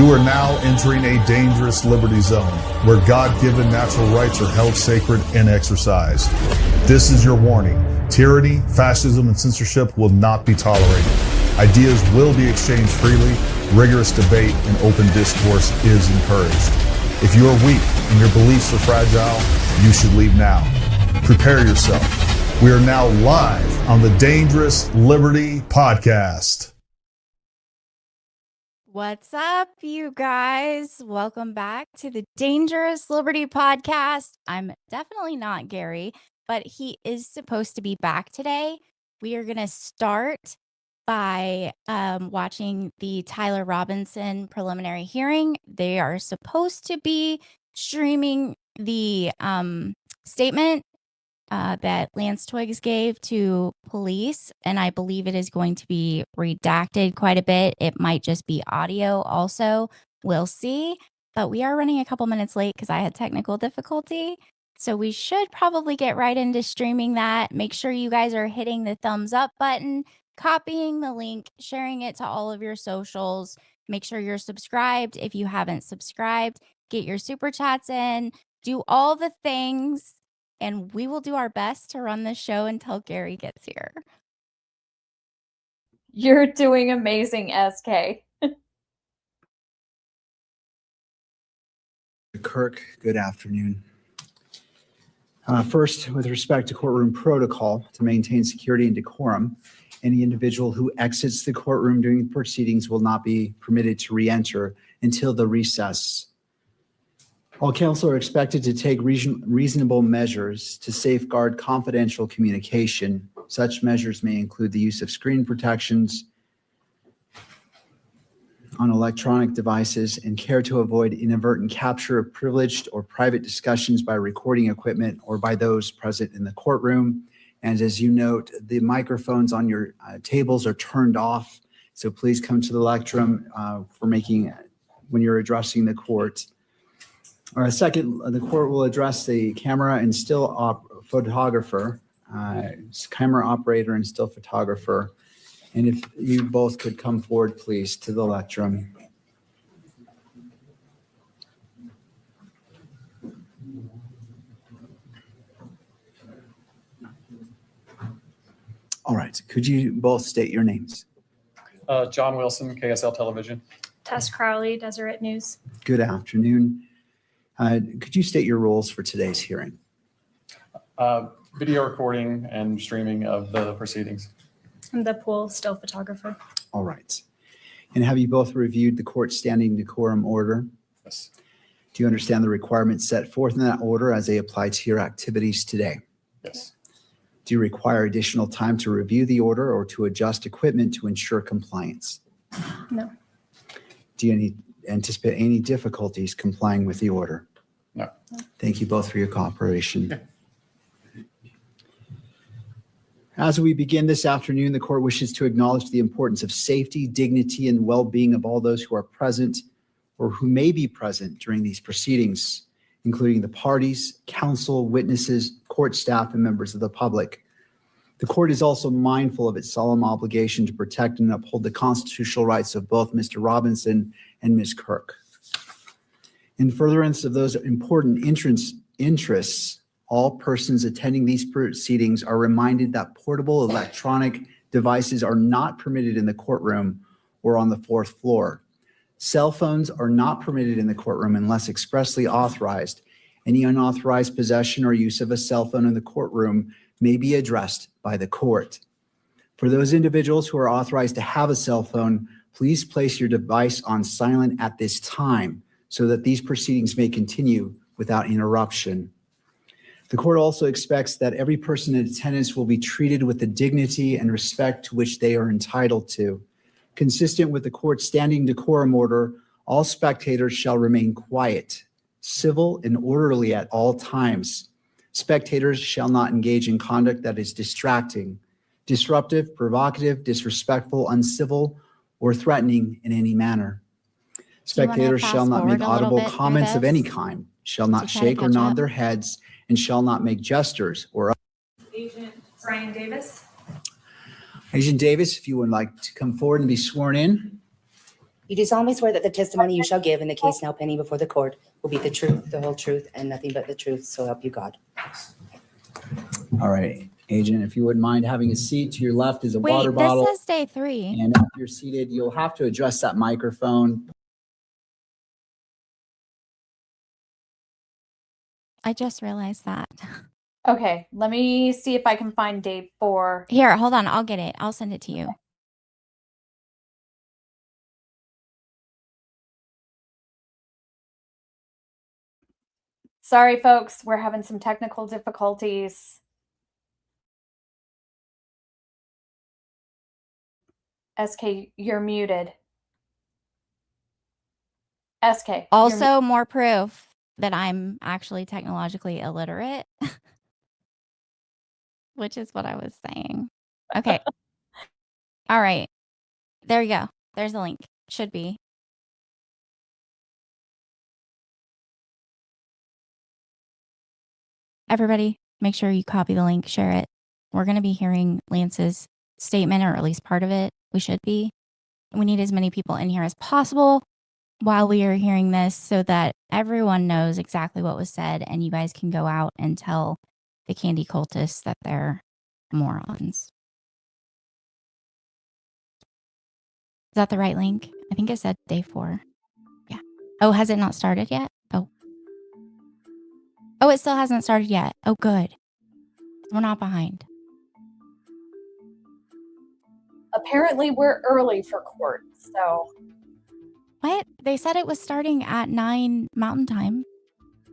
You are now entering a dangerous liberty zone where God-given natural rights are held sacred and exercised. This is your warning. Tyranny, fascism, and censorship will not be tolerated. Ideas will be exchanged freely. Rigorous debate and open discourse is encouraged. If you are weak and your beliefs are fragile, you should leave now. Prepare yourself. We are now live on the Dangerous Liberty Podcast. What's up, you guys? Welcome back to the Dangerous Liberty Podcast. I'm definitely not Gary, but he is supposed to be back today. We are going to start by watching the Tyler Robinson preliminary hearing. They are supposed to be streaming the statement that Lance Twiggs gave to police, and I believe it is going to be redacted quite a bit. It might just be audio also. We'll see. But we are running a couple minutes late because I had technical difficulty. So we should probably get right into streaming that. Make sure you guys are hitting the thumbs up button, copying the link, sharing it to all of your socials. Make sure you're subscribed if you haven't subscribed. Get your super chats in. Do all the things. And we will do our best to run this show until Gary gets here. You're doing amazing, SK. Kirk, good afternoon. First, with respect to courtroom protocol to maintain security and decorum, any individual who exits the courtroom during the proceedings will not be permitted to re-enter until the recess. All counsel are expected to take reasonable measures to safeguard confidential communication. Such measures may include the use of screen protections on electronic devices and care to avoid inadvertent capture of privileged or private discussions by recording equipment or by those present in the courtroom. And as you note, the microphones on your tables are turned off. So please come to the lectrum when you're addressing the court. Second, the court will address the camera and still photographer, camera operator and still photographer. And if you both could come forward, please, to the lectrum. All right, could you both state your names? John Wilson, KSL Television. Tess Crowley, Deseret News. Good afternoon. Could you state your roles for today's hearing? Video recording and streaming of the proceedings. I'm the pool still photographer. All right. And have you both reviewed the court standing decorum order? Yes. Do you understand the requirements set forth in that order as they apply to your activities today? Yes. Do you require additional time to review the order or to adjust equipment to ensure compliance? No. Do you anticipate any difficulties complying with the order? No. Thank you both for your cooperation. Yeah. As we begin this afternoon, the court wishes to acknowledge the importance of safety, dignity, and well-being of all those who are present or who may be present during these proceedings, including the parties, counsel, witnesses, court staff, and members of the public. The court is also mindful of its solemn obligation to protect and uphold the constitutional rights of both Mr. Robinson and Ms. Kirk. In furtherance of those important interests, all persons attending these proceedings are reminded that portable electronic devices are not permitted in the courtroom or on the fourth floor. Cell phones are not permitted in the courtroom unless expressly authorized. Any unauthorized possession or use of a cell phone in the courtroom may be addressed by the court. For those individuals who are authorized to have a cell phone, please place your device on silent at this time so that these proceedings may continue without interruption. The court also expects that every person in attendance will be treated with the dignity and respect to which they are entitled to. Consistent with the court's standing decorum order, all spectators shall remain quiet, civil, and orderly at all times. Spectators shall not engage in conduct that is distracting, disruptive, provocative, disrespectful, uncivil, or threatening in any manner. Spectators shall not make audible comments of any kind, shall not shake or nod their heads, and shall not make gestures or. Agent Brian Davis. Agent Davis, if you would like to come forward and be sworn in. You do solemnly swear that the testimony you shall give in the case now pending before the court will be the truth, the whole truth, and nothing but the truth, so help you God. All right, Agent, if you wouldn't mind having a seat. To your left is a Wait, water this bottle. says day 3. And after you're seated, you'll have to address that microphone. I just realized that. Okay, let me see if I can find day 4. Here, hold on. I'll get it. I'll send it to you. Sorry, folks, we're having some technical difficulties. SK, you're muted. SK. you're Also, more proof that I'm actually technologically illiterate, which is what I was saying. Okay. All right. There you go. There's the link. Should be. Everybody, make sure you copy the link, share it. We're going to be hearing Lance's statement, or at least part of it. We should be. We need as many people in here as possible while we are hearing this so that everyone knows exactly what was said and you guys can go out and tell the candy cultists that they're morons. Is that the right link? I think it said day 4. Yeah. Oh, has it not started yet? Oh, it still hasn't started yet. Oh, good. We're not behind. Apparently, we're early for court, so What? They said it was starting at 9 Mountain Time.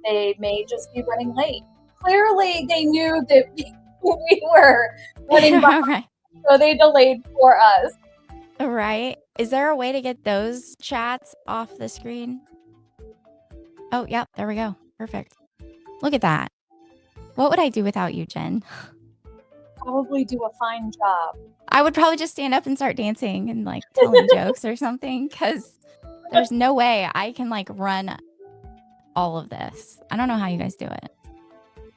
they may just be running late. Clearly, they knew that we were running behind, Right. so they delayed for us. Right. Is there a way to get those chats off the screen? Oh, yep. There we go. Perfect. Look at that. What would I do without you, Jen? Probably do a fine job. I would probably just stand up and start dancing and like telling jokes or something, because there's no way I can like run all of this. I don't know how you guys do it.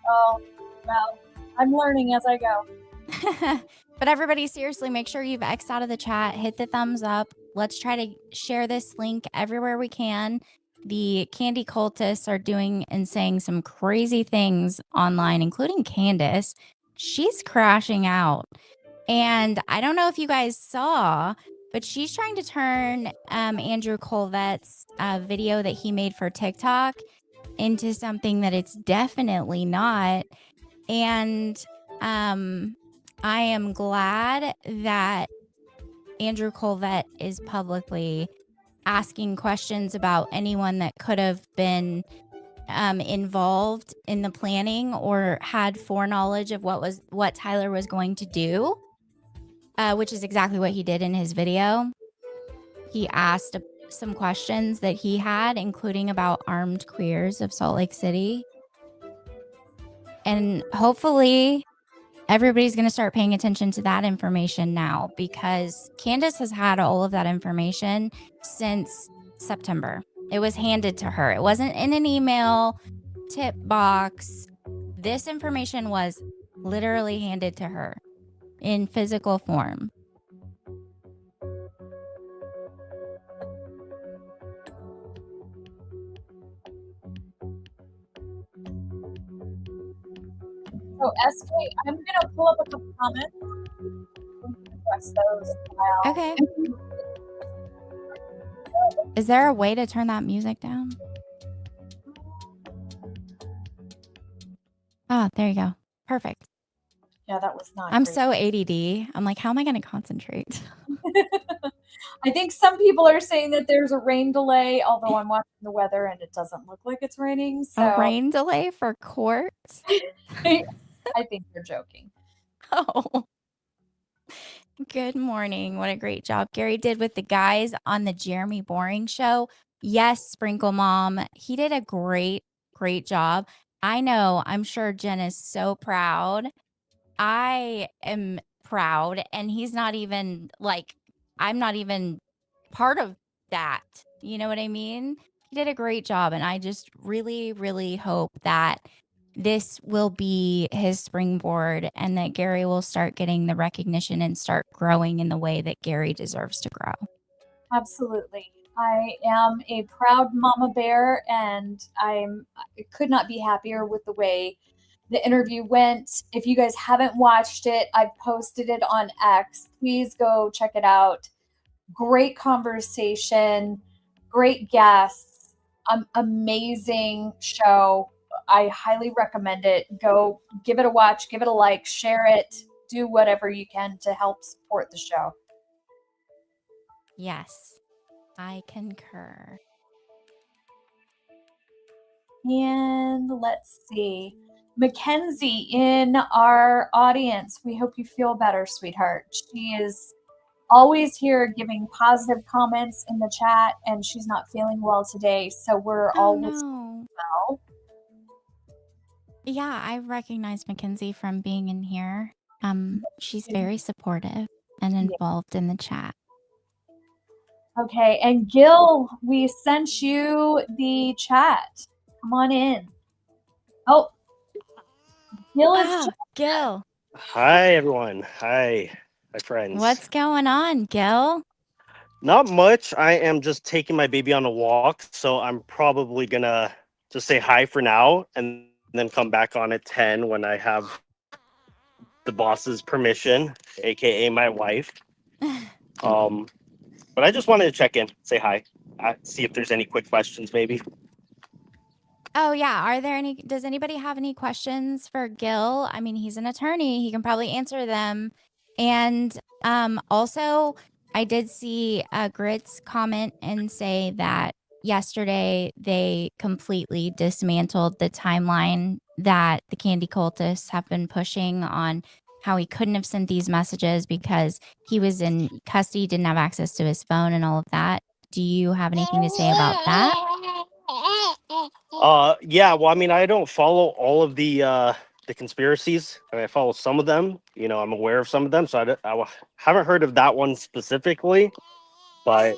Oh, well, I'm learning as I go. But everybody, seriously, make sure you've X'd out of the chat, hit the thumbs up. Let's try to share this link everywhere we can. The candy cultists are doing and saying some crazy things online, including Candace. She's crashing out. And I don't know if you guys saw, but she's trying to turn Andrew Colvette's video that he made for TikTok into something that it's definitely not. And I am glad that Andrew Colvette is publicly asking questions about anyone that could have been involved in the planning or had foreknowledge of what Tyler was going to do, which is exactly what he did in his video. He asked some questions that he had, including about armed queers of Salt Lake City. And hopefully everybody's going to start paying attention to that information now, because Candace has had all of that information since September. It was handed to her. It wasn't in an email tip box. This information was literally handed to her in physical form. So, SK, I'm going to pull up a couple comments. Address those while. Okay. Is there a way to turn that music down? Ah, there you go. Perfect. Yeah, that was not I'm great. so ADD. I'm like, how am I going to concentrate? I think some people are saying that there's a rain delay, although I'm watching the weather and it doesn't look like it's raining. So A rain delay for court? I think you're joking. Oh. Good morning. What a great job Gary did with the guys on the Jeremy Boring show. Yes, Sprinkle Mom. He did a great job. I know. I'm sure Jen is so proud. I am proud. And he's not even like, I'm not even part of that. You know what I mean? He did a great job. And I just really, really hope that this will be his springboard and that Gary will start getting the recognition and start growing in the way that Gary deserves to grow. Absolutely. I am a proud mama bear, and I could not be happier with the way the interview went. If you guys haven't watched it, I've posted it on X. Please go check it out. Great conversation, great guests, amazing show. I highly recommend it. Go give it a watch, give it a like, share it, do whatever you can to help support the show. Yes, I concur. And let's see. Mackenzie in our audience, we hope you feel better, sweetheart. She is always here giving positive comments in the chat, and she's not feeling well today, so we're Oh all no. well. Yeah, I recognize Mackenzie from being in here. She's very supportive and involved in the chat. Okay, and Gil, we sent you the chat. Come on in. Oh, Gil is Gil, Hi, everyone. Hi, my friends. what's going on, Gil? Not much. I am just taking my baby on a walk, so I'm probably gonna just say hi for now and then come back on at 10 when I have the boss's permission, aka my wife. But I just wanted to check in, say hi, see if there's any quick questions, maybe. Oh yeah, does anybody have any questions for Gil? I mean, he's an attorney. He can probably answer them. And also I did see Grit's comment and say that yesterday they completely dismantled the timeline that the candy cultists have been pushing on how he couldn't have sent these messages because he was in custody, didn't have access to his phone and all of that. Do you have anything to say about that? Yeah, well, I mean, I don't follow all of the conspiracies. I mean, I follow some of them. You know, I'm aware of some of them, so I haven't heard of that one specifically. But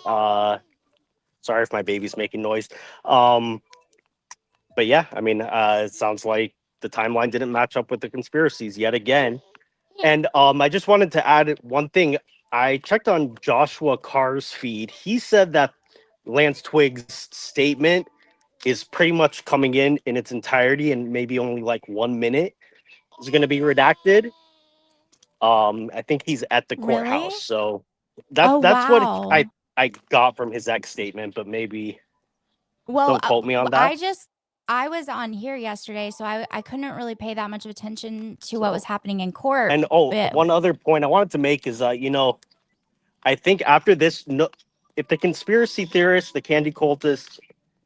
sorry if my baby's making noise. But yeah, I mean, it sounds like the timeline didn't match up with the conspiracies yet again. And I just wanted to add one thing. I checked on Joshua Carr's feed. He said that Lance Twig's statement is pretty much coming in its entirety, and maybe only like 1 minute is going to be redacted. I think he's at the courthouse, Really? so that's wow. what I got from his ex statement, but maybe Well, don't quote me on that. I was on here yesterday, so I couldn't really pay that much of attention to what was happening in court. And but- one other point I wanted to make is, you know, I think after this, if the conspiracy theorists, the candy cultists,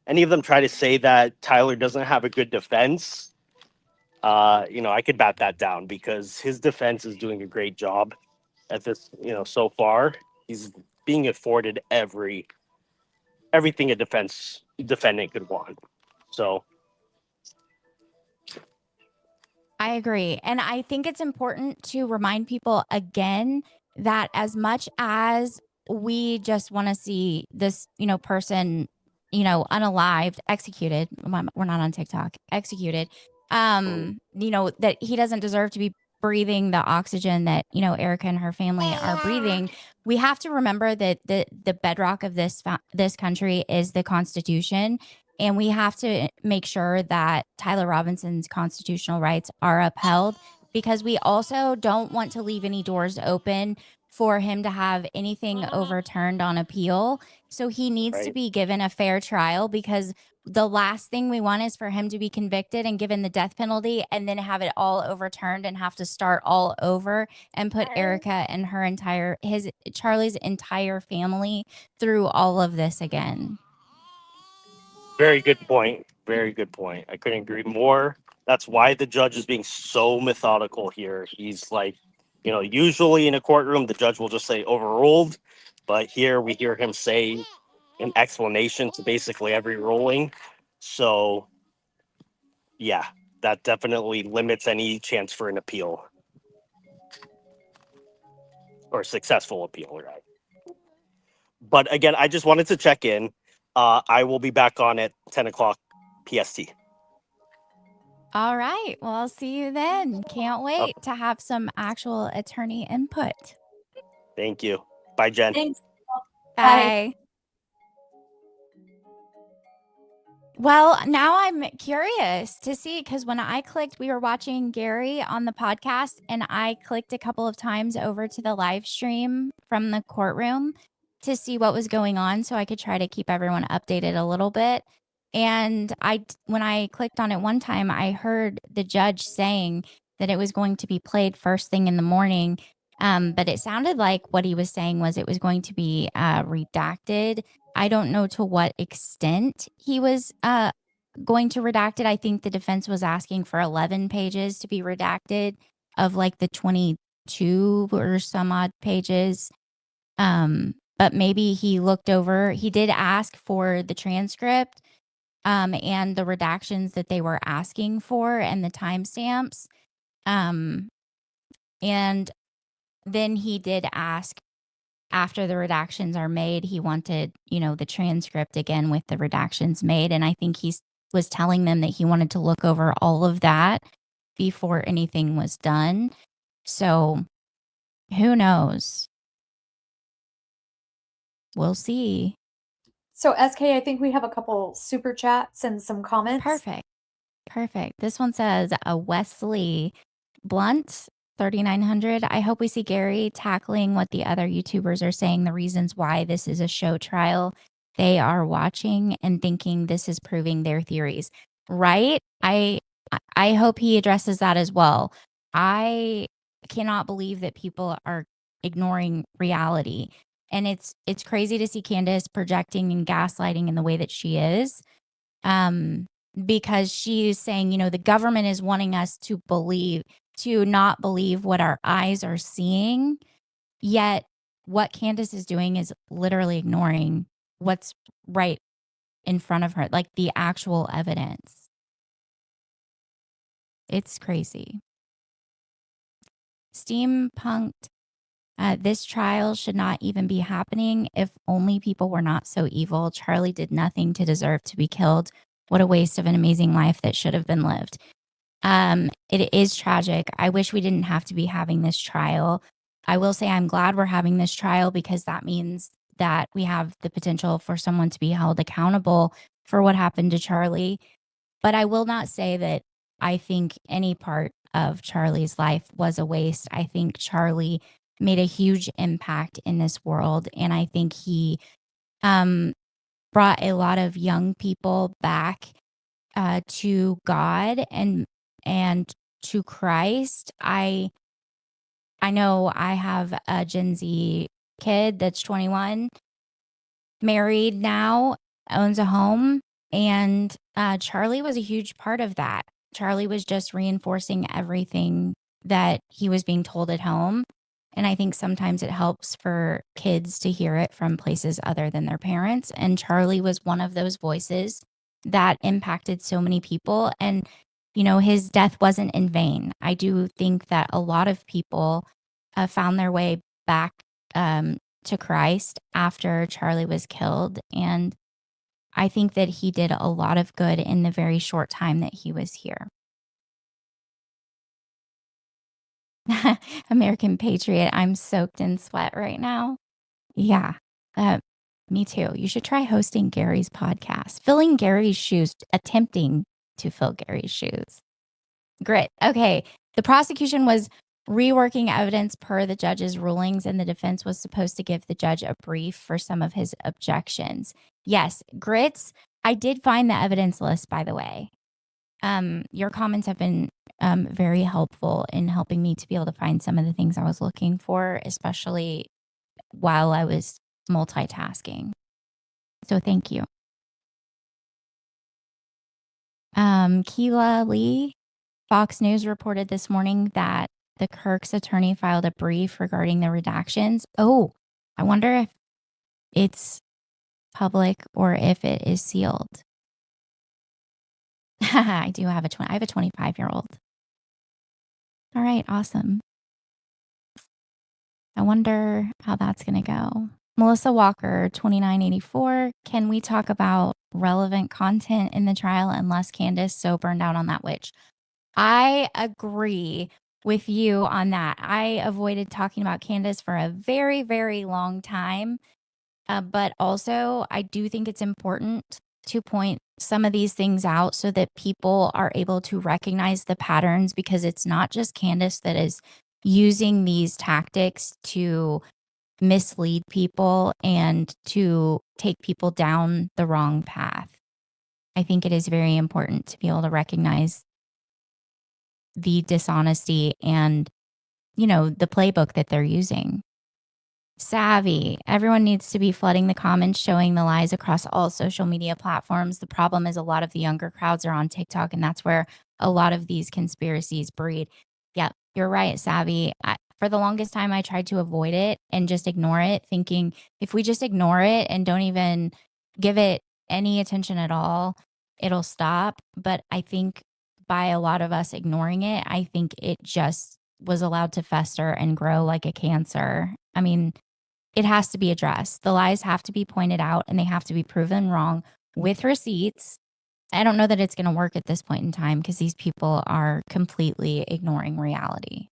any of them try to say that Tyler doesn't have a good defense, you know, I could bat that down because his defense is doing a great job at this, you know, so far. He's being afforded everything a defendant could want. So I agree. And I think it's important to remind people again that as much as we just want to see this, you know, person, you know, unalived, executed, we're not on TikTok, executed, you know, that he doesn't deserve to be breathing the oxygen that, you know, Erica and her family are breathing. We have to remember that the bedrock of this country is the Constitution. And we have to make sure that Tyler Robinson's constitutional rights are upheld, because we also don't want to leave any doors open for him to have anything overturned on appeal. So he needs to be given a fair trial, because the last thing we want is for him to be convicted and given the death penalty and then have it all overturned and have to start all over and put Erica and Charlie's entire family through all of this again. very good point. Very good point. I couldn't agree more. That's why the judge is being so methodical here. He's like, you know, usually in a courtroom, the judge will just say overruled. But here we hear him say an explanation to basically every ruling. So, yeah, that definitely limits any chance for an appeal or successful appeal, right? But again, I just wanted to check in. I will be back on at 10 o'clock PST. All right. Well, I'll see you then. Can't wait to have some actual attorney input. Thank you. Bye, Jen. Thanks. Bye. Well, now I'm curious to see because when I clicked, we were watching Gary on the podcast, and I clicked a couple of times over to the live stream from the courtroom to see what was going on so I could try to keep everyone updated a little bit. And when I clicked on it one time, I heard the judge saying that it was going to be played first thing in the morning. But it sounded like what he was saying was it was going to be redacted. I don't know to what extent he was going to redact it. I think the defense was asking for 11 pages to be redacted of like the 22 or some odd pages. But maybe he looked over, he did ask for the transcript and the redactions that they were asking for and the timestamps. And then he did ask after the redactions are made, he wanted, the transcript again with the redactions made. And I think he was telling them that he wanted to look over all of that before anything was done. So who knows? We'll see. So SK, I think we have a couple super chats and some comments. Perfect. This one says, Wesley Blunt, 3,900. I hope we see Gary tackling what the other YouTubers are saying, the reasons why this is a show trial. They are watching and thinking this is proving their theories, right? I hope he addresses that as well. I cannot believe that people are ignoring reality. And it's crazy to see Candace projecting and gaslighting in the way that she is. Because she's saying, the government is wanting us to not believe what our eyes are seeing. Yet what Candace is doing is literally ignoring what's right in front of her, like the actual evidence. It's crazy. Steampunked. This trial should not even be happening if only people were not so evil. Charlie did nothing to deserve to be killed. What a waste of an amazing life that should have been lived. It is tragic. I wish we didn't have to be having this trial. I will say I'm glad we're having this trial because that means that we have the potential for someone to be held accountable for what happened to Charlie. But I will not say that I think any part of Charlie's life was a waste. I think Charlie made a huge impact in this world. And I think he brought a lot of young people back to God and to Christ. I know I have a Gen Z kid that's 21, married now, owns a home, and Charlie was a huge part of that. Charlie was just reinforcing everything that he was being told at home. And I think sometimes it helps for kids to hear it from places other than their parents. And Charlie was one of those voices that impacted so many people. And, his death wasn't in vain. I do think that a lot of people found their way back to Christ after Charlie was killed. And I think that he did a lot of good in the very short time that he was here. American Patriot, I'm soaked in sweat right now. Yeah, me too. You should try hosting Gary's podcast, filling Gary's shoes, attempting to fill Gary's shoes. Grit. Okay. The prosecution was reworking evidence per the judge's rulings, and the defense was supposed to give the judge a brief for some of his objections. Yes, Grits, I did find the evidence list, by the way. Your comments have been very helpful in helping me to be able to find some of the things I was looking for, especially while I was multitasking. So thank you. Keela Lee, Fox News reported this morning that the Kirk's attorney filed a brief regarding the redactions. Oh, I wonder if it's public or if it is sealed. I do have I have a 25-year-old. All right, awesome. I wonder how that's going to go. Melissa Walker, 2984. Can we talk about relevant content in the trial unless Candace so burned out on that witch? I agree with you on that. I avoided talking about Candace for a very, very long time. But also, I do think it's important to point some of these things out so that people are able to recognize the patterns, because it's not just Candace that is using these tactics to mislead people and to take people down the wrong path. I think it is very important to be able to recognize the dishonesty and, the playbook that they're using. Savvy. Everyone needs to be flooding the comments, showing the lies across all social media platforms. The problem is a lot of the younger crowds are on TikTok, and that's where a lot of these conspiracies breed. Yeah, you're right, Savvy. For the longest time, I tried to avoid it and just ignore it, thinking if we just ignore it and don't even give it any attention at all, it'll stop. But I think by a lot of us ignoring it, I think it just was allowed to fester and grow like a cancer. I mean, it has to be addressed. The lies have to be pointed out, and they have to be proven wrong with receipts. I don't know that it's going to work at this point in time because these people are completely ignoring reality.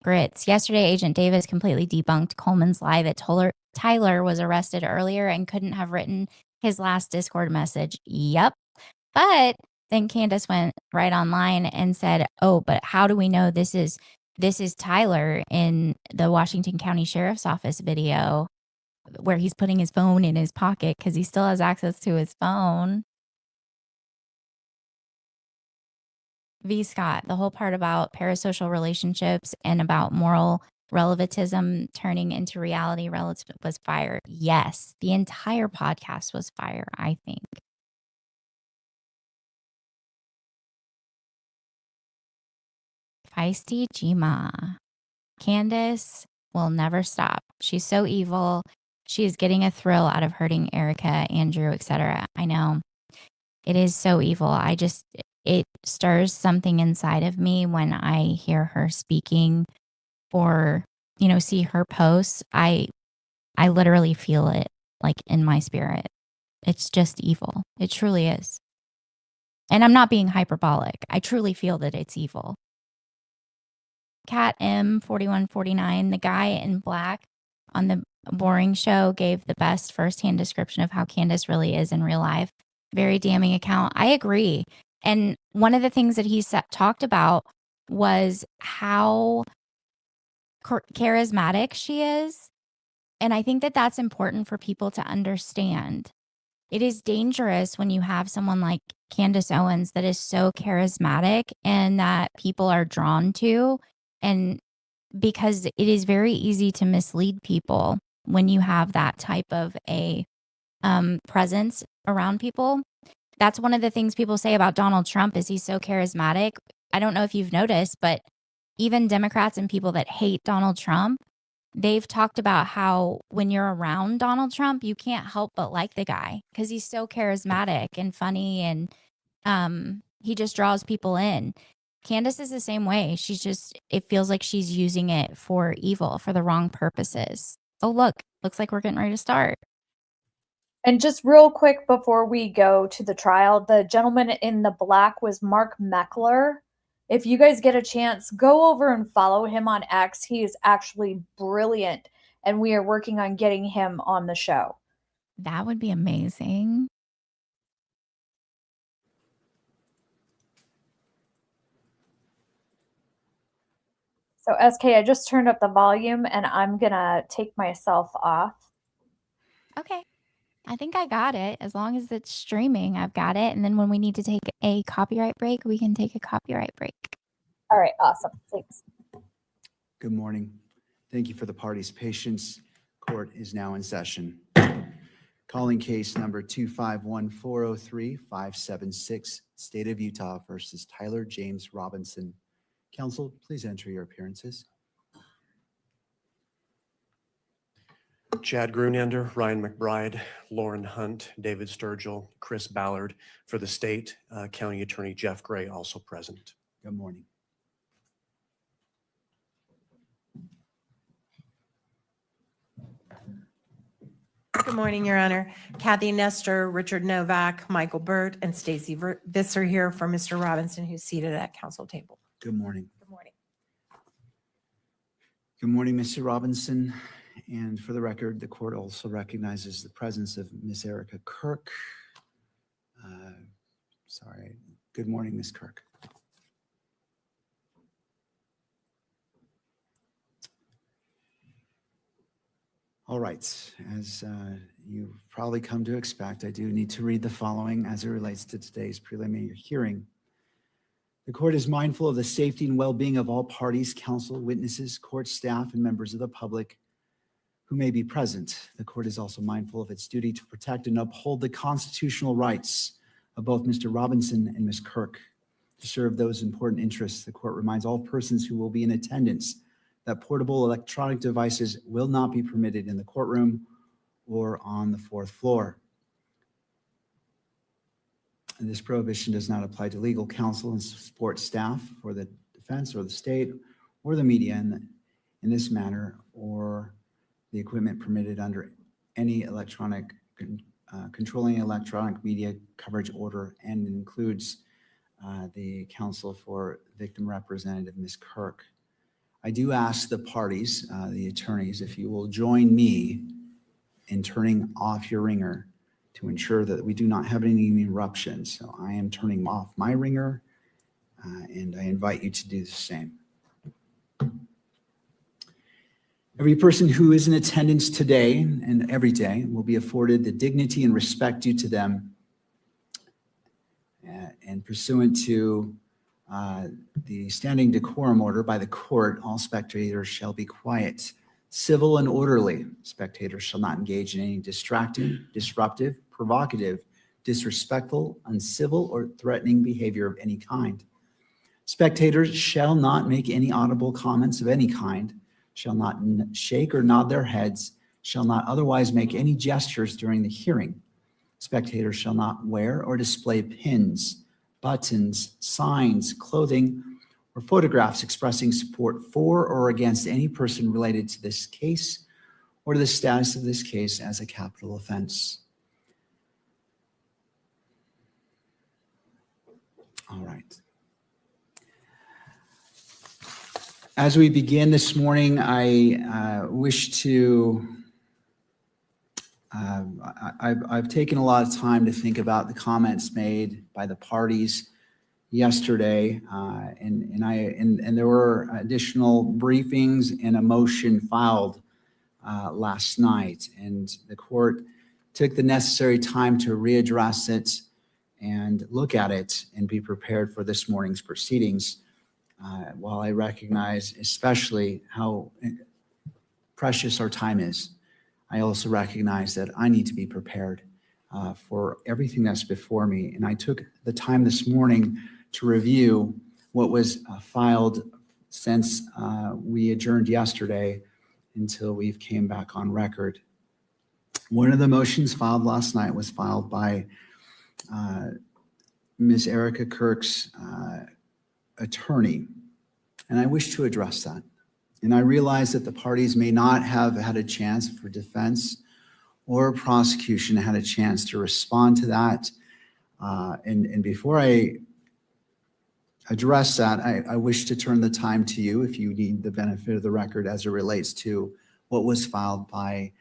Grits. Yesterday, Agent Davis completely debunked Coleman's lie that Tyler was arrested earlier and couldn't have written his last Discord message. Yep. But then Candace went right online and said, oh, but how do we know this is Tyler in the Washington County Sheriff's Office video where he's putting his phone in his pocket because he still has access to his phone? V. Scott, the whole part about parasocial relationships and about moral relativism turning into reality was fire. Yes, the entire podcast was fire, I think. Feisty Jima. Candace will never stop. She's so evil. She is getting a thrill out of hurting Erica, Andrew, etc. I know. It is so evil. It stirs something inside of me when I hear her speaking or, see her posts. I literally feel it like in my spirit. It's just evil. It truly is. And I'm not being hyperbolic. I truly feel that it's evil. Cat M4149, the guy in black on the Boring Show, gave the best firsthand description of how Candace really is in real life. Very damning account. I agree. And one of the things that he talked about was how charismatic she is. And I think that that's important for people to understand. It is dangerous when you have someone like Candace Owens that is so charismatic and that people are drawn to. And because it is very easy to mislead people when you have that type of a presence around people. That's one of the things people say about Donald Trump is he's so charismatic. I don't know if you've noticed, but even Democrats and people that hate Donald Trump, they've talked about how when you're around Donald Trump, you can't help but like the guy because he's so charismatic and funny, and he just draws people in. Candace is the same way. It feels like she's using it for evil, for the wrong purposes. Oh, looks like we're getting ready to start. And just real quick before we go to the trial, the gentleman in the black was Mark Meckler. If you guys get a chance, go over and follow him on X. He is actually brilliant, and we are working on getting him on the show. That would be amazing. So SK, I just turned up the volume, and I'm going to take myself off. Okay. I think I got it. As long as it's streaming, I've got it. And then when we need to take a copyright break, we can take a copyright break. All right, awesome. Thanks. Good morning. Thank you for the party's patience. Court is now in session. Calling case number 251403576, State of Utah versus Tyler James Robinson. Counsel, please enter your appearances. Chad Grunander, Ryan McBride, Lauren Hunt, David Sturgill, Chris Ballard. For the state, County Attorney Jeff Gray also present. Good morning. Good morning, Your Honor. Kathy Nestor, Richard Novak, Michael Burt, and Stacy Visser here for Mr. Robinson, who's seated at counsel table. Good morning. Good morning. Good morning, Mr. Robinson. And for the record, the court also recognizes the presence of Miss Erica Kirk. Sorry. Good morning, Miss Kirk. All right. As you've probably come to expect, I do need to read the following as it relates to today's preliminary hearing. The court is mindful of the safety and well-being of all parties, counsel, witnesses, court staff, and members of the public who may be present. The court is also mindful of its duty to protect and uphold the constitutional rights of both Mr. Robinson and Ms. Kirk. To serve those important interests, the court reminds all persons who will be in attendance that portable electronic devices will not be permitted in the courtroom or on the fourth floor. And this prohibition does not apply to legal counsel and support staff for the defense or the state or the media in this manner, or the equipment permitted under any electronic controlling electronic media coverage order, and includes the counsel for victim representative Ms. Kirk. I do ask the parties, the attorneys, if you will join me in turning off your ringer to ensure that we do not have any interruptions. So I am turning off my ringer, and I invite you to do the same. Every person who is in attendance today and every day will be afforded the dignity and respect due to them, and pursuant to the standing decorum order by the court, all spectators shall be quiet, civil, and orderly. Spectators shall not engage in any distracting, disruptive, provocative, disrespectful, uncivil, or threatening behavior of any kind. Spectators shall not make any audible comments of any kind, shall not shake or nod their heads, shall not otherwise make any gestures during the hearing. Spectators shall not wear or display pins, buttons, signs, clothing, or photographs expressing support for or against any person related to this case or to the status of this case as a capital offense. All right. As we begin this morning, I wish to, I've taken a lot of time to think about the comments made by the parties yesterday, and there were additional briefings and a motion filed last night, and the court took the necessary time to readdress it and look at it and be prepared for this morning's proceedings. While I recognize especially how precious our time is, I also recognize that I need to be prepared for everything that's before me. And I took the time this morning to review what was filed since we adjourned yesterday until we've came back on record. One of the motions filed last night was filed by Ms. Erica Kirk's attorney, and I wish to address that. And I realize that the parties may not have had a chance for defense or prosecution had a chance to respond to that. And before I address that, I wish to turn the time to you if you need the benefit of the record as it relates to what was filed by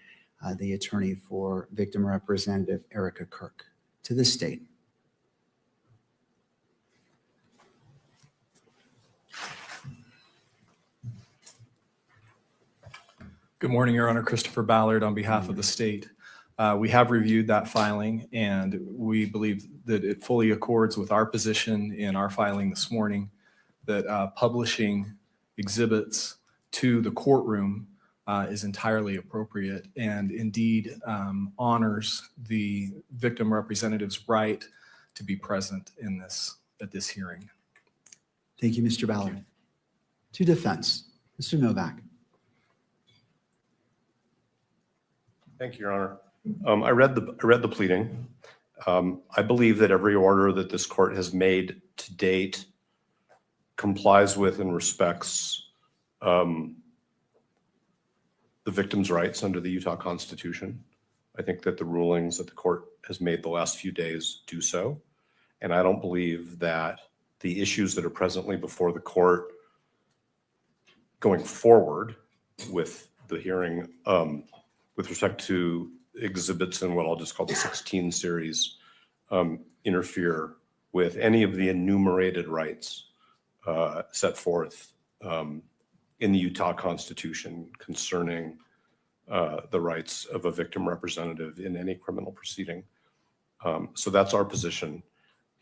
the attorney for victim representative Erica Kirk to the state. Good morning, Your Honor. Christopher Ballard on behalf of the state. We have reviewed that filing, and we believe that it fully accords with our position in our filing this morning that publishing exhibits to the courtroom is entirely appropriate and indeed honors the victim representative's right to be present in at this hearing. Thank you, Mr. Ballard. To defense, Mr. Novak. Thank you, Your Honor. I read the pleading. I believe that every order that this court has made to date complies with and respects the victim's rights under the Utah Constitution. I think that the rulings that the court has made the last few days do so. And I don't believe that the issues that are presently before the court going forward with the hearing with respect to exhibits in what I'll just call the 16 series interfere with any of the enumerated rights set forth in the Utah Constitution concerning the rights of a victim representative in any criminal proceeding. So that's our position.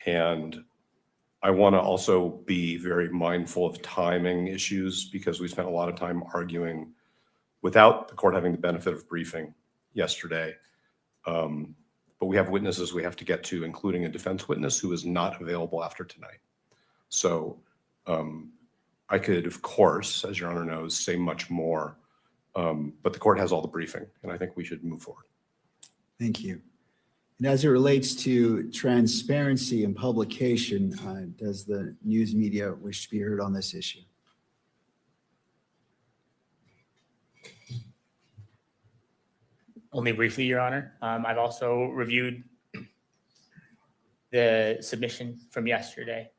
And I want to also be very mindful of timing issues because we spent a lot of time arguing without the court having the benefit of briefing yesterday. But we have witnesses we have to get to, including a defense witness who is not available after tonight. So I could, of course, as Your Honor knows, say much more, but the court has all the briefing, and I think we should move forward. Thank you. And as it relates to transparency and publication, does the news media wish to be heard on this issue? Only briefly, Your Honor. I've also reviewed the submission from yesterday.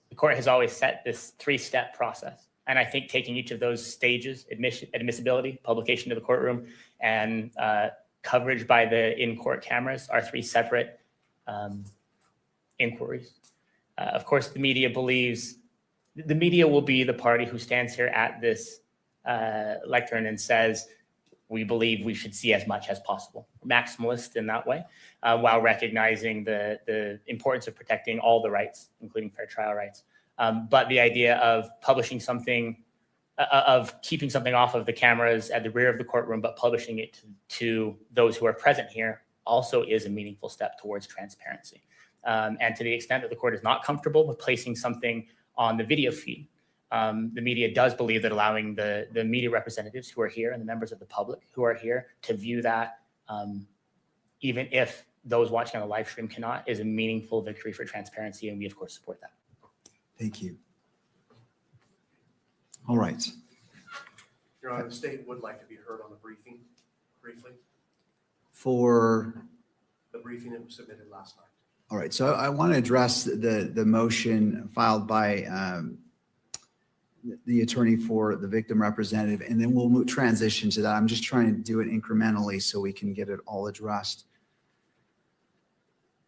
The court has always set this 3-step process. And I think taking each of those stages, admissibility, publication to the courtroom, and coverage by the in-court cameras are 3 separate inquiries. Of course, the media believes the media will be the party who stands here at this lectern and says, we believe we should see as much as possible. Maximalist in that way, while recognizing the importance of protecting all the rights, including fair trial rights. But the idea of publishing something, of keeping something off of the cameras at the rear of the courtroom, but publishing it to those who are present here also is a meaningful step towards transparency. And to the extent that the court is not comfortable with placing something on the video feed, the media does believe that allowing the media representatives who are here and the members of the public who are here to view that, even if those watching on the live stream cannot, is a meaningful victory for transparency, and we of course support that. Thank you. All right. Your Honor, the state would like to be heard on the briefing briefly. For The briefing that was submitted last night. all right, so I want to address the motion filed by the attorney for the victim representative, and then we'll transition to that. I'm just trying to do it incrementally so we can get it all addressed.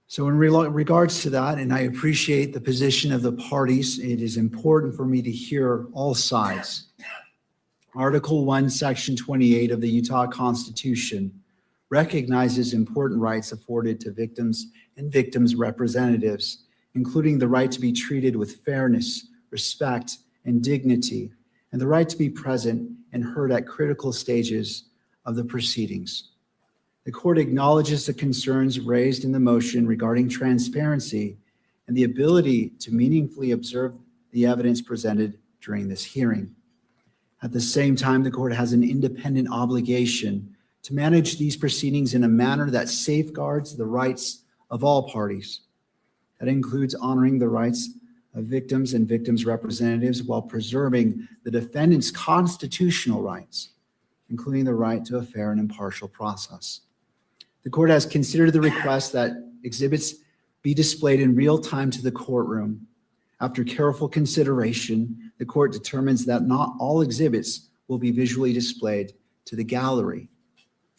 So in regards to that, and I appreciate the position of the parties, it is important for me to hear all sides. Article 1, Section 28 of the Utah Constitution recognizes important rights afforded to victims and victims' representatives, including the right to be treated with fairness, respect, and dignity, and the right to be present and heard at critical stages of the proceedings. The court acknowledges the concerns raised in the motion regarding transparency and the ability to meaningfully observe the evidence presented during this hearing. At the same time, the court has an independent obligation to manage these proceedings in a manner that safeguards the rights of all parties. That includes honoring the rights of victims and victims' representatives while preserving the defendant's constitutional rights, including the right to a fair and impartial process. The court has considered the request that exhibits be displayed in real time to the courtroom. After careful consideration, the court determines that not all exhibits will be visually displayed to the gallery,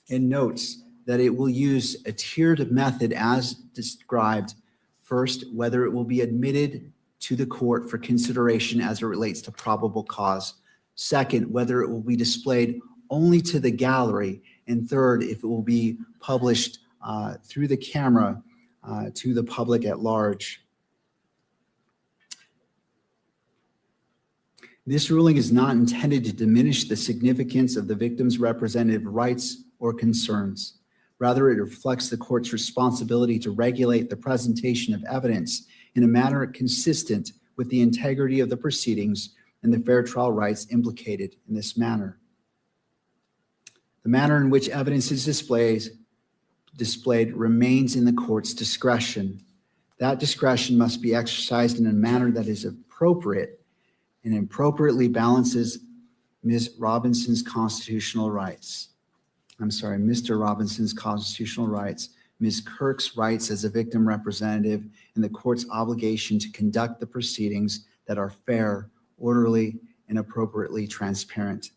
and notes that it will use a tiered method as described. First, whether it will be admitted to the court for consideration as it relates to probable cause. Second, whether it will be displayed only to the gallery. And third, if it will be published through the camera to the public at large. This ruling is not intended to diminish the significance of the victim's representative rights or concerns. Rather, it reflects the court's responsibility to regulate the presentation of evidence in a manner consistent with the integrity of the proceedings and the fair trial rights implicated in this manner. The manner in which evidence is displayed remains in the court's discretion. That discretion must be exercised in a manner that is appropriate and appropriately balances Mr. Robinson's constitutional rights, Ms. Kirk's rights as a victim representative, and the court's obligation to conduct the proceedings that are fair, orderly, and appropriately transparent.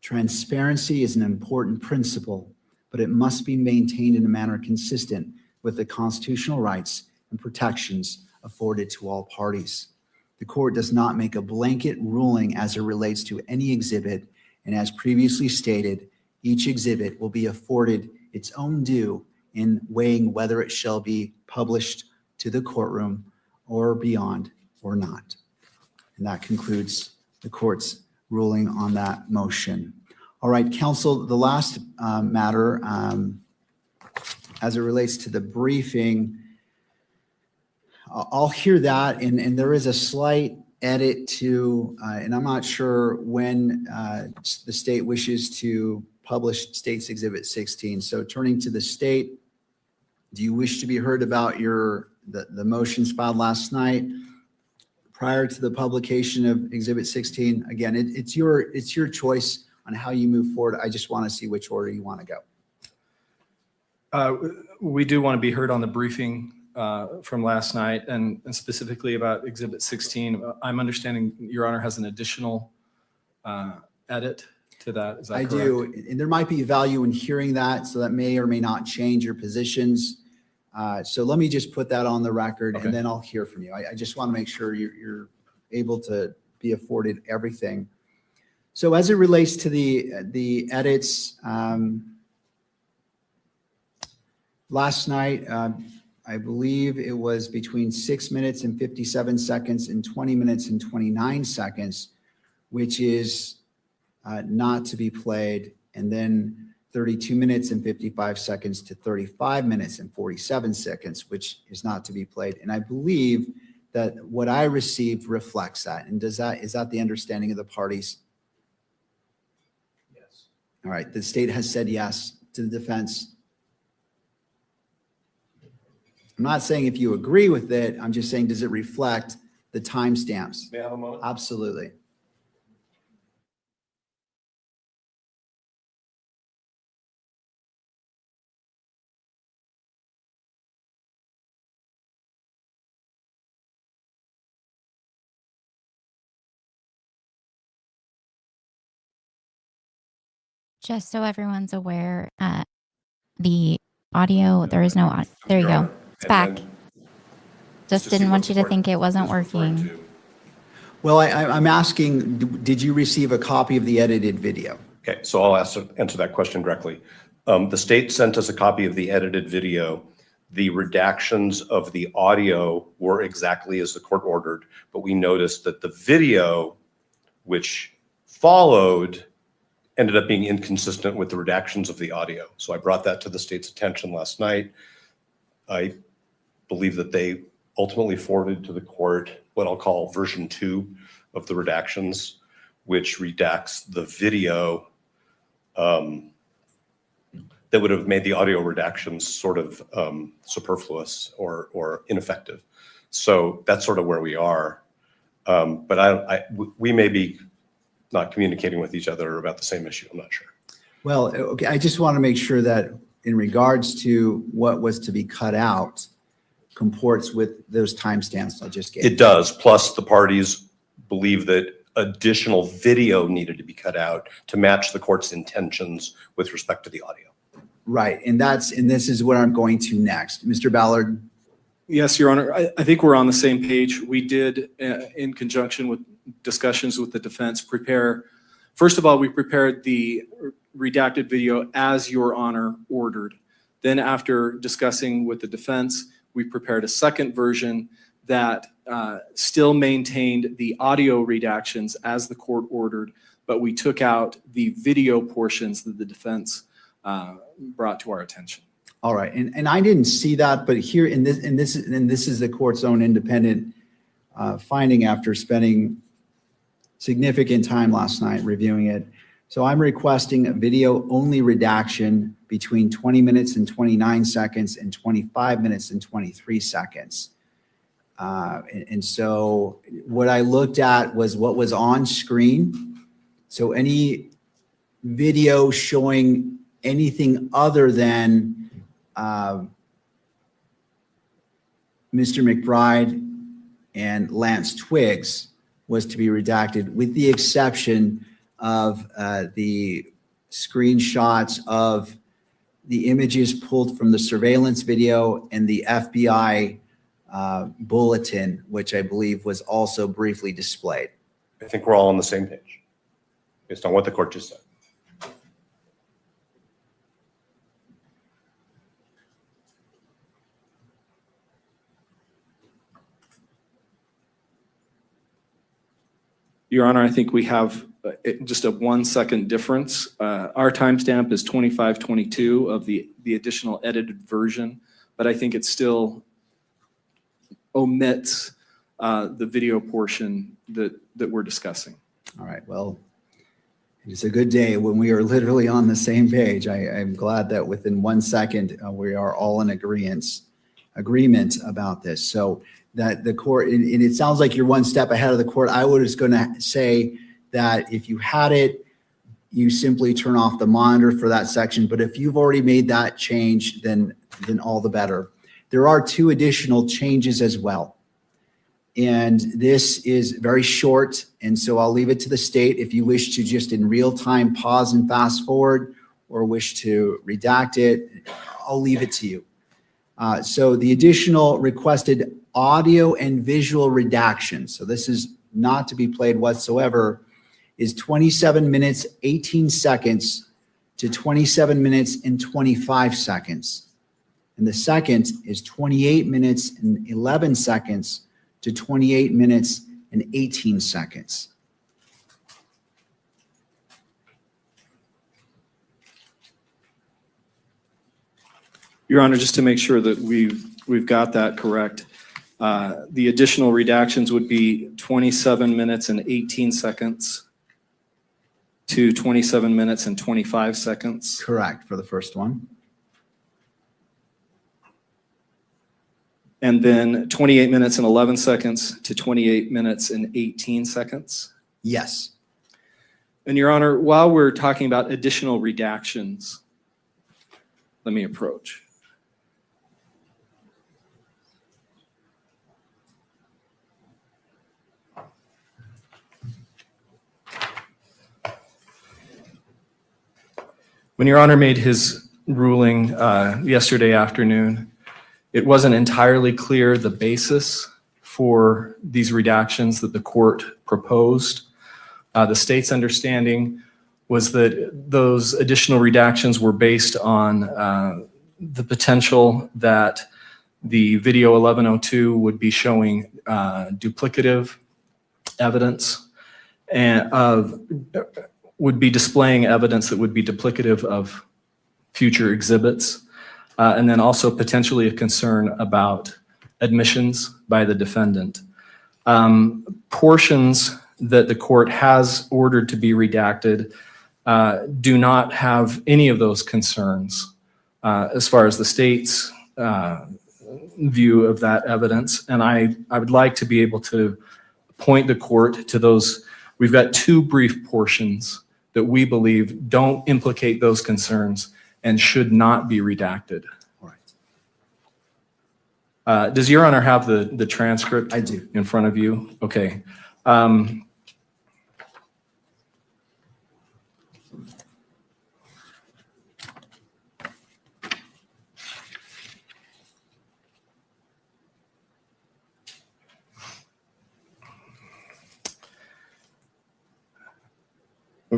Transparency is an important principle, but it must be maintained in a manner consistent with the constitutional rights and protections afforded to all parties. The court does not make a blanket ruling as it relates to any exhibit, and as previously stated, each exhibit will be afforded its own due in weighing whether it shall be published to the courtroom or beyond or not. And that concludes the court's ruling on that motion. All right, counsel, the last matter as it relates to the briefing, I'll hear that, and there is a slight edit to, and I'm not sure when the state wishes to publish State's Exhibit 16. So turning to the state, do you wish to be heard about the motions filed last night prior to the publication of Exhibit 16? Again, it's your choice on how you move forward. I just want to see which order you want to go. We do want to be heard on the briefing from last night, and specifically about Exhibit 16. I'm understanding Your Honor has an additional edit to that. Is that correct? I do, and there might be value in hearing that, so that may or may not change your positions. So let me just put that on the record, Okay. and then I'll hear from you. I just want to make sure you're able to be afforded everything. So as it relates to the edits, last night, I believe it was between 6 minutes and 57 seconds and 20 minutes and 29 seconds, which is not to be played, and then 32 minutes and 55 seconds to 35 minutes and 47 seconds, which is not to be played. And I believe that what I received reflects that. And is that the understanding of the parties? Yes. All right, the state has said yes to the defense. I'm not saying if you agree with it, I'm just saying, does it reflect the timestamps? May I have a moment? Absolutely. Just so everyone's aware, the audio, there is no audio. There you Your go. Honor, It's and back. then Just to see didn't what want the you to court think it wasn't is referring working. to. Well, I'm asking, did you receive a copy of the edited video? Okay, so I'll answer that question directly. The state sent us a copy of the edited video. The redactions of the audio were exactly as the court ordered, but we noticed that the video, which followed, ended up being inconsistent with the redactions of the audio. So I brought that to the state's attention last night. I believe that they ultimately forwarded to the court what I'll call version 2 of the redactions, which redacts the video that would have made the audio redactions sort of superfluous or ineffective. So that's sort of where we are. But we may be not communicating with each other about the same issue. I'm not sure. Well, okay, I just want to make sure that in regards to what was to be cut out comports with those timestamps I just gave. It does. Plus, the parties believe that additional video needed to be cut out to match the court's intentions with respect to the audio. Right, and this is what I'm going to next. Mr. Ballard. Yes, Your Honor. I think we're on the same page. We did, in conjunction with discussions with the defense, first of all, we prepared the redacted video as Your Honor ordered. Then after discussing with the defense, we prepared a second version that still maintained the audio redactions as the court ordered, but we took out the video portions that the defense brought to our attention. All right, and I didn't see that, but here in this is the court's own independent finding after spending significant time last night reviewing it. So I'm requesting a video only redaction between 20 minutes and 29 seconds and 25 minutes and 23 seconds. And so what I looked at was what was on screen. So any video showing anything other than Mr. McBride and Lance Twiggs was to be redacted, with the exception of the screenshots of the images pulled from the surveillance video and the FBI bulletin, which I believe was also briefly displayed. I think we're all on the same page based on what the court just said. Your Honor, I think we have just a 1 second difference. Our timestamp is 25:22 of the additional edited version, but I think it still omits the video portion that we're discussing. All right, well, it's a good day when we are literally on the same page. I'm glad that within 1 second, we are all in agreement about this. So that the court, and it sounds like you're one step ahead of the court. I was going to say that if you had it, you simply turn off the monitor for that section. But if you've already made that change, then all the better. There are 2 additional changes as well. And this is very short. And so I'll leave it to the state if you wish to just in real time pause and fast forward or wish to redact it. I'll leave it to you. So the additional requested audio and visual redaction, so this is not to be played whatsoever, is 27 minutes, 18 seconds to 27 minutes and 25 seconds. And the second is 28 minutes and 11 seconds to 28 minutes and 18 seconds. Your Honor, just to make sure that we've got that correct, the additional redactions would be 27 minutes and 18 seconds to 27 minutes and 25 seconds. Correct for the first one. And then 28 minutes and 11 seconds to 28 minutes and 18 seconds. Yes. And Your Honor, while we're talking about additional redactions, let me approach. When Your Honor made his ruling yesterday afternoon, it wasn't entirely clear the basis for these redactions that the court proposed. The state's understanding was that those additional redactions were based on the potential that the video 1102 would be showing duplicative evidence and would be displaying evidence that would be duplicative of future exhibits, and then also potentially a concern about admissions by the defendant. Portions that the court has ordered to be redacted do not have any of those concerns as far as the state's view of that evidence. And I would like to be able to point the court to those. We've got 2 brief portions that we believe don't implicate those concerns and should not be redacted. All right. Does Your Honor have the transcript? I do. In front of you? Okay.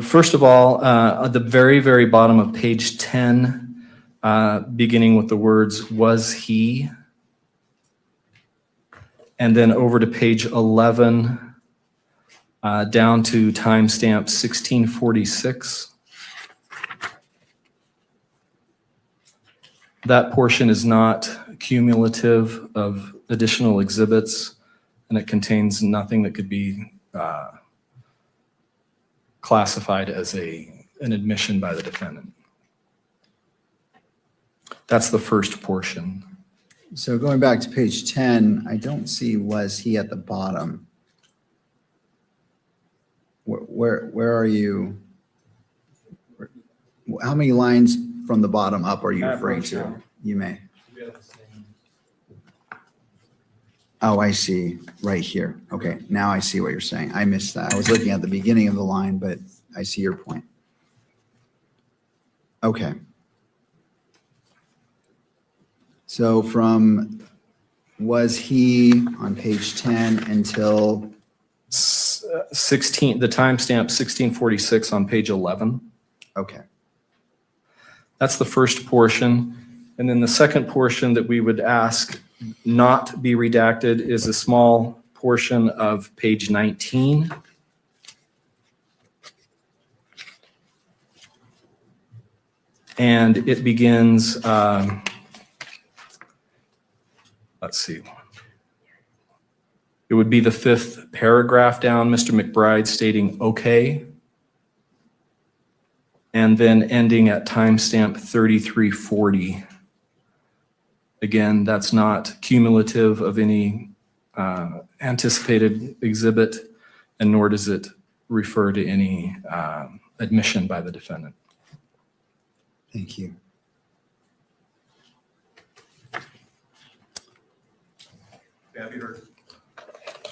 First of all, at the very, very bottom of page 10, beginning with the words, "was he?" And then over to page 11, down to timestamp 1646. That portion is not cumulative of additional exhibits, and it contains nothing that could be classified as an admission by the defendant. That's the first portion. So going back to page 10, I don't see "was he" at the bottom. Where are you? How many lines from the bottom up are you referring to? You may. Oh, I see. Right here. Okay. Now I see what you're saying. I missed that. I was looking at the beginning of the line, but I see your point. Okay. So was he on page 10 until? 16, the timestamp 1646 on page 11. Okay. That's the first portion. And then the second portion that we would ask not be redacted is a small portion of page 19. And it begins, let's see. It would be the fifth paragraph down, Mr. McBride stating, okay. And then ending at timestamp 3340. Again, that's not cumulative of any anticipated exhibit, and nor does it refer to any admission by the defendant. Thank you.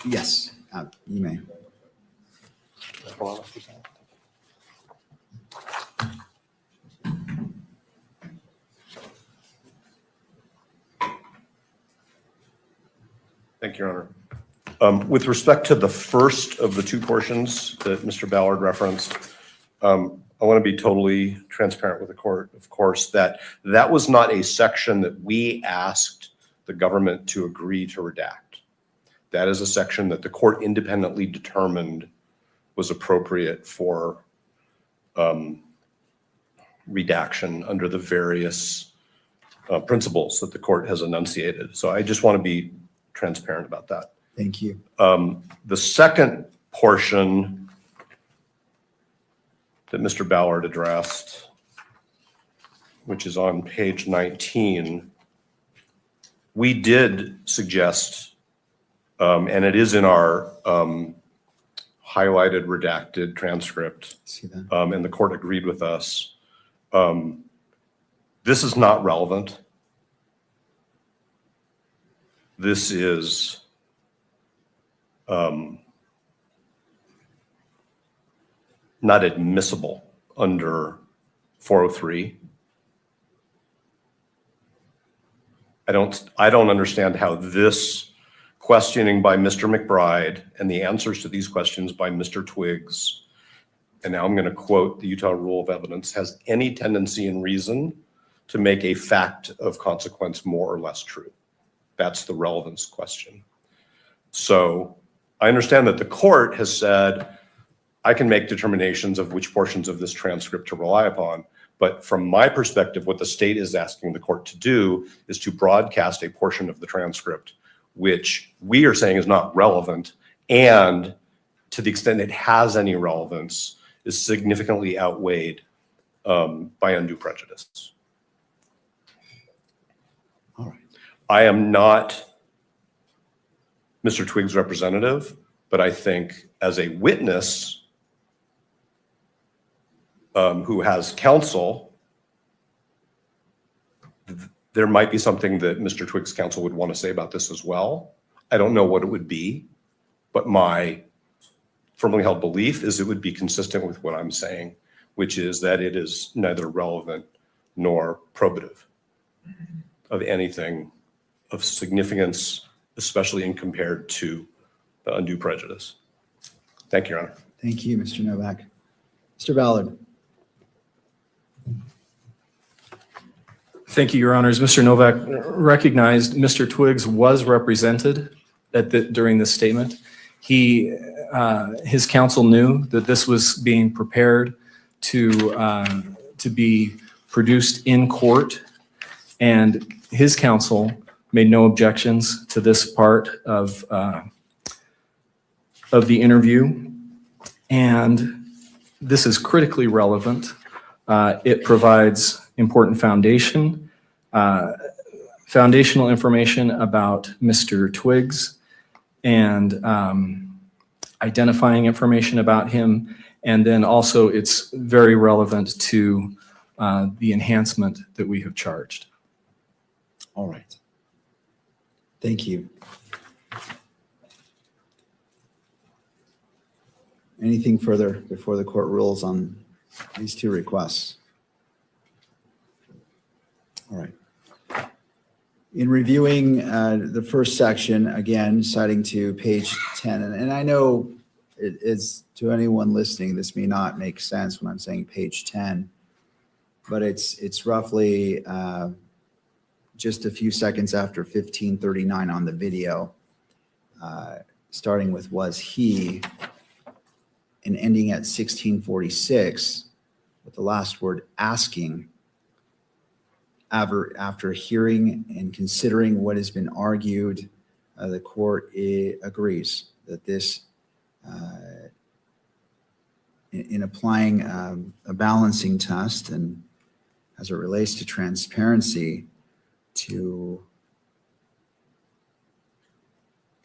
Yes, you may. Thank you, Your Honor. With respect to the first of the two portions that Mr. Ballard referenced, I want to be totally transparent with the court, of course, that was not a section that we asked the government to agree to redact. That is a section that the court independently determined was appropriate for redaction under the various principles that the court has enunciated. So I just want to be transparent about that. Thank you. The second portion that Mr. Ballard addressed, which is on page 19, we did suggest, and it is in our highlighted redacted transcript, See that? and the court agreed with us. This is not relevant. This is not admissible under 403. I don't understand how this questioning by Mr. McBride and the answers to these questions by Mr. Twiggs, and now I'm going to quote the Utah Rule of Evidence, has any tendency and reason to make a fact of consequence more or less true. That's the relevance question. So I understand that the court has said, I can make determinations of which portions of this transcript to rely upon. But from my perspective, what the state is asking the court to do is to broadcast a portion of the transcript, which we are saying is not relevant, and to the extent it has any relevance, is significantly outweighed by undue prejudice. All right. I am not Mr. Twiggs' representative, but I think as a witness who has counsel, there might be something that Mr. Twiggs' counsel would want to say about this as well. I don't know what it would be, but my firmly held belief is it would be consistent with what I'm saying, which is that it is neither relevant nor probative of anything of significance, especially in compared to the undue prejudice. Thank you, Your Honor. Thank you, Mr. Novak. Mr. Ballard. Thank you, Your Honors. Mr. Novak recognized Mr. Twiggs was represented during this statement. His counsel knew that this was being prepared to be produced in court, and his counsel made no objections to this part of the interview. And this is critically relevant. It provides important foundational information about Mr. Twiggs and identifying information about him. And then also it's very relevant to the enhancement that we have charged. All right. Thank you. Anything further before the court rules on these two requests? All right. In reviewing the first section, again, citing to page 10, and I know it is, to anyone listening, this may not make sense when I'm saying page 10, but it's roughly just a few seconds after 1539 on the video, starting with was he, and ending at 1646 with the last word asking. After hearing and considering what has been argued, the court agrees that this, in applying a balancing test and as it relates to transparency, to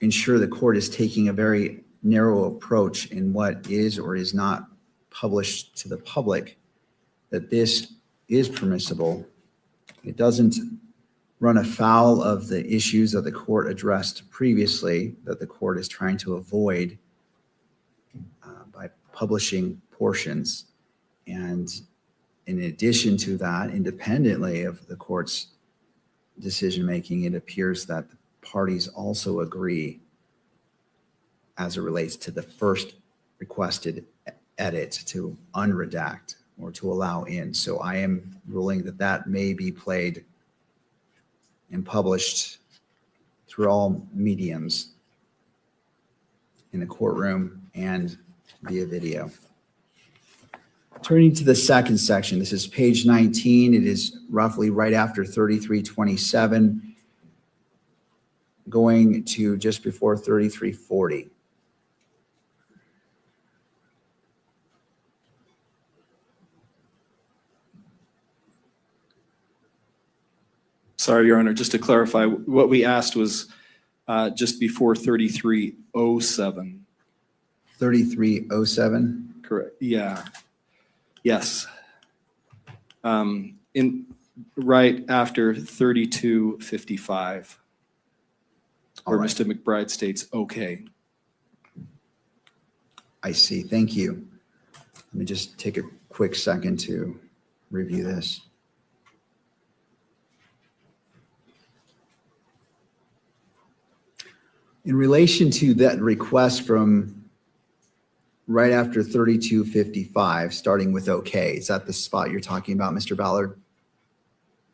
ensure the court is taking a very narrow approach in what is or is not published to the public, that this is permissible. It doesn't run afoul of the issues that the court addressed previously, that the court is trying to avoid by publishing portions. And in addition to that, independently of the court's decision-making, it appears that the parties also agree as it relates to the first requested edit to unredact or to allow in. So I am ruling that that may be played and published through all mediums in the courtroom and via video. Turning to the second section, this is page 19. It is roughly right after 3327, going to just before 3340. Sorry, Your Honor, just to clarify, what we asked was just before 3307. 3307? Correct. Yeah. Yes. In right after 3255, where Mr. McBride states, okay. I see. Thank you. Let me just take a quick second to review this. In relation to that request from right after 3255, starting with okay, is that the spot you're talking about, Mr. Ballard?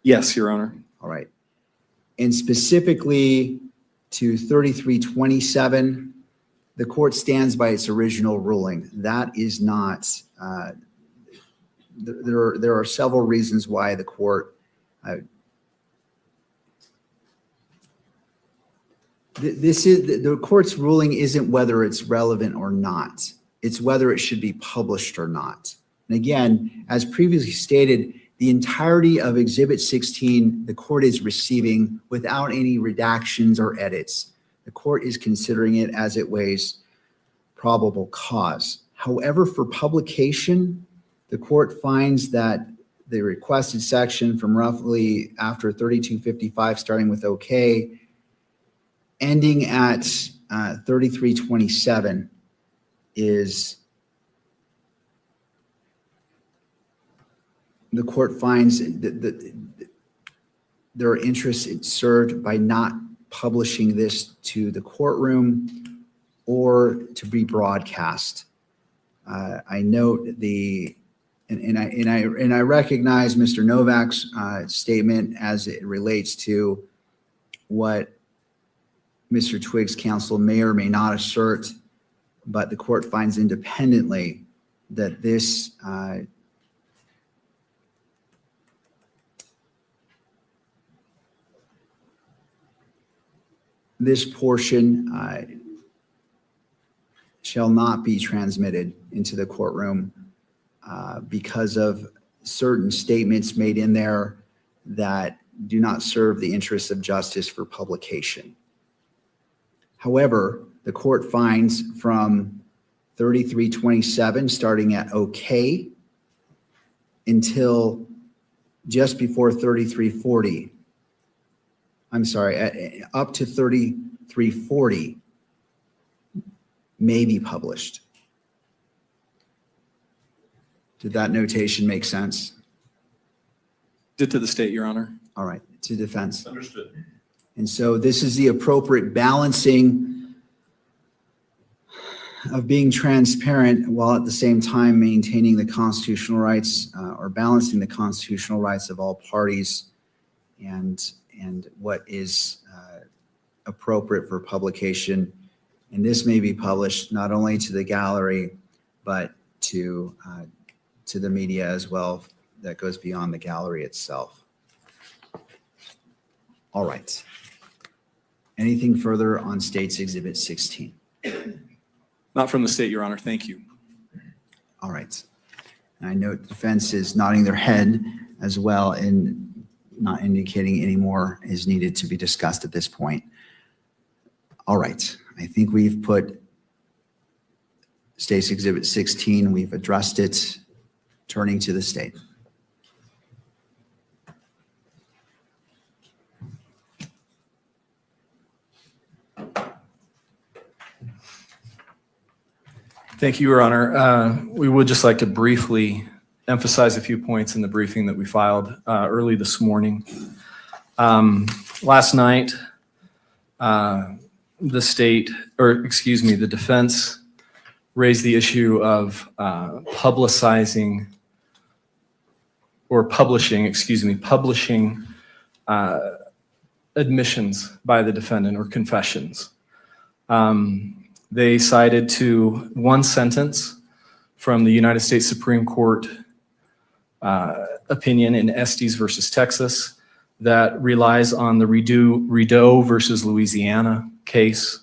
Yes, Your Honor. All right. And specifically to 3327, the court stands by its original ruling. That is not, there are several reasons why the court, the court's ruling isn't whether it's relevant or not. It's whether it should be published or not. And again, as previously stated, the entirety of Exhibit 16, the court is receiving without any redactions or edits. The court is considering it as it weighs probable cause. However, for publication, the court finds that the requested section from roughly after 3255, starting with okay, ending at 3327 is, the court finds that there are interests served by not publishing this to the courtroom or to be broadcast. I note and I recognize Mr. Novak's statement as it relates to what Mr. Twiggs' counsel may or may not assert, but the court finds independently that this this portion shall not be transmitted into the courtroom because of certain statements made in there that do not serve the interests of justice for publication. However, the court finds from 3327, starting at okay, until just before 3340, I'm sorry, up to 3340 may be published. Did that notation make sense? Did to the state, Your Honor. All right, to defense. Understood. And so this is the appropriate balancing of being transparent while at the same time maintaining the constitutional rights or balancing the constitutional rights of all parties and what is appropriate for publication. And this may be published not only to the gallery, but to the media as well that goes beyond the gallery itself. All right. Anything further on State's Exhibit 16? Not from the state, Your Honor. Thank you. All right. And I note the defense is nodding their head as well and not indicating any more is needed to be discussed at this point. All right. I think we've put State's Exhibit 16, we've addressed it. Turning to the state. Thank you, Your Honor. We would just like to briefly emphasize a few points in the briefing that we filed early this morning. Last night, the defense raised the issue of publishing admissions by the defendant or confessions. They cited to one sentence from the United States Supreme Court opinion in Estes versus Texas that relies on the Rideau versus Louisiana case.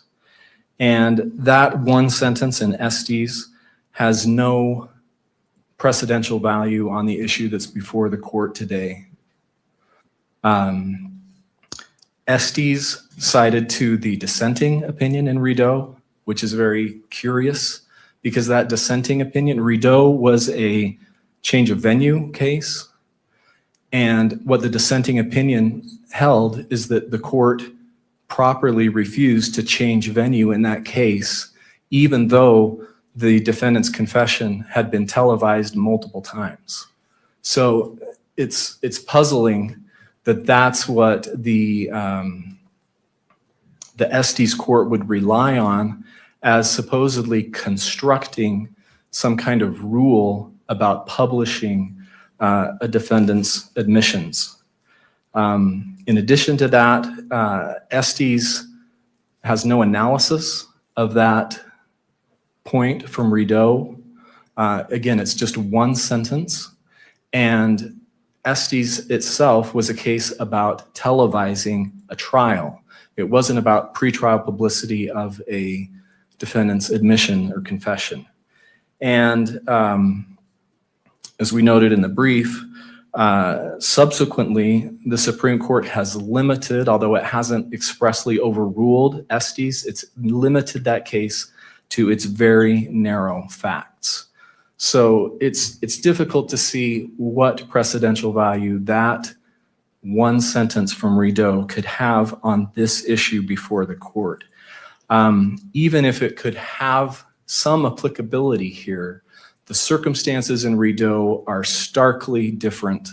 And that one sentence in Estes has no precedential value on the issue that's before the court today. Estes cited to the dissenting opinion in Rideau, which is very curious because that dissenting opinion, Rideau was a change of venue case. And what the dissenting opinion held is that the court properly refused to change venue in that case, even though the defendant's confession had been televised multiple times. So it's puzzling that that's what the Estes court would rely on as supposedly constructing some kind of rule about publishing a defendant's admissions. In addition to that, Estes has no analysis of that point from Rideau. Again, it's just one sentence. And Estes itself was a case about televising a trial. It wasn't about pretrial publicity of a defendant's admission or confession. And as we noted in the brief, subsequently, the Supreme Court has limited, although it hasn't expressly overruled Estes, it's limited that case to its very narrow facts. So it's difficult to see what precedential value that one sentence from Rideau could have on this issue before the court. Even if it could have some applicability here, the circumstances in Rideau are starkly different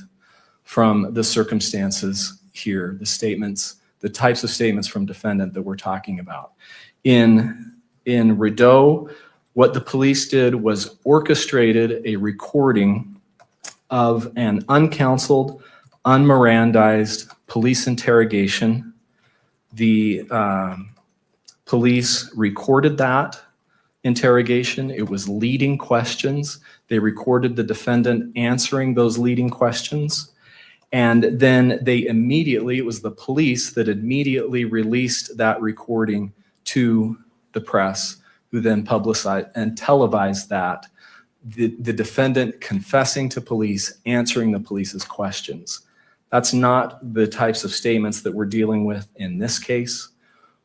from the circumstances here, the statements, the types of statements from defendant that we're talking about. In Rideau, what the police did was orchestrated a recording of an uncounseled, unmirandized police interrogation. The police recorded that interrogation. It was leading questions. They recorded the defendant answering those leading questions. And then they immediately, it was the police that immediately released that recording to the press, who then publicized and televised that. The defendant confessing to police, answering the police's questions. That's not the types of statements that we're dealing with in this case.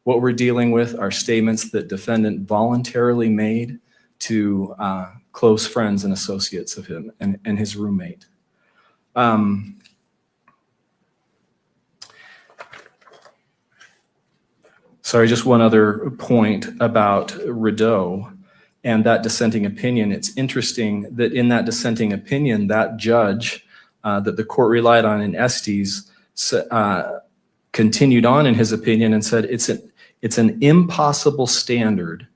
What we're dealing with are statements that defendant voluntarily made to close friends and associates of him and his roommate. Sorry, just one other point about Rideau and that dissenting opinion. It's interesting that in that dissenting opinion, that judge that the court relied on in Estes continued on in his opinion and said it's an impossible standard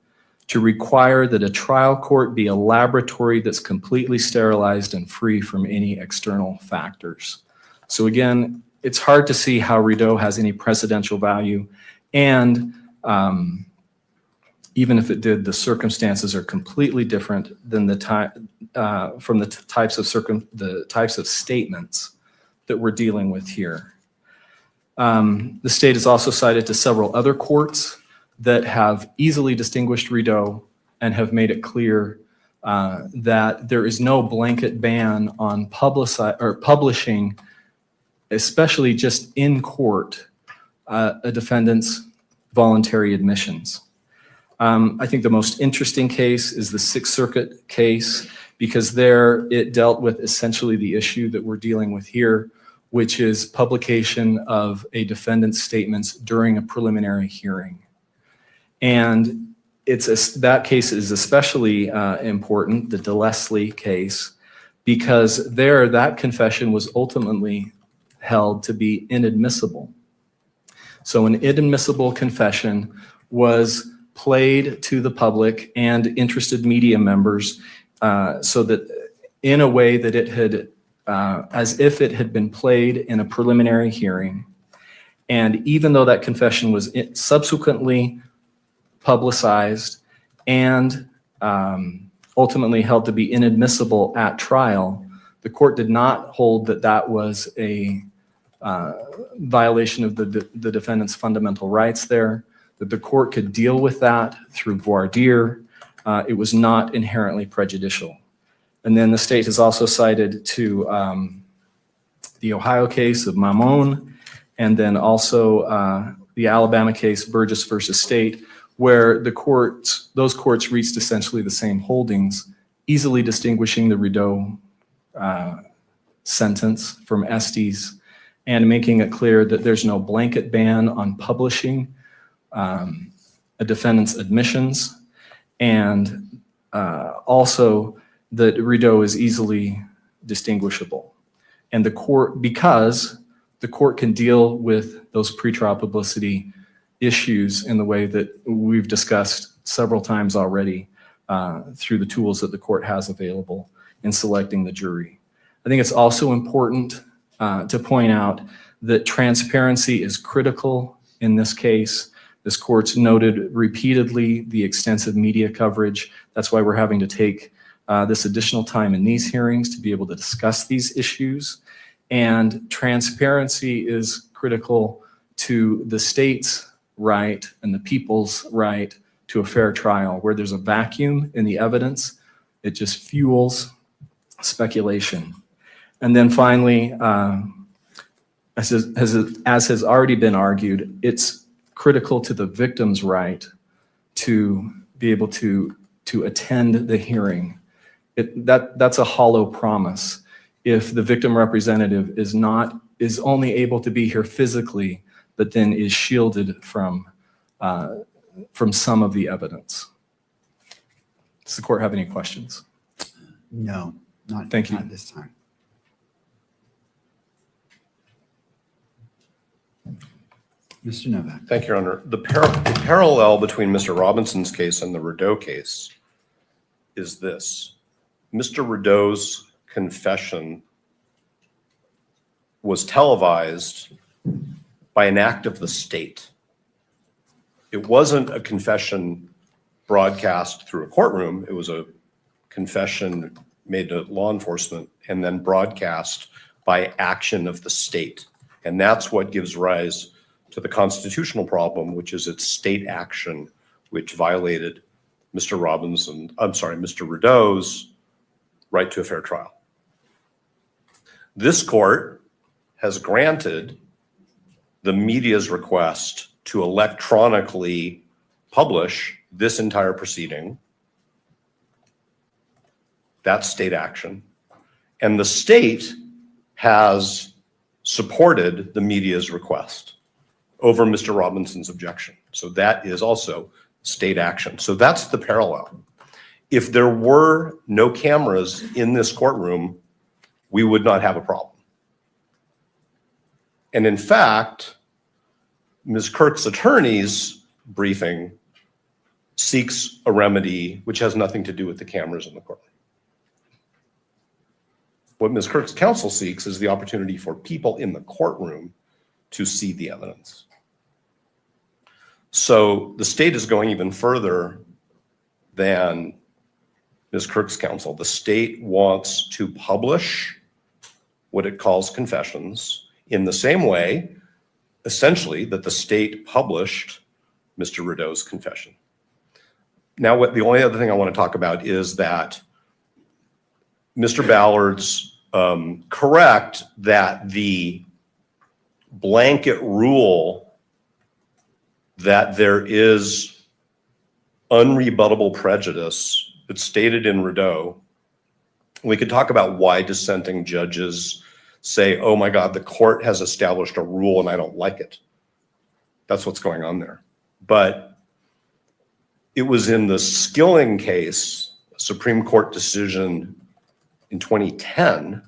to require that a trial court be a laboratory that's completely sterilized and free from any external factors. So again, it's hard to see how Rideau has any precedential value, and even if it did, the circumstances are completely different than the types of statements that we're dealing with here. The state has also cited to several other courts that have easily distinguished Rideau and have made it clear that there is no blanket ban on publishing, especially just in court, a defendant's voluntary admissions. I think the most interesting case is the Sixth Circuit case, because there it dealt with essentially the issue that we're dealing with here, which is publication of a defendant's statements during a preliminary hearing. And that case is especially important, the DeLeslie case, because there that confession was ultimately held to be inadmissible. So an inadmissible confession was played to the public and interested media members so that in a way that it had, as if it had been played in a preliminary hearing. And even though that confession was subsequently publicized and ultimately held to be inadmissible at trial, the court did not hold that that was a violation of the defendant's fundamental rights there, that the court could deal with that through voir dire. It was not inherently prejudicial. And then the state has also cited to the Ohio case of Mamon, and then also the Alabama case, Burgess versus State, where those courts reached essentially the same holdings, easily distinguishing the Rideau sentence from Estes and making it clear that there's no blanket ban on publishing a defendant's admissions, and also that Rideau is easily distinguishable. And the court, because the court can deal with those pretrial publicity issues in the way that we've discussed several times already through the tools that the court has available in selecting the jury. I think it's also important to point out that transparency is critical in this case. This court's noted repeatedly the extensive media coverage. That's why we're having to take this additional time in these hearings to be able to discuss these issues. And transparency is critical to the state's right and the people's right to a fair trial. Where there's a vacuum in the evidence, it just fuels speculation. And then finally, as has already been argued, it's critical to the victim's right to be able to attend the hearing. That's a hollow promise if the victim representative is only able to be here physically, but then is shielded from some of the evidence. Does the court have any questions? No, not Thank you. at this time. Mr. Novak. Thank you, Your Honor. The parallel between Mr. Robinson's case and the Rideau case is this. Mr. Rideau's confession was televised by an act of the state. It wasn't a confession broadcast through a courtroom. It was a confession made to law enforcement and then broadcast by action of the state. And that's what gives rise to the constitutional problem, which is its state action, which violated Mr. Rideau's right to a fair trial. This court has granted the media's request to electronically publish this entire proceeding. That's state action. And the state has supported the media's request over Mr. Robinson's objection. So that is also state action. So that's the parallel. If there were no cameras in this courtroom, we would not have a problem. And in fact, Ms. Kirk's attorney's briefing seeks a remedy which has nothing to do with the cameras in the courtroom. What Ms. Kirk's counsel seeks is the opportunity for people in the courtroom to see the evidence. So the state is going even further than Ms. Kirk's counsel. The state wants to publish what it calls confessions in the same way, essentially, that the state published Mr. Rideau's confession. Now, the only other thing I want to talk about is that Mr. Ballard's correct that the blanket rule that there is unrebuttable prejudice that's stated in Rideau. We could talk about why dissenting judges say, oh my God, the court has established a rule and I don't like it. That's what's going on there. But it was in the Skilling case, a Supreme Court decision in 2010,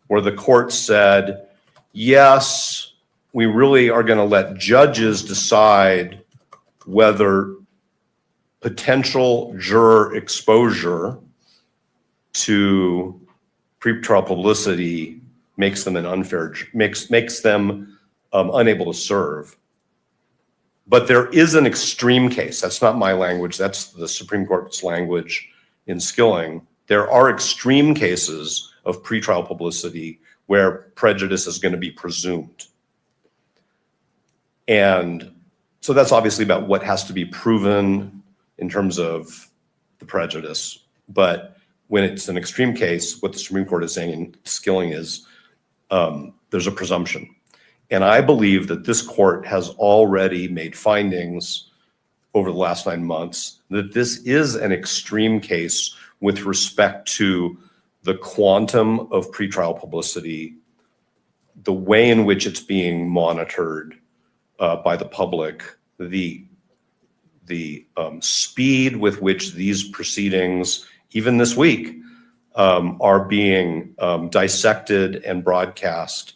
where the court said, yes, we really are going to let judges decide whether potential juror exposure to pretrial publicity makes them makes them unable to serve. But there is an extreme case. That's not my language. That's the Supreme Court's language in Skilling. There are extreme cases of pretrial publicity where prejudice is going to be presumed. And so that's obviously about what has to be proven in terms of the prejudice. But when it's an extreme case, what the Supreme Court is saying in Skilling is there's a presumption. And I believe that this court has already made findings over the last 9 months that this is an extreme case with respect to the quantum of pretrial publicity, the way in which it's being monitored by the public, the speed with which these proceedings, even this week, are being dissected and broadcast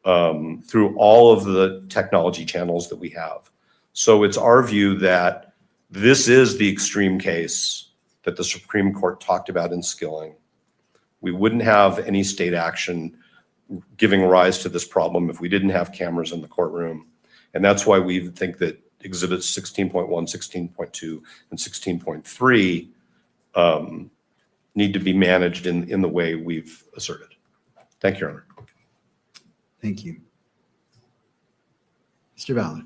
through all of the technology channels that we have. So it's our view that this is the extreme case that the Supreme Court talked about in Skilling. We wouldn't have any state action giving rise to this problem if we didn't have cameras in the courtroom. And that's why we think that exhibits 16.1, 16.2, and 16.3 need to be managed in the way we've asserted. Thank you, Your Honor. Thank you. Mr. Ballard.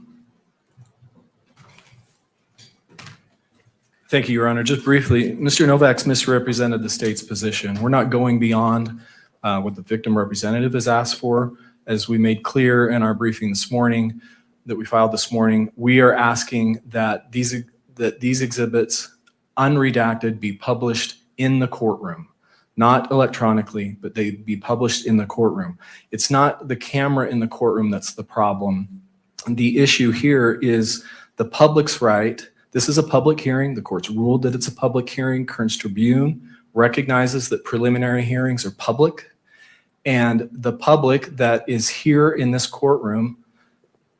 Thank you, Your Honor. Just briefly, Mr. Novak's misrepresented the state's position. We're not going beyond what the victim representative has asked for. As we made clear in our briefing this morning, that we filed this morning, we are asking that these exhibits, unredacted, be published in the courtroom, not electronically, but they be published in the courtroom. It's not the camera in the courtroom that's the problem. The issue here is the public's right. This is a public hearing. The court's ruled that it's a public hearing. Kearns Tribune recognizes that preliminary hearings are public, and the public that is here in this courtroom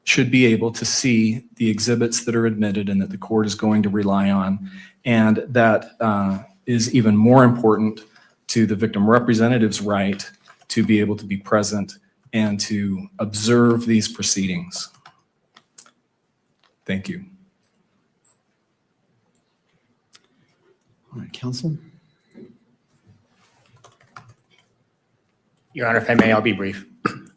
should be able to see the exhibits that are admitted and that the court is going to rely on. And that is even more important to the victim representative's right to be able to be present and to observe these proceedings. Thank you. All right, counsel. Your Honor, if I may, I'll be brief.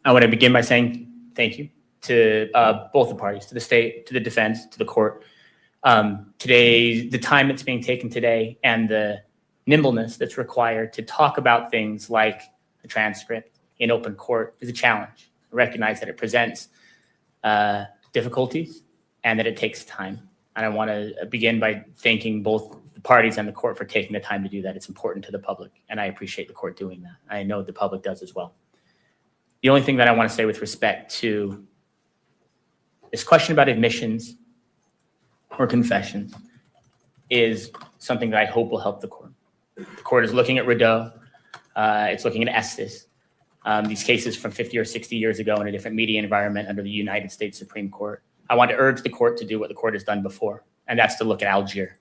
I want to begin by saying thank you to both the parties, to the state, to the defense, to the court. Today, the time that's being taken today and the nimbleness that's required to talk about things like the transcript in open court is a challenge. I recognize that it presents difficulties and that it takes time. And I want to begin by thanking both the parties and the court for taking the time to do that. It's important to the public, and I appreciate the court doing that. I know the public does as well. The only thing that I want to say with respect to this question about admissions or confessions is something that I hope will help the court. The court is looking at Raees. It's looking at Estes. These cases from 50 or 60 years ago in a different media environment under the United States Supreme Court. I want to urge the court to do what the court has done before, and that's to look at Algier.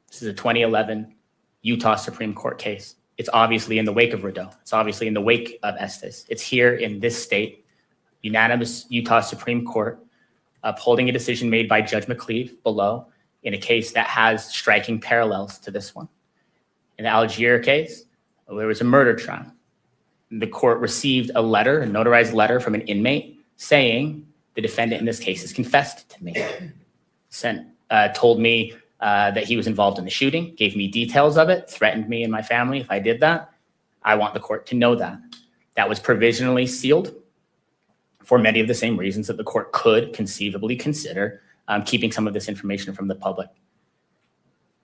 This is a 2011 Utah Supreme Court case. It's obviously in the wake of Raees. It's obviously in the wake of Estes. It's here in this state, unanimous Utah Supreme Court, upholding a decision made by Judge McCleve below in a case that has striking parallels to this one. In the Algier case, there was a murder trial. The court received a letter, a notarized letter from an inmate saying the defendant in this case has confessed to me. Told me that he was involved in the shooting, gave me details of it, threatened me and my family if I did that. I want the court to know that. That was provisionally sealed for many of the same reasons that the court could conceivably consider keeping some of this information from the public.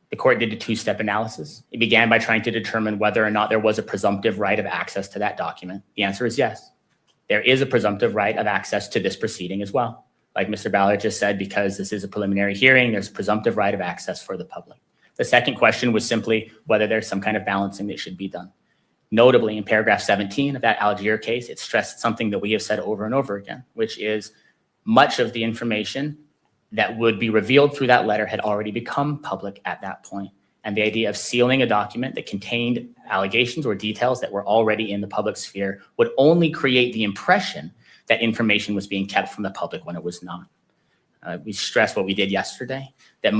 The court did a two-step analysis. It began by trying to determine whether or not there was a presumptive right of access to that document. The answer is yes. There is a presumptive right of access to this proceeding as well. Like Mr. Ballard just said, because this is a preliminary hearing, there's a presumptive right of access for the public. The second question was simply whether there's some kind of balancing that should be done. Notably, in paragraph 17 of that Algier case, it stressed something that we have said over and over again, which is much of the information that would be revealed through that letter had already become public at that point. And the idea of sealing a document that contained allegations or details that were already in the public sphere would only create the impression that information was being kept from the public when it was not. We stressed what we did yesterday, that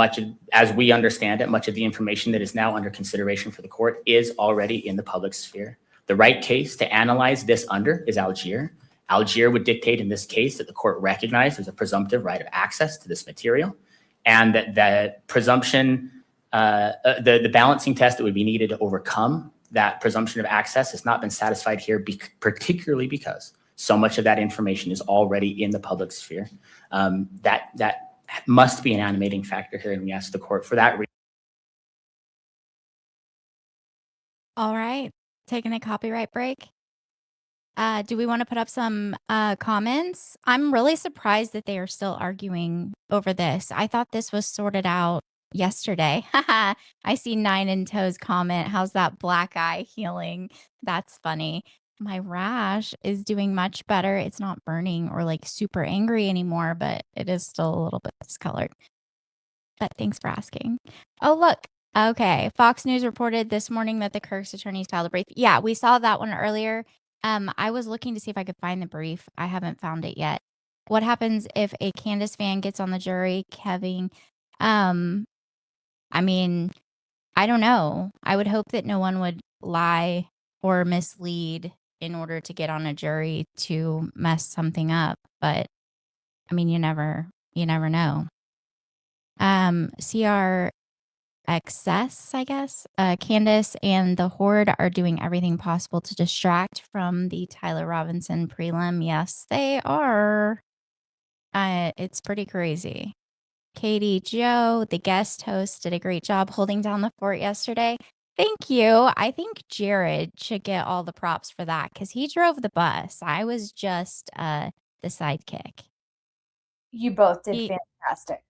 as we understand it, much of the information that is now under consideration for the court is already in the public sphere. The right case to analyze this under is Algier. Algier would dictate in this case that the court recognized there's a presumptive right of access to this material, and that the presumption, the balancing test that would be needed to overcome that presumption of access has not been satisfied here, particularly because so much of that information is already in the public sphere. That must be an animating factor here, and we ask the court for that reason. All right, taking a copyright break. Do we want to put up some comments? I'm really surprised that they are still arguing over this. I thought this was sorted out yesterday. I see 9 in Toes comment. How's that black eye healing? That's funny. My rash is doing much better. It's not burning or like super angry anymore, but it is still a little bit discolored. But thanks for asking. Oh, look. Okay. Fox News reported this morning that the Kirk's attorneys filed a brief. Yeah, we saw that one earlier. I was looking to see if I could find the brief. I haven't found it yet. What happens if a Candace fan gets on the jury, Kevin? I mean, I don't know. I would hope that no one would lie or mislead in order to get on a jury to mess something up. But I mean, you never know. CRXS, I guess. Candace and the Horde are doing everything possible to distract from the Tyler Robinson prelim. Yes, they are. It's pretty crazy. Katie Joe, the guest host, did a great job holding down the fort yesterday. Thank you. I think Jared should get all the props for that because he drove the bus. I was just the sidekick. You both did fantastic.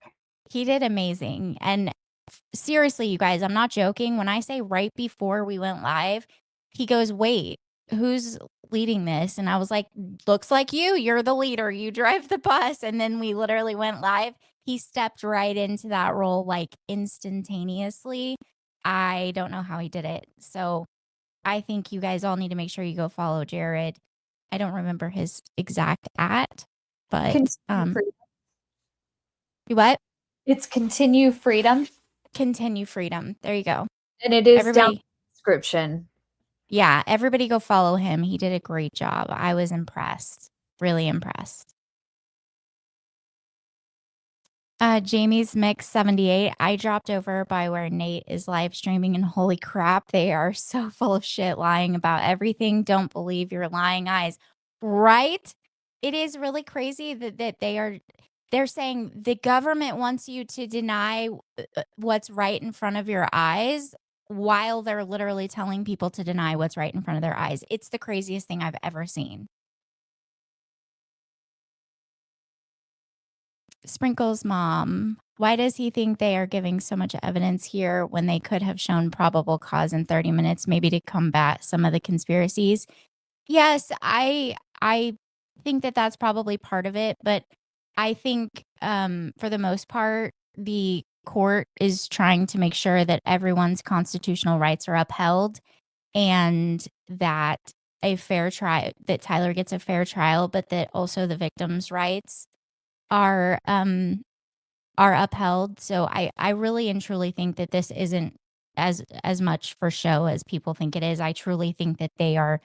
He did amazing. And seriously, you guys, I'm not joking. When I say right before we went live, he goes, wait, who's leading this? And I was like, looks like you're the leader. You drive the bus. And then we literally went live. He stepped right into that role like instantaneously. I don't know how he did it. So I think you guys all need to make sure you go follow Jared. I don't remember his exact @, but what? It's Continue Freedom. Continue Freedom. There you go. And it is down in the description. Yeah, everybody go follow him. He did a great job. I was impressed. Really impressed. Jamie's Mix 78. I dropped over by where Nate is live streaming, and holy crap, they are so full of shit lying about everything. Don't believe your lying eyes. Right? It is really crazy that they're saying the government wants you to deny what's right in front of your eyes while they're literally telling people to deny what's right in front of their eyes. It's the craziest thing I've ever seen. Sprinkle's mom, why does he think they are giving so much evidence here when they could have shown probable cause in 30 minutes, maybe to combat some of the conspiracies? Yes, I think that that's probably part of it, but I think for the most part, the court is trying to make sure that everyone's constitutional rights are upheld and that a fair trial, that Tyler gets a fair trial, but that also the victims' rights are upheld. So I really and truly think that this isn't as much for show as people think it is. I truly think that they are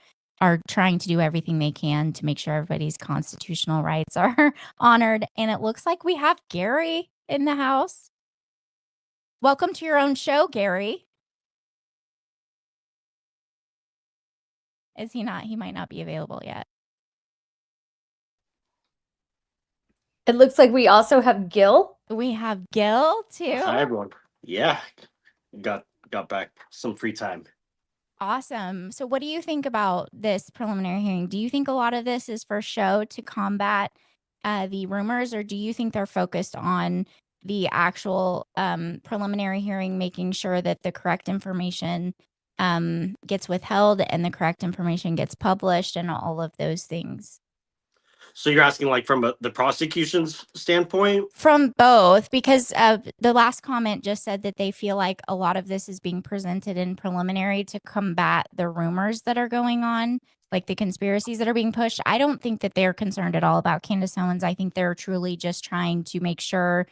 trying to do everything they can to make sure everybody's constitutional rights are honored. And it looks like we have Gary in the house. Welcome to your own show, Gary. Is he not? He might not be available yet. It looks like we also have Gil. We have Gil too. Hi, everyone. Yeah, got back some free time. Awesome. So what do you think about this preliminary hearing? Do you think a lot of this is for show to combat the rumors, or do you think they're focused on the actual preliminary hearing, making sure that the correct information gets withheld and the correct information gets published and all of those things? So you're asking like from the prosecution's standpoint? From both, because the last comment just said that they feel like a lot of this is being presented in preliminary to combat the rumors that are going on, like the conspiracies that are being pushed. I don't think that they're concerned at all about Candace Owens. I think they're truly just trying to make sure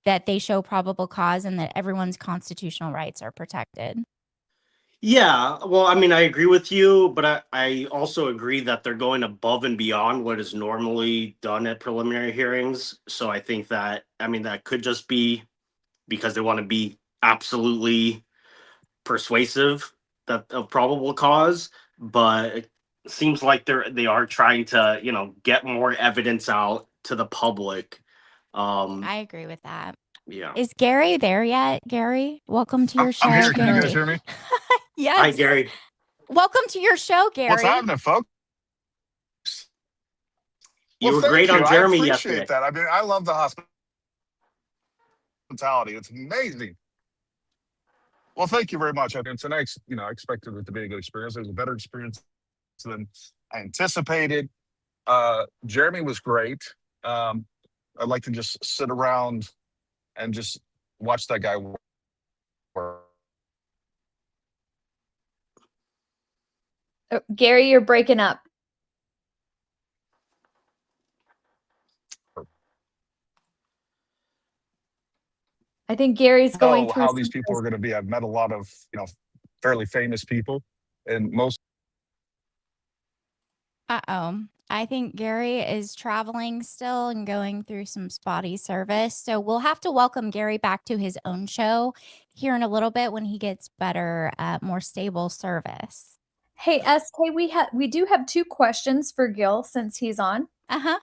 that they show probable cause and that everyone's constitutional rights are protected. Yeah, well, I mean, I agree with you, but I also agree that they're going above and beyond what is normally done at preliminary hearings. So I think that, I mean, that could just be because they want to be absolutely persuasive that of probable cause, but it seems like they are trying to, get more evidence out to the public. I agree with that. Yeah. Is Gary there yet? Gary, welcome to your show. I'm here. Can Gary. you guys hear me? Yes. Hi, Gary. Welcome to your show, Gary. What's happening, folks? You were thank great on you. Jeremy I yesterday. appreciate that. I mean, I love the hospitality. It's amazing. Well, thank you very much. I mean, it's a nice, I expected it to be a good experience. It was a better experience than I anticipated. Jeremy was great. I'd like to just sit around and just watch that guy work. Oh, Gary, you're breaking up. I think Gary's going through How these people are going to be. I've met a lot of, fairly famous people, and most. Uh-oh. I think Gary is traveling still and going through some spotty service. So we'll have to welcome Gary back to his own show here in a little bit when he gets better, more stable service. Hey, SK, we do have 2 questions for Gil since he's on. Uh-huh.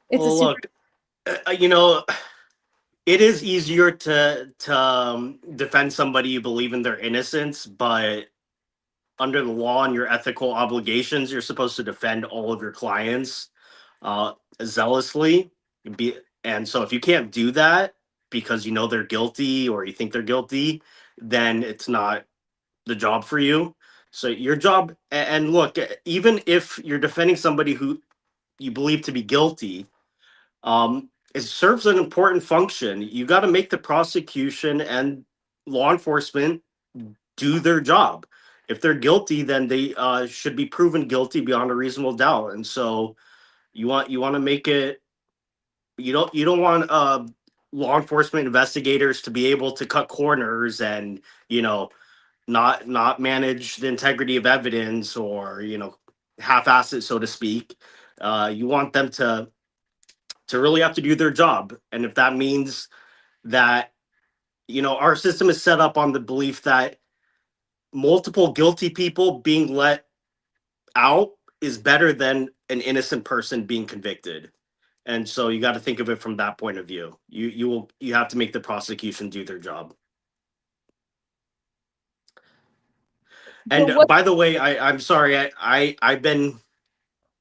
It's well, look, it is easier to defend somebody you believe in their innocence, but under the law and your ethical obligations, you're supposed to defend all of your clients zealously. And so if you can't do that because you know they're guilty or you think they're guilty, then it's not the job for you. So your job, and look, even if you're defending somebody who you believe to be guilty, it serves an important function. You got to make the prosecution and law enforcement do their job. If they're guilty, then they should be proven guilty beyond a reasonable doubt. And so you want to make it. You don't want law enforcement investigators to be able to cut corners and not manage the integrity of evidence or half-ass it, so to speak. You want them to really have to do their job. And if that means that, our system is set up on the belief that multiple guilty people being let out is better than an innocent person being convicted. And so you got to think of it from that point of view. You have to make the prosecution do their job. And Well, what- by the way, I'm sorry. I've been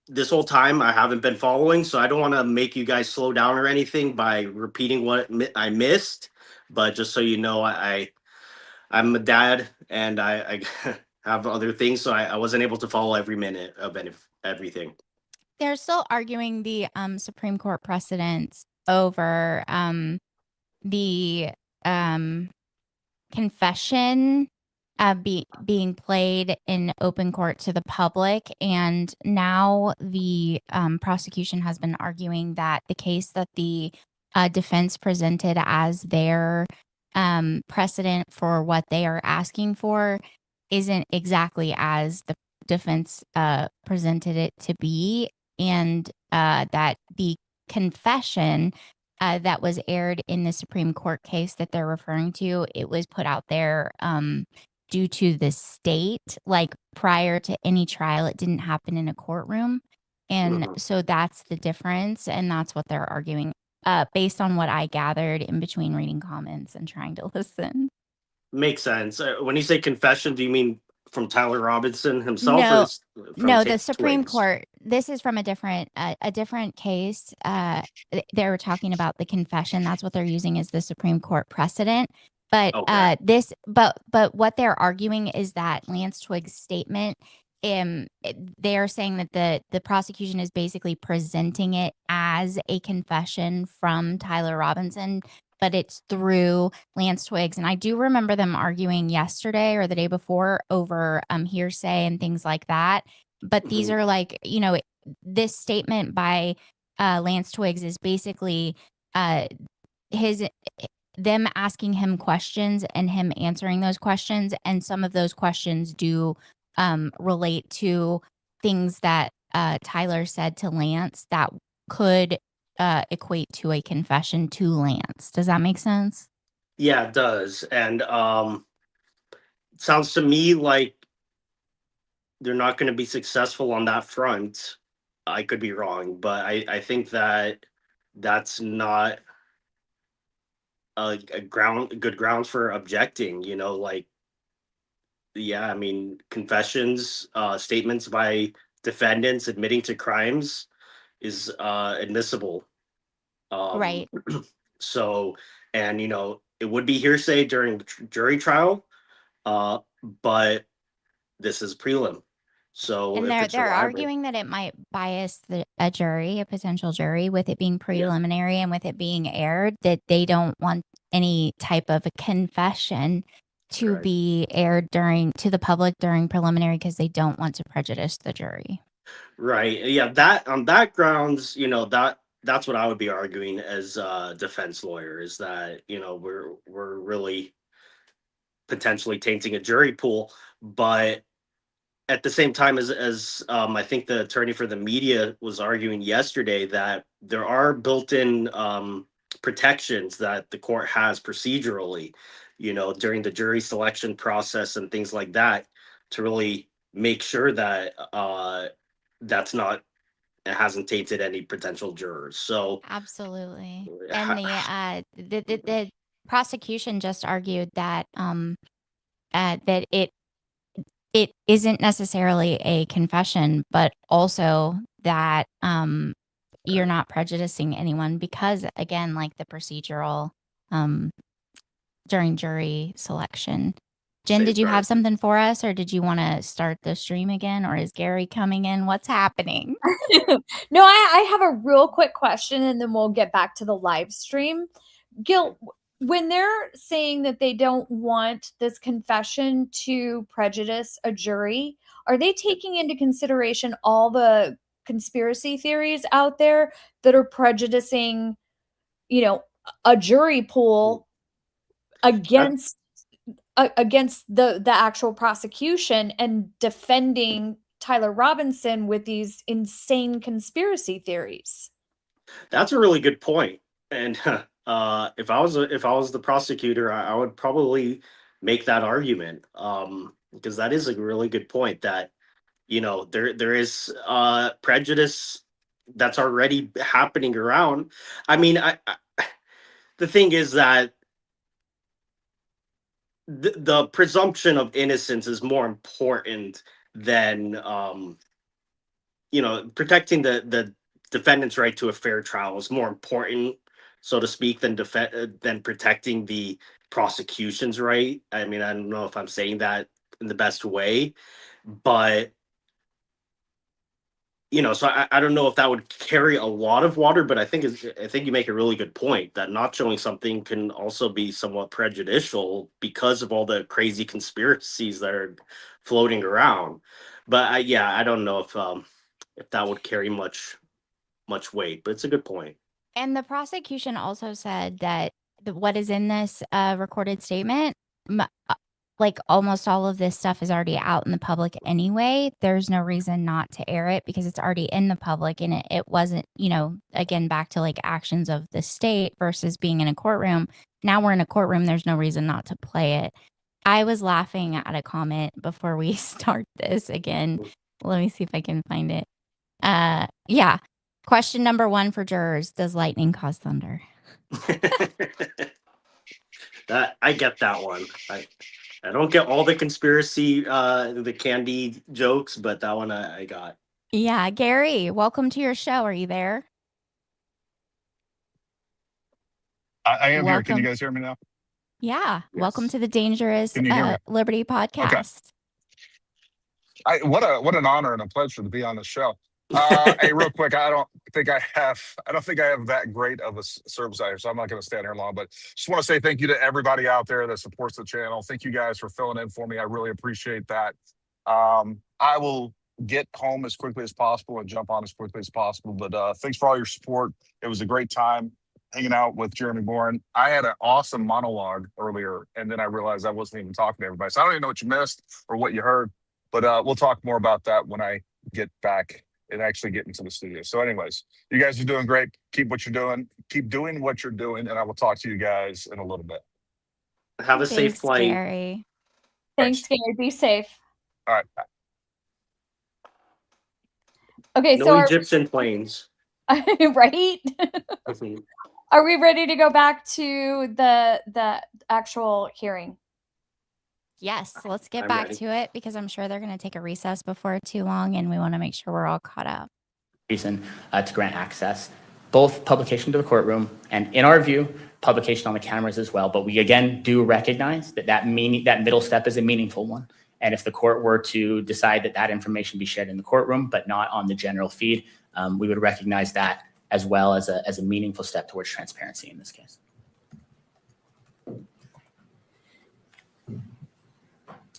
this whole time. I haven't been following, so I don't want to make you guys slow down or anything by repeating what I missed. But just so you know, I'm a dad and I have other things, so I wasn't able to follow every minute of everything. They're still arguing the Supreme Court precedents over the confession being played in open court to the public. And now the prosecution has been arguing that the case that the defense presented as their precedent for what they are asking for isn't exactly as the defense presented it to be. And that the confession that was aired in the Supreme Court case that they're referring to, it was put out there due to the state, like prior to any trial, it didn't happen in a courtroom. And so that's the difference. And that's what they're arguing based on what I gathered in between reading comments and trying to listen. Makes sense. When you say confession, do you mean from Tyler Robinson himself? No, or from no, the Supreme Twigs? Court. This is from a different case. They were talking about the confession. That's what they're using as the Supreme Court precedent. But Okay. but what they're arguing is that Lance Twiggs' statement. They are saying that the prosecution is basically presenting it as a confession from Tyler Robinson, but it's through Lance Twiggs. And I do remember them arguing yesterday or the day before over hearsay and things like that. But these are like, this statement by Lance Twiggs is basically them asking him questions and him answering those questions. And some of those questions do relate to things that Tyler said to Lance that could equate to a confession to Lance. Does that make sense? Yeah, it does. And it sounds to me like they're not going to be successful on that front. I could be wrong, but I think that that's not a good grounds for objecting. Yeah, I mean, confessions, statements by defendants admitting to crimes is admissible. Right. So, and it would be hearsay during jury trial, but this is prelim. So, And if it's they're reliable, arguing that it might bias a jury, a potential jury, with it being preliminary and with it being aired, that they don't want any type of a confession to Right. be aired to the public during preliminary because they don't want to prejudice the jury. Right. Yeah. That on that grounds, that's what I would be arguing as a defense lawyer is that we're really potentially tainting a jury pool, but at the same time as I think the attorney for the media was arguing yesterday that there are built-in protections that the court has procedurally, during the jury selection process and things like that to really make sure that it hasn't tainted any potential jurors. So Absolutely. And the prosecution just argued that that it isn't necessarily a confession, but also that you're not prejudicing anyone because, again, like the procedural during jury selection. Jen, did you have something for us, or did you want to start the stream again, or is Gary coming in? What's happening? No, I have a real quick question, and then we'll get back to the live stream. Gil, when they're saying that they don't want this confession to prejudice a jury, are they taking into consideration all the conspiracy theories out there that are prejudicing, a jury pool against the actual prosecution and defending Tyler Robinson with these insane conspiracy theories? that's a really good point. And if I was the prosecutor, I would probably make that argument because that is a really good point that there is prejudice that's already happening around. I mean, the thing is that the presumption of innocence is more important than protecting the defendant's right to a fair trial is more important, so to speak, than protecting the prosecution's right. I mean, I don't know if I'm saying that in the best way, but so I don't know if that would carry a lot of water, but I think you make a really good point that not showing something can also be somewhat prejudicial because of all the crazy conspiracies that are floating around. But I don't know if that would carry much weight, but it's a good point. And the prosecution also said that what is in this recorded statement, like almost all of this stuff is already out in the public anyway. There's no reason not to air it because it's already in the public, and it wasn't, again, back to like actions of the state versus being in a courtroom. Now we're in a courtroom. There's no reason not to play it. I was laughing at a comment before we start this again. Let me see if I can find it. Yeah. Question number 1 for jurors: does lightning cause thunder? That I get that one. I don't get all the conspiracy, the candy jokes, but that one I got. Yeah, Gary, welcome to your show. Are you there? I am here. Can Welcome. you guys hear me now? Yeah. Welcome to the Dangerous Can you hear me? Liberty podcast. What an honor and a pleasure to be on the show. Hey, real quick, I don't think I have that great of a service out here, so I'm not going to stand here long. But just want to say thank you to everybody out there that supports the channel. Thank you guys for filling in for me. I really appreciate that. I will get home as quickly as possible and jump on as quickly as possible. But thanks for all your support. It was a great time hanging out with Jeremy Bourne. I had an awesome monologue earlier, and then I realized I wasn't even talking to everybody. So I don't even know what you missed or what you heard. But we'll talk more about that when I get back and actually get into the studio. So anyways, you guys are doing great. Keep what you're doing. Keep doing what you're doing, and I will talk to you guys in a little bit. Have a safe flight. Gary. Thanks, Gary. Be safe. All right. Bye. Okay, No so Egyptian planes. right? Are we ready to go back to the actual hearing? Yes, let's get I'm back ready. to it because I'm sure they're going to take a recess before too long, and we want to make sure we're all caught up. Reason to grant access, both publication to the courtroom and, in our view, publication on the cameras as well. But we again do recognize that middle step is a meaningful one. And if the court were to decide that information be shared in the courtroom but not on the general feed, we would recognize that as well as a meaningful step towards transparency in this case.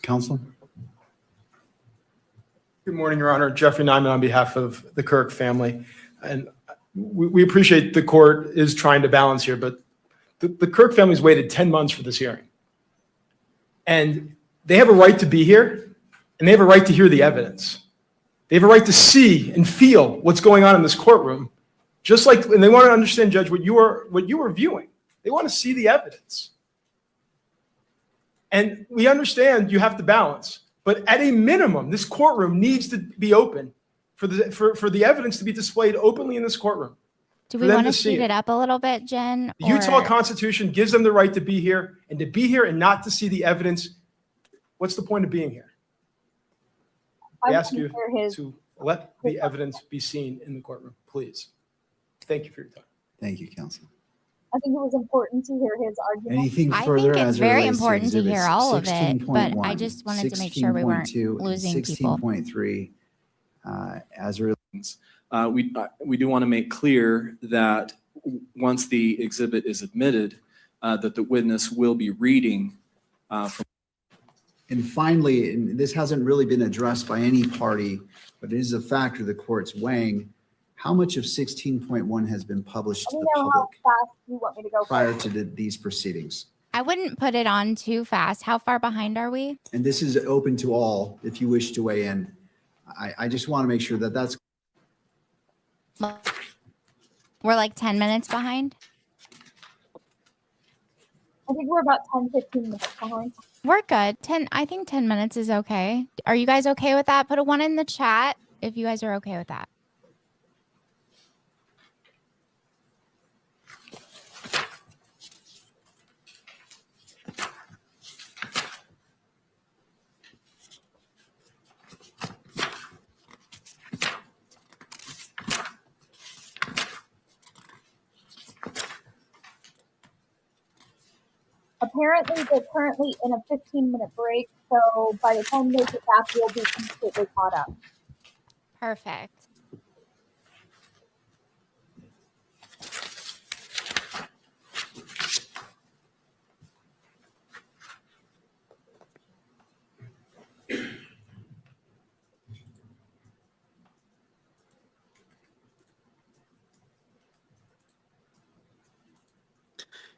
Counsel? Good morning, Your Honor. Jeffrey Nyman on behalf of the Kirk family. And we appreciate the court is trying to balance here, but the Kirk family's waited 10 months for this hearing. And they have a right to be here, and they have a right to hear the evidence. They have a right to see and feel what's going on in this courtroom, just like, and they want to understand, Judge, what you are viewing. They want to see the evidence. And we understand you have to balance, but at a minimum, this courtroom needs to be open for the evidence to be displayed openly in this courtroom. Do we want to speed it up a little bit, Jen? The Utah Constitution gives them the right to be here, and to be here and not to see the evidence. What's the point of being here? I ask you to let the evidence be seen in the courtroom, please. Thank you for your time. Thank you, counsel. I think it was important to hear his argument. Anything I further think it's as it very relates important to exhibits hear all of it, but 16.1, I just wanted to make sure we weren't 16.2, and losing people. 16.3 as it relates. We do want to make clear that once the exhibit is admitted, that the witness will be reading from. And finally, and this hasn't really been addressed by any party, but it is a factor the court's weighing. How much of 16.1 has been published to the How public fast do you want me to go? prior to these proceedings? I wouldn't put it on too fast. How far behind are we? And this is open to all if you wish to weigh in. I just want to make sure that that's. We're like 10 minutes behind. I think we're about 10, 15 minutes behind. We're good. I think 10 minutes is okay. Are you guys okay with that? Put a 1 in the chat if you guys are okay with that. apparently they're currently in a 15-minute break, so by the time they get back, we'll be completely caught up. Perfect.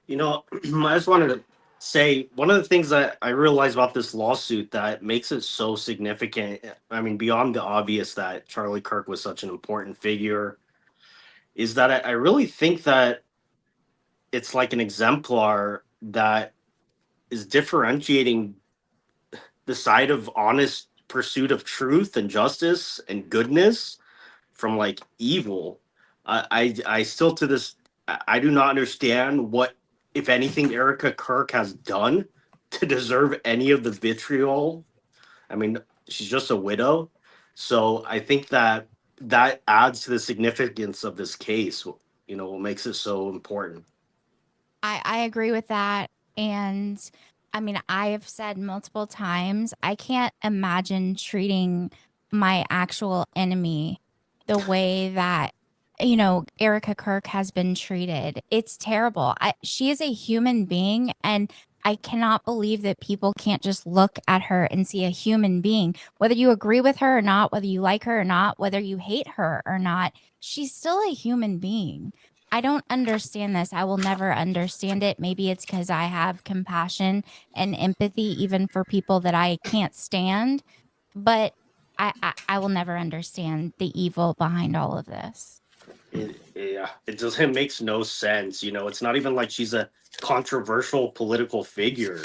You know, I just wanted to say one of the things that I realized about this lawsuit that makes it so significant, I mean, beyond the obvious that Charlie Kirk was such an important figure, is that I really think that it's like an exemplar that is differentiating the side of honest pursuit of truth and justice and goodness from like evil. I still to this, I do not understand what, if anything, Erica Kirk has done to deserve any of the vitriol. I mean, she's just a widow. So I think that that adds to the significance of this case, you know, what makes it so important. I agree with that. And I mean, I have said multiple times, I can't imagine treating my actual enemy the way that, you know, Erica Kirk has been treated. It's terrible. She is a human being, and I cannot believe that people can't just look at her and see a human being. Whether you agree with her or not, whether you like her or not, whether you hate her or not, she's still a human being. I don't understand this. I will never understand it. Maybe it's because I have compassion and empathy even for people that I can't stand, but I will never understand the evil behind all of this. It makes no sense. You know, it's not even like she's a controversial political figure.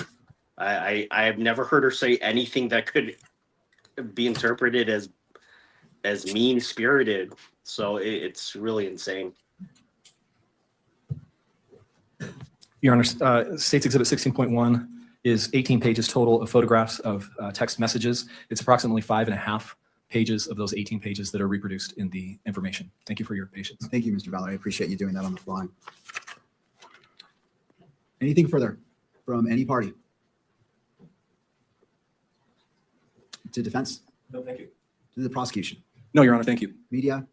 I have never heard her say anything that could be interpreted as mean spirited. So it's really insane. Your Honor, State's Exhibit 16.1 is 18 pages total of photographs of text messages. It's approximately 5.5 pages of those 18 pages that are reproduced in the information. Thank you for your patience. Thank you, Mr. Ballard. I appreciate you doing that on the fly. Anything further from any party? To defense? No, thank you. To the prosecution? No, Your Honor, thank you. Media?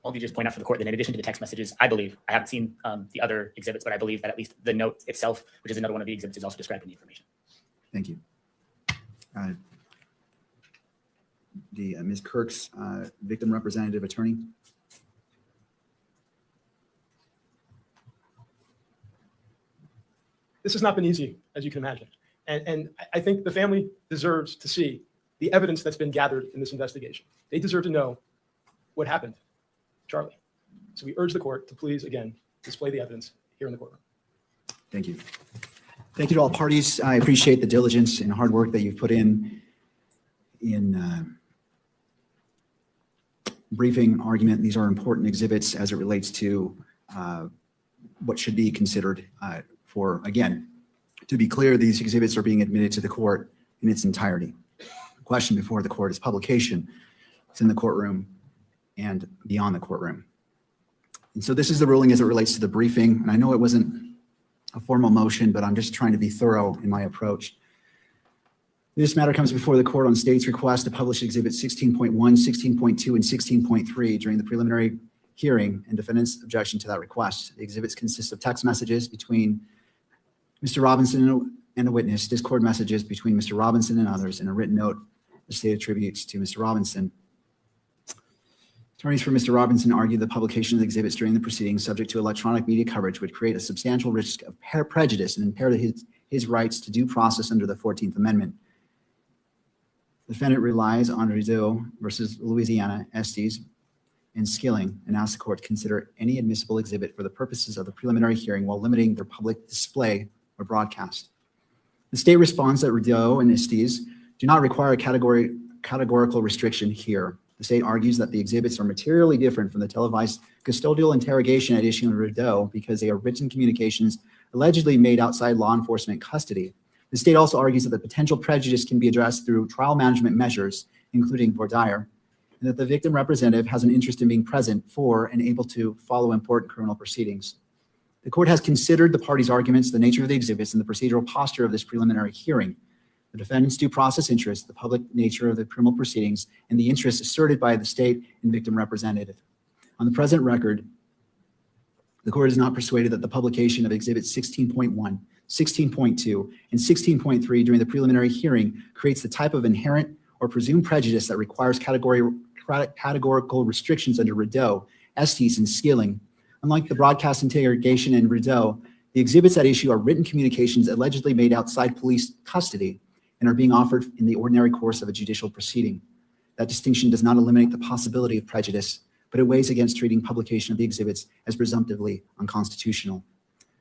Let me just point out for the court that in addition to the text messages, I believe, I haven't seen the other exhibits, but I believe that at least the note itself, which is another one of the exhibits, is also described in the information. Thank you. Ms. Kirk's victim representative attorney. This has not been easy, as you can imagine. And I think the family deserves to see the evidence that's been gathered in this investigation. They deserve to know what happened, Charlie. So we urge the court to please, again, display the evidence here in the courtroom. Thank you. Thank you to all parties. I appreciate the diligence and hard work that you've put in briefing, argument. These are important exhibits as it relates to what should be considered for, again, to be clear, these exhibits are being admitted to the court in its entirety. The question before the court is publication. It's in the courtroom and beyond the courtroom. And so this is the ruling as it relates to the briefing. And I know it wasn't a formal motion, but I'm just trying to be thorough in my approach. This matter comes before the court on state's request to publish exhibits 16.1, 16.2, and 16.3 during the preliminary hearing and defendant's objection to that request. The exhibits consist of text messages between Mr. Robinson and a witness, Discord messages between Mr. Robinson and others, and a written note the state attributes to Mr. Robinson. Attorneys for Mr. Robinson argue the publication of the exhibits during the proceedings subject to electronic media coverage would create a substantial risk of prejudice and impair his rights to due process under the 14th Amendment. The defendant relies on Raees versus Louisiana, Estes, and Skilling, and asks the court to consider any admissible exhibit for the purposes of the preliminary hearing while limiting their public display or broadcast. The state responds that Raees and Estes do not require a categorical restriction here. The state argues that the exhibits are materially different from the televised custodial interrogation at issue in Raees because they are written communications allegedly made outside law enforcement custody. The state also argues that the potential prejudice can be addressed through trial management measures, including voir dire, and that the victim representative has an interest in being present for and able to follow important criminal proceedings. The court has considered the parties' arguments, the nature of the exhibits, and the procedural posture of this preliminary hearing, the defendant's due process interest, the public nature of the criminal proceedings, and the interests asserted by the state and victim representative. On the present record, the court is not persuaded that the publication of Exhibits 16.1, 16.2, and 16.3 during the preliminary hearing creates the type of inherent or presumed prejudice that requires categorical restrictions under Rideau, Estes, and Skilling. Unlike the broadcast interrogation in Rideau, the exhibits at issue are written communications allegedly made outside police custody and are being offered in the ordinary course of a judicial proceeding. That distinction does not eliminate the possibility of prejudice, but it weighs against treating publication of the exhibits as presumptively unconstitutional.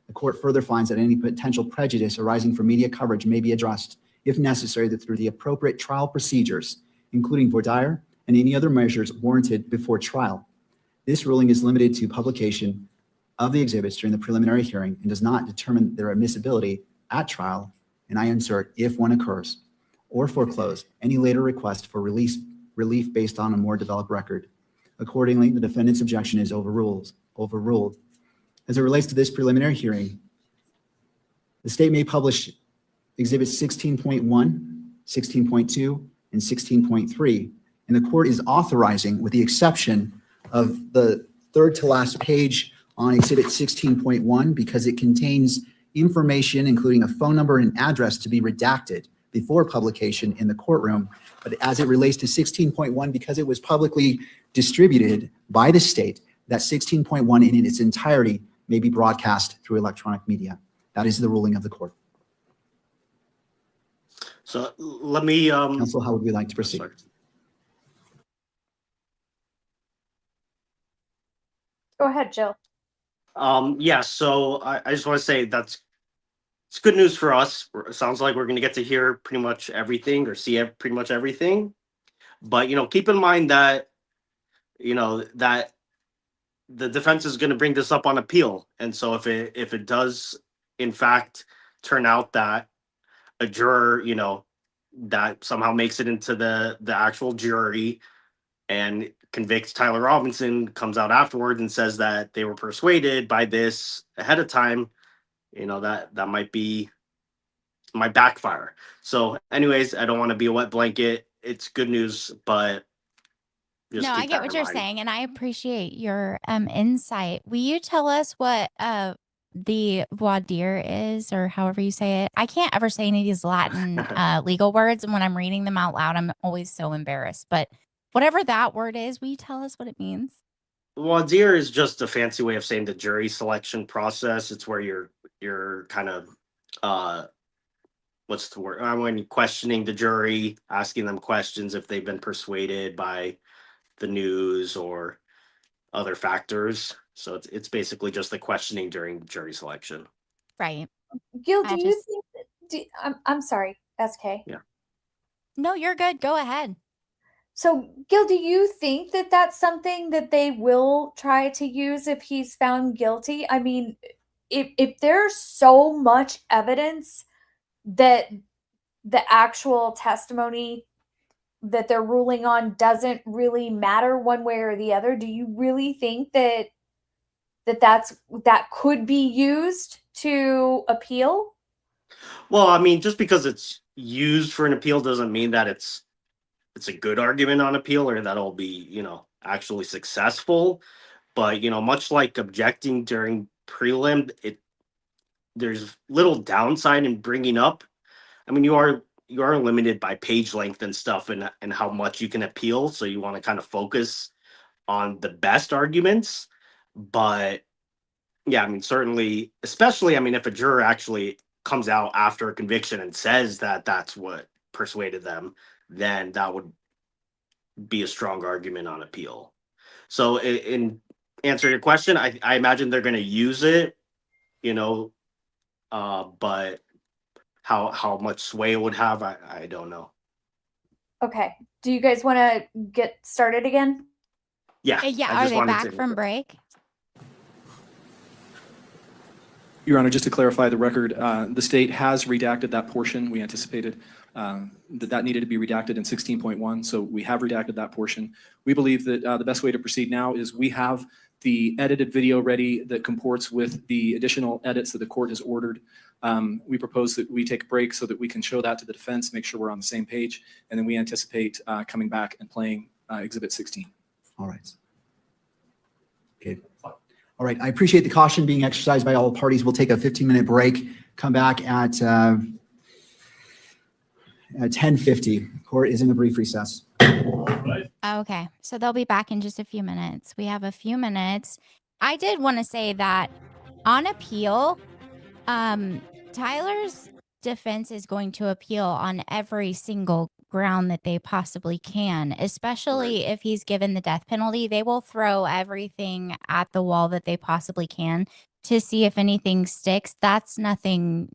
The court further finds that any potential prejudice arising from media coverage may be addressed, if necessary, through the appropriate trial procedures, including voir dire and any other measures warranted before trial. This ruling is limited to publication of the exhibits during the preliminary hearing and does not determine their admissibility at trial, and I insert if one occurs, or foreclose any later request for relief based on a more developed record. Accordingly, the defendant's objection is overruled. As it relates to this preliminary hearing, the state may publish Exhibits 16.1, 16.2, and 16.3, and the court is authorizing, with the exception of the third to last page on Exhibit 16.1, because it contains information, including a phone number and address, to be redacted before publication in the courtroom. But as it relates to 16.1, because it was publicly distributed by the state, that 16.1 in its entirety may be broadcast through electronic media. That is the ruling of the court. So let me, Counsel, how would we like to proceed? sorry. Go ahead, Jill. Yeah, so I just want to say it's good news for us. It sounds like we're going to get to hear pretty much everything or see pretty much everything. But, keep in mind that, that the defense is going to bring this up on appeal. And so if it does, in fact, turn out that a juror, that somehow makes it into the actual jury and convicts Tyler Robinson, comes out afterwards and says that they were persuaded by this ahead of time, that might backfire. So anyways, I don't want to be a wet blanket. It's good news, but just No, I keep get that what in you're mind. saying, and I appreciate your insight. Will you tell us what the voir dire is, or however you say it? I can't ever say any of these Latin legal words, and when I'm reading them out loud, I'm always so embarrassed. But whatever that word is, will you tell us what it means? Voir dire is just a fancy way of saying the jury selection process. It's where you're kind of what's the word? When you're questioning the jury, asking them questions if they've been persuaded by the news or other factors. So it's basically just the questioning during jury selection. Right. Gil, I do you think? I'm sorry, SK. Yeah. No, you're good. Go ahead. So, Gil, do you think that that's something that they will try to use if he's found guilty? I mean, if there's so much evidence that the actual testimony that they're ruling on doesn't really matter one way or the other, do you really think that could be used to appeal? Well, I mean, just because it's used for an appeal doesn't mean that it's a good argument on appeal or that it'll be, actually successful. But, much like objecting during prelim, there's little downside in bringing up. I mean, you are limited by page length and stuff and how much you can appeal. So you want to kind of focus on the best arguments. But yeah, I mean, certainly, especially, I mean, if a juror actually comes out after a conviction and says that that's what persuaded them, then that would be a strong argument on appeal. So in answer to your question, I imagine they're going to use it, but how much sway it would have, I don't know. Okay. Do you guys want to get started again? Yeah. Yeah. Are they back from break? Your Honor, just to clarify the record, the state has redacted that portion. We anticipated that needed to be redacted in 16.1, so we have redacted that portion. We believe that the best way to proceed now is we have the edited video ready that comports with the additional edits that the court has ordered. We propose that we take a break so that we can show that to the defense, make sure we're on the same page, and then we anticipate coming back and playing Exhibit 16. All right. Okay. All right. I appreciate the caution being exercised by all parties. We'll take a 15-minute break, come back at 10:50. Court is in a brief recess. Okay, so they'll be back in just a few minutes. We have a few minutes. I did want to say that on appeal, Tyler's defense is going to appeal on every single ground that they possibly can, especially if he's given the death penalty. They will throw everything at the wall that they possibly can to see if anything sticks. That's nothing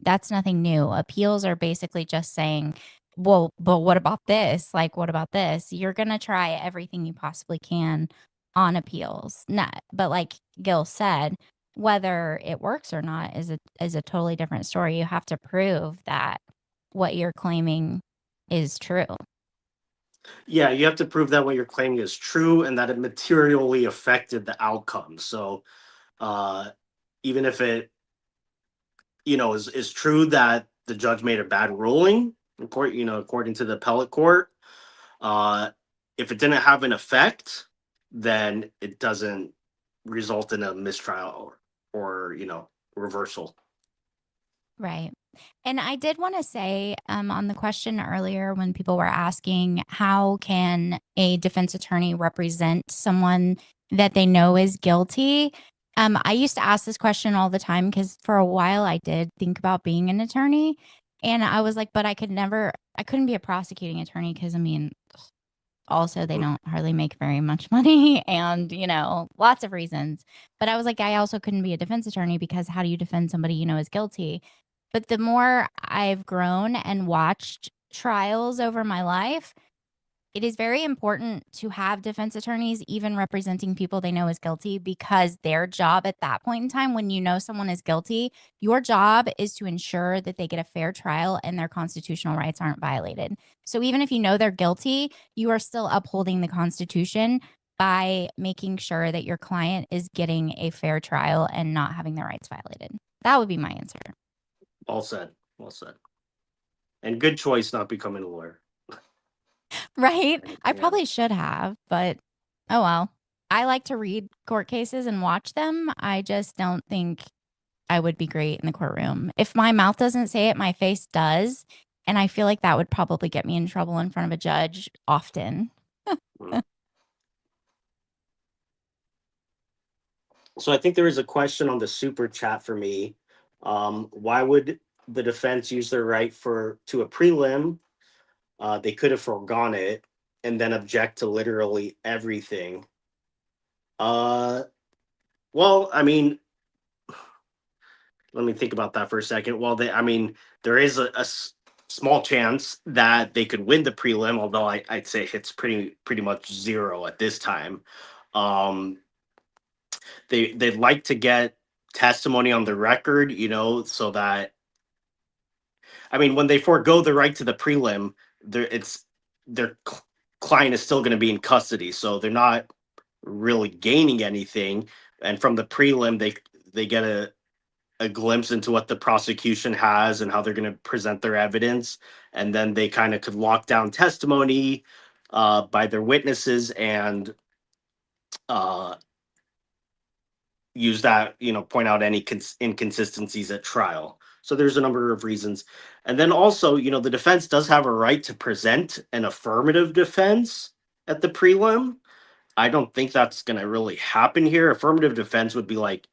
new. Appeals are basically just saying, well, but what about this? Like, what about this? You're going to try everything you possibly can on appeals. But like Gil said, whether it works or not is a totally different story. You have to prove that what you're claiming is true. Yeah, you have to prove that what you're claiming is true and that it materially affected the outcome. So even if it, is true that the judge made a bad ruling, according to the appellate court, if it didn't have an effect, then it doesn't result in a mistrial or reversal. Right. And I did want to say on the question earlier when people were asking, how can a defense attorney represent someone that they know is guilty? I used to ask this question all the time because for a while I did think about being an attorney. And I was like, but I couldn't be a prosecuting attorney because, also they don't hardly make very much money and, lots of reasons. But I was like, I also couldn't be a defense attorney because how do you defend somebody you know is guilty? But the more I've grown and watched trials over my life, it is very important to have defense attorneys even representing people they know is guilty, because their job at that point in time, when you know someone is guilty, your job is to ensure that they get a fair trial and their constitutional rights aren't violated. So even if you know they're guilty, you are still upholding the Constitution by making sure that your client is getting a fair trial and not having their rights violated. That would be my answer. Well said. Well said. And good choice not becoming a lawyer. Right? I Yeah. probably should have, but oh well. I like to read court cases and watch them. I just don't think I would be great in the courtroom. If my mouth doesn't say it, my face does. And I feel like that would probably get me in trouble in front of a judge often. So I think there is a question on the super chat for me. Why would the defense use their right to a prelim? They could have foregone it and then object to literally everything. Well, let me think about that for a second. Well, there is a small chance that they could win the prelim, although I'd say it's pretty much zero at this time. They'd like to get testimony on the record, so that, when they forego the right to the prelim, their client is still going to be in custody, so they're not really gaining anything. And from the prelim, they get a glimpse into what the prosecution has and how they're going to present their evidence, and then they kind of could lock down testimony by their witnesses and use that, point out any inconsistencies at trial. So there's a number of reasons. And then also, the defense does have a right to present an affirmative defense at the prelim. I don't think that's going to really happen here. Affirmative defense would be like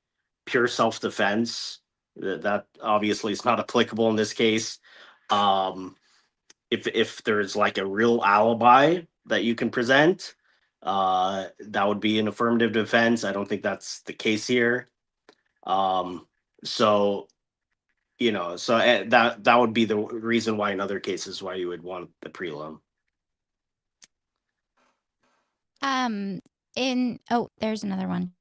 pure self-defense. That obviously is not applicable in this case. If there's like a real alibi that you can present, that would be an affirmative defense. I don't think that's the case here. So that would be the reason why in other cases why you would want the prelim. There's another one.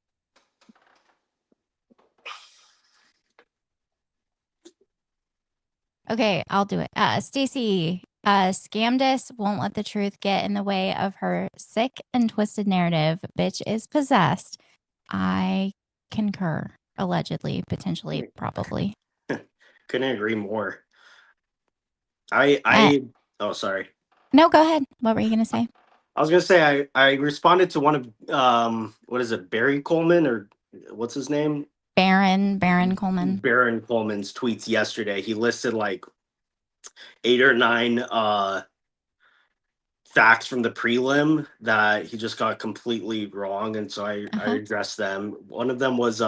Okay, I'll do it. Stacy, Scamdis won't let the truth get in the way of her sick and twisted narrative. Bitch is possessed. I concur. Allegedly, potentially, probably. Couldn't agree more. Uh, Oh, sorry. No, go ahead. What were you gonna say? I was gonna say I responded to one of what is it, Barry Coleman, or what's his name? Baron Coleman. Baron Coleman's tweets yesterday. He listed like 8 or 9 facts from the prelim that he just got completely wrong, and so I addressed them. One of them was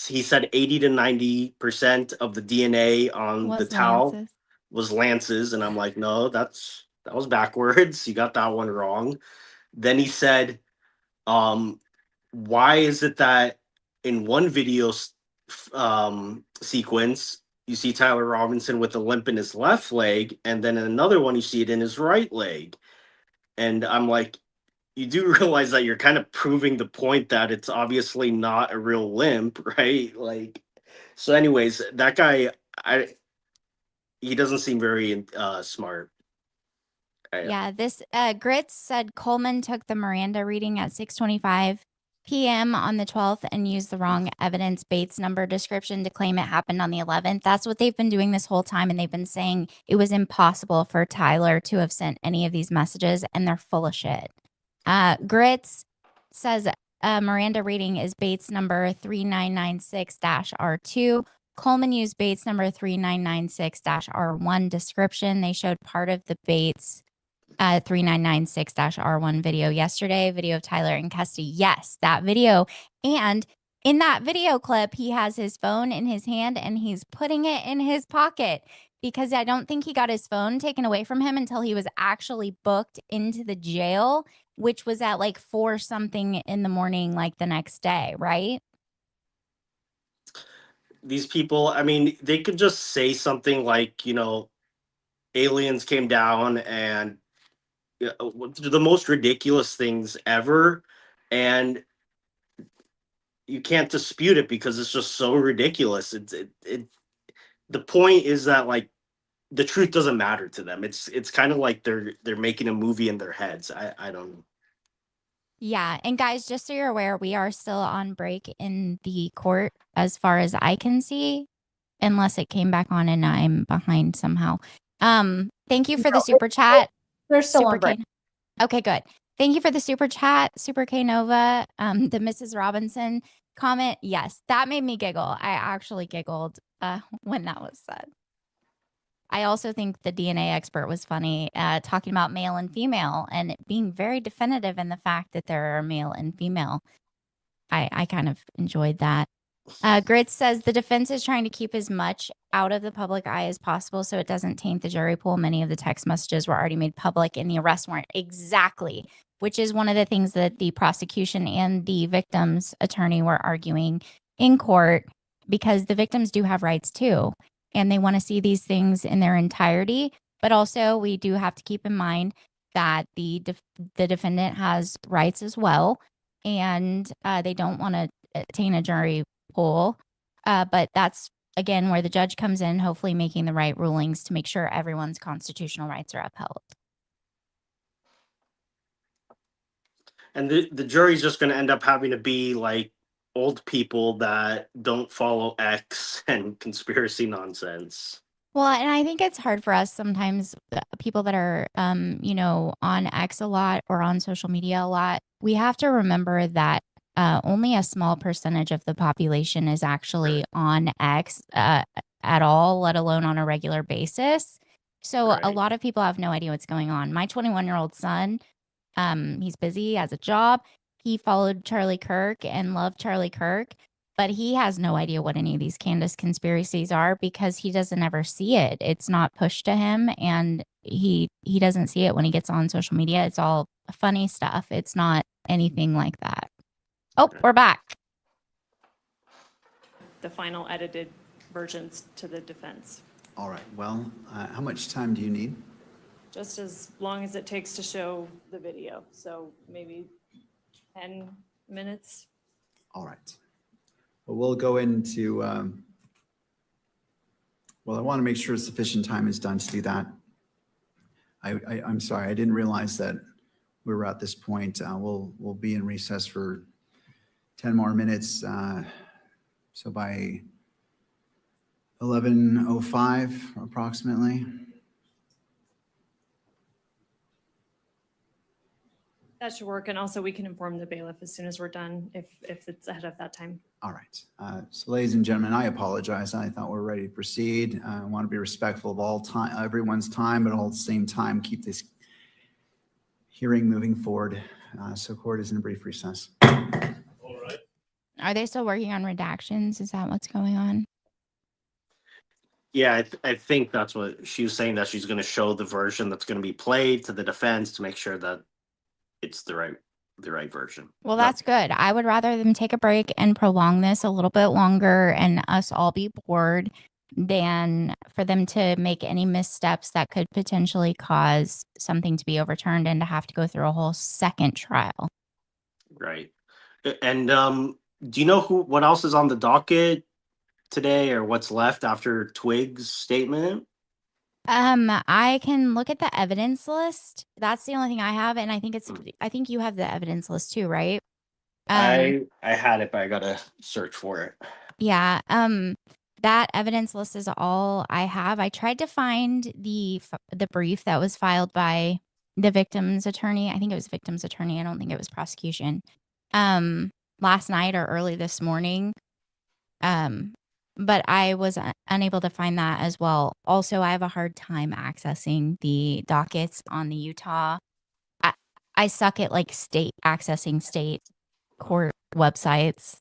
he said 80 to 90% of the DNA on the towel was Lance's, and I'm like, no, that was backwards. You got that one wrong. Then he said, why is it that in one video sequence you see Tyler Robinson with a limp in his left leg, and then in another one you see it in his right leg? And I'm like, you do realize that you're kind of proving the point that it's obviously not a real limp, right? Like, so anyways, that guy, he doesn't seem very smart. Yeah, this Grits said Coleman took the Miranda reading at 6:25 p.m. on the 12th and used the wrong evidence Bates number description to claim it happened on the 11th. That's what they've been doing this whole time, and they've been saying it was impossible for Tyler to have sent any of these messages, and they're full of shit. Grits says Miranda reading is Bates number 3996-R2. Coleman used Bates number 3996-R1 description. They showed part of the Bates 3996-R1 video yesterday, video of Tyler in custody. Yes, that video. And in that video clip, he has his phone in his hand and he's putting it in his pocket, because I don't think he got his phone taken away from him until he was actually booked into the jail, which was at like 4 something in the morning, like the next day, right? These people, I mean, they could just say something like, aliens came down and the most ridiculous things ever, and you can't dispute it because it's just so ridiculous. The point is that, like, the truth doesn't matter to them. It's kind of like they're making a movie in their heads. I don't know. Yeah, and guys, just so you're aware, we are still on break in the court as far as I can see, unless it came back on and I'm behind somehow. Thank you for the super chat. They're still Super on break. K. Okay, good. Thank you for the super chat, Super K Nova. The Mrs. Robinson comment. Yes, that made me giggle. I actually giggled when that was said. I also think the DNA expert was funny, talking about male and female and it being very definitive in the fact that there are male and female. I kind of enjoyed that. Grits says the defense is trying to keep as much out of the public eye as possible so it doesn't taint the jury pool. Many of the text messages were already made public in the arrest warrant. Exactly, which is one of the things that the prosecution and the victim's attorney were arguing in court, because the victims do have rights too, and they want to see these things in their entirety. But also, we do have to keep in mind that the defendant has rights as well, and they don't want to taint a jury pool. But that's, again, where the judge comes in, hopefully making the right rulings to make sure everyone's constitutional rights are upheld. And the jury's just going to end up having to be like old people that don't follow X and conspiracy nonsense. Well, and I think it's hard for us sometimes, people that are, on X a lot or on social media a lot. We have to remember that only a small percentage of the population is actually on X at all, let alone on a regular basis. So a lot of people have no idea what's going on. My 21-year-old son, he's busy, has a job. He followed Charlie Kirk and loved Charlie Kirk, but he has no idea what any of these Candace conspiracies are because he doesn't ever see it. It's not pushed to him, and he doesn't see it when he gets on social media. It's all funny stuff. It's not anything like that. Oh, we're back. The final edited versions to the defense. All right. Well, how much time do you need? Just as long as it takes to show the video. So maybe 10 minutes. All right. Well, we'll go into Well, I want to make sure sufficient time is done to do that. I'm sorry, I didn't realize that we were at this point. We'll be in recess for 10 more minutes. So by 11:05 approximately. That should work. And also we can inform the bailiff as soon as we're done if it's ahead of that time. All right. So ladies and gentlemen, I apologize. I thought we were ready to proceed. I want to be respectful of all time, everyone's time, but all at the same time, keep this hearing moving forward. So court is in a brief recess. All right. Are they still working on redactions? Is that what's going on? Yeah, I think that's what she was saying, that she's going to show the version that's going to be played to the defense to make sure that it's the right version. Well, that's good. I would rather them take a break and prolong this a little bit longer and us all be bored than for them to make any missteps that could potentially cause something to be overturned and to have to go through a whole second trial. Right. And do you know what else is on the docket today, or what's left after Twig's statement? I can look at the evidence list. That's the only thing I have, and I think you have the evidence list too, right? I had it, but I gotta search for it. Yeah. That evidence list is all I have. I tried to find the brief that was filed by the victim's attorney. I think it was victim's attorney. I don't think it was prosecution. Last night or early this morning. But I was unable to find that as well. Also, I have a hard time accessing the dockets on the Utah. I suck at like accessing state court websites.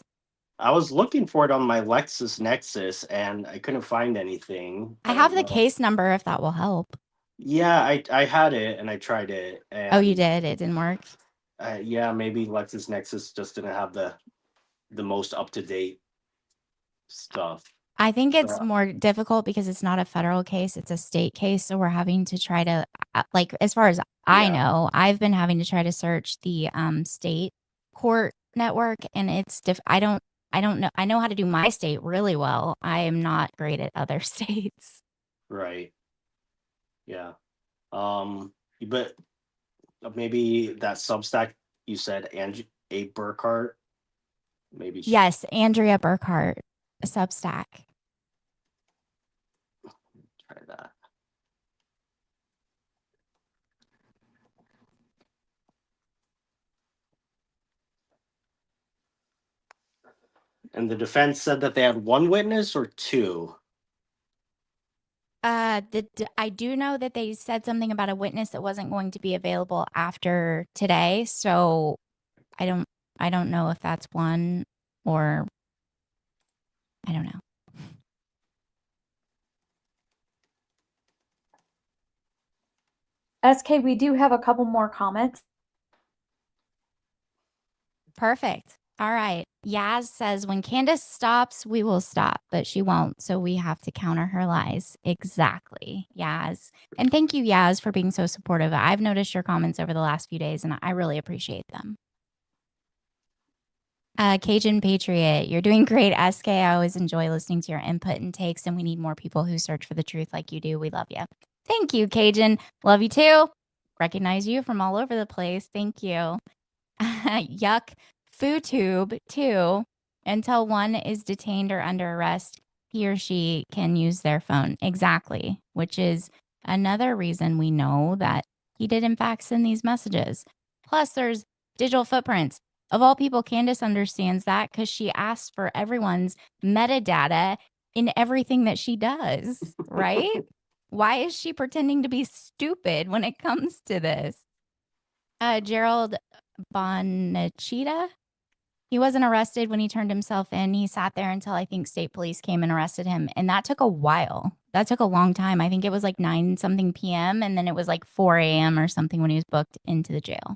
I was looking for it on my LexisNexis and I couldn't find anything. I have the case number if that will help. Yeah, I had it and I tried it. And, oh, you did? It didn't work? Yeah, maybe LexisNexis just didn't have the most up-to-date stuff. I think it's more difficult because it's not a federal case, it's a state case. So we're having to try to, like, as far as I know, I've been having to try to search the state court network, and it's I don't know. I know how to do my state really well. I am not great at other states. Right. Yeah. But maybe that Substack you said, A. Burkhart. Maybe. Yes, Andrea Burkhart, a Substack. Try that. And the defense said that they had one witness or two. I do know that they said something about a witness that wasn't going to be available after today. So I don't know if that's one or I don't know. SK, we do have a couple more comments. Perfect. All right. Yaz says, when Candace stops, we will stop, but she won't. So we have to counter her lies. Exactly, Yaz. And thank you, Yaz, for being so supportive. I've noticed your comments over the last few days, and I really appreciate them. Cajun Patriot, you're doing great, SK. I always enjoy listening to your input and takes, and we need more people who search for the truth like you do. We love you. Thank you, Cajun. Love you too. Recognize you from all over the place. Thank you. Yuck. FooTube too. Until one is detained or under arrest, he or she can use their phone. Exactly. Which is another reason we know that he did in fact send these messages. Plus, there's digital footprints. Of all people, Candace understands that because she asks for everyone's metadata in everything that she does, right? Why is she pretending to be stupid when it comes to this? Gerald Bonachita. He wasn't arrested when he turned himself in. He sat there until I think state police came and arrested him. And that took a while. That took a long time. I think it was like 9-something p.m. And then it was like 4 a.m. or something when he was booked into the jail.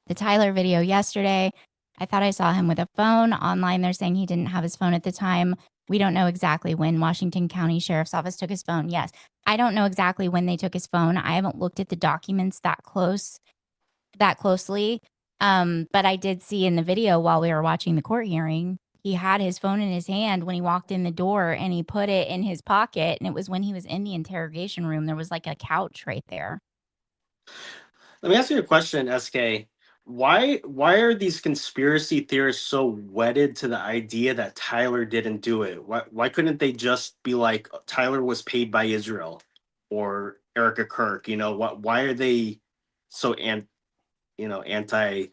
The Tyler video yesterday, I thought I saw him with a phone. Online, they're saying he didn't have his phone at the time. We don't know exactly when Washington County Sheriff's Office took his phone. Yes, I don't know exactly when they took his phone. I haven't looked at the documents that closely. But I did see in the video while we were watching the court hearing, he had his phone in his hand when he walked in the door, and he put it in his pocket, and it was when he was in the interrogation room. There was like a couch right there. Let me ask you a question, SK. Why are these conspiracy theorists so wedded to the idea that Tyler didn't do it? Why couldn't they just be like Tyler was paid by Israel or Erica Kirk? Why are they so anti?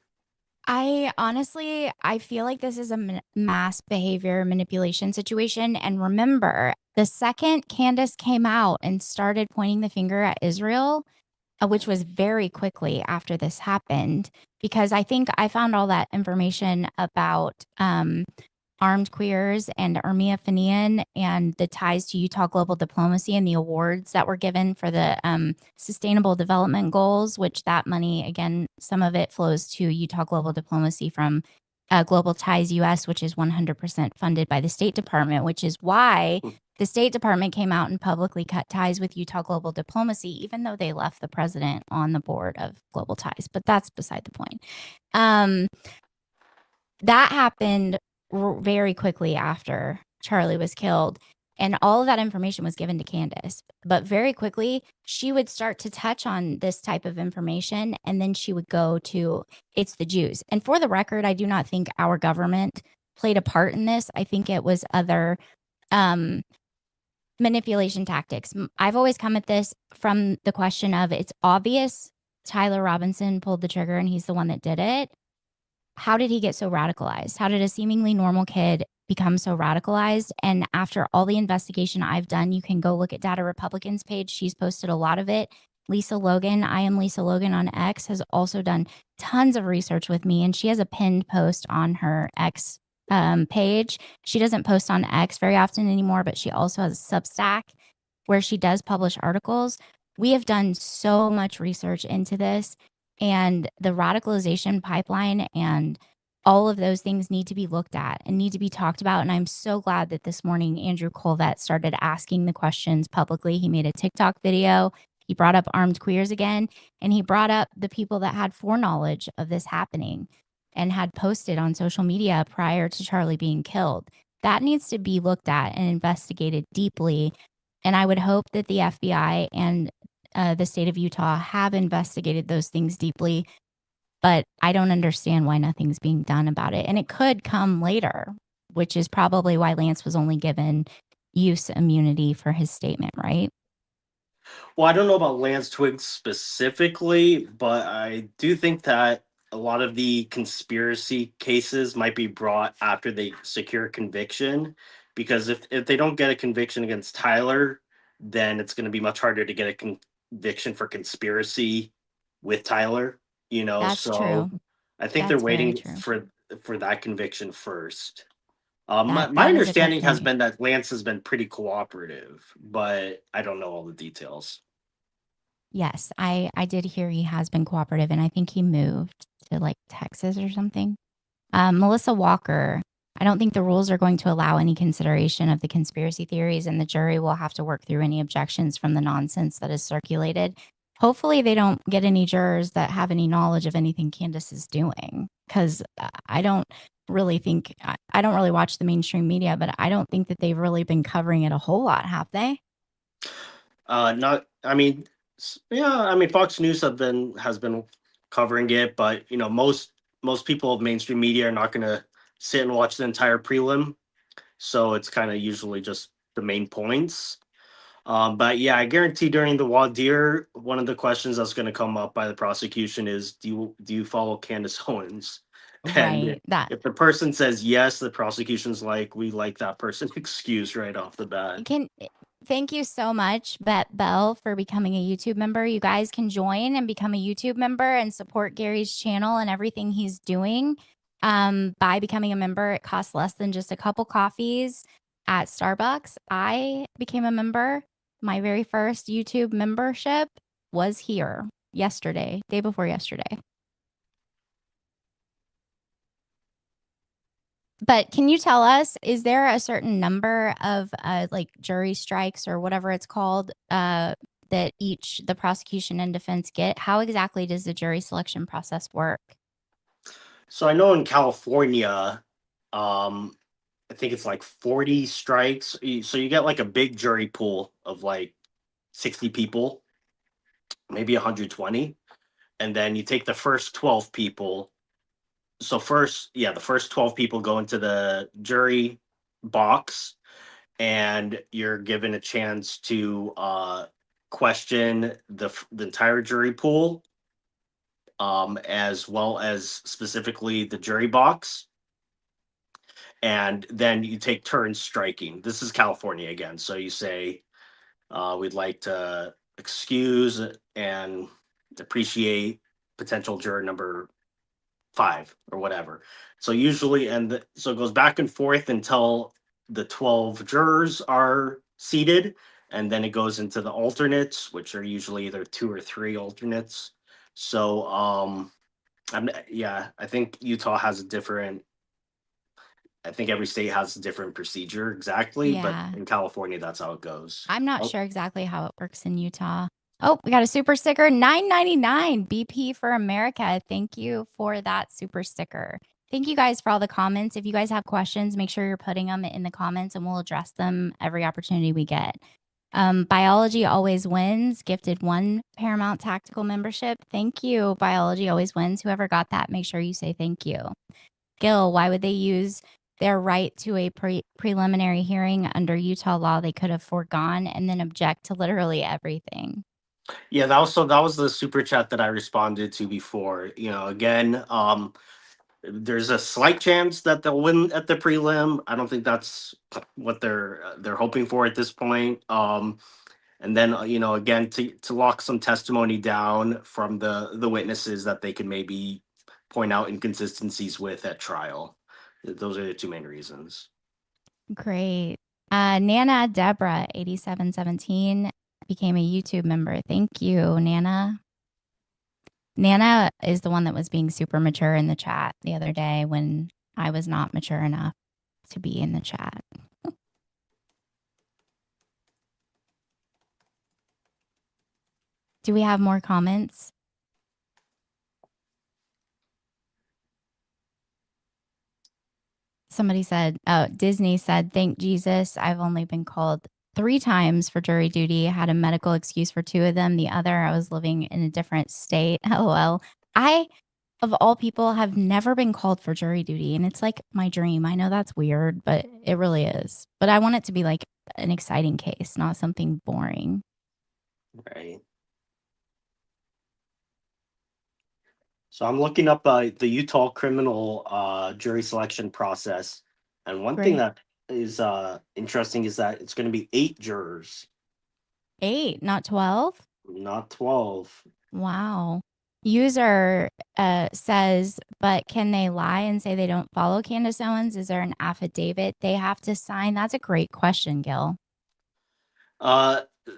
I honestly, I feel like this is a mass behavior manipulation situation. And remember, the second Candace came out and started pointing the finger at Israel, which was very quickly after this happened, because I think I found all that information about armed queers and Ermia Fanian and the ties to Utah Global Diplomacy and the awards that were given for the Sustainable Development Goals, which that money, again, some of it flows to Utah Global Diplomacy from Global Ties US, which is 100% funded by the State Department, which is why the State Department came out and publicly cut ties with Utah Global Diplomacy, even though they left the president on the board of Global Ties. But that's beside the point. That happened very quickly after Charlie was killed. And all of that information was given to Candace. But very quickly, she would start to touch on this type of information. And then she would go to, it's the Jews. And for the record, I do not think our government played a part in this. I think it was other manipulation tactics. I've always come at this from the question of, it's obvious Tyler Robinson pulled the trigger and he's the one that did it. How did he get so radicalized? How did a seemingly normal kid become so radicalized? And after all the investigation I've done, you can go look at Data Republicans page. She's posted a lot of it. Lisa Logan, I am Lisa Logan on X, has also done tons of research with me. And she has a pinned post on her X page. She doesn't post on X very often anymore, but she also has a Substack where she does publish articles. We have done so much research into this. And the radicalization pipeline and all of those things need to be looked at and need to be talked about. And I'm so glad that this morning Andrew Colvett started asking the questions publicly. He made a TikTok video. He brought up armed queers again, and he brought up the people that had foreknowledge of this happening and had posted on social media prior to Charlie being killed. That needs to be looked at and investigated deeply. And I would hope that the FBI and the state of Utah have investigated those things deeply, but I don't understand why nothing's being done about it. And it could come later, which is probably why Lance was only given use immunity for his statement, right? Well, I don't know about Lance Twiggs specifically, but I do think that a lot of the conspiracy cases might be brought after they secure conviction, because if they don't get a conviction against Tyler, then it's going to be much harder to get a conviction for conspiracy with Tyler, That's so true. I think That's they're waiting very for that conviction first. That My is a good understanding has point. been that Lance has been pretty cooperative, but I don't know all the details. Yes, I did hear he has been cooperative, and I think he moved to like Texas or something. Melissa Walker, I don't think the rules are going to allow any consideration of the conspiracy theories, and the jury will have to work through any objections from the nonsense that is circulated. Hopefully they don't get any jurors that have any knowledge of anything Candace is doing, because I don't really think, I don't really watch the mainstream media, but I don't think that they've really been covering it a whole lot, have they? Fox News has been covering it, but most people of mainstream media are not going to sit and watch the entire prelim, so it's kind of usually just the main points. But yeah, I guarantee during the voir dire, one of the questions that's going to come up by the prosecution is, do you follow Candace Owens? And Right. if the person says yes, the prosecution's like, we like that person excused right off the bat. Thank you so much, Belle, for becoming a YouTube member. You guys can join and become a YouTube member and support Gary's channel and everything he's doing. By becoming a member, it costs less than just a couple coffees at Starbucks. I became a member. My very first YouTube membership was here yesterday, day before yesterday. But can you tell us, is there a certain number of like jury strikes or whatever it's called that the prosecution and defense get? How exactly does the jury selection process work? So I know in California, I think it's like 40 strikes. So you get like a big jury pool of like 60 people, maybe 120. And then you take the first 12 people. So the first 12 people go into the jury box, and you're given a chance to question the entire jury pool, as well as specifically the jury box. And then you take turns striking. This is California again. So you say, we'd like to excuse and appreciate potential juror number 5 or whatever. So usually, so it goes back and forth until the 12 jurors are seated, and then it goes into the alternates, which are usually either 2 or 3 alternates. So, I think Utah has I think every state has a different procedure exactly, Yeah. but in California, that's how it goes. I'm not sure exactly how it works in Utah. Oh, we got a super sticker, $9.99 BP for America. Thank you for that super sticker. Thank you guys for all the comments. If you guys have questions, make sure you're putting them in the comments and we'll address them every opportunity we get. Biology Always Wins gifted 1 Paramount Tactical membership. Thank you. Biology Always Wins. Whoever got that, make sure you say thank you. Gil, why would they use their right to a preliminary hearing under Utah law? They could have foregone and then object to literally everything. Yeah, that was the super chat that I responded to before. Again, there's a slight chance that they'll win at the prelim. I don't think that's what they're hoping for at this point. And then again, to lock some testimony down from the witnesses that they can maybe point out inconsistencies with at trial. Those are the 2 main reasons. Great. Nana Deborah 8717 became a YouTube member. Thank you, Nana. Nana is the one that was being super mature in the chat the other day when I was not mature enough to be in the chat. Do we have more comments? Somebody said, Disney said, thank Jesus, I've only been called 3 times for jury duty. I had a medical excuse for 2 of them. The other, I was living in a different state. LOL. I, of all people, have never been called for jury duty. And it's like my dream. I know that's weird, but it really is. But I want it to be like an exciting case, not something boring. Right. So I'm looking up the Utah criminal jury selection process. And one thing that is interesting is that it's going to be 8 jurors. 8, not 12? Not 12. Wow. User says, but can they lie and say they don't follow Candace Owens? Is there an affidavit they have to sign? That's a great question, Gil.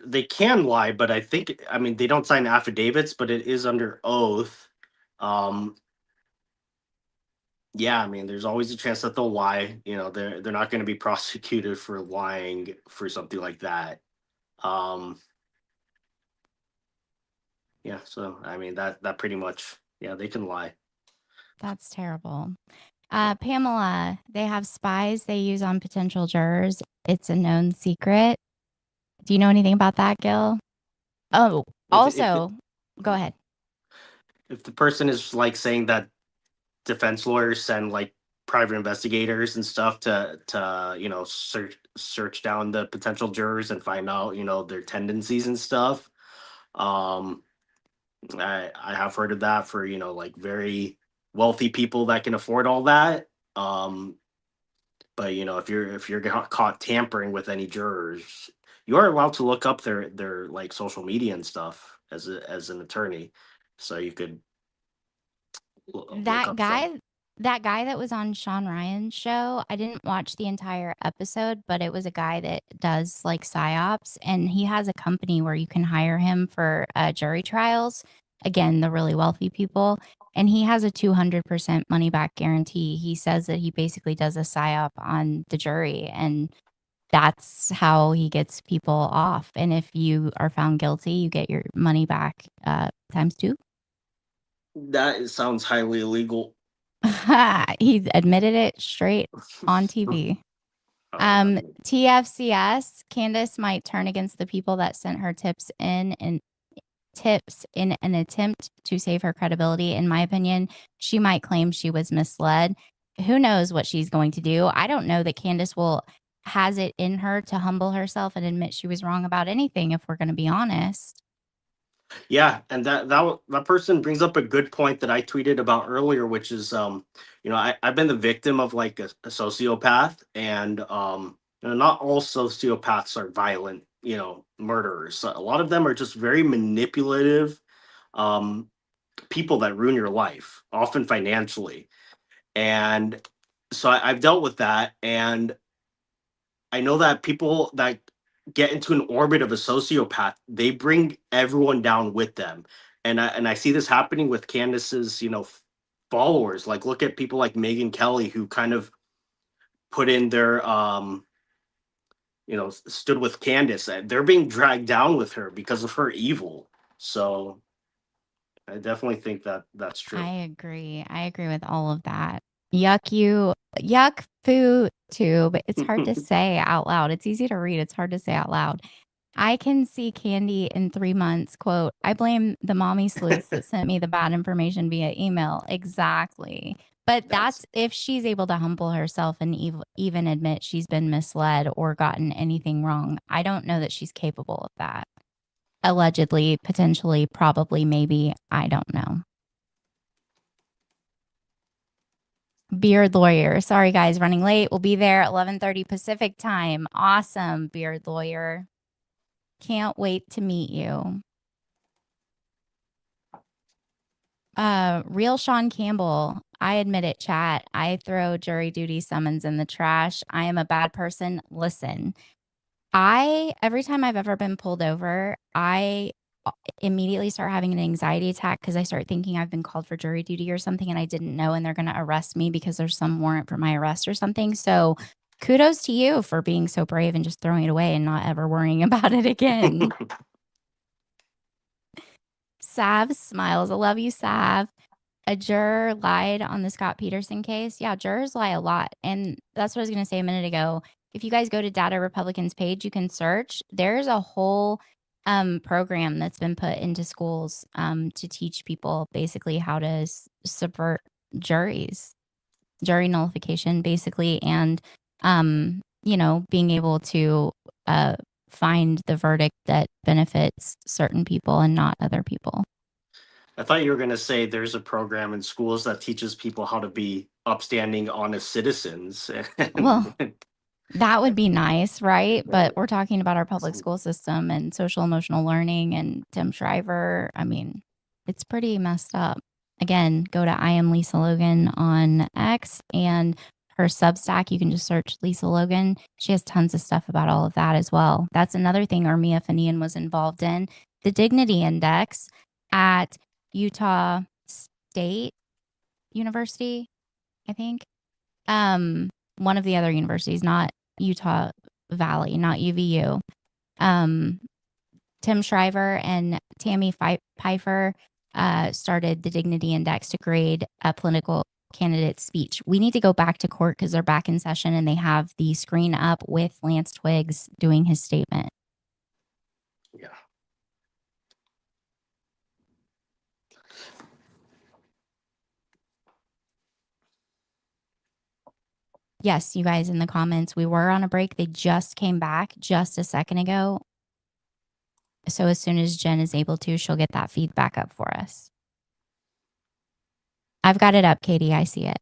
They can lie, but I mean, they don't sign affidavits, but it is under oath. Yeah, I mean, there's always a chance that they'll lie. They're not going to be prosecuted for lying for something like that. Yeah, so I mean that pretty much, yeah, they can lie. That's terrible. Pamela, they have spies they use on potential jurors. It's a known secret. Do you know anything about that, Gil? Oh, also, go ahead. If the person is like saying that defense lawyers send like private investigators and stuff to search down the potential jurors and find out their tendencies and stuff, I have heard of that for like very wealthy people that can afford all that. But if you're caught tampering with any jurors, you are allowed to look up their like social media and stuff as an attorney, so you could that guy that was on Sean Ryan's show. I didn't watch the entire episode, but it was a guy that does like psyops, and he has a company where you can hire him for jury trials. Again, the really wealthy people. And he has a 200% money back guarantee. He says that he basically does a psyop on the jury, and that's how he gets people off. And if you are found guilty, you get your money back times 2. That sounds highly illegal. He admitted it straight on TV. TFCS, Candace might turn against the people that sent her tips in an attempt to save her credibility. In my opinion, she might claim she was misled. Who knows what she's going to do? I don't know that Candace has it in her to humble herself and admit she was wrong about anything, if we're going to be honest. Yeah, and that person brings up a good point that I tweeted about earlier, which is, I've been the victim of like a sociopath, and not all sociopaths are violent, murderers. A lot of them are just very manipulative people that ruin your life, often financially. And so I've dealt with that, and I know that people that get into an orbit of a sociopath, they bring everyone down with them. And I see this happening with Candace's, followers. Like, look at people like Megyn Kelly, who kind of put in their, stood with Candace. They're being dragged down with her because of her evil. So I definitely think that that's true. I agree. I agree with all of that. Yuck foo tube. It's hard to say out loud. It's easy to read. It's hard to say out loud. I can see Candy in 3 months. Quote, I blame the mommy sleuths that sent me the bad information via email. Exactly. But that's if she's able to humble herself and even admit she's been misled or gotten anything wrong. I don't know that she's capable of that. Allegedly, potentially, probably, maybe. I don't know. Beard Lawyer. Sorry, guys, running late. We'll be there at 11:30 Pacific time. Awesome, Beard Lawyer. Can't wait to meet you. Real Sean Campbell. I admit it, chat. I throw jury duty summons in the trash. I am a bad person. Listen, every time I've ever been pulled over, I immediately start having an anxiety attack because I start thinking I've been called for jury duty or something and I didn't know, and they're going to arrest me because there's some warrant for my arrest or something. So kudos to you for being so brave and just throwing it away and not ever worrying about it again. Sav smiles. I love you, Sav. A juror lied on the Scott Peterson case. Yeah, jurors lie a lot. And that's what I was going to say a minute ago. If you guys go to Data Republicans page, you can search. There's a whole program that's been put into schools to teach people basically how to subvert juries, jury nullification, basically, and being able to find the verdict that benefits certain people and not other people. I thought you were going to say there's a program in schools that teaches people how to be upstanding, honest citizens. Well, that would be nice, right? But we're talking about our public school system and social emotional learning and Tim Shriver. I mean, it's pretty messed up. Again, go to I am Lisa Logan on X and her Substack. You can just search Lisa Logan. She has tons of stuff about all of that as well. That's another thing Armia Fanian was involved in. The Dignity Index at Utah State University, I think. One of the other universities, not Utah Valley, not UVU. Tim Shriver and Tammy Pfeiffer started the Dignity Index to grade a political candidate's speech. We need to go back to court because they're back in session and they have the screen up with Lance Twiggs doing his statement. Yeah. Yes, you guys in the comments, we were on a break. They just came back just a second ago. So as soon as Jen is able to, she'll get that feedback up for us. I've got it up, Katie. I see it.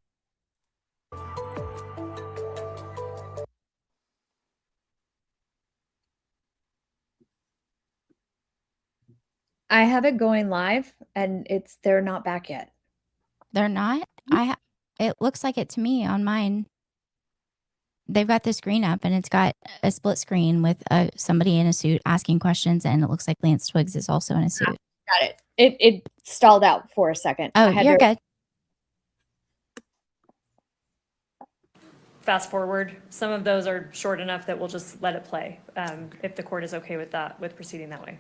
I have it going live and they're not back yet. They're not? It looks like it to me on mine. They've got the screen up and it's got a split screen with somebody in a suit asking questions, and it looks like Lance Twiggs is also in a suit. Got it. It stalled out for a second. Oh, you're good. Fast forward. Some of those are short enough that we'll just let it play if the court is okay with that, with proceeding that way.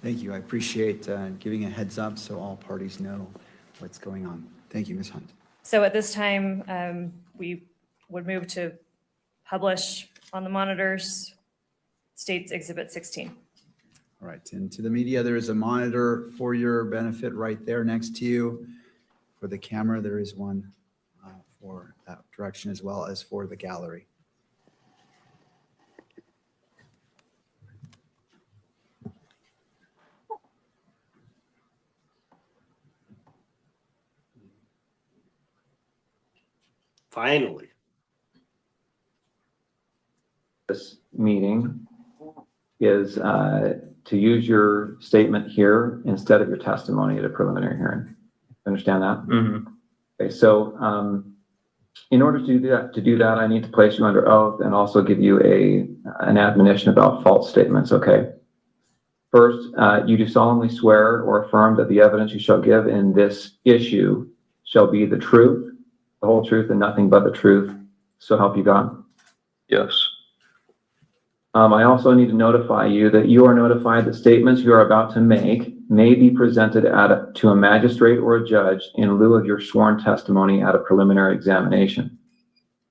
Thank you. I appreciate giving a heads up so all parties know what's going on. Thank you, Ms. Hunt. So at this time, we would move to publish On the monitors states Exhibit 16. All right, and to the media, there is a monitor for your benefit right there next to you. For the camera, there is one for that direction as well as for the gallery. Finally. This meeting is to use your statement here instead of your testimony at a preliminary hearing. Understand that? Mm-hmm. Okay, so in order to do that, I need to place you under oath and also give you an admonition about false statements, okay? First, you do solemnly swear or affirm that the evidence you shall give in this issue shall be the truth, the whole truth, and nothing but the truth, so help you God? Yes. I also need to notify you that you are notified that statements you are about to make may be presented to a magistrate or a judge in lieu of your sworn testimony at a preliminary examination.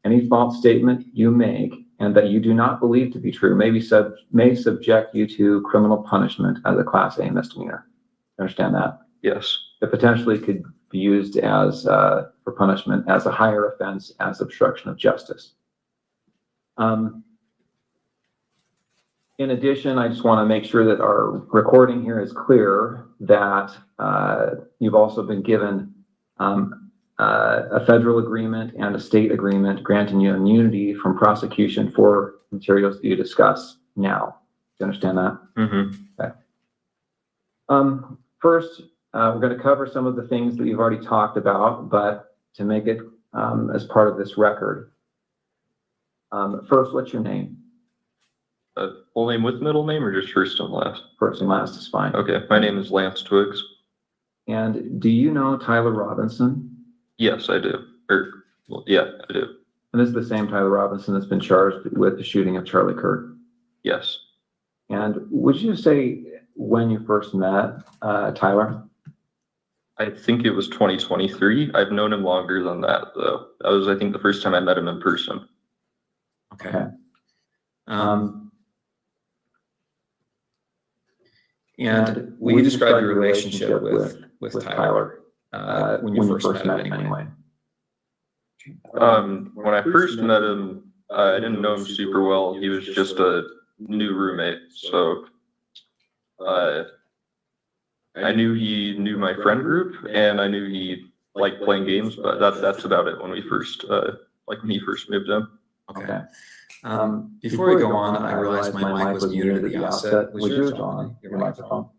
Any false statement you make and that you do not believe to be true may subject you to criminal punishment as a Class A misdemeanor. Understand that? Yes. It potentially could be used as for punishment as a higher offense as obstruction of justice. In addition, I just want to make sure that our recording here is clear that you've also been given a federal agreement and a state agreement granting you immunity from prosecution for materials that you discuss now. Do you understand that? Mm-hmm. Okay. First, we're going to cover some of the things that you've already talked about, but to make it as part of this record. First, what's your name? Full name with middle name or just first and last? First and last is fine. Okay, my name is Lance Twiggs. And do you know Tyler Robinson? Yes, I do. Yeah, I do. And this is the same Tyler Robinson that's been charged with the shooting of Charlie Kirk? Yes. And would you say when you first met Tyler? I think it was 2023. I've known him longer than that, though. That was, I think, the first time I met him in person. Okay. And will you describe your relationship with Tyler when you first met him anyway? When I first met him, I didn't know him super well. He was just a new roommate. So I knew he knew my friend group and I knew he liked playing games, but that's about it when we first, when he first moved in. Okay. Before we go on, I realized my mic was muted at the outset. Was yours on, your microphone?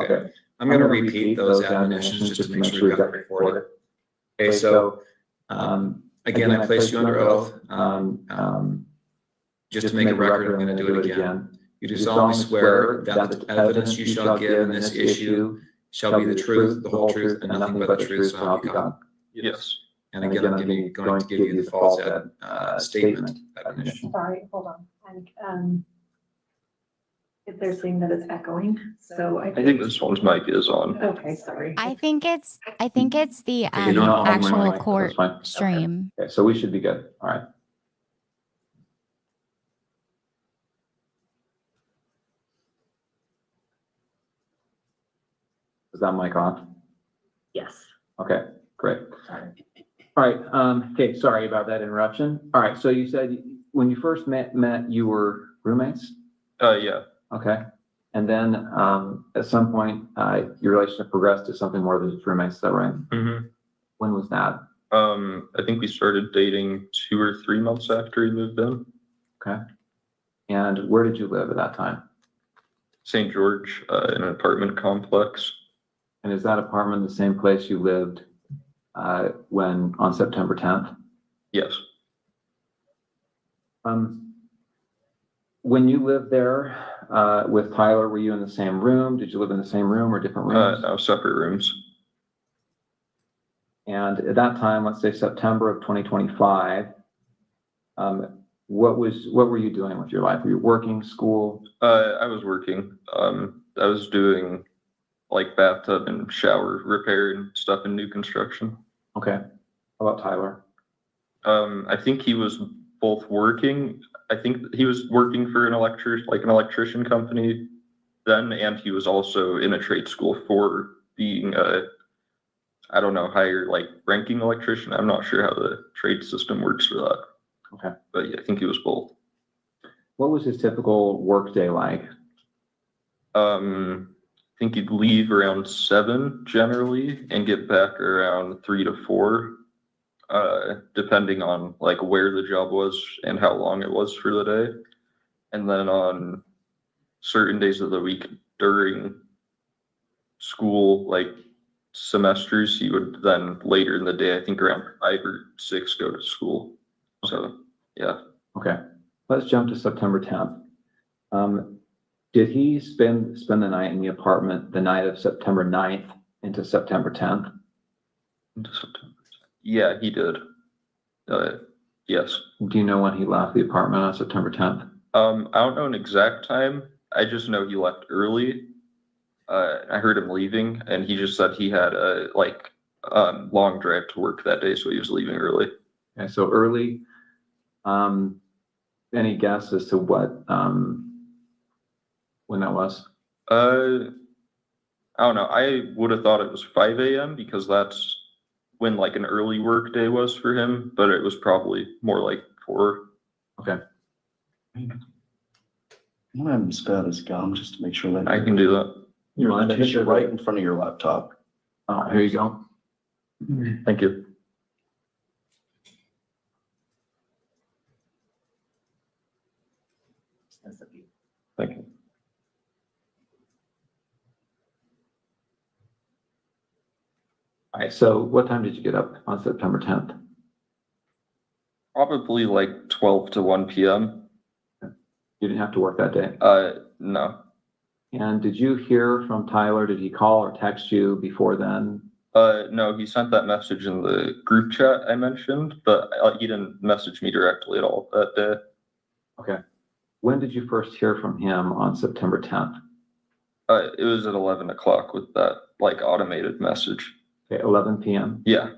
Okay. I'm going to repeat those admonitions just to make sure we got it recorded. Okay, so again, I placed you under oath. Just to make a record, I'm going to do it again. You do solemnly swear that the evidence you shall give in this issue shall be the truth, the whole truth, and nothing but the truth, so help you God. Yes. And again, I'm going to give you the false statement admonition. Sorry, hold on. And they're saying that it's echoing, so I think this one's mic is on. Okay, sorry. I think it's the not on my actual mic, court that's fine. stream. Okay, so we should be good. All right. Is that mic on? Yes. Okay, great. All right. Okay, sorry about that interruption. All right. So you said when you first met, you were roommates? Yeah. Okay. And then at some point, your relationship progressed to something more than just roommates. Is that right? Mm-hmm. When was that? I think we started dating 2 or 3 months after he moved in. Okay. And where did you live at that time? St. George, in an apartment complex. And is that apartment the same place you lived when on September 10th? Yes. When you lived there with Tyler, were you in the same room? Did you live in the same room or different rooms? No, separate rooms. And at that time, let's say September of 2025, what were you doing with your life? Were you working, school? I was working. I was doing like bathtub and shower repair and stuff in new construction. Okay. How about Tyler? I think he was both working. I think he was working for an electrician company then, and he was also in a trade school for being I don't know, higher like ranking electrician. I'm not sure how the trade system works for that. Okay. But yeah, I think he was both. What was his typical work day like? I think he'd leave around 7 generally and get back around 3 to 4, depending on like where the job was and how long it was for the day. And then on certain days of the week during school, like semesters, he would then later in the day, I think around 5 or 6, go to school. So yeah. Okay, let's jump to September 10th. Did he spend the night in the apartment the night of September 9th into September 10th? Into September. Yeah, he did. Yes. Do you know when he left the apartment on September 10th? I don't know an exact time. I just know he left early. I heard him leaving, and he just said he had a long drive to work that day, so he was leaving early. Okay, so early. Any guess as to what when that was? I don't know. I would have thought it was 5 a.m. because that's when like an early work day was for him, but it was probably more like 4. Okay. I'm gonna have him spit out his gum just to make sure that I can do that. You mind? It's right in front of your laptop. Oh, here you go. Thank you. Thank you. All right, so what time did you get up on September 10th? Probably like 12 to 1 p.m. You didn't have to work that day? No. And did you hear from Tyler? Did he call or text you before then? No, he sent that message in the group chat I mentioned, but he didn't message me directly at all that day. Okay. When did you first hear from him on September 10th? It was at 11 o'clock with that like automated message. Okay, 11 p.m. Yeah.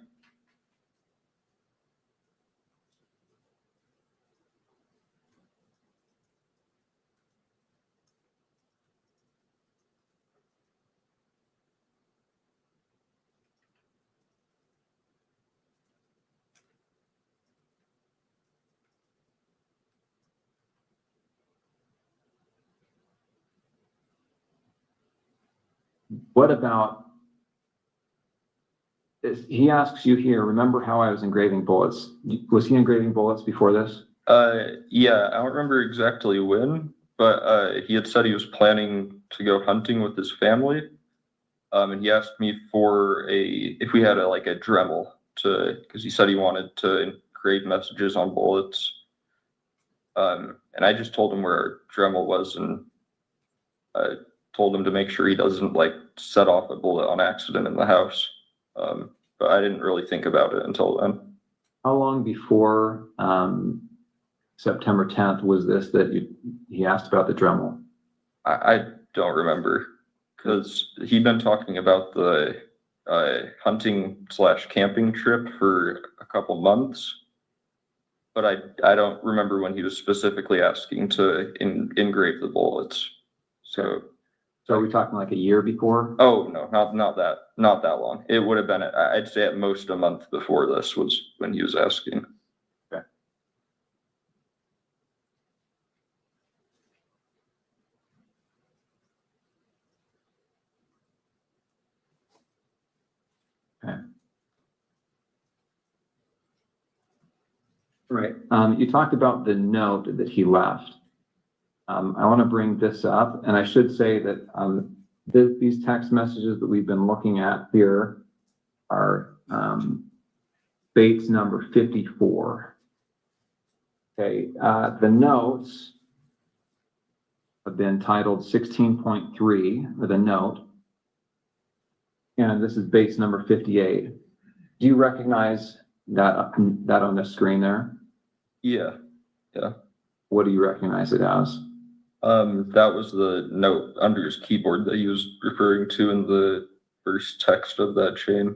What about, he asks you here, remember how I was engraving bullets? Was he engraving bullets before this? Yeah, I don't remember exactly when, but he had said he was planning to go hunting with his family. And he asked me for if we had a Dremel because he said he wanted to engrave messages on bullets. And I just told him where our Dremel was and told him to make sure he doesn't set off a bullet on accident in the house. But I didn't really think about it until then. How long before September 10th was this that he asked about the Dremel? I don't remember because he'd been talking about the hunting/camping trip for a couple months. But I don't remember when he was specifically asking to engrave the bullets. So are we talking like a year before? Oh no, not that long. It would have been I'd say at most a month before this was when he was asking. Okay. Okay. Right. You talked about the note that he left. I want to bring this up, and I should say that these text messages that we've been looking at here are Bates number 54. Okay, the notes have been titled 16.3 with a note, and this is Bates number 58. Do you recognize that on the screen there? Yeah. What do you recognize it as? That was the note under his keyboard that he was referring to in the first text of that chain.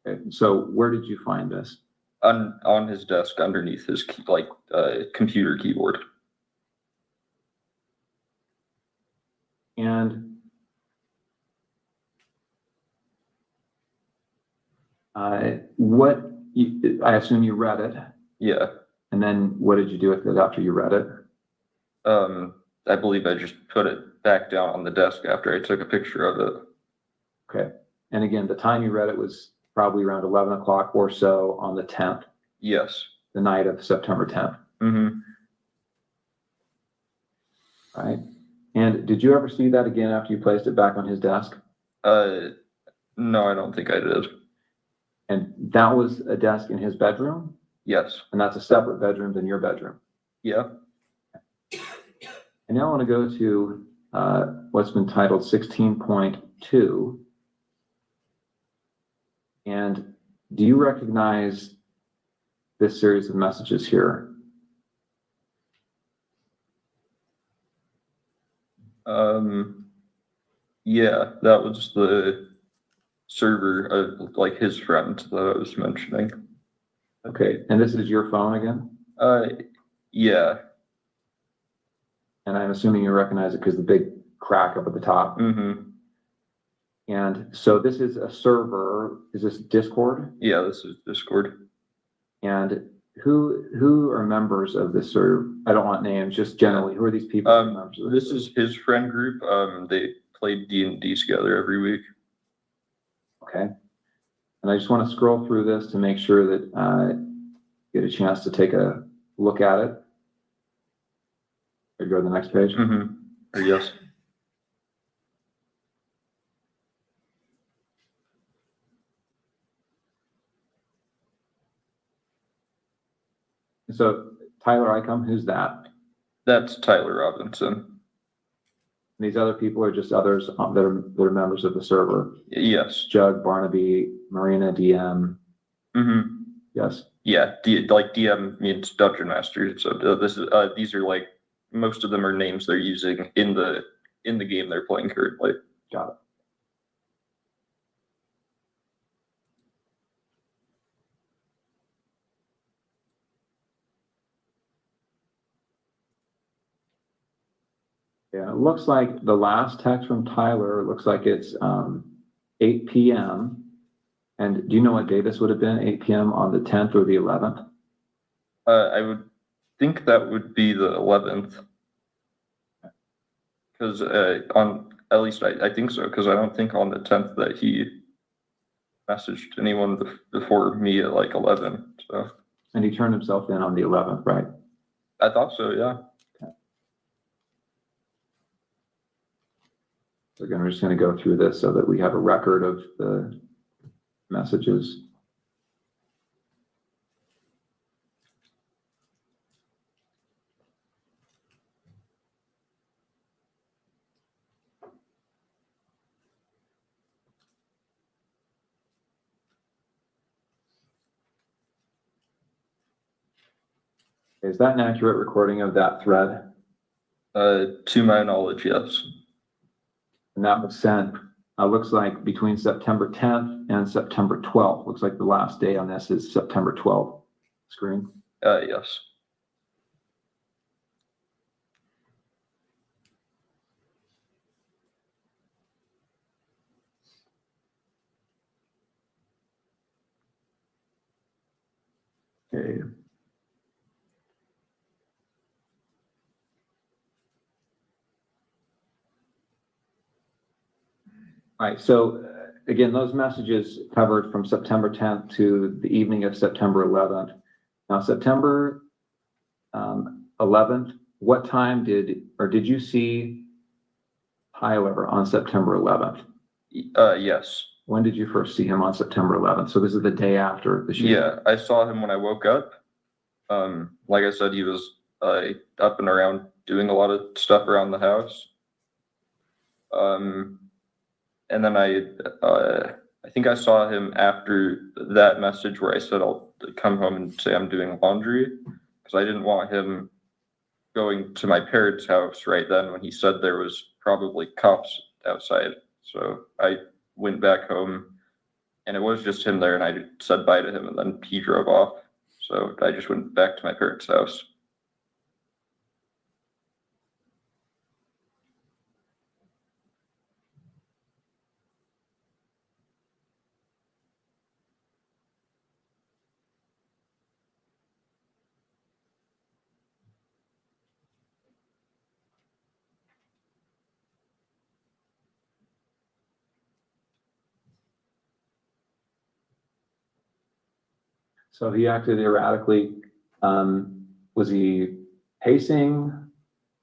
Okay, so where did you find this? On his desk underneath his computer keyboard. And I assume you read it. Yeah. And then what did you do with it after you read it? I believe I just put it back down on the desk after I took a picture of it. Okay. And again, the time you read it was probably around 11 o'clock or so on the 10th. Yes. The night of September 10th. Mm-hmm. Right. And did you ever see that again after you placed it back on his desk? No, I don't think I did. And that was a desk in his bedroom? Yes. And that's a separate bedroom than your bedroom? Yeah. And now I want to go to what's been titled 16.2. And do you recognize this series of messages here? Yeah, that was the server of his friend that I was mentioning. Okay, and this is your phone again? Yeah. And I'm assuming you recognize it because the big crack up at the top. Mm-hmm. And so this is a server. Is this Discord? Yeah, this is Discord. And who are members of this server? I don't want names, just generally, who are these people? This is his friend group. They played D&D together every week. Okay. And I just want to scroll through this to make sure that you get a chance to take a look at it. Or go to the next page. Mm-hmm. Or yes. So Tyler Icom, who's that? That's Tyler Robinson. These other people are just others that are members of the server. Yes. Jug, Barnaby, Marina, DM. Mm-hmm. Yes. Yeah, DM means Dungeon Master. So this is these are most of them are names they're using in the game they're playing currently. Got it. Yeah, it looks like the last text from Tyler looks like it's 8 p.m. And do you know what day this would have been? 8 p.m. on the 10th or the 11th? I would think that would be the 11th. Because at least I think so, because I don't think on the 10th that he messaged anyone before me at 11. So. And he turned himself in on the 11th, right? I thought so, yeah. So again, we're just going to go through this so that we have a record of the messages. Is that an accurate recording of that thread? To my knowledge, yes. And that was sent, looks like between September 10th and September 12th. Looks like the last day on this is September 12th. Screen? Yes. Okay. All right, so again, those messages covered from September 10th to the evening of September 11th. Now, September 11th, what time did you see Tyler on September 11th? Yes. When did you first see him on September 11th? So this is the day after the shooting. Yeah, I saw him when I woke up. Like I said, he was up and around doing a lot of stuff around the house. And then I think I saw him after that message where I said I'll come home and say I'm doing laundry, because I didn't want him going to my parents' house right then when he said there was probably cops outside. So I went back home and it was just him there, and I said bye to him, and then he drove off. So I just went back to my parents' house. So he acted erratically. Was he pacing?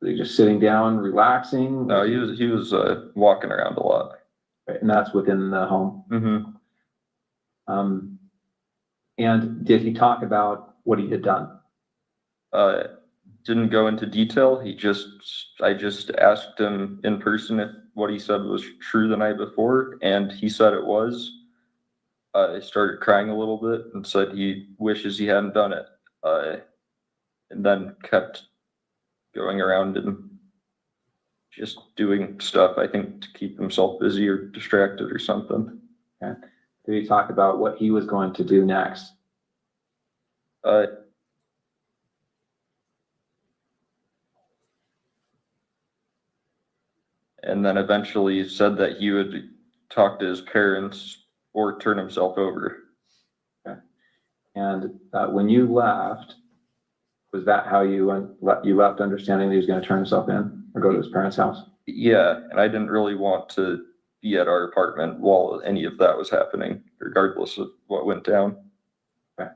Was he just sitting down, relaxing? No, he was walking around a lot. Right, and that's within the home. Mm-hmm. And did he talk about what he had done? Didn't go into detail. I just asked him in person if what he said was true the night before, and he said it was. He started crying a little bit and said he wishes he hadn't done it. And then kept going around and just doing stuff, I think, to keep himself busy or distracted or something. Okay. Did he talk about what he was going to do next? And then eventually said that he would talk to his parents or turn himself over. Okay. And when you left, was that how you left, understanding that he was going to turn himself in or go to his parents' house? Yeah, and I didn't really want to be at our apartment while any of that was happening, regardless of what went down. Okay.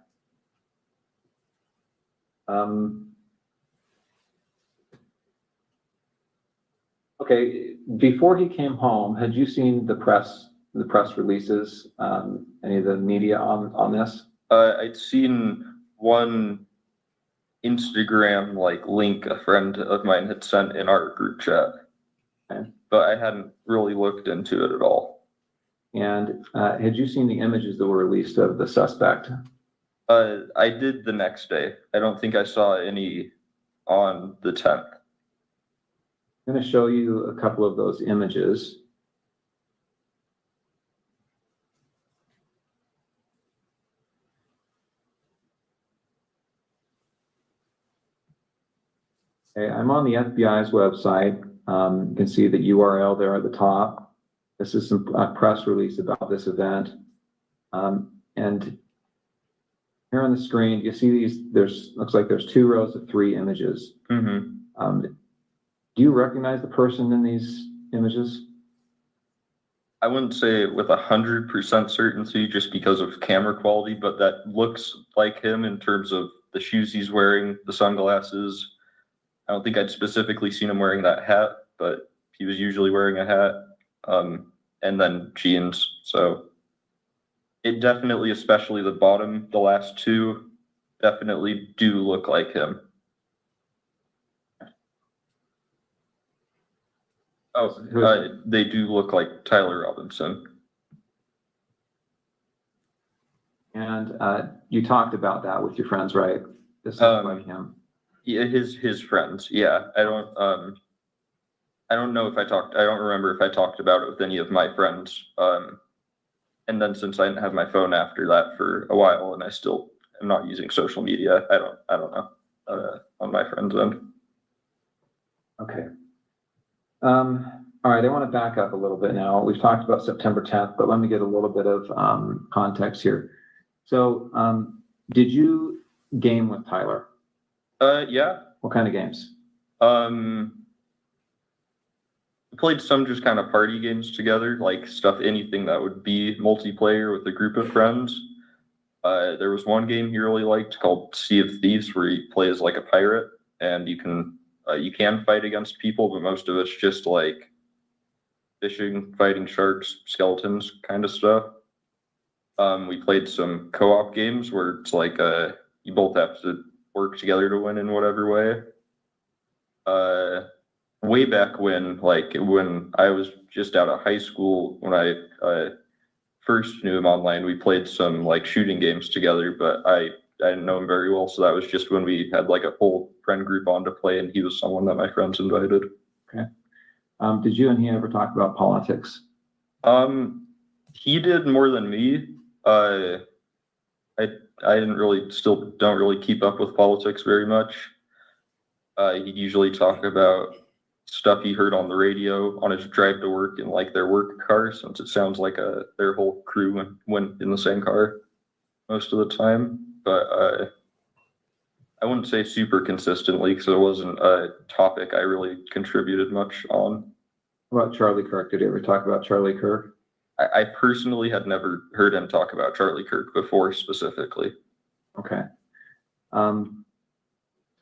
Okay, before he came home, had you seen the press releases, any of the media on this? I'd seen one Instagram link a friend of mine had sent in our group chat, okay, but I hadn't really looked into it at all. And had you seen the images that were released of the suspect? I did the next day. I don't think I saw any on the 10th. I'm going to show you a couple of those images. Okay, I'm on the FBI's website. You can see the URL there at the top. This is some press release about this event. And here on the screen, you see these, looks like there's 2 rows of 3 images. Mm-hmm. Do you recognize the person in these images? I wouldn't say with 100% certainty just because of camera quality, but that looks like him in terms of the shoes he's wearing, the sunglasses. I don't think I'd specifically seen him wearing that hat, but he was usually wearing a hat, and then jeans. So it definitely, especially the bottom, the last 2, definitely do look like him. Oh, they do look like Tyler Robinson. And you talked about that with your friends, right? This looks like him. Yeah, his friends. Yeah, I don't know if I don't remember if I talked about it with any of my friends. And then since I didn't have my phone after that for a while, and I still am not using social media, I don't know on my friends' end. Okay. All right, I want to back up a little bit now. We've talked about September 10th, but let me get a little bit of context here. So, did you game with Tyler? Yeah. What kind of games? We played some just kind of party games together, like anything that would be multiplayer with a group of friends. There was one game he really liked called Sea of Thieves, where you play as like a pirate, and you can fight against people, but most of it's just like fishing, fighting sharks, skeletons kind of stuff. We played some co-op games where it's like you both have to work together to win in whatever way. Way back when I was just out of high school, when I first knew him online, we played some shooting games together, but I didn't know him very well, so that was just when we had a whole friend group on to play, and he was someone that my friends invited. Okay. Did you and he ever talk about politics? He did more than me. I still don't really keep up with politics very much. He'd usually talk about stuff he heard on the radio on his drive to work in like their work car, since it sounds like their whole crew went in the same car most of the time. But I wouldn't say super consistently, because it wasn't a topic I really contributed much on. What about Charlie Kirk? Did you ever talk about Charlie Kirk? I personally had never heard him talk about Charlie Kirk before specifically. Okay. How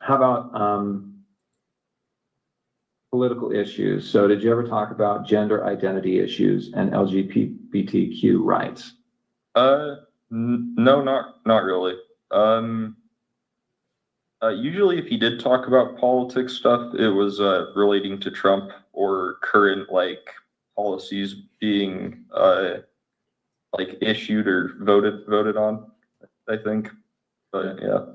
about political issues? So did you ever talk about gender identity issues and LGBTQ rights? No, not really. Usually if he did talk about politics stuff, it was relating to Trump or current like policies being like issued or voted on, I think. But yeah.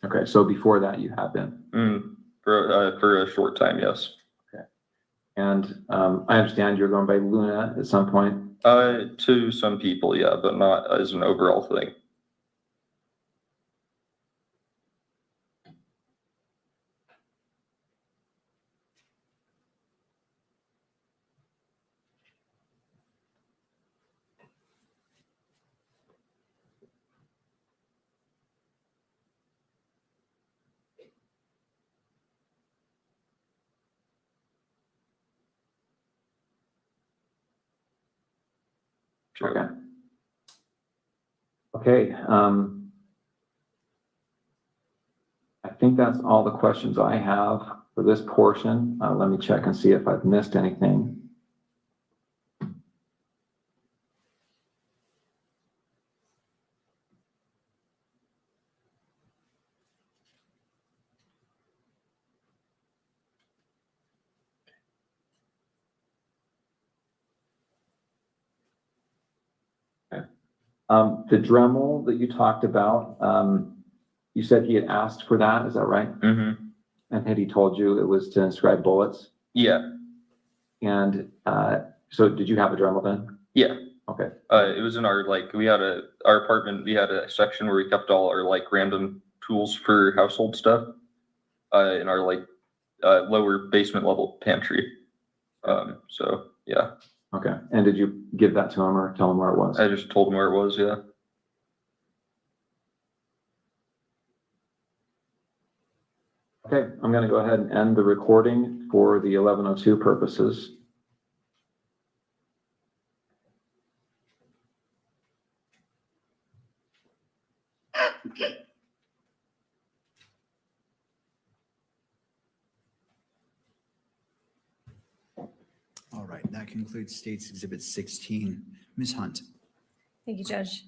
Okay, so before that you have been? For a short time, yes. Okay. And I understand you're going by Luna at some point? To some people, yeah, but not as an overall thing. Okay. Okay. I think that's all the questions I have for this portion. Let me check and see if I've missed anything. The Dremel that you talked about, you said he had asked for that, is that right? Mm-hmm. And had he told you it was to inscribe bullets? Yeah. And so did you have a Dremel then? Yeah. Okay. It was in our, like, our apartment, we had a section where we kept all our, like, random tools for household stuff in our, like, lower basement level pantry. So, yeah. Okay. And did you give that to him or tell him where it was? I just told him where it was, yeah. Okay, I'm going to go ahead and end the recording for the 11:02 purposes. All right, that concludes State's Exhibit 16. Ms. Hunt. Thank you, Judge.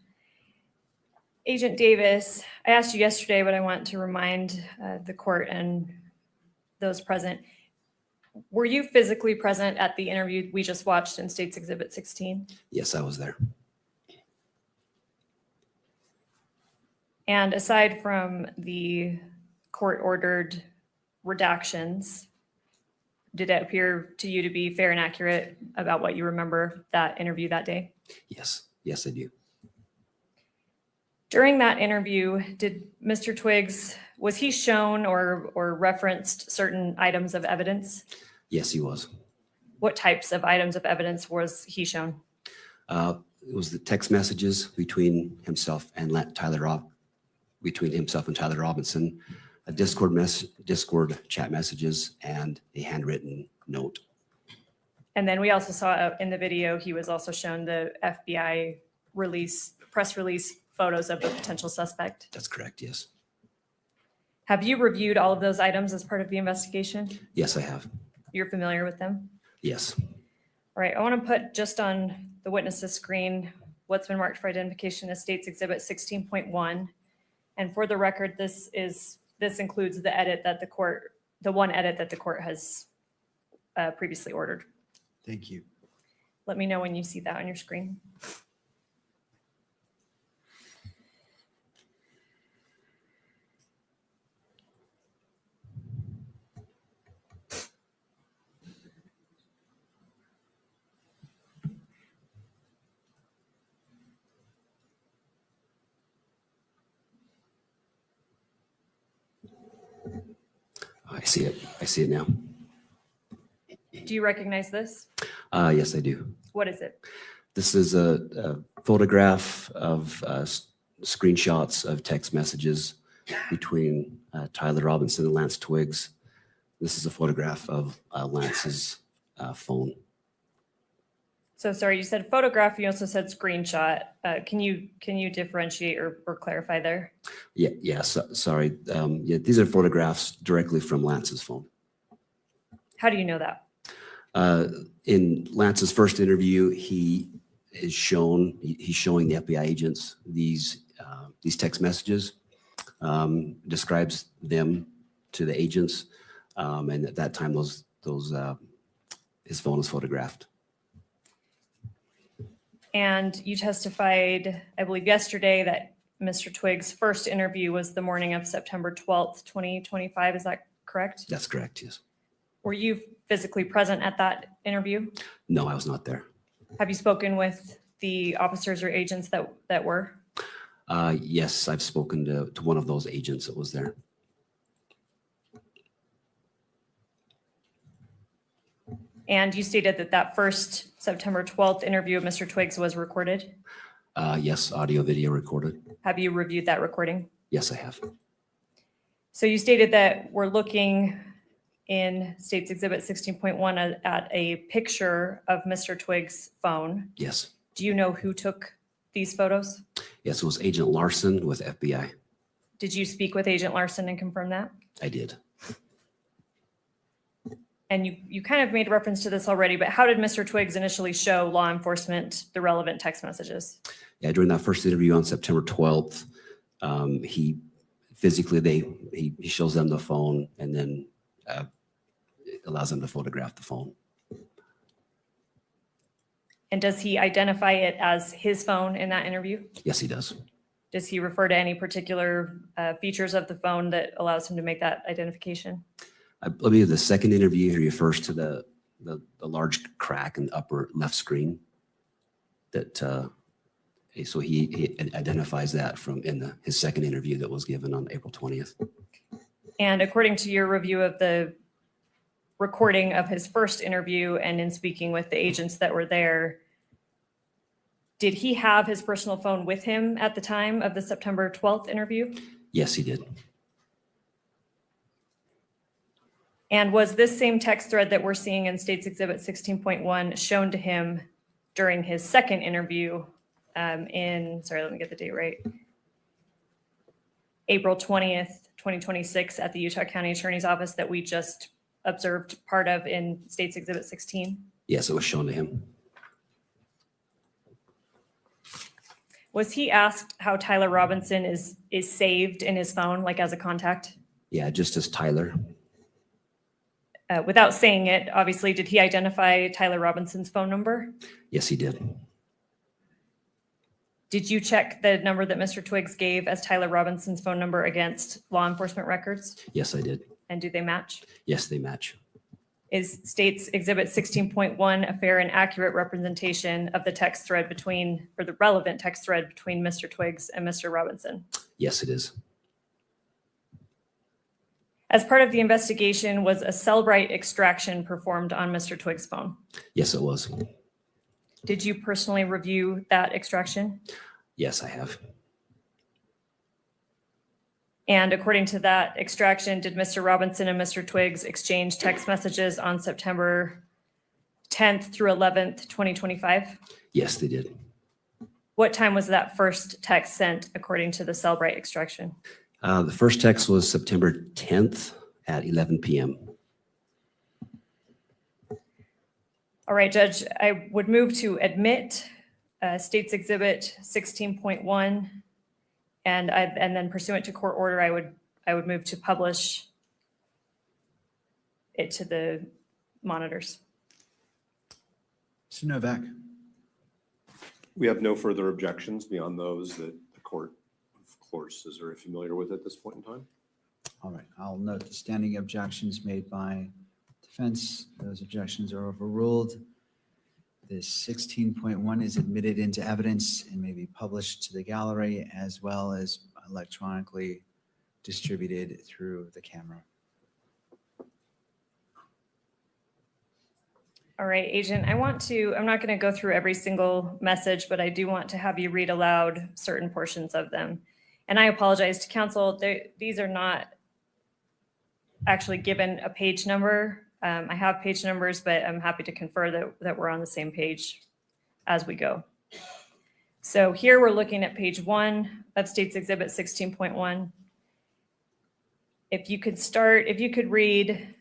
Agent Davis, I asked you yesterday, but I want to remind the court and those present. Were you physically present at the interview we just watched in State's Exhibit 16? Yes, I was there. And aside from the court-ordered redactions, did it appear to you to be fair and accurate about what you remember that interview that day? Yes, yes, I do. During that interview, did Mr. Twiggs, was he shown or referenced certain items of evidence? Yes, he was. What types of items of evidence was he shown? It was the text messages between himself and Tyler Robinson, a Discord chat messages, and a handwritten note. And then we also saw in the video, he was also shown the FBI press release photos of the potential suspect. That's correct, yes. Have you reviewed all of those items as part of the investigation? Yes, I have. You're familiar with them? Yes. All right, I want to put just on the witness's screen what's been marked for identification as State's Exhibit 16.1. And for the record, this includes the one edit that the court has previously ordered. Thank you. Let me know when you see that on your screen. I see it. I see it now. Do you recognize this? Yes, I do. What is it? This is a photograph of screenshots of text messages between Tyler Robinson and Lance Twiggs. This is a photograph of Lance's phone. So sorry, you said photograph, you also said screenshot. Can you differentiate or clarify there? Yeah, sorry. Yeah, these are photographs directly from Lance's phone. How do you know that? In Lance's first interview, he's showing the FBI agents these text messages, describes them to the agents, and at that time, his phone was photographed. And you testified, I believe yesterday, that Mr. Twiggs' first interview was the morning of September 12th, 2025. Is that correct? That's correct, yes. Were you physically present at that interview? No, I was not there. Have you spoken with the officers or agents that were? Yes, I've spoken to one of those agents that was there. And you stated that first September 12th interview of Mr. Twiggs was recorded? Yes, audio, video recorded. Have you reviewed that recording? Yes, I have. So you stated that we're looking in State's Exhibit 16.1 at a picture of Mr. Twiggs' phone. Yes. Do you know who took these photos? Yes, it was Agent Larson with FBI. Did you speak with Agent Larson and confirm that? I did. And you kind of made reference to this already, but how did Mr. Twiggs initially show law enforcement the relevant text messages? Yeah, during that first interview on September 12th, he shows them the phone and then allows them to photograph the phone. And does he identify it as his phone in that interview? Yes, he does. Does he refer to any particular features of the phone that allows him to make that identification? I believe the second interview, he refers to the large crack in the upper left screen. So he identifies that in his second interview that was given on April 20th. And according to your review of the recording of his first interview and in speaking with the agents that were there, did he have his personal phone with him at the time of the September 12th interview? Yes, he did. And was this same text thread that we're seeing in State's Exhibit 16.1 shown to him during his second interview sorry, let me get the date right, April 20th, 2026 at the Utah County Attorney's Office that we just observed part of in State's Exhibit 16? Yes, it was shown to him. Was he asked how Tyler Robinson is saved in his phone, like as a contact? Yeah, just as Tyler. Without saying it, obviously, did he identify Tyler Robinson's phone number? Yes, he did. Did you check the number that Mr. Twiggs gave as Tyler Robinson's phone number against law enforcement records? Yes, I did. And do they match? Yes, they match. Is State's Exhibit 16.1 a fair and accurate representation of the text thread or the relevant text thread between Mr. Twiggs and Mr. Robinson? Yes, it is. As part of the investigation, was a Cellbrite extraction performed on Mr. Twiggs' phone? Yes, it was. Did you personally review that extraction? Yes, I have. And according to that extraction, did Mr. Robinson and Mr. Twiggs exchange text messages on September 10th through 11th, 2025? Yes, they did. What time was that first text sent according to the Cellbrite extraction? The first text was September 10th at 11 p.m. All right, Judge, I would move to admit State's Exhibit 16.1, and then pursuant to court order, I would move to publish it to the monitors. Mr. Novak. We have no further objections beyond those that the court, of course, is very familiar with at this point in time. All right, I'll note the standing objections made by defense. Those objections are overruled. This 16.1 is admitted into evidence and may be published to the gallery as well as electronically distributed through the camera. All right, Agent, I'm not going to go through every single message, but I do want to have you read aloud certain portions of them. And I apologize to counsel, these are not actually given a page number. I have page numbers, but I'm happy to confer that we're on the same page as we go. So here we're looking at page 1 of State's Exhibit 16.1. If you could read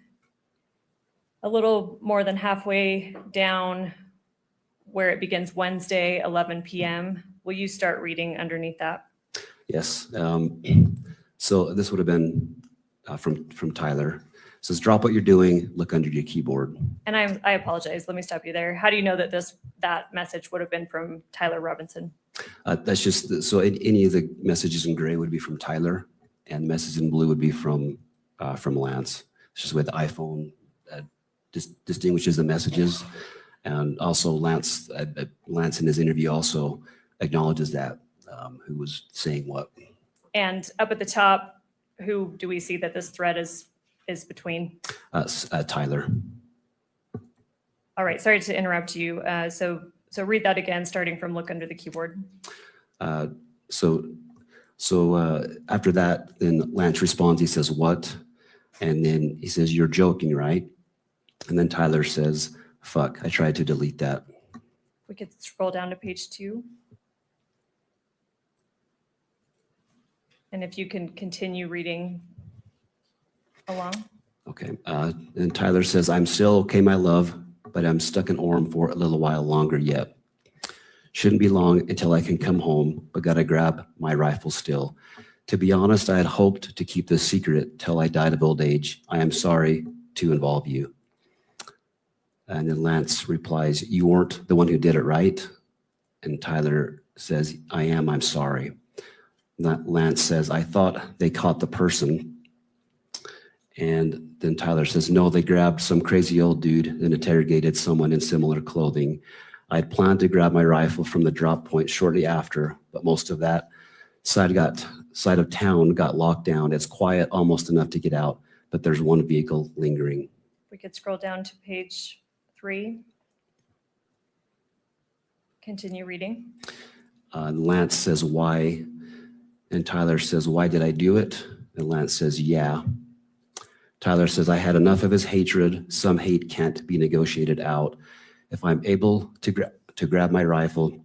a little more than halfway down where it begins Wednesday, 11 p.m. Will you start reading underneath that? Yes. So this would have been from Tyler. It says, drop what you're doing, look under your keyboard. And I apologize. Let me stop you there. How do you know that that message would have been from Tyler Robinson? That's just, so any of the messages in gray would be from Tyler, and messages in blue would be from Lance. It's just the way the iPhone distinguishes the messages. And also Lance in his interview also acknowledges that, who was saying what. And up at the top, who do we see that this thread is between? Tyler. All right, sorry to interrupt you. So read that again, starting from look under the keyboard. So after that, then Lance responds, he says, what? And then he says, you're joking, right? And then Tyler says, fuck, I tried to delete that. We could scroll down to page 2. And if you can continue reading along. Okay. And Tyler says, I'm still okay, my love, but I'm stuck in Orem for a little while longer yet. Shouldn't be long until I can come home, but gotta grab my rifle still. To be honest, I had hoped to keep this secret till I died of old age. I am sorry to involve you. And then Lance replies, you weren't the one who did it, right? And Tyler says, I am, I'm sorry. Lance says, I thought they caught the person. And then Tyler says, no, they grabbed some crazy old dude and interrogated someone in similar clothing. I had planned to grab my rifle from the drop point shortly after, but most of that side of town got locked down. It's quiet, almost enough to get out, but there's one vehicle lingering. We could scroll down to page 3. Continue reading. Lance says, why? And Tyler says, why did I do it? And Lance says, yeah. Tyler says, I had enough of his hatred. Some hate can't be negotiated out. If I'm able to grab my rifle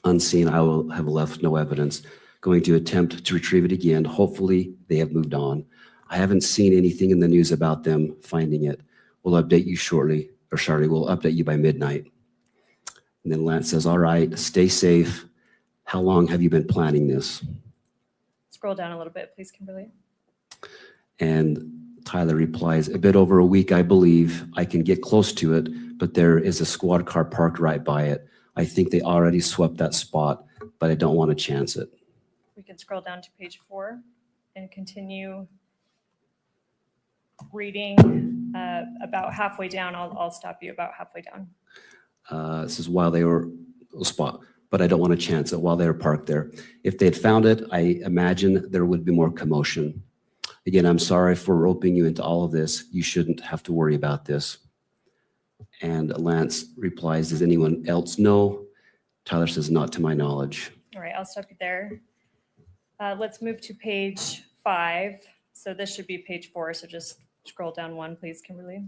unseen, I will have left no evidence. Going to attempt to retrieve it again. Hopefully they have moved on. I haven't seen anything in the news about them finding it. We'll update you shortly, or Charlie, we'll update you by midnight. And then Lance says, all right, stay safe. How long have you been planning this? Scroll down a little bit, please, Kimberly. And Tyler replies, a bit over a week, I believe. I can get close to it, but there is a squad car parked right by it. I think they already swept that spot, but I don't want to chance it. We can scroll down to page 4 and continue reading about halfway down. I'll stop you about halfway down. This is while they were spot, but I don't want to chance it while they were parked there. If they had found it, I imagine there would be more commotion. Again, I'm sorry for roping you into all of this. You shouldn't have to worry about this. And Lance replies, does anyone else know? Tyler says, not to my knowledge. All right, I'll stop you there. Let's move to page 5. So this should be page 4. So just scroll down 1, please, Kimberly.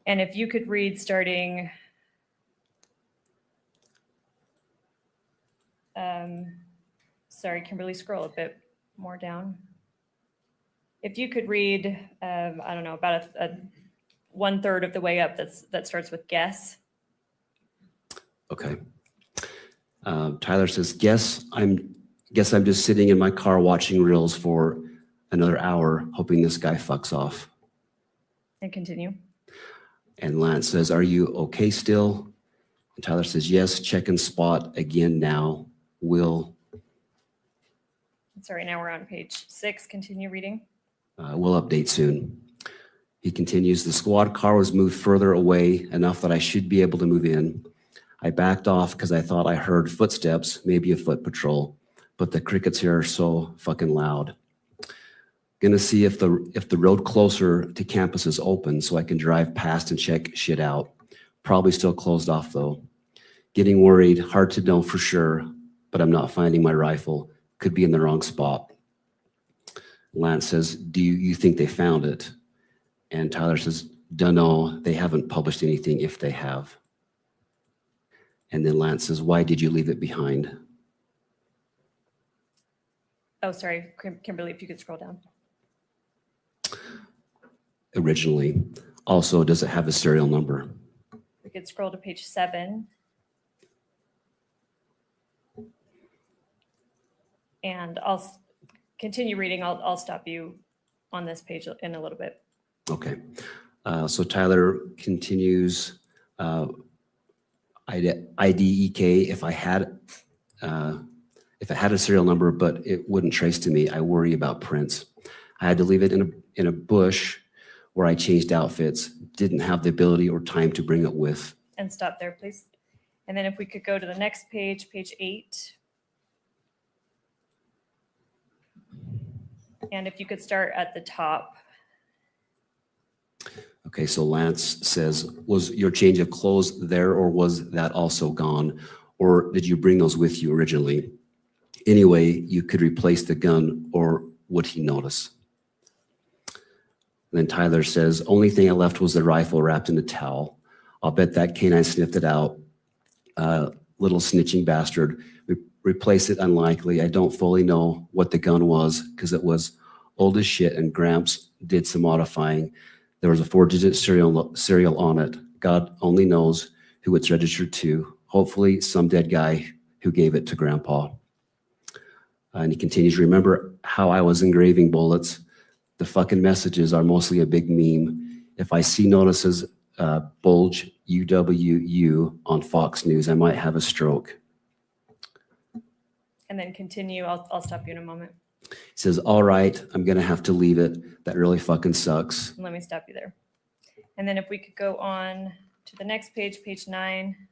And if you could read starting, sorry, Kimberly, scroll a bit more down. If you could read, I don't know, about a 1/3 of the way up that starts with guess. Okay. Tyler says, guess I'm just sitting in my car watching reels for another hour, hoping this guy fucks off. And continue. And Lance says, "Are you okay still?" And Tyler says, "Yes, check and spot again now. We'll Sorry, now we're on page 6. Continue reading. we'll update soon." He continues, "The squad car was moved further away enough that I should be able to move in. I backed off because I thought I heard footsteps, maybe a foot patrol, but the crickets here are so fucking loud. Gonna see if the road closer to campus is open so I can drive past and check shit out. Probably still closed off though. Getting worried, hard to know for sure, but I'm not finding my rifle. Could be in the wrong spot." Lance says, "Do you think they found it?" And Tyler says, "Dunno, they haven't published anything if they have." And then Lance says, "Why did you leave it behind?" Oh, sorry, Kimberly, if you could scroll down. Originally. Also, does it have a serial number? We could scroll to page 7. And I'll continue reading. I'll stop you on this page in a little bit. Okay. So Tyler continues, IDEK, if I had a serial number, but it wouldn't trace to me, I worry about prints. I had to leave it in a bush where I changed outfits, didn't have the ability or time to bring it with. And stop there, please. And then if we could go to the next page, page 8. And if you could start at the top. Okay, so Lance says, "Was your change of clothes there or was that also gone? Or did you bring those with you originally? Anyway, you could replace the gun or would he notice?" Then Tyler says, "Only thing I left was the rifle wrapped in a towel. I'll bet that canine sniffed it out. Little snitching bastard. Replace it unlikely. I don't fully know what the gun was because it was old as shit and Gramps did some modifying. There was a 4-digit serial on it. God only knows who it's registered to. Hopefully some dead guy who gave it to Grandpa." And he continues, "Remember how I was engraving bullets? The fucking messages are mostly a big meme. If I see notices bulge UWU on Fox News, I might have a stroke." And then continue. I'll stop you in a moment. He says, "All right, I'm going to have to leave it. That really fucking sucks." Let me stop you there. And then if we could go on to the next page, page 9.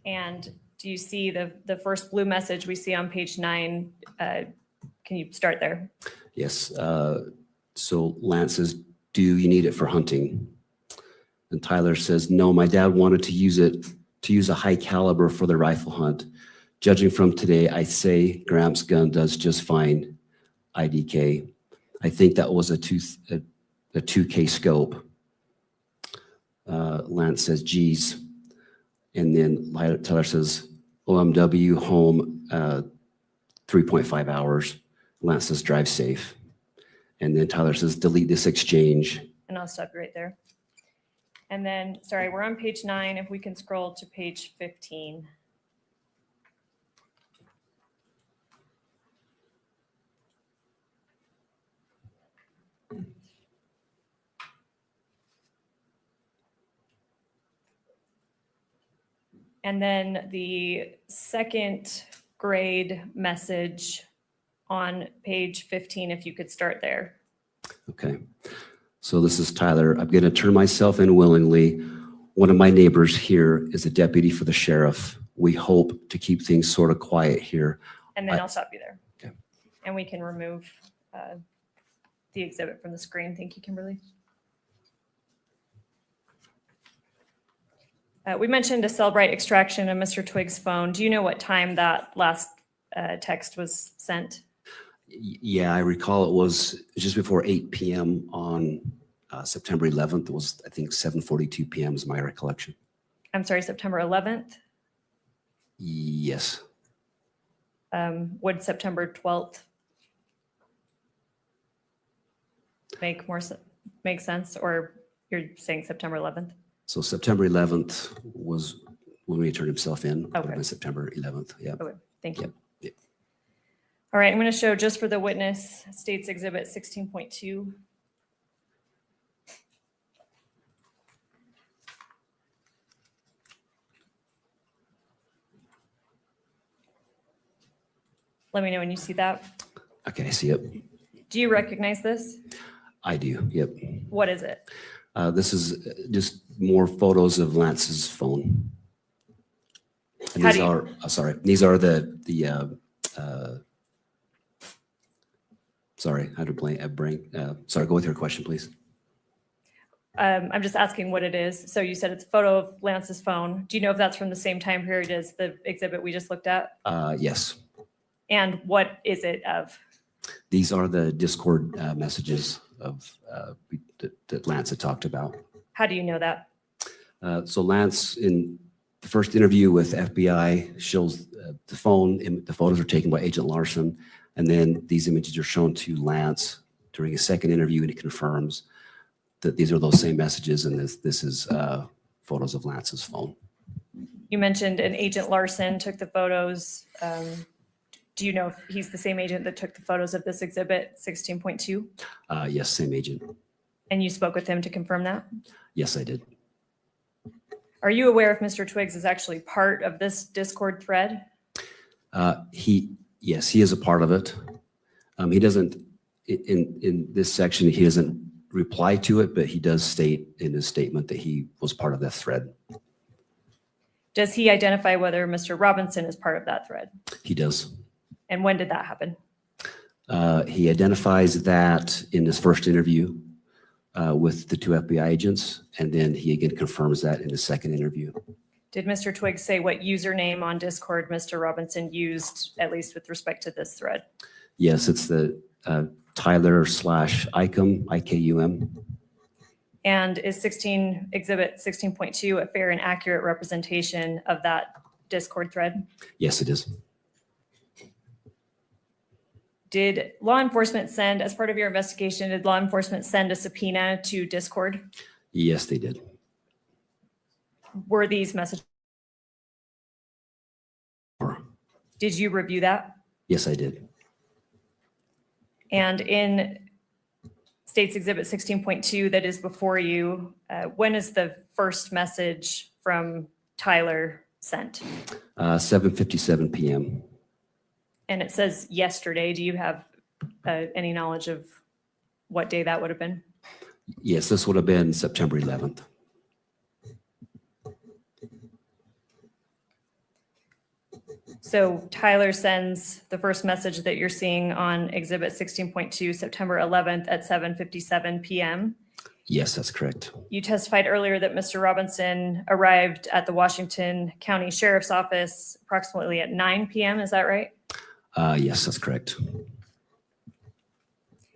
And do you see the first blue message we see on page 9? Can you start there? Yes. So Lance says, "Do you need it for hunting?" And Tyler says, "No, my dad wanted to use a high caliber for the rifle hunt. Judging from today, I say Gramps' gun does just fine. IDK. I think that was a 2K scope." Lance says, "Geez." And then Tyler says, "OMW home 3.5 hours. Lance says, "Drive safe." And then Tyler says, "Delete this exchange." And I'll stop you right there. And then, sorry, we're on page 9. If we can scroll to page 15. And then the second grade message on page 15, if you could start there. Okay. So this is Tyler. "I'm going to turn myself in willingly. One of my neighbors here is a deputy for the sheriff. We hope to keep things sort of quiet here." And then I'll stop you there. Okay. And we can remove the exhibit from the screen. Thank you, Kimberly. We mentioned a Cellbrite extraction of Mr. Twig's phone. Do you know what time that last text was sent? Yeah, I recall it was just before 8 p.m. on September 11th. It was, I think, 7:42 p.m. is my recollection. I'm sorry, September 11th? Yes. Would September 12th make sense? Or you're saying September 11th? So September 11th was when he turned himself in. Okay. September 11th, yeah. Okay, thank you. Yep. All right, I'm going to show just for the witness, State's Exhibit 16.2. Let me know when you see that. Okay, I see it. Do you recognize this? I do, yep. What is it? This is just more photos of Lance's phone. And How these do you- are, these are sorry, I had a brain. Sorry, go with your question, please. I'm just asking what it is. So you said it's a photo of Lance's phone. Do you know if that's from the same time period as the exhibit we just looked at? Yes. And what is it of? These are the Discord messages that Lance had talked about. How do you know that? So Lance, in the first interview with FBI, shows the phone. The photos are taken by Agent Larson, and then these images are shown to Lance during a second interview, and he confirms that these are those same messages, and this is photos of Lance's phone. You mentioned an Agent Larson took the photos. Do you know if he's the same agent that took the photos of this exhibit 16.2? Yes, same agent. And you spoke with him to confirm that? Yes, I did. Are you aware if Mr. Twiggs is actually part of this Discord thread? Yes, he is a part of it. He doesn't, in this section, he doesn't reply to it, but he does state in his statement that he was part of that thread. Does he identify whether Mr. Robinson is part of that thread? He does. And when did that happen? He identifies that in his first interview with the two FBI agents, and then he again confirms that in the second interview. Did Mr. Twiggs say what username on Discord Mr. Robinson used, at least with respect to this thread? Yes, it's the Tyler/Icum, IKUM. And is Exhibit 16.2 a fair and accurate representation of that Discord thread? Yes, it is. Did law enforcement send, as part of your investigation, did law enforcement send a subpoena to Discord? Yes, they did. Were these messages? Did you review that? Yes, I did. And in State's Exhibit 16.2 that is before you, when is the first message from Tyler sent? 7:57 p.m. And it says yesterday. Do you have any knowledge of what day that would have been? Yes, this would have been September 11th. So Tyler sends the first message that you're seeing on Exhibit 16.2, September 11th at 7:57 p.m. Yes, that's correct. You testified earlier that Mr. Robinson arrived at the Washington County Sheriff's Office approximately at 9 p.m. Is that right? Yes, that's correct.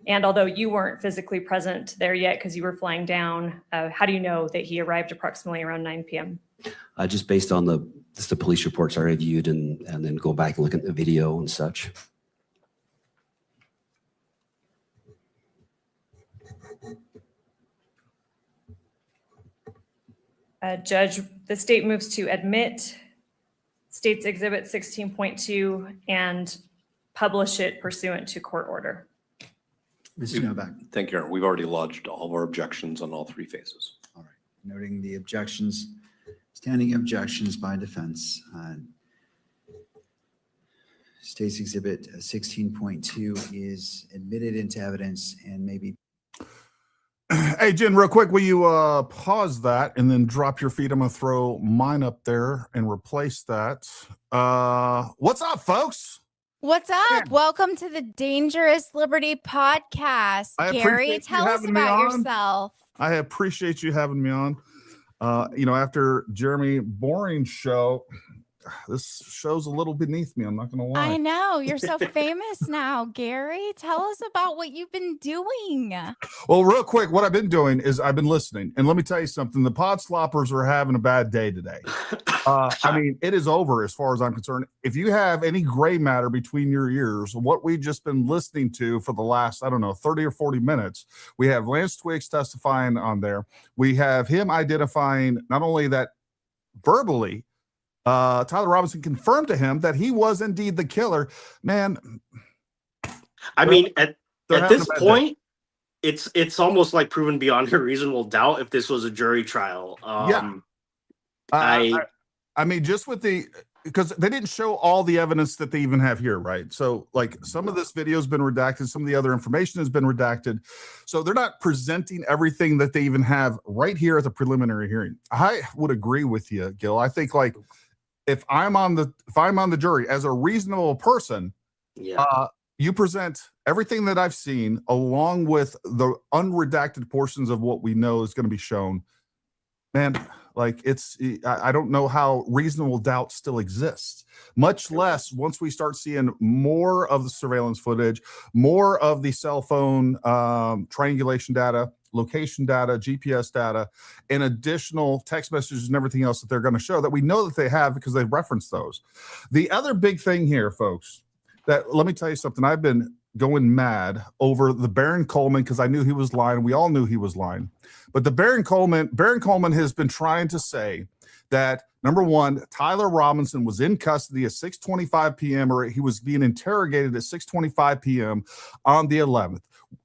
And although you weren't physically present there yet because you were flying down, how do you know that he arrived approximately around 9 p.m.? Just based on the police reports I reviewed and then go back and look at the video and such. Judge, the state moves to admit State's Exhibit 16.2 and publish it pursuant to court order. Mr. Novak. Thank you, Aaron. We've already lodged all of our objections on all three phases. All right. Noting the objections, standing objections by defense. State's Exhibit 16.2 is admitted into evidence and may be. Hey, Jen, real quick, will you pause that and then drop your feet? I'm going to throw mine up there and replace that. What's up, folks? What's up? Welcome to the Dangerous Liberty podcast. Gary, tell us about yourself. I appreciate you having me on. After Jeremy Boring's show, this show's a little beneath me. I'm not going to lie. I know. You're so famous now, Gary. Tell us about what you've been doing. Well, real quick, what I've been doing is I've been listening. And let me tell you something. The pod sloppers are having a bad day today. It is over as far as I'm concerned. If you have any gray matter between your ears, what we've just been listening to for the last, 30 or 40 minutes, we have Lance Twiggs testifying on there. We have him identifying not only that verbally, Tyler Robinson confirmed to him that he was indeed the killer. Man, at this point, it's almost like proven beyond a reasonable doubt if this was a jury trial. Just with the because they didn't show all the evidence that they even have here, right? So like some of this video has been redacted, some of the other information has been redacted. So they're not presenting everything that they even have right here at the preliminary hearing. I would agree with you, Gil. I think like if I'm on the jury as a reasonable person, you present everything that I've seen along with the unredacted portions of what we know is going to be shown. Man, like I don't know how reasonable doubt still exists, much less once we start seeing more of the surveillance footage, more of the cell phone triangulation data, location data, GPS data, and additional text messages and everything else that they're going to show that we know that they have because they've referenced those. The other big thing here, folks, that let me tell you something. I've been going mad over the Baron Coleman because I knew he was lying. We all knew he was lying. But the Baron Coleman has been trying to say that, number one, Tyler Robinson was in custody at 6:25 p.m. or he was being interrogated at 6:25 p.m. on the 11th.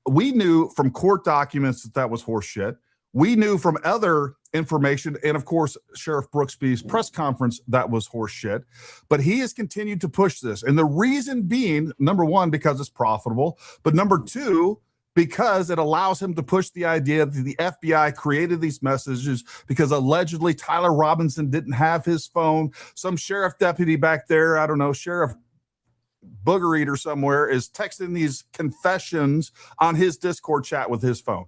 We knew from court documents that was horseshit. We knew from other information, and of course, Sheriff Brooksby's press conference, that was horseshit. But he has continued to push this. And the reason being, number one, because it's profitable. But number two, because it allows him to push the idea that the FBI created these messages because allegedly Tyler Robinson didn't have his phone. Some sheriff deputy back there, I don't know, Sheriff Booger Eater somewhere is texting these confessions on his Discord chat with his phone.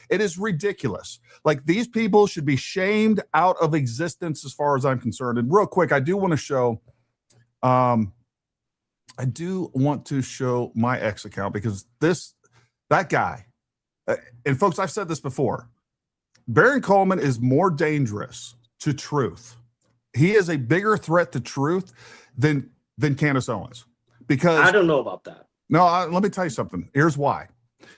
It is ridiculous. Like, these people should be shamed out of existence as far as I'm concerned. And real quick, I do want to show my X account because that guy, and folks, I've said this before, Baron Coleman is more dangerous to truth. He is a bigger threat to truth than Candace Owens. Because I don't know about that. No, let me tell you something. Here's why.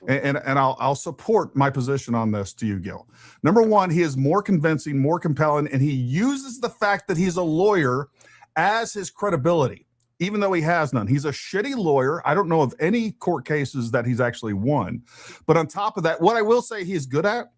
And I'll support my position on this to you, Gil. Number one, he is more convincing, more compelling, and he uses the fact that he's a lawyer as his credibility, even though he has none. He's a shitty lawyer. I don't know of any court cases that he's actually won. But on top of that, what I will say he's good at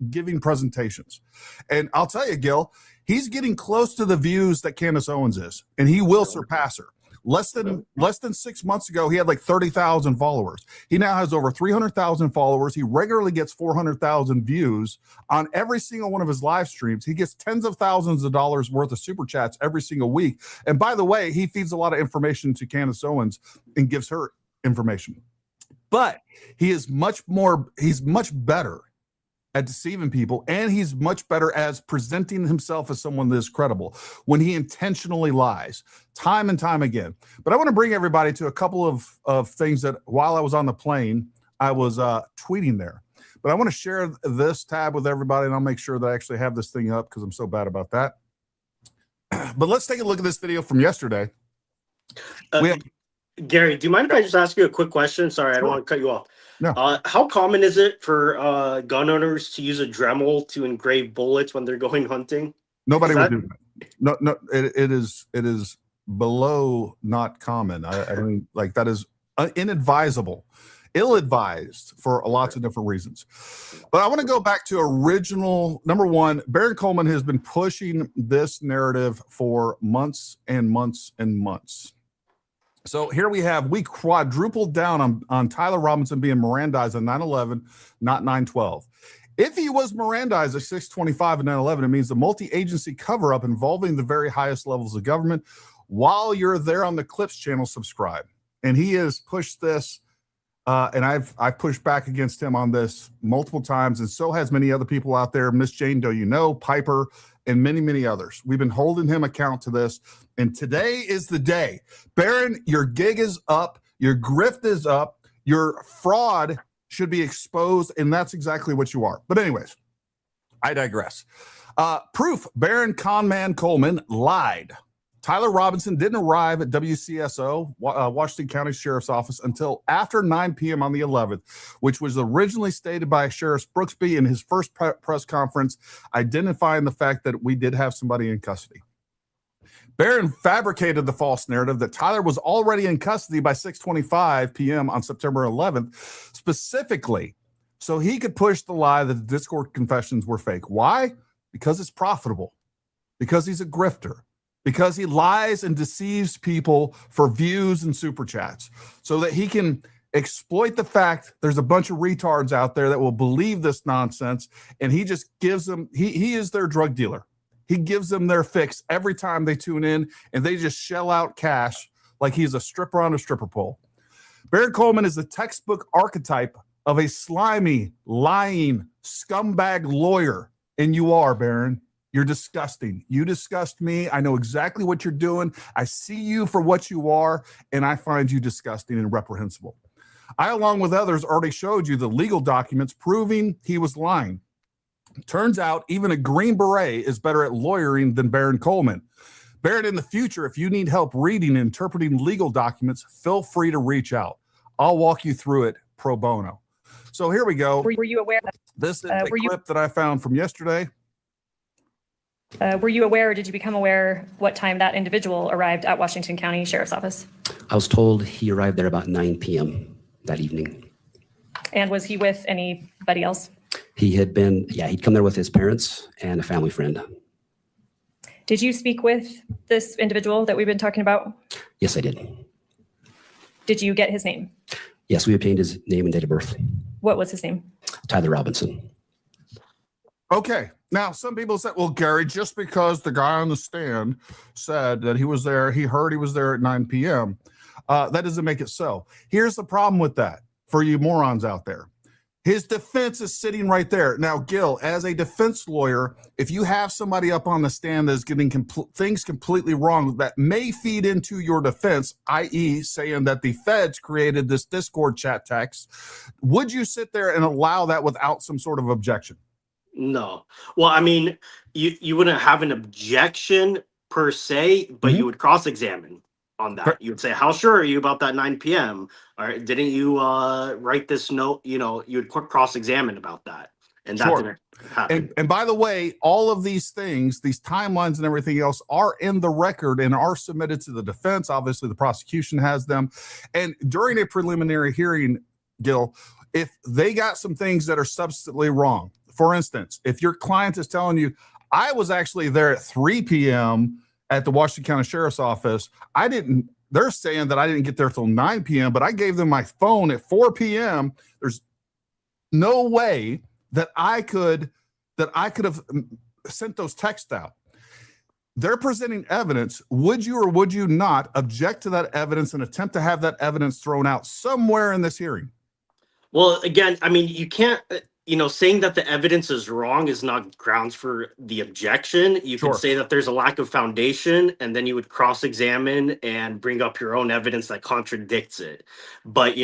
giving presentations. And I'll tell you, Gil, he's getting close to the views that Candace Owens is, and he will surpass her. Less than 6 months ago, he had like 30,000 followers. He now has over 300,000 followers. He regularly gets 400,000 views on every single one of his live streams. He gets tens of thousands of dollars worth of super chats every single week. And by the way, he feeds a lot of information to Candace Owens and gives her information. But he's much better at deceiving people, and he's much better as presenting himself as someone that is credible when he intentionally lies time and time again. But I want to bring everybody to a couple of things that while I was on the plane, I was tweeting there. But I want to share this tab with everybody, and I'll make sure that I actually have this thing up because I'm so bad about that. But let's take a look at this video from yesterday. Gary, do you mind if I just ask you a quick question? Sorry, I don't want to cut you off. No. How common is it for gun owners to use a Dremel to engrave bullets when they're going hunting? Nobody would do that. No, it is below not common. I mean, like, that is inadvisable, ill-advised for lots of different reasons. But I want to go back to original. Number one, Baron Coleman has been pushing this narrative for months and months and months. So here we quadrupled down on Tyler Robinson being Mirandized on 9/11, not 9/12. If he was Mirandized at 6:25 and 9/11, it means the multi-agency cover-up involving the very highest levels of government. While you're there on the Clips channel, subscribe. And he has pushed this, and I've pushed back against him on this multiple times, and so has many other people out there, Miss Jane Doe, Piper, and many, many others. We've been holding him account to this, and today is the day. Baron, your gig is up, your grift is up, your fraud should be exposed, and that's exactly what you are. But anyways, I digress. Proof, Baron Conman Coleman lied. Tyler Robinson didn't arrive at WCSO, Washington County Sheriff's Office, until after 9 p.m. on the 11th, which was originally stated by Sheriff Brooksby in his first press conference, identifying the fact that we did have somebody in custody. Baron fabricated the false narrative that Tyler was already in custody by 6:25 p.m. on September 11th, specifically so he could push the lie that the Discord confessions were fake. Why? Because it's profitable. Because he's a grifter. because he lies and deceives people for views and super chats so that he can exploit the fact there's a bunch of retards out there that will believe this nonsense, and he just gives them, he is their drug dealer. He gives them their fix every time they tune in, and they just shell out cash like he's a stripper on a stripper pole. Baron Coleman is the textbook archetype of a slimy, lying, scumbag lawyer, and you are, Baron. You're disgusting. You disgust me. I know exactly what you're doing. I see you for what you are, and I find you disgusting and reprehensible. I, along with others, already showed you the legal documents proving he was lying. Turns out even a Green Beret is better at lawyering than Baron Coleman. Baron, in the future, if you need help reading and interpreting legal documents, feel free to reach out. I'll walk you through it pro bono. So here we go. Were you aware? This is a clip that I found from yesterday. Were you aware, or did you become aware what time that individual arrived at Washington County Sheriff's Office? I was told he arrived there about 9 p.m. that evening. And was he with anybody else? He had been, he'd come there with his parents and a family friend. Did you speak with this individual that we've been talking about? Yes, I did. Did you get his name? Yes, we obtained his name and date of birth. What was his name? Tyler Robinson. Okay. Now, some people said, well, Gary, just because the guy on the stand said that he was there, he heard he was there at 9 p.m., that doesn't make it so. Here's the problem with that for you morons out there. His defense is sitting right there. Now, Gil, as a defense lawyer, if you have somebody up on the stand that's getting things completely wrong that may feed into your defense, i.e. saying that the feds created this Discord chat text, would you sit there and allow that without some sort of objection? No. Well, I mean, you wouldn't have an objection per se, but you would cross-examine on that. You would say, how sure are you about that 9 p.m.? Or didn't you write this note? You know, you would cross-examine about that. And that didn't happen. And by the way, all of these things, these timelines and everything else are in the record and are submitted to the defense. Obviously, the prosecution has them. And during a preliminary hearing, Gil, if they got some things that are substantively wrong, for instance, if your client is telling you, I was actually there at 3 p.m. at the Washington County Sheriff's Office, they're saying that I didn't get there till 9 p.m., but I gave them my phone at 4 p.m. There's no way that I could have sent those texts out. They're presenting evidence. Would you or would you not object to that evidence and attempt to have that evidence thrown out somewhere in this hearing? Well, again, I mean, you can't, saying that the evidence is wrong is not grounds for the objection. You can say that there's a lack of foundation, and then you would cross-examine and bring up your own evidence that contradicts it. But,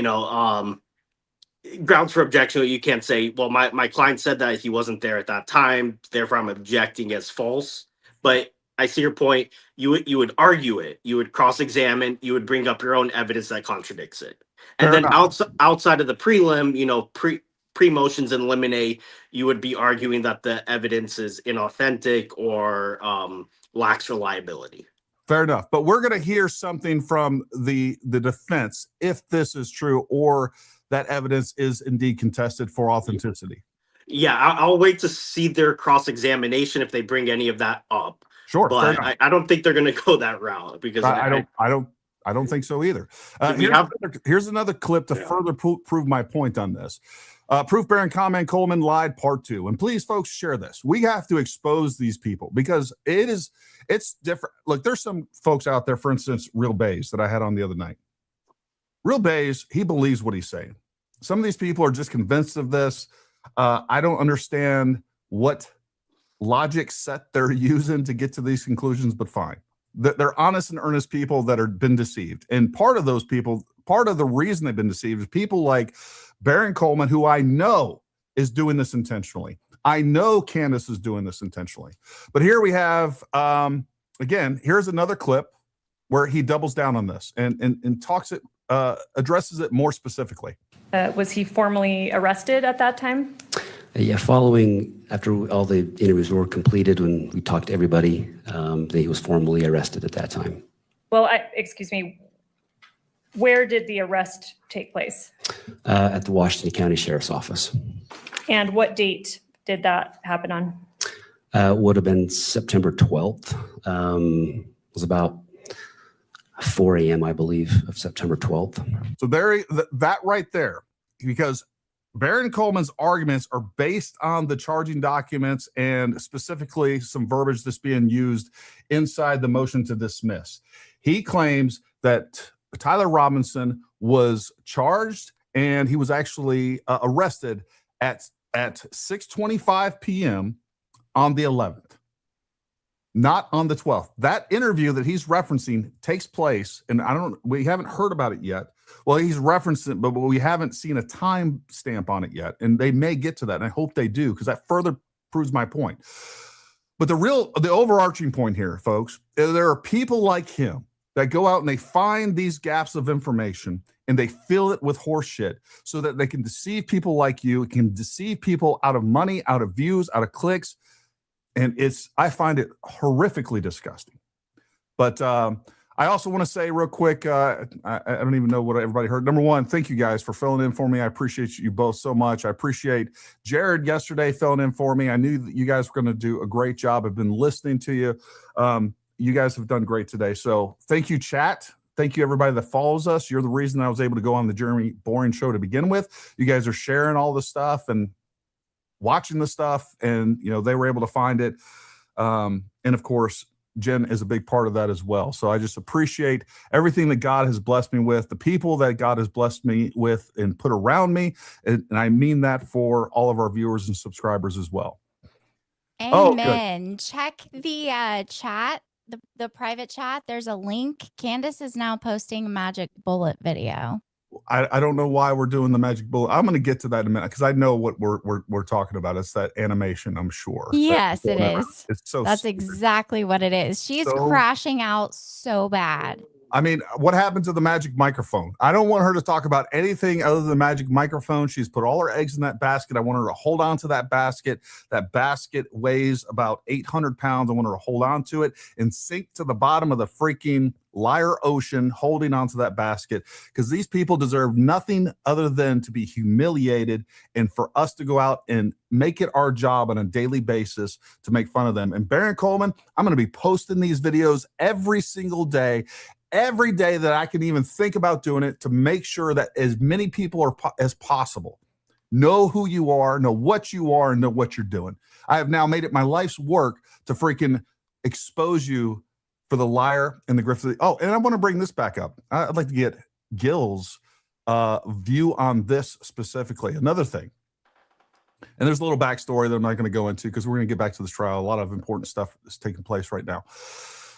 grounds for objection, you can't say, well, my client said that he wasn't there at that time, therefore I'm objecting as false. But I see your point. You would argue it. You would cross-examine. You would bring up your own evidence that contradicts it. And then outside of the prelim, pre-motions in limine, you would be arguing that the evidence is inauthentic or lacks reliability. Fair enough. But we're going to hear something from the defense if this is true or that evidence is indeed contested for authenticity. Yeah, I'll wait to see their cross-examination if they bring any of that up. Sure. But I don't think they're going to go that route because I don't think so either. Here's another clip to further prove my point on this. Proof Baron Comment Coleman lied part 2. And please, folks, share this. We have to expose these people because it's different. Look, there's some folks out there, for instance, Real Bays that I had on the other night. Real Bays, he believes what he's saying. Some of these people are just convinced of this. I don't understand what logic set they're using to get to these conclusions, but fine. They're honest and earnest people that have been deceived. And part of those people, part of the reason they've been deceived is people like Baron Coleman, who I know is doing this intentionally. I know Candace is doing this intentionally. But here we have, again, here's another clip where he doubles down on this and talks it, addresses it more specifically. Was he formally arrested at that time? Yeah, after all the interviews were completed, when we talked to everybody, he was formally arrested at that time. Well, excuse me, where did the arrest take place? At the Washington County Sheriff's Office. And what date did that happen on? Would have been September 12th. was about 4 a.m., I believe, of September 12th. So there, that right there, because Baron Coleman's arguments are based on the charging documents and specifically some verbiage that's being used inside the motion to dismiss. He claims that Tyler Robinson was charged and he was actually arrested at 6:25 p.m. on the 11th, not on the 12th. That interview that he's referencing takes place, and we haven't heard about it yet. Well, he's referenced it, but we haven't seen a time stamp on it yet, and they may get to that, and I hope they do, because that further proves my point. But the overarching point here, folks, is there are people like him that go out and they find these gaps of information and they fill it with horse shit so that they can deceive people like you, can deceive people out of money, out of views, out of clicks. And I find it horrifically disgusting. But I also want to say real quick, I don't even know what everybody heard. Number one, thank you guys for filling in for me. I appreciate you both so much. I appreciate Jared yesterday filling in for me. I knew that you guys were going to do a great job. I've been listening to you. You guys have done great today. So thank you, chat. Thank you, everybody that follows us. You're the reason I was able to go on the Jeremy Boring Show to begin with. You guys are sharing all the stuff and watching the stuff, and they were able to find it. And of course, Jen is a big part of that as well. So I just appreciate everything that God has blessed me with, the people that God has blessed me with and put around me. And I mean that for all of our viewers and subscribers as well. Amen. Check the chat, the private chat. There's a link. Candace is now posting a magic bullet video. I don't know why we're doing the magic bullet. I'm going to get to that in a minute because I know what we're talking about. It's that animation, I'm sure. Yes, it is. It's so That's stupid. exactly what it is. She's crashing out so bad. I mean, what happened to the magic microphone? I don't want her to talk about anything other than the magic microphone. She's put all her eggs in that basket. I want her to hold on to that basket. That basket weighs about 800 pounds. I want her to hold on to it and sink to the bottom of the freaking liar ocean, holding onto that basket, because these people deserve nothing other than to be humiliated and for us to go out and make it our job on a daily basis to make fun of them. And Baron Coleman, I'm going to be posting these videos every single day that I can even think about doing it, to make sure that as many people as possible know who you are, know what you are, and know what you're doing. I have now made it my life's work to freaking expose you for the liar and the grift. Oh, and I want to bring this back up. I'd like to get Gil's view on this specifically. Another thing, and there's a little backstory that I'm not going to go into because we're going to get back to this trial. A lot of important stuff is taking place right now,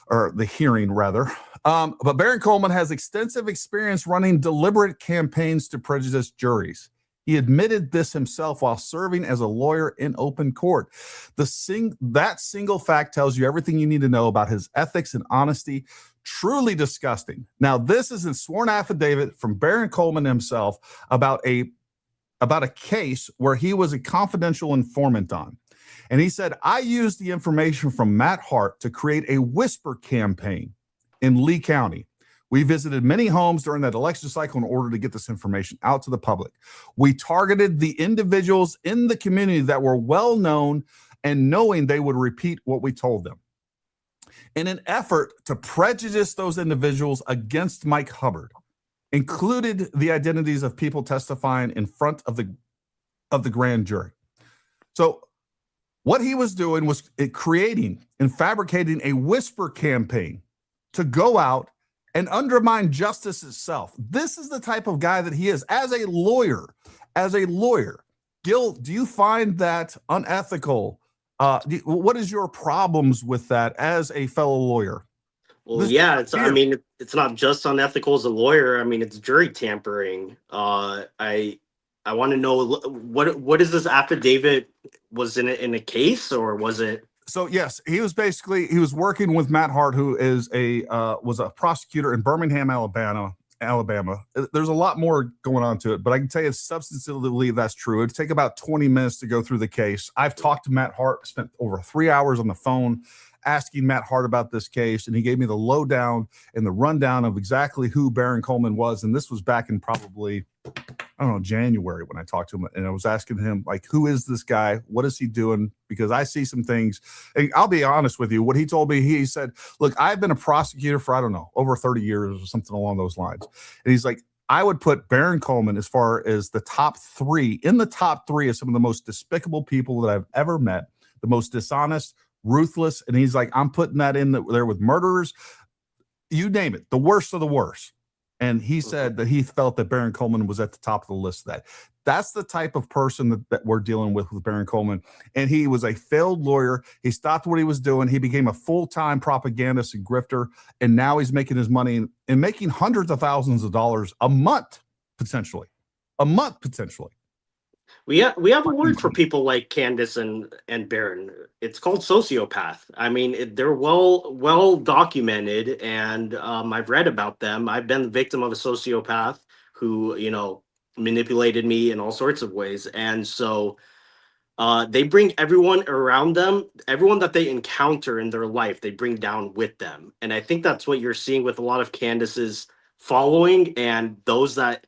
or the hearing rather. But Baron Coleman has extensive experience running deliberate campaigns to prejudice juries. He admitted this himself while serving as a lawyer in open court. That single fact tells you everything you need to know about his ethics and honesty. Truly disgusting. Now, this is a sworn affidavit from Baron Coleman himself about a case where he was a confidential informant on. And he said, I used the information from Matt Hart to create a whisper campaign in Lee County. We visited many homes during that election cycle in order to get this information out to the public. We targeted the individuals in the community that were well known and knowing they would repeat what we told them. In an effort to prejudice those individuals against Mike Hubbard, included the identities of people testifying in front of the grand jury. So what he was doing was creating and fabricating a whisper campaign to go out and undermine justice itself. This is the type of guy that he is as a lawyer. Gil, do you find that unethical? What is your problems with that as a fellow lawyer? Well, yeah, it's not just unethical as a lawyer. I mean, it's jury tampering. I want to know what is this affidavit? Was in a case, or was it? So yes, he was working with Matt Hart, who is was a prosecutor in Birmingham, Alabama. There's a lot more going on to it, but I can tell you substantively that's true. It'd take about 20 minutes to go through the case. I've talked to Matt Hart, spent over 3 hours on the phone asking Matt Hart about this case, and he gave me the lowdown and the rundown of exactly who Baron Coleman was. And this was back in probably, I don't know, January when I talked to him, and I was asking him, like, who is this guy? What is he doing? because I see some things. And I'll be honest with you. What he told me, he said, look, I've been a prosecutor for, I don't know, over 30 years or something along those lines. And he's like, I would put Baron Coleman as far as the top 3, in the top 3 of some of the most despicable people that I've ever met, the most dishonest, ruthless. And he's like, I'm putting that in there with murderers, you name it, the worst of the worst. And he said that he felt that Baron Coleman was at the top of the list of that. That's the type of person that we're dealing with Baron Coleman. And he was a failed lawyer. He stopped what he was doing. He became a full-time propagandist and grifter. And now he's making his money and making hundreds of thousands of dollars a month, potentially. A month, potentially. We have a word for people like Candace and Baron. It's called sociopath. I mean, they're well documented, and I've read about them. I've been the victim of a sociopath who, manipulated me in all sorts of ways. And so they bring everyone around them, everyone that they encounter in their life, they bring down with them. And I think that's what you're seeing with a lot of Candace's following, and those that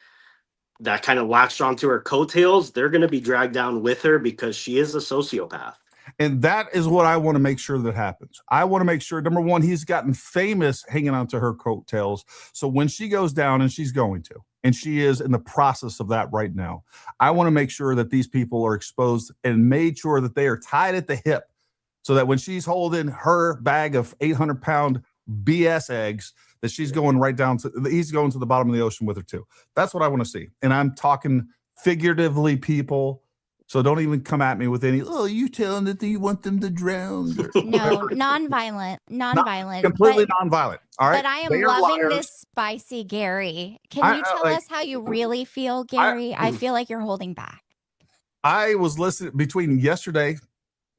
kind of latched onto her coattails, they're going to be dragged down with her because she is a sociopath. And that is what I want to make sure that happens. I want to make sure, number one, he's gotten famous hanging onto her coattails. So when she goes down, and she's going to, and she is in the process of that right now, I want to make sure that these people are exposed and made sure that they are tied at the hip so that when she's holding her bag of 800-pound BS eggs, that she's going right down to, he's going to the bottom of the ocean with her too. That's what I want to see. And I'm talking figuratively, people. So don't even come at me with any, oh, you telling that you want them to drown. No, non-violent. Completely nonviolent. All right. But I am They are loving liars. this spicy Gary. Can you tell us how you really feel, Gary? I feel like you're holding back. I was listening between yesterday.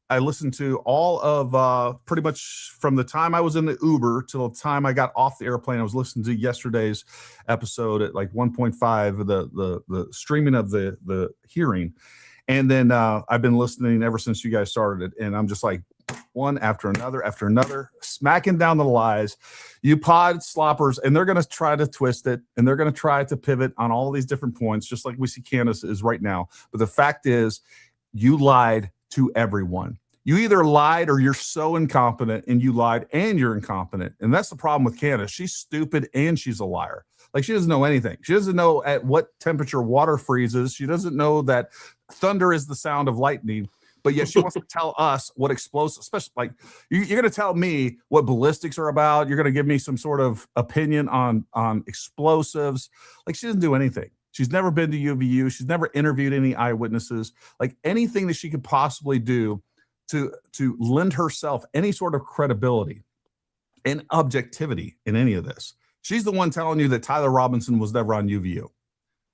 I listened to all of pretty much from the time I was in the Uber till the time I got off the airplane. I was listening to yesterday's episode at like 1.5 of the streaming of the hearing. And then I've been listening ever since you guys started it. And I'm just like one after another, smacking down the lies. You pod sloppers, and they're going to try to twist it, and they're going to try to pivot on all these different points, just like we see Candace is right now. But the fact is, you lied to everyone. You either lied or you're so incompetent, and you lied and you're incompetent. And that's the problem with Candace. She's stupid and she's a liar. Like, she doesn't know anything. She doesn't know at what temperature water freezes. She doesn't know that thunder is the sound of lightning. But yet she wants to tell us what explosives, especially like you're going to tell me what ballistics are about. You're going to give me some sort of opinion on explosives. Like, she doesn't do anything. She's never been to UVU. She's never interviewed any eyewitnesses. Like, anything that she could possibly do to lend herself any sort of credibility and objectivity in any of this. She's the one telling you that Tyler Robinson was never on UVU.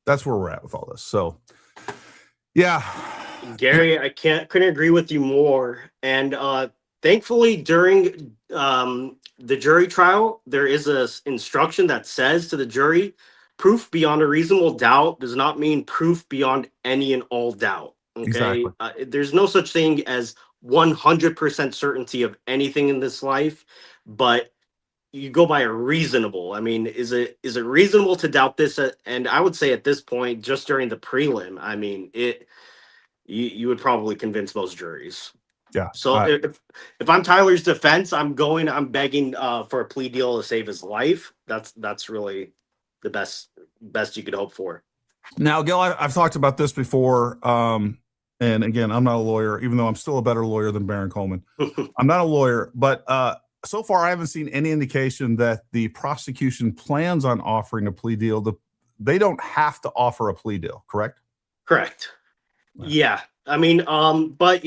That's where we're at with all this. So, yeah. Gary, I couldn't agree with you more. And thankfully, during the jury trial, there is a instruction that says to the jury, proof beyond a reasonable doubt does not mean proof beyond any and all doubt. Okay, Exactly. There's no such thing as 100% certainty of anything in this life, but you go by a reasonable. I mean, is it reasonable to doubt this? And I would say at this point, just during the prelim, I mean, you would probably convince most juries. Yeah. So if I'm Tyler's defense, I'm begging for a plea deal to save his life. That's really the best you could hope for. Now, Gil, I've talked about this before. And again, I'm not a lawyer, even though I'm still a better lawyer than Baron Coleman. I'm not a lawyer, but so far I haven't seen any indication that the prosecution plans on offering a plea deal. They don't have to offer a plea deal, correct? Correct. Yeah. I mean, but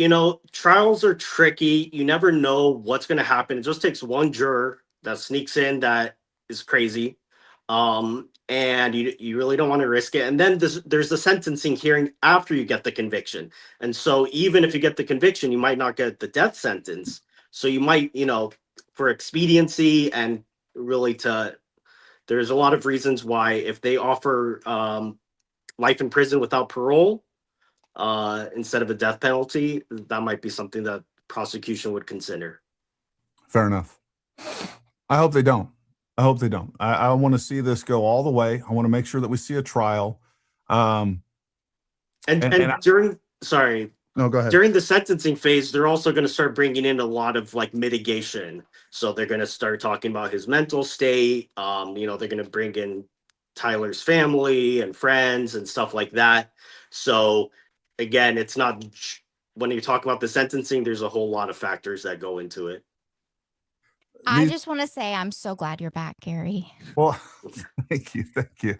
trials are tricky. You never know what's going to happen. It just takes one juror that sneaks in that is crazy. And you really don't want to risk it. And then there's the sentencing hearing after you get the conviction. And so even if you get the conviction, you might not get the death sentence. So you might, for expediency and really there's a lot of reasons why if they offer life in prison without parole instead of a death penalty, that might be something that prosecution would consider. Fair enough. I hope they don't. I want to see this go all the way. I want to make sure that we see a trial. Sorry, No, go ahead. During the sentencing phase, they're also going to start bringing in a lot of like mitigation. So they're going to start talking about his mental state. They're going to bring in Tyler's family and friends and stuff like that. So again, it's not when you talk about the sentencing, there's a whole lot of factors that go into it. I just want to say I'm so glad you're back, Gary. Well, thank you.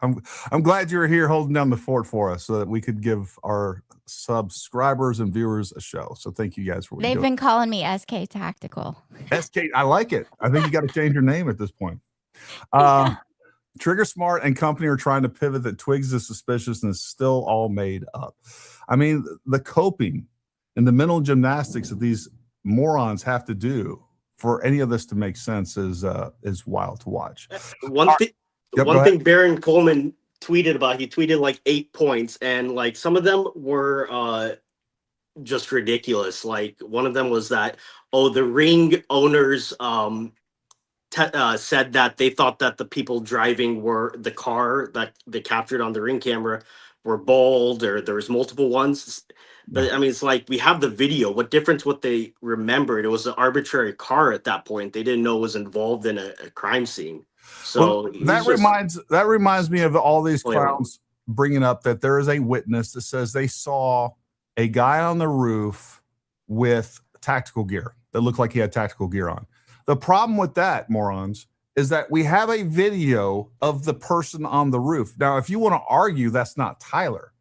I'm glad you were here holding down the fort for us so that we could give our subscribers and viewers a show. So thank you guys for what They've you're been calling me SK Tactical. doing. SK, I like it. I think you got to change your name at this point. Trigger Smart and company are trying to pivot that Twigs' suspiciousness is still all made up. I mean, the coping and the mental gymnastics that these morons have to do for any of this to make sense is wild to watch. One thing Baron Coleman tweeted about, he tweeted like 8 points, and like some of them were just ridiculous. Like one of them was that, the ring owners said that they thought that the people driving were the car that they captured on the ring camera were bald, or there was multiple ones. But I mean, it's like we have the video. What difference would they remember? It was an arbitrary car at that point. They didn't know it was involved in a crime scene. So that reminds me of all these clowns bringing up that there is a witness that says they saw a guy on the roof with tactical gear that looked like he had tactical gear on. The problem with that, morons, is that we have a video of the person on the roof. Now, if you want to argue that's not Tyler,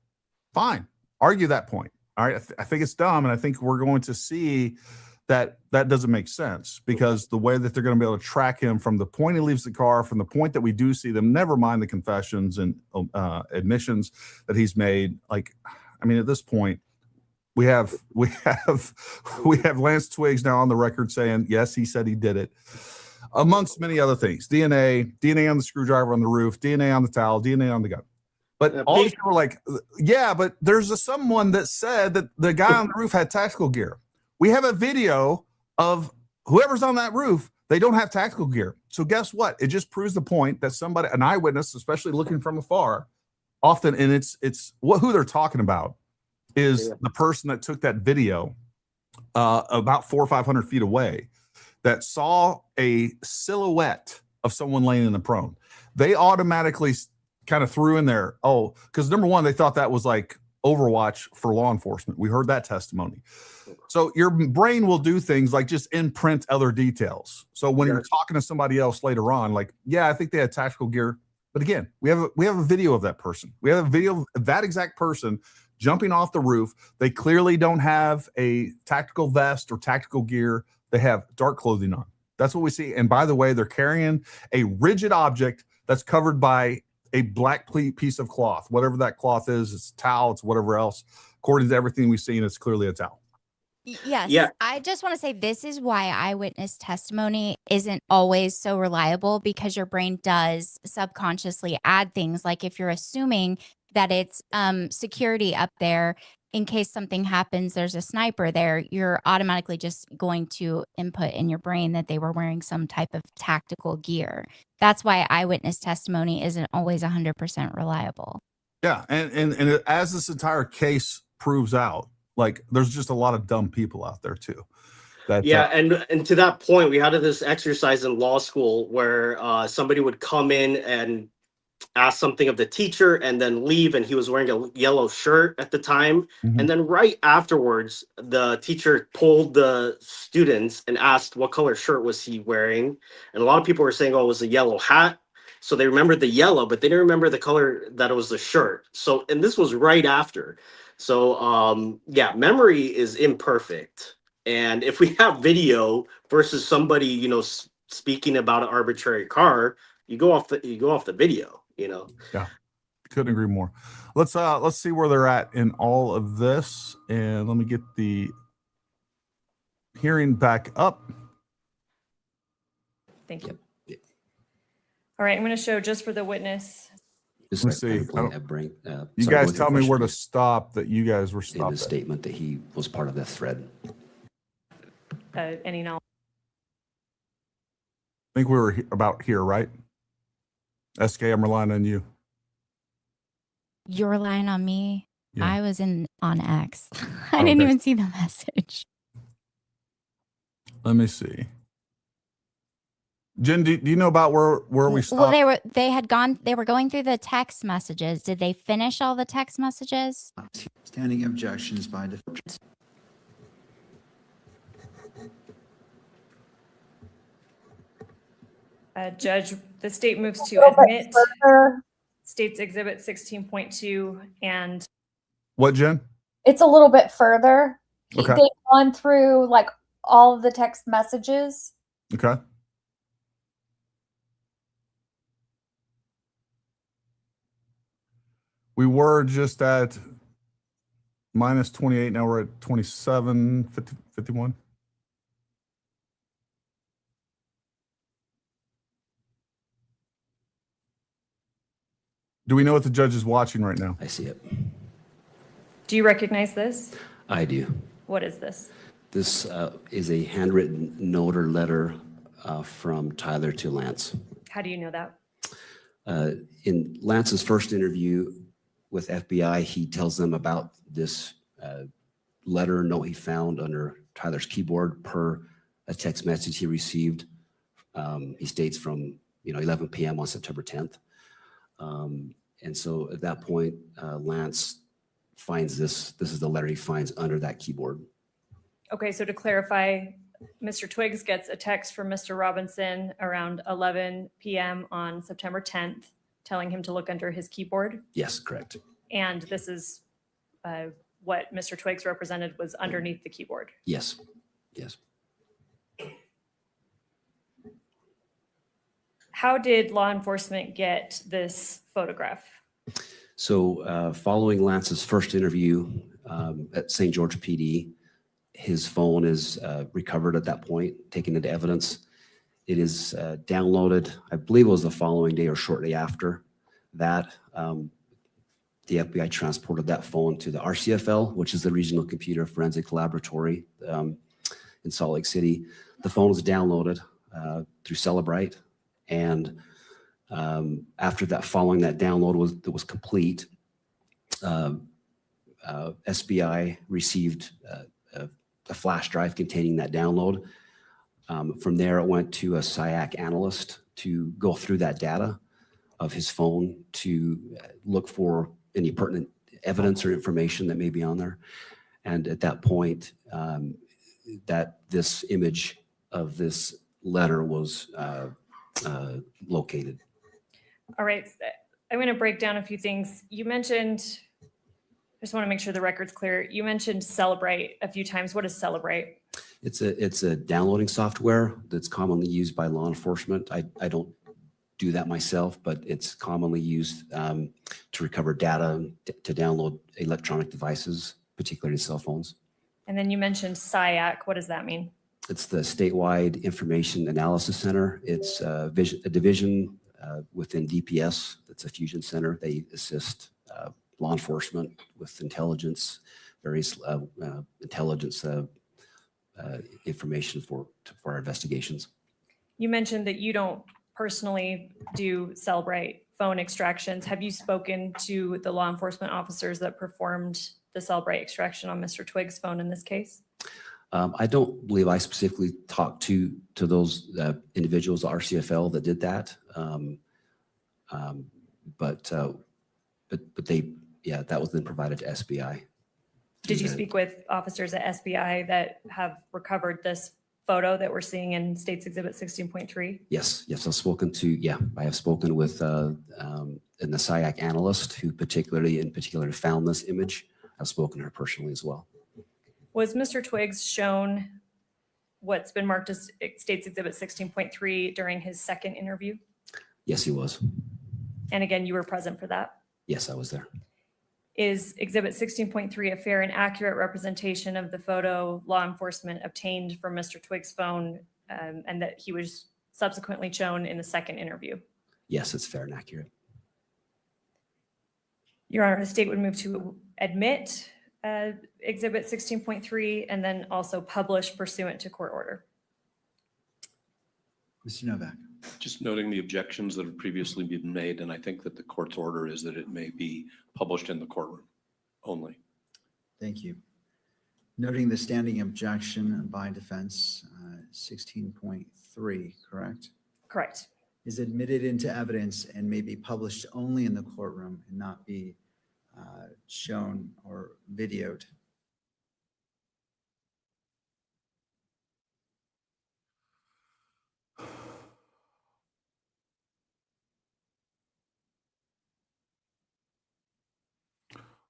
fine, argue that point. All right, I think it's dumb, and I think we're going to see that doesn't make sense, because the way that they're going to be able to track him from the point he leaves the car, from the point that we do see them, never mind the confessions and admissions that he's made. Like, I mean, at this point, we have Lance Twigs now on the record saying yes, he said he did it, amongst many other things. DNA on the screwdriver on the roof, DNA on the towel, DNA on the gun. But all these people are like, yeah, but there's someone that said that the guy on the roof had tactical gear. We have a video of whoever's on that roof. They don't have tactical gear. So guess what? It just proves the point that somebody, an eyewitness, especially looking from afar, often, and it's who they're talking about is the person that took that video about 400 or 500 feet away, that saw a silhouette of someone laying in the prone. They automatically kind of threw in there, because number one, they thought that was like Overwatch for law enforcement. We heard that testimony. So your brain will do things like just imprint other details. So when you're talking to somebody else later on, like, yeah, I think they had tactical gear. But again, we have a video of that person. We have a video of that exact person jumping off the roof. They clearly don't have a tactical vest or tactical gear. They have dark clothing on. That's what we see. And by the way, they're carrying a rigid object that's covered by a black piece of cloth, whatever that cloth is. It's a towel, it's whatever else. According to everything we've seen, it's clearly a towel. Yes. Yeah. I just want to say this is why eyewitness testimony isn't always so reliable, because your brain does subconsciously add things. Like if you're assuming that it's security up there, in case something happens, there's a sniper there, you're automatically just going to input in your brain that they were wearing some type of tactical gear. That's why eyewitness testimony isn't always 100% reliable. Yeah, and as this entire case proves out, like there's just a lot of dumb people out there too. And to that point, we had this exercise in law school where somebody would come in and ask something of the teacher and then leave, and he was wearing a yellow shirt at the time. And then right afterwards, the teacher pulled the students and asked what color shirt was he wearing. And a lot of people were saying, it was a yellow hat. So they remembered the yellow, but they didn't remember the color that it was the shirt. So, and this was right after. So, memory is imperfect. And if we have video versus somebody, speaking about an arbitrary car, you go off the video. Yeah, couldn't agree more. Let's see where they're at in all of this, and let me get the hearing back up. Thank you. All right, I'm going to show just for the witness. Let me see. You guys tell me where to stop. That you guys were stopped. The statement that he was part of the thread. Any knowledge? I think we were about here, right? SK, I'm relying on you. You're relying on me. Yeah. I was on X. I Oh, didn't okay. even see the message. Let me see. Jen, do you know about where we stopped? Well, they were going through the text messages. Did they finish all the text messages? Standing objections by defense. Judge, the state moves to little bit admit further. States Exhibit 16.2 and What, Jen? It's a little bit further. Okay. They've gone through like all of the text messages. Okay. We were just at minus 28. Now we're at 27, 50, 51. Do we know what the judge is watching right now? I see it. do you recognize this? I do. What is this? This is a handwritten note or letter from Tyler to Lance. How do you know that? In Lance's first interview with FBI, he tells them about this letter note he found under Tyler's keyboard per a text message he received. He states from 11 p.m. on September 10th. And so at that point, Lance finds this. This is the letter he finds under that keyboard. Okay, so to clarify, Mr. Twiggs gets a text from Mr. Robinson around 11 p.m. on September 10th, telling him to look under his keyboard. Yes, correct. And this is what Mr. Twiggs represented was underneath the keyboard. Yes, yes. How did law enforcement get this photograph? So following Lance's first interview at St. George PD, his phone is recovered at that point, taken into evidence. It is downloaded, I believe it was the following day or shortly after that. The FBI transported that phone to the RCFL, which is the Regional Computer Forensic Laboratory in Salt Lake City. The phone was downloaded through Celebrite. And after that, following that download was complete, SBI received a flash drive containing that download. From there, it went to a SIAC analyst to go through that data of his phone to look for any pertinent evidence or information that may be on there. And at that point, that this image of this letter was located. All right, I'm going to break down a few things. You mentioned, I just want to make sure the record's clear. You mentioned Celebrite a few times. What is Celebrite? It's a downloading software that's commonly used by law enforcement. I don't do that myself, but it's commonly used to recover data, to download electronic devices, particularly cell phones. And then you mentioned SIAC. What does that mean? It's the Statewide Information Analysis Center. It's a division within DPS. It's a fusion center. They assist law enforcement with intelligence, various intelligence information for our investigations. You mentioned that you don't personally do Celebrite phone extractions. Have you spoken to the law enforcement officers that performed the Celebrite extraction on Mr. Twiggs' phone in this case? I don't believe I specifically talked to those individuals, the RCFL, that did that. But they, yeah, that was then provided to SBI. Did you speak with officers at SBI that have recovered this photo that we're seeing in States Exhibit 16.3? Yes, I've spoken to, I have spoken with the SIAC analyst who particularly found this image. I've spoken to her personally as well. Was Mr. Twiggs shown what's been marked as States Exhibit 16.3 during his second interview? Yes, he was. And again, you were present for that? Yes, I was there. Is Exhibit 16.3 a fair and accurate representation of the photo law enforcement obtained from Mr. Twiggs' phone and that he was subsequently shown in the second interview? Yes, it's fair and accurate. Your Honor, the state would move to admit Exhibit 16.3 and then also publish pursuant to court order. Mr. Novak. Just noting the objections that have previously been made, and I think that the court's order is that it may be published in the courtroom. only. Thank you. Noting the standing objection by defense, 16.3, correct? Correct. Is admitted into evidence and may be published only in the courtroom and not be shown or videoed.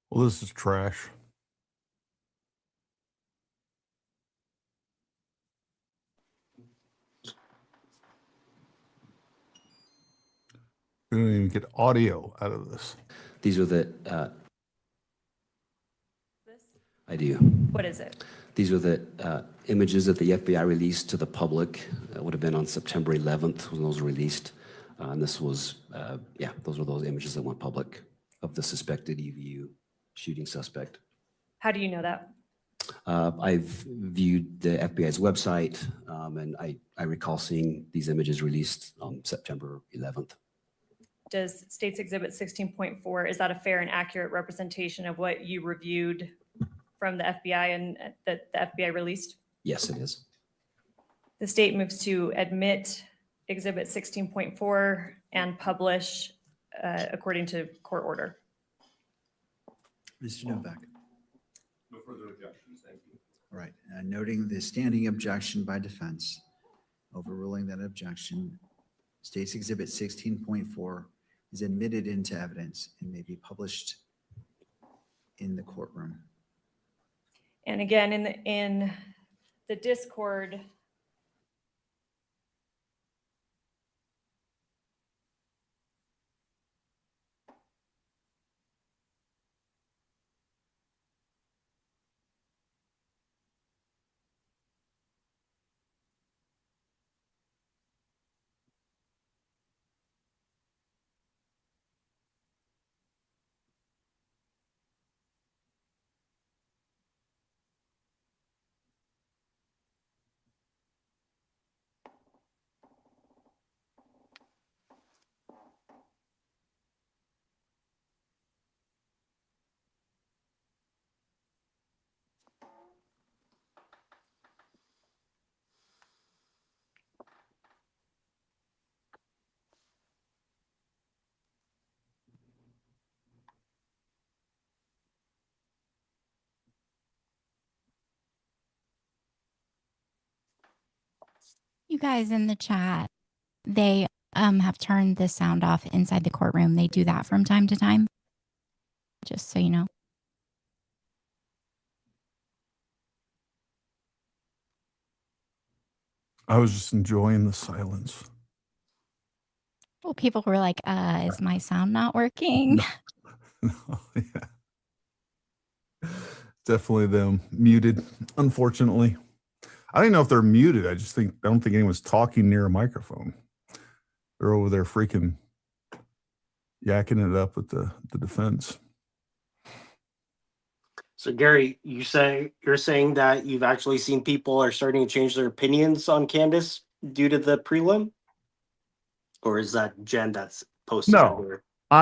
Well, this is trash. We don't even get audio out of this. These are the, I do. What is it? These are the images that the FBI released to the public. It would have been on September 11th when those were released. And this was, yeah, those were those images that went public of the suspected EVU shooting suspect. How do you know that? I've viewed the FBI's website, and I recall seeing these images released on September 11th. Does State's Exhibit 16.4, is that a fair and accurate representation of what you reviewed from the FBI and that the FBI released? Yes, it is. The state moves to admit Exhibit 16.4 and publish according to court order. Mr. Novak. No further objections, thank you. All right. Noting the standing objection by defense, overruling that objection, State's Exhibit 16.4 is admitted into evidence and may be published in the courtroom. And again, in the Discord, You guys in the chat, they have turned the sound off inside the courtroom. They do that from time to time, just so you know. I was just enjoying the silence. Well, people were like, is my sound not working? No, yeah. Definitely them muted, unfortunately. I don't even know if they're muted. I don't think anyone's talking near a microphone. They're over there freaking yakking it up with the defense. So Gary, you're saying that you've actually seen people are starting to change their opinions on Candace due to the prelim? Or is that Jen that's posted? No, I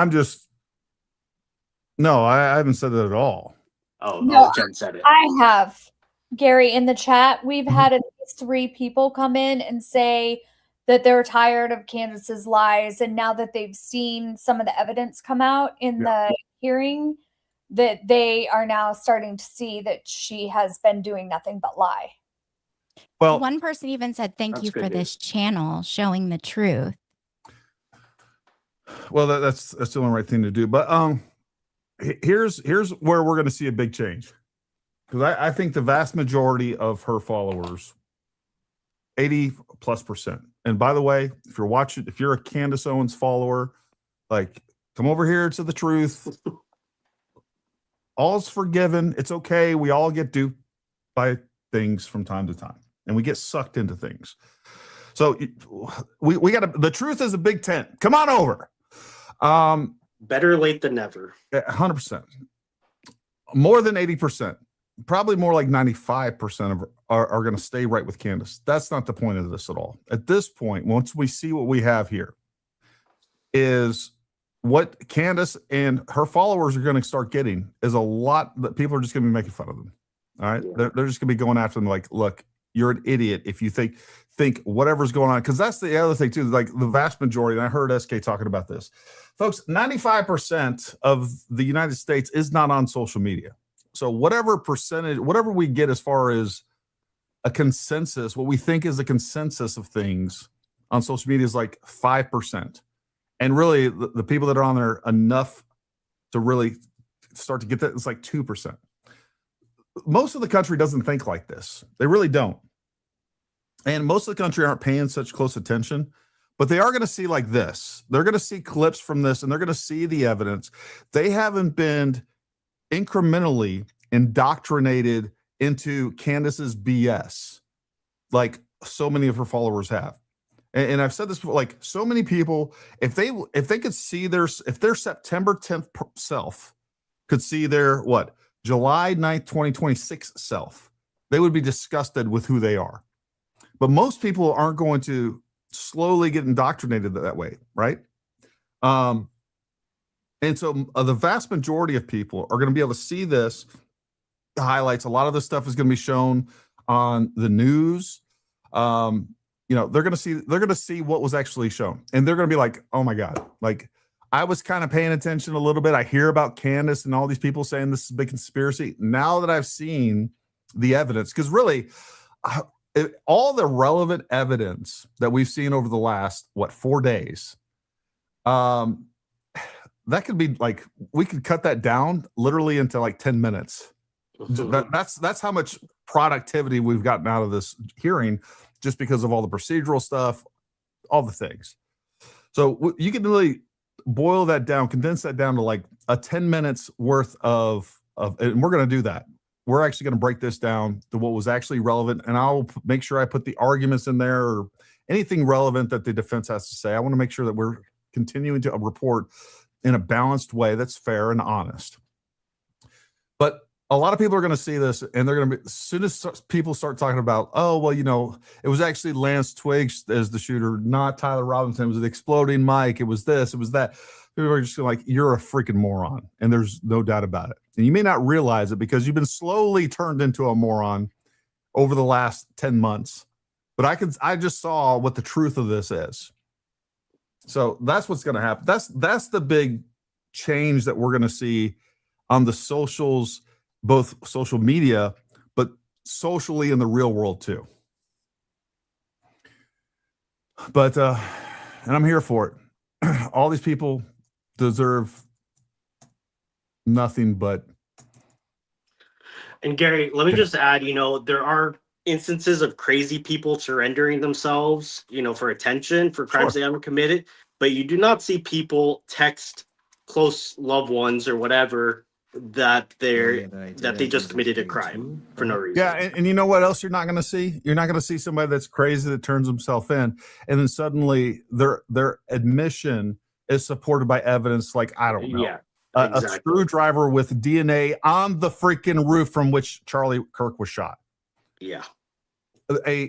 haven't said that at all. Oh, No, Jen said it. I have. Gary, in the chat, we've had at least 3 people come in and say that they're tired of Candace's lies. And now that they've seen some of the evidence come out in the hearing, that they are now starting to see that she has been doing nothing but lie. Well, one person even said, thank That's you good for this channel showing the truth. Well, that's the only right thing to do. But here's where we're going to see a big change. Because I think the vast majority of her followers, 80+%. And by the way, if you're watching, if you're a Candace Owens follower, like, come over here to the truth. All's forgiven. It's okay. We all get duped by things from time to time, and we get sucked into things. So we got to, the truth is a big tent. Come on over. Better late than never. 100%. More than 80%. Probably more like 95% are going to stay right with Candace. That's not the point of this at all. At this point, once we see what we have here, is what Candace and her followers are going to start getting is a lot that people are just going to be making fun of them. All right. They're just going to be going after them like, look, you're an idiot if you think whatever's going on. Because that's the other thing too. Like the vast majority, and I heard SK talking about this. Folks, 95% of the United States is not on social media. So whatever percentage, whatever we get as far as a consensus, what we think is a consensus of things on social media is like 5%. And really the people that are on there enough to really start to get that, it's like 2%. Most of the country doesn't think like this. They really don't. And most of the country aren't paying such close attention, but they are going to see like this. They're going to see clips from this and they're going to see the evidence. They haven't been incrementally indoctrinated into Candace's BS like so many of her followers have. And I've said this before, like so many people, if they could see if their September 10th self could see their July 9th, 2026 self, they would be disgusted with who they are. But most people aren't going to slowly get indoctrinated that way, right? And so the vast majority of people are going to be able to see this highlights. A lot of this stuff is going to be shown on the news. They're going to see what was actually shown, and they're going to be like, oh my God, like I was kind of paying attention a little bit. I hear about Candace and all these people saying this is a big conspiracy. Now that I've seen the evidence, because really all the relevant evidence that we've seen over the last 4 days, that could be like, we could cut that down literally into like 10 minutes. That's how much productivity we've gotten out of this hearing, just because of all the procedural stuff, all the things. So you can really boil that down, condense that down to like a 10 minutes worth of, and we're going to do that. We're actually going to break this down to what was actually relevant, and I'll make sure I put the arguments in there or anything relevant that the defense has to say. I want to make sure that we're continuing to report in a balanced way that's fair and honest. But a lot of people are going to see this, and they're going to be, as soon as people start talking about, oh, well, it was actually Lance Twiggs as the shooter, not Tyler Robinson. It was the exploding mic. It was this, it was that. People are just like, you're a freaking moron. And there's no doubt about it. And you may not realize it because you've been slowly turned into a moron over the last 10 months. But I just saw what the truth of this is. So that's what's going to happen. That's the big change that we're going to see on the socials, both social media, but socially in the real world too. But, and I'm here for it. All these people deserve nothing but. And Gary, let me just add, there are instances of crazy people surrendering themselves, for attention for crimes they haven't committed, but you do not see people text close loved ones or whatever that they just committed a crime for no reason. Yeah, and you know what else you're not going to see? You're not going to see somebody that's crazy that turns himself in, and then suddenly their admission is supported by evidence like, I don't know, a screwdriver with DNA on the freaking roof from which Charlie Kirk was shot. Yeah.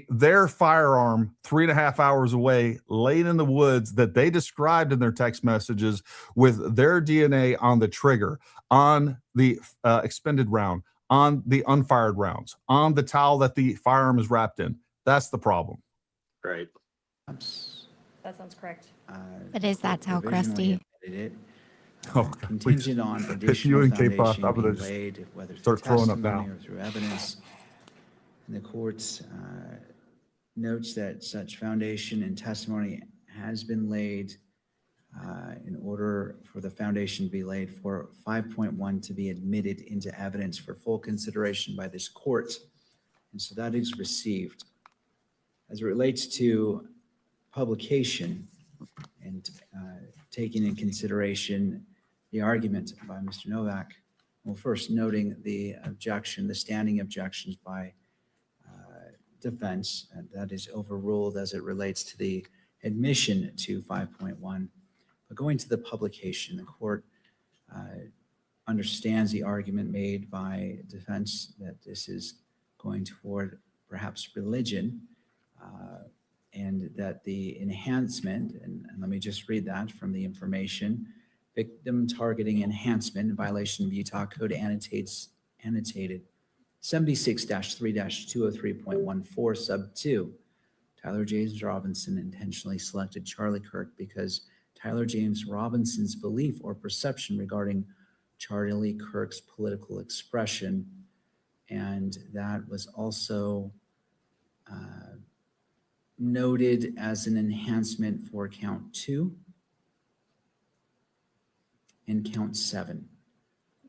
Their firearm 3.5 hours away, laid in the woods, that they described in their text messages with their DNA on the trigger, on the expended round, on the unfired rounds, on the towel that the firearm is wrapped in. That's the problem. Right. That sounds correct. But is that how crusty? Contingent on additional foundation being laid, whether through testimony or through evidence. And the court notes that such foundation and testimony has been laid in order for the foundation to be laid for 5.1 to be admitted into evidence for full consideration by this court. And so that is received. As it relates to publication and taking in consideration the argument by Mr. Novak, well, first noting the objection, the standing objections by defense, and that is overruled as it relates to the admission to 5.1. But going to the publication, the court understands the argument made by defense that this is going toward perhaps religion, and that the enhancement, and let me just read that from the information, victim targeting enhancement in violation of Utah Code annotated 76-3-203.14 sub 2. Tyler James Robinson intentionally selected Charlie Kirk because Tyler James Robinson's belief or perception regarding Charlie Kirk's political expression, and that was also noted as an enhancement for count 2 and count 7.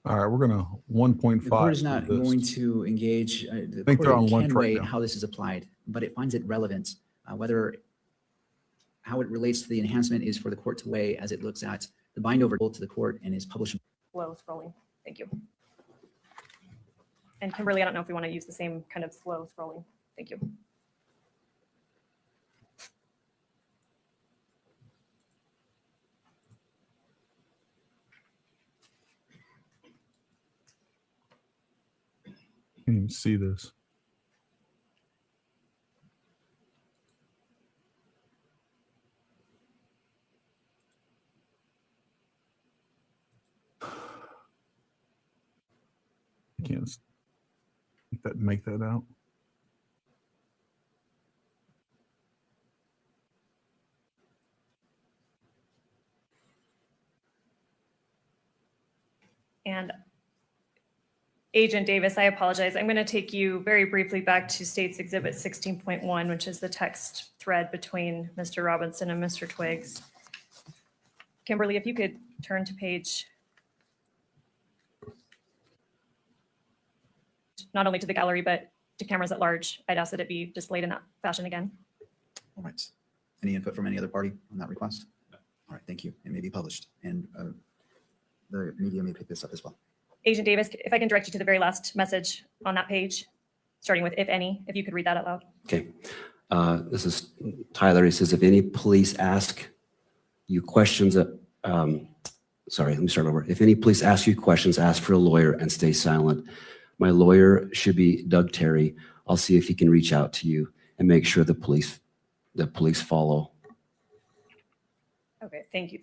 All right, we're gonna 1.5. The court is not going to engage. The think they're on court lunch can right weigh now. how this is applied, but it finds it relevant. How it relates to the enhancement is for the court to weigh as it looks at the bind over to the court and is published. Slow scrolling. Thank you. And Kimberly, I don't know if we want to use the same kind of slow scrolling. Thank you. Can't even see this. I can't make that out. And Agent Davis, I apologize. I'm going to take you very briefly back to State's Exhibit 16.1, which is the text thread between Mr. Robinson and Mr. Twiggs. Kimberly, if you could turn to page, not only to the gallery, but to cameras at large. I'd ask that it be displayed in that fashion again. All right. Any input from any other party on that request? No. All right, thank you. It may be published, and the media may pick this up as well. Agent Davis, if I can direct you to the very last message on that page, starting with if any, if you could read that out loud. Okay. This is Tyler. He says, if any police ask you questions, sorry, let me start over. If any police ask you questions, ask for a lawyer and stay silent. My lawyer should be Doug Terry. I'll see if he can reach out to you and make sure the police follow. Okay, thank you.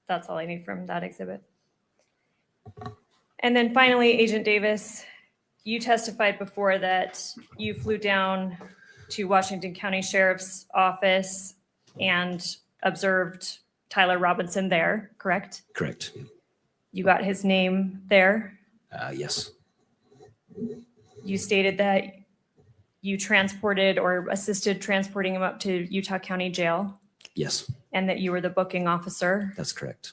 That's all I need from that exhibit. And then finally, Agent Davis, you testified before that you flew down to Washington County Sheriff's Office and observed Tyler Robinson there, correct? Correct. You got his name there. Yes. You stated that you transported or assisted transporting him up to Utah County Jail. Yes. And that you were the booking officer. That's correct.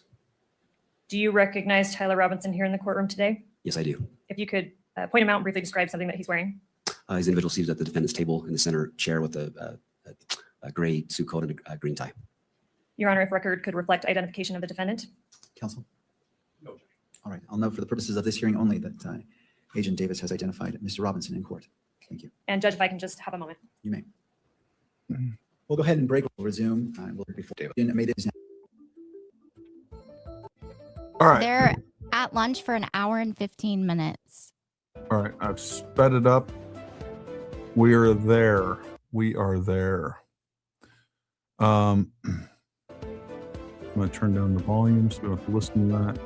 Do you recognize Tyler Robinson here in the courtroom today? Yes, I do. If you could point him out and briefly describe something that he's wearing. He's the individual seated at the defendant's table in the center chair with a gray suit coat and a green tie. Your Honor, if record could reflect identification of the defendant. Counsel? No. All right. I'll note for the purposes of this hearing only that Agent Davis has identified Mr. Robinson in court. Thank you. And Judge, if I can just have a moment. You may. We'll go ahead and break. We'll resume. We'll before David. All right. They're at lunch for an hour and 15 minutes. All right. I've sped it up. We are there. We are there. I'm going to turn down the volume so we don't have to listen to that.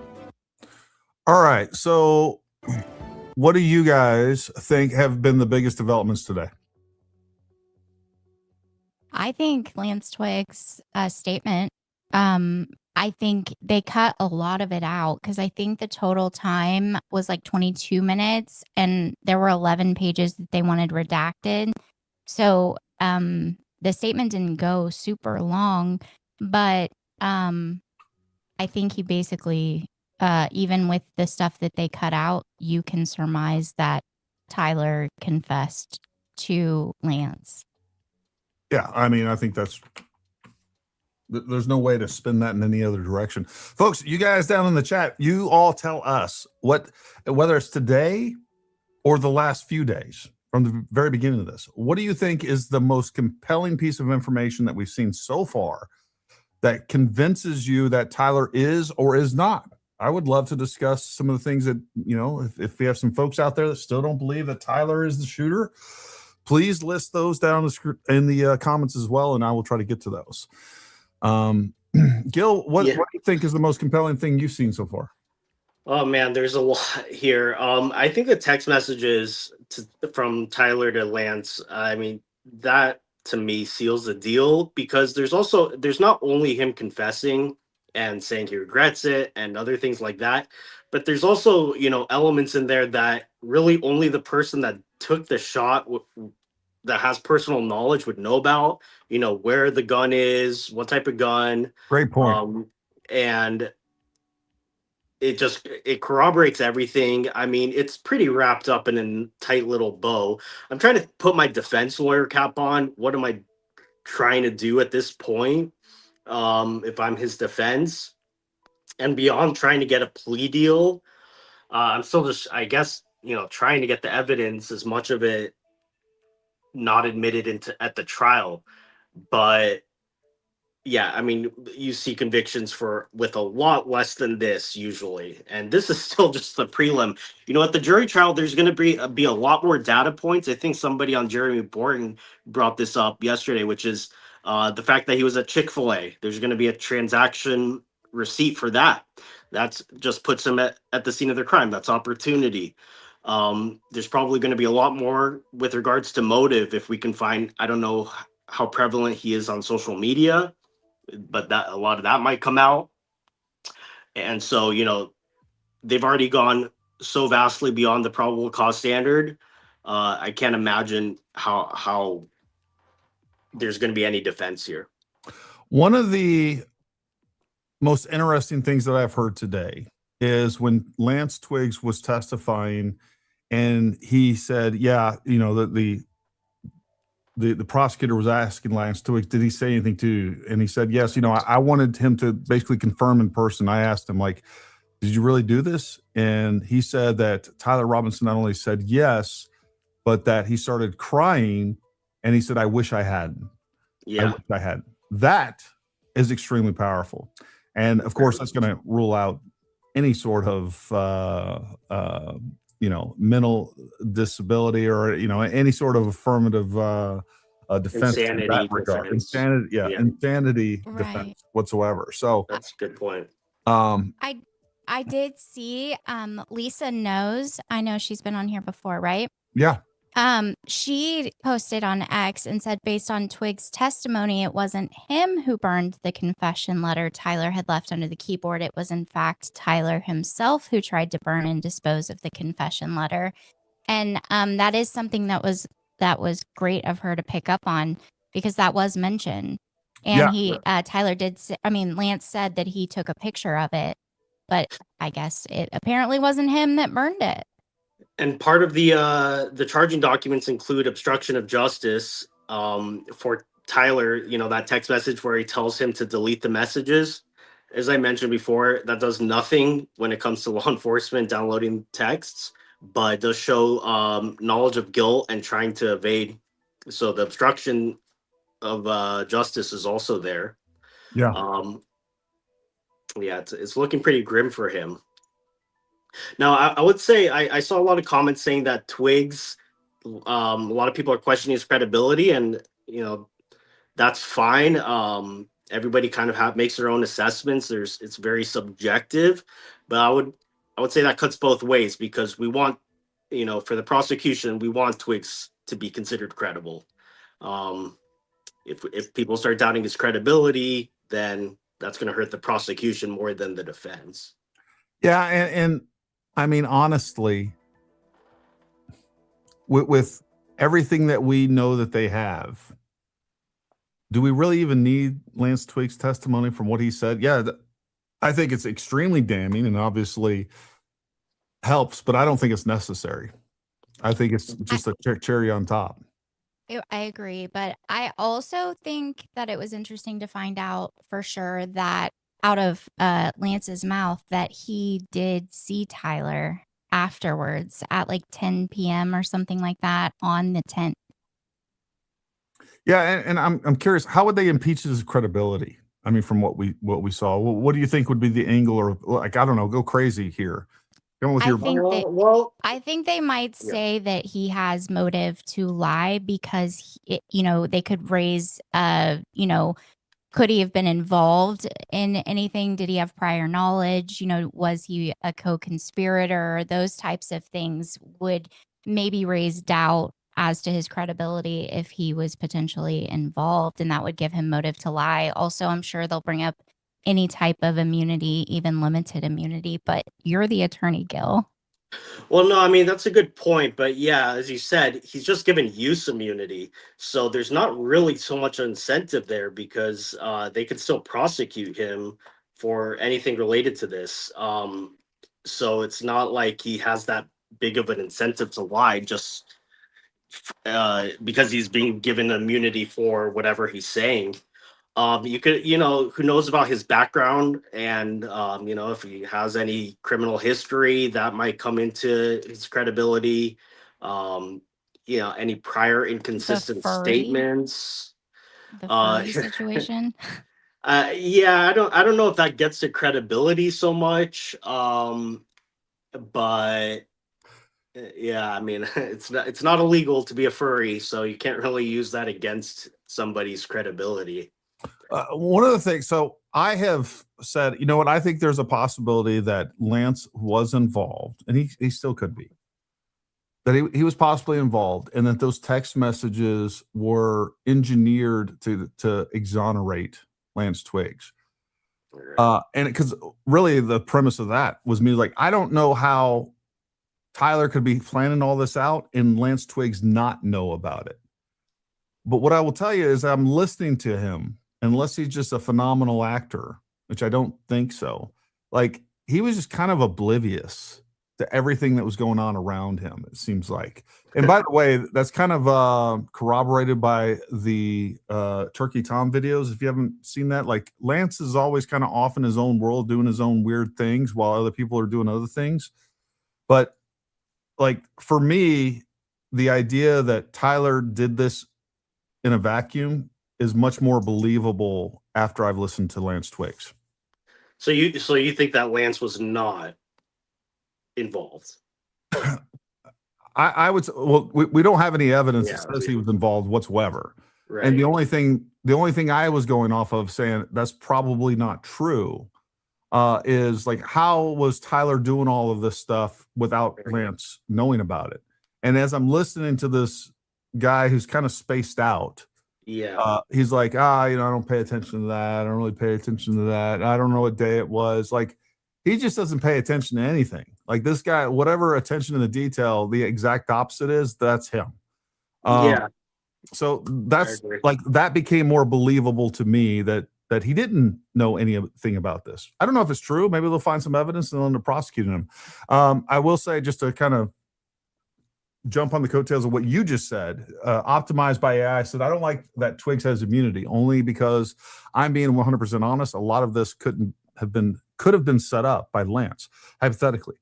All right. So what do you guys think have been the biggest developments today? I think Lance Twiggs' statement, I think they cut a lot of it out because I think the total time was like 22 minutes and there were 11 pages that they wanted redacted. So the statement didn't go super long, but I think he basically, even with the stuff that they cut out, you can surmise that Tyler confessed to Lance. Yeah, I mean, I think there's no way to spin that in any other direction. Folks, you guys down in the chat, you all tell us whether it's today or the last few days from the very beginning of this, what do you think is the most compelling piece of information that we've seen so far that convinces you that Tyler is or is not? I would love to discuss some of the things that, if we have some folks out there that still don't believe that Tyler is the shooter, please list those down in the comments as well, and I will try to get to those. Gil, what Yeah. do you think is the most compelling thing you've seen so far? Oh man, there's a lot here. I think the text messages from Tyler to Lance, I mean, that to me seals the deal, because there's not only him confessing and saying he regrets it and other things like that, but there's also, elements in there that really only the person that took the shot that has personal knowledge would know about, where the gun is, what type of gun. Great point. And it corroborates everything. I mean, it's pretty wrapped up in a tight little bow. I'm trying to put my defense lawyer cap on. What am I trying to do at this point? If I'm his defense, and beyond trying to get a plea deal, I'm still just, I guess, trying to get the evidence, as much of it not admitted at the trial. But yeah, I mean, you see convictions with a lot less than this usually, and this is still just the prelim. At the jury trial, there's going to be a lot more data points. I think somebody on Jeremy Borton brought this up yesterday, which is the fact that he was at Chick-fil-A. There's going to be a transaction receipt for that. That's just puts him at the scene of the crime. That's opportunity. There's probably going to be a lot more with regards to motive if we can find. I don't know how prevalent he is on social media, but that a lot of that might come out. And so, they've already gone so vastly beyond the probable cause standard. I can't imagine how there's going to be any defense here. One of the most interesting things that I've heard today is when Lance Twiggs was testifying, and he said, yeah, the prosecutor was asking Lance Twiggs, did he say anything to you? And he said, yes. I wanted him to basically confirm in person. I asked him, like, did you really do this? And he said that Tyler Robinson not only said yes, but that he started crying, and he said, I wish I hadn't. Yeah. I wish I hadn't. That is extremely powerful. And of course, that's going to rule out any sort of, mental disability, or, any sort of affirmative defense in Insanity that regard. defense. Insanity, insanity defense Right. whatsoever. So That's a good point. I did see Lisa knows. I know she's been on here before, right? yeah. She posted on X and said, based on Twiggs' testimony, it wasn't him who burned the confession letter Tyler had left under the keyboard. It was, in fact, Tyler himself who tried to burn and dispose of the confession letter. And that is something that was great of her to pick up on, because that was mentioned. And Tyler did say, Lance said that he took a picture of it, but I guess it apparently wasn't him that burned it. And part of the charging documents include obstruction of justice for Tyler, that text message where he tells him to delete the messages. As I mentioned before, that does nothing when it comes to law enforcement downloading texts, but does show knowledge of guilt and trying to evade. So the obstruction of justice is also there. Yeah. It's looking pretty grim for him. Now, I would say I saw a lot of comments saying that Twiggs, a lot of people are questioning his credibility, and that's fine. Everybody kind of makes their own assessments. It's very subjective, but I would say that cuts both ways, because we want, for the prosecution, we want Twiggs to be considered credible. If people start doubting his credibility, then that's going to hurt the prosecution more than the defense. Yeah. And I mean, honestly, with everything that we know that they have, do we really even need Lance Twiggs' testimony from what he said? Yeah, I think it's extremely damning and obviously helps, but I don't think it's necessary. I think it's just a cherry on top. I agree, but I also think that it was interesting to find out for sure that out of Lance's mouth that he did see Tyler afterwards at like 10 p.m. or something like that on the 10th. Yeah, and I'm curious, how would they impeach his credibility? I mean, from what we saw, what do you think would be the angle, or like, I don't know, go crazy here. I think they might say that he has motive to lie because they could raise could he have been involved in anything? Did he have prior knowledge? Was he a co-conspirator? Those types of things would maybe raise doubt as to his credibility if he was potentially involved, and that would give him motive to lie. Also, I'm sure they'll bring up any type of immunity, even limited immunity, but you're the attorney, Gil. Well, no, I mean, that's a good point. But yeah, as you said, he's just given use immunity. So there's not really so much incentive there because they could still prosecute him for anything related to this. So it's not like he has that big of an incentive to lie just because he's being given immunity for whatever he's saying. You could, who knows about his background and, if he has any criminal history that might come into his credibility. Any prior inconsistent statements. The furry situation. Yeah, I don't know if that gets to credibility so much. But yeah, I mean, it's not illegal to be a furry, so you can't really use that against somebody's credibility. One of the things, so I have said, you know what, I think there's a possibility that Lance was involved, and he still could be, that he was possibly involved, and that those text messages were engineered to exonerate Lance Twiggs. And because really the premise of that was me like, I don't know how Tyler could be planning all this out and Lance Twiggs not know about it. But what I will tell you is I'm listening to him, unless he's just a phenomenal actor, which I don't think so. Like, he was just kind of oblivious to everything that was going on around him, it seems like. And by the way, that's kind of corroborated by the Turkey Tom videos. If you haven't seen that, like, Lance is always kind of off in his own world doing his own weird things while other people are doing other things. But like, for me, the idea that Tyler did this in a vacuum is much more believable after I've listened to Lance Twiggs. So you think that Lance was not involved? I would. Well, we don't have any evidence that says he was involved whatsoever. Right. And the only thing I was going off of saying that's probably not true is like, how was Tyler doing all of this stuff without Lance knowing about it? And as I'm listening to this guy who's kind of spaced out, he's like, I don't pay attention to that. I don't really pay attention to that. I don't know what day it was. Like, he just doesn't pay attention to anything. Like, this guy, whatever attention to the detail, the exact opposite is, that's him. So that's like, that became more believable to me that he didn't know anything about this. I don't know if it's true. Maybe they'll find some evidence and they'll end up prosecuting him. I will say, just to kind of jump on the coattails of what you just said, optimized by AI said, I don't like that Twiggs has immunity, only because I'm being 100% honest. A lot of this could have been set up by Lance, hypothetically.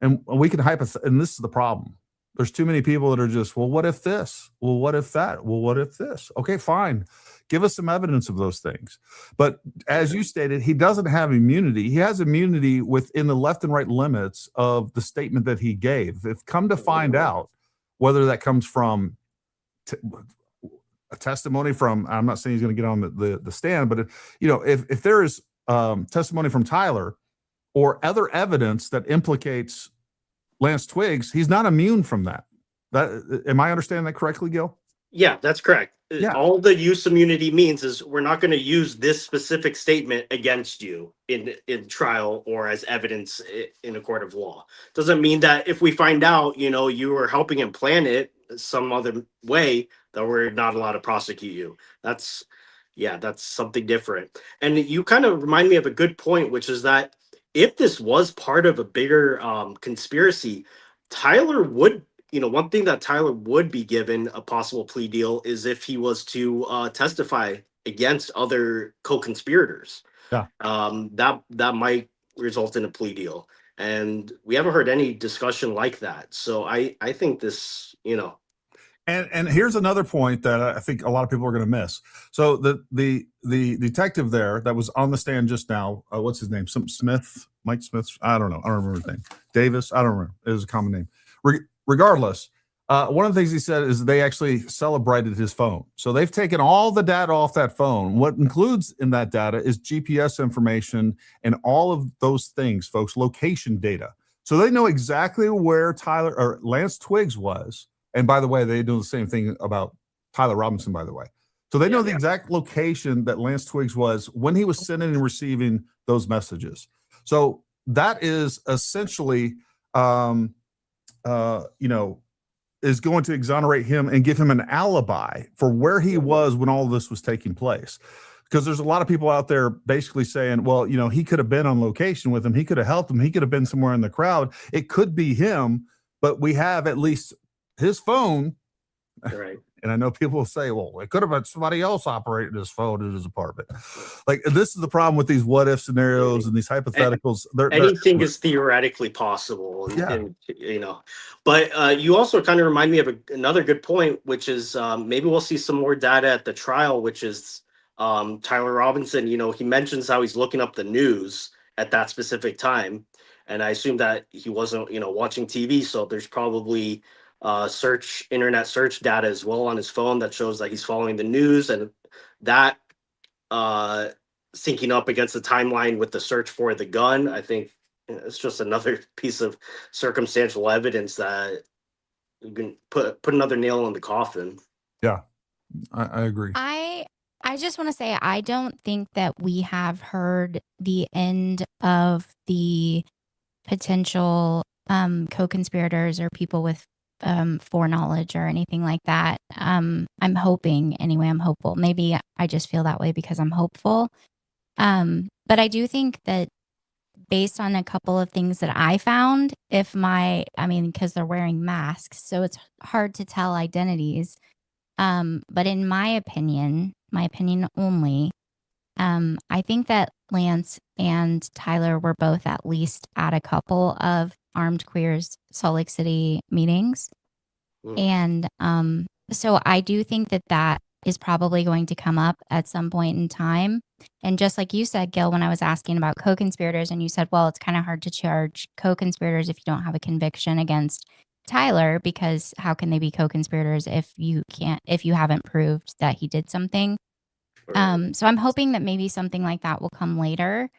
And we can and this is the problem. There's too many people that are just, well, what if this? Well, what if that? Well, what if this? Okay, fine. Give us some evidence of those things. But as you stated, he doesn't have immunity. He has immunity within the left and right limits of the statement that he gave. If come to find out, whether that comes from a testimony from, I'm not saying he's going to get on the stand, but if there is testimony from Tyler or other evidence that implicates Lance Twiggs, he's not immune from that. Am I understanding that correctly, Gil? Yeah, that's correct. All the use immunity means is we're not going to use this specific statement against you in trial or as evidence in a court of law. Doesn't mean that if we find out, you were helping him plan it some other way, that we're not allowed to prosecute you. That's something different. And you kind of remind me of a good point, which is that if this was part of a bigger conspiracy, Tyler would, one thing that Tyler would be given a possible plea deal is if he was to testify against other co-conspirators. That might result in a plea deal. And we haven't heard any discussion like that. So I think this, And here's another point that I think a lot of people are going to miss. So the detective there that was on the stand just now, what's his name? Smith, Mike Smith. I don't know. I don't remember his name. Davis. I don't remember. It was a common name. Regardless, One of the things he said is they actually celebrated his phone. So they've taken all the data off that phone. What includes in that data is GPS information and all of those things, folks, location data. So they know exactly where Tyler or Lance Twiggs was. And by the way, they do the same thing about Tyler Robinson, by the way. So they know the exact location that Lance Twiggs was when he was sending and receiving those messages. So that is essentially, you know, is going to exonerate him and give him an alibi for where he was when all of this was taking place. Because there's a lot of people out there basically saying, well, you know, he could have been on location with him. He could have helped him. He could have been somewhere in the crowd. It could be him, but we have at least his phone. Right. And I know people will say, well, it could have been somebody else operating his phone in his apartment. Like, this is the problem with these what if scenarios and these hypotheticals. Anything is theoretically possible, and, you know. But you also kind of remind me of another good point, which is maybe we'll see some more data at the trial, which is Tyler Robinson. You know, he mentions how he's looking up the news at that specific time, and I assume that he wasn't, you know, watching TV. So there's probably internet search data as well on his phone that shows that he's following the news, and that syncing up against the timeline with the search for the gun. I think it's just another piece of circumstantial evidence that you can put another nail in the coffin. Yeah, I agree. I just want to say, I don't think that we have heard the end of the potential co-conspirators or people with foreknowledge or anything like that. I'm hoping, anyway, I'm hopeful. Maybe I just feel that way because I'm hopeful. But I do think that based on a couple of things that I found, because they're wearing masks, so it's hard to tell identities. But in my opinion only, I think that Lance and Tyler were both at least at a couple of Armed Queers Salt Lake City meetings. And so I do think that is probably going to come up at some point in time. And just like you said, Gil, when I was asking about co-conspirators, and you said, well, it's kind of hard to charge co-conspirators if you don't have a conviction against Tyler, because how can they be co-conspirators if you haven't proved that he did something? So I'm hoping that maybe something like that will come later.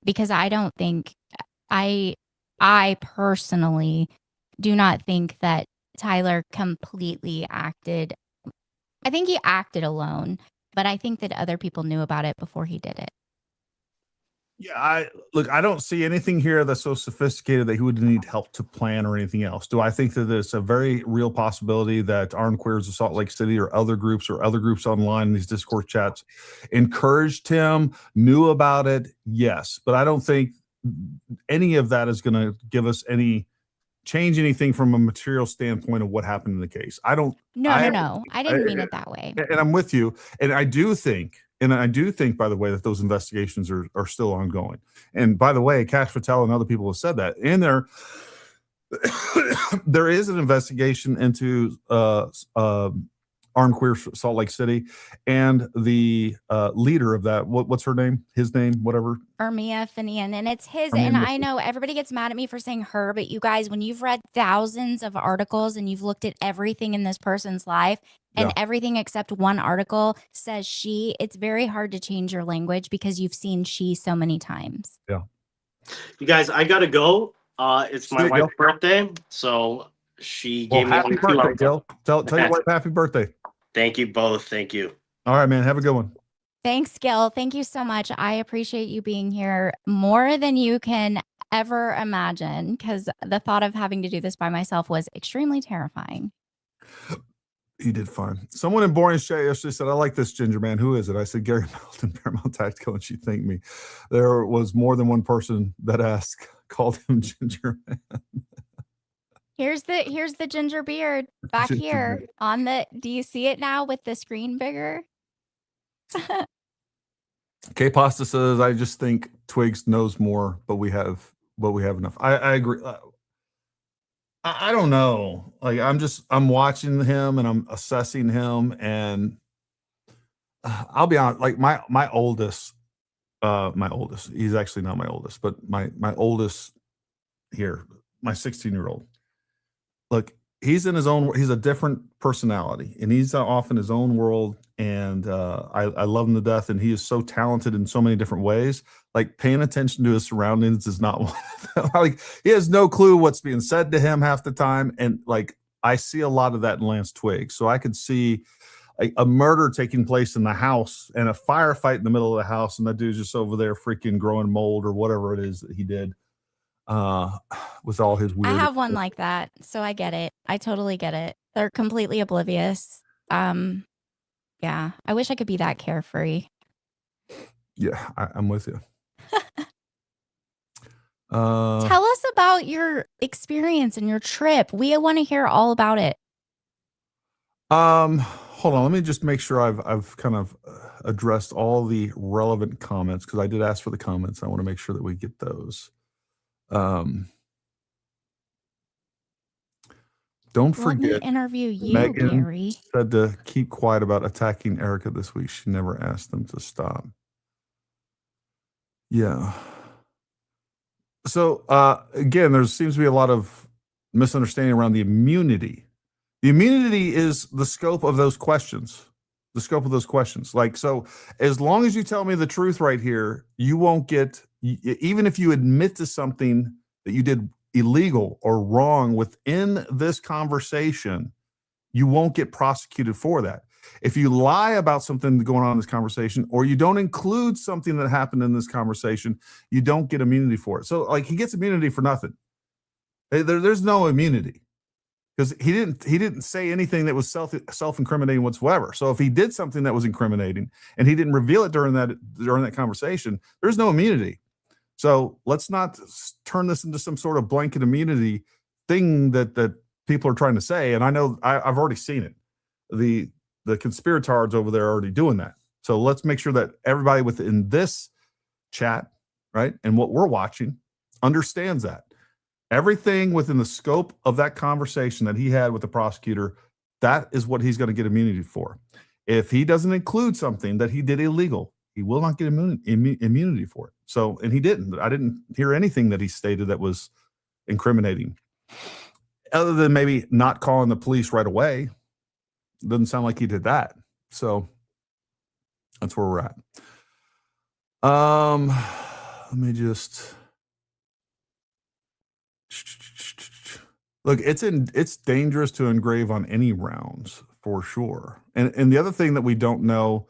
Because I don't think I personally do not think that Tyler completely acted. I think he acted alone, but I think that other people knew about it before he did it. Yeah, I don't see anything here that's so sophisticated that he would need help to plan or anything else. Do I think that it's a very real possibility that Armed Queers of Salt Lake City or other groups online in these Discord chats encouraged him, knew about it? Yes, but I don't think any of that is going to give us change anything from a material standpoint of what happened in the case. No. I didn't mean it that way. And I'm with you. And I do think, by the way, that those investigations are still ongoing. And by the way, Cash Patel and other people have said that. And there is an investigation into Armed Queers Salt Lake City, and the leader of that, what's her name? His name, whatever. Ermia Finian, and it's his. Ermia And I know everybody gets mad at me for saying her, but you guys, when you've read thousands of articles and you've looked at everything in this person's life, and everything except one article says she, it's very hard to change your language because you've seen she so many times. Yeah. You guys, I gotta go. It's my wife's birthday, so she gave me happy birthday, Gil. Tell your wife happy birthday. Thank you both. Thank you. All right, man. Have a good one. Thanks, Gil. Thank you so much. I appreciate you being here more than you can ever imagine, because the thought of having to do this by myself was extremely terrifying. You did fine. Someone in Boring Chat yesterday said, I like this ginger man. Who is it? I said, Gary Middleton, Paramount Tactical, and she thanked me. There was more than one person that called him ginger man. Here's the ginger beard back here on the, do you see it now with the screen bigger? K Pasta says, I just think Twigs knows more, but we have enough. I agree. I don't know. Like, I'm watching him and I'm assessing him, and I'll be honest, like my oldest, he's actually not my oldest, but my oldest here, my 16-year-old. Look, he's in his own, he's a different personality, and he's off in his own world. And I love him to death. And he is so talented in so many different ways. Like, paying attention to his surroundings is not one of them. Like, he has no clue what's being said to him half the time. And like, I see a lot of that in Lance Twigg. So I could see a murder taking place in the house and a firefight in the middle of the house, and that dude's just over there freaking growing mold or whatever it is that he did with all his weird. I have one like that, so I get it. I totally get it. They're completely oblivious. Yeah, I wish I could be that carefree. Yeah, I'm with you. Tell us about your experience and your trip. We want to hear all about it. Hold on, let me just make sure I've kind of addressed all the relevant comments, because I did ask for the comments. I want to make sure that we get those. Don't forget, let me interview you, Megan Gary. said to keep quiet about attacking Erica this week. She never asked them to stop. Yeah. So again, there seems to be a lot of misunderstanding around the immunity. The immunity is the scope of those questions. The scope of those questions. Like, so as long as you tell me the truth right here, you won't get, even if you admit to something that you did illegal or wrong within this conversation, you won't get prosecuted for that. If you lie about something going on in this conversation, or you don't include something that happened in this conversation, you don't get immunity for it. So like, he gets immunity for nothing. There's no immunity, because he didn't say anything that was self-incriminating whatsoever. So if he did something that was incriminating and he didn't reveal it during that conversation, there's no immunity. So let's not turn this into some sort of blanket immunity thing that people are trying to say. And I know I've already seen it. The conspirators over there are already doing that. So let's make sure that everybody within this chat, right, and what we're watching understands that. Everything within the scope of that conversation that he had with the prosecutor, that is what he's going to get immunity for. If he doesn't include something that he did illegal, he will not get immunity for it. So, and he didn't. I didn't hear anything that he stated that was incriminating, other than maybe not calling the police right away. Doesn't sound like he did that. So that's where we're at. Let me just look. It's dangerous to engrave on any rounds for sure. And the other thing that we don't know,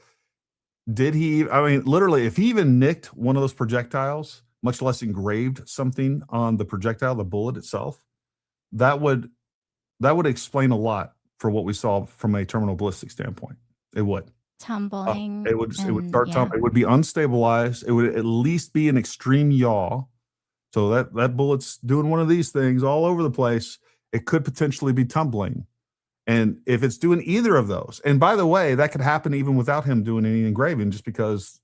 did he? I mean, literally, if he even nicked one of those projectiles, much less engraved something on the projectile, the bullet itself, that would explain a lot for what we saw from a terminal ballistic standpoint. It would. Tumbling. It would start tumbling. It would be unstabilized. It would at least be an extreme yaw. So that bullet's doing one of these things all over the place. It could potentially be tumbling. And if it's doing either of those, and by the way, that could happen even without him doing any engraving, just because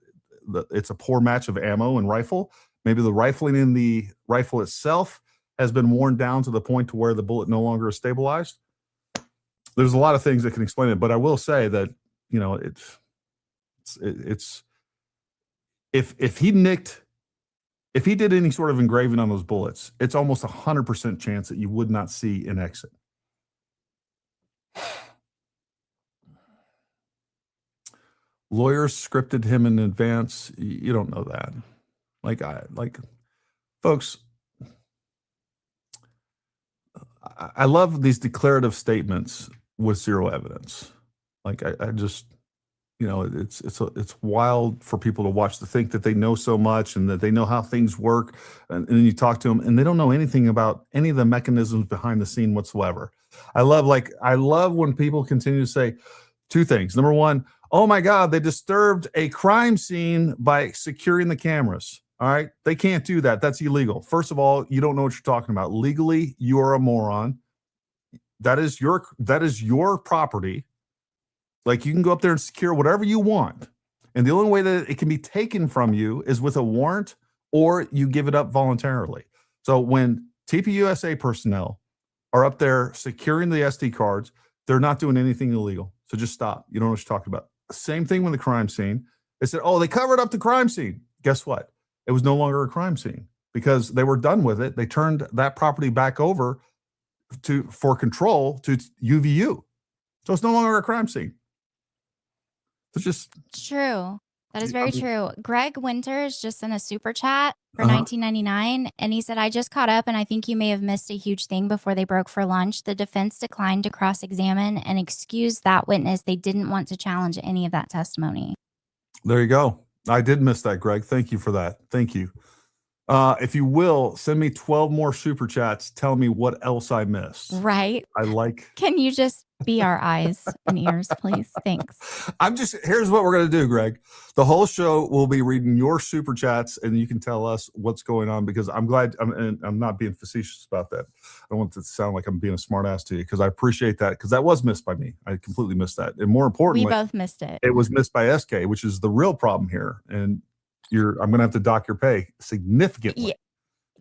it's a poor match of ammo and rifle. Maybe the rifling in the rifle itself has been worn down to the point to where the bullet no longer is stabilized. There's a lot of things that can explain it, but I will say that, you know, it's if he did any sort of engraving on those bullets, it's almost 100% chance that you would not see an exit. Lawyers scripted him in advance. You don't know that. Folks, I love these declarative statements with zero evidence. Like I just, you know, it's wild for people to watch, to think that they know so much and that they know how things work. And then you talk to them and they don't know anything about any of the mechanisms behind the scene whatsoever. I love when people continue to say two things. Number one, oh my God, they disturbed a crime scene by securing the cameras. All right. They can't do that. That's illegal. First of all, you don't know what you're talking about. Legally, you're a moron. That is your property. Like, you can go up there and secure whatever you want. And the only way that it can be taken from you is with a warrant, or you give it up voluntarily. So when TPUSA personnel are up there securing the SD cards, they're not doing anything illegal. So just stop. You don't know what you're talking about. Same thing with the crime scene. They said, oh, they covered up the crime scene. Guess what? It was no longer a crime scene because they were done with it. They turned that property back over for control to UVU. So it's no longer a crime scene. It's just True. That is very true. Greg Winters just sent a super chat for Uh-huh. $19.99, and he said, I just caught up, and I think you may have missed a huge thing before they broke for lunch. The defense declined to cross-examine and excuse that witness. They didn't want to challenge any of that testimony. There you go. I did miss that, Greg. Thank you for that. Thank you. If you will, send me 12 more super chats. Tell me what else I missed. Right. I like. Can you just be our eyes and ears, please? Thanks. Here's what we're going to do, Greg. The whole show will be reading your super chats, and you can tell us what's going on, because I'm glad, and I'm not being facetious about that. I don't want it to sound like I'm being a smart ass to you, because I appreciate that, because that was missed by me. I completely missed that. And more importantly, We both missed it. it was missed by SK, which is the real problem here. And I'm going to have to dock your pay significantly. Yeah.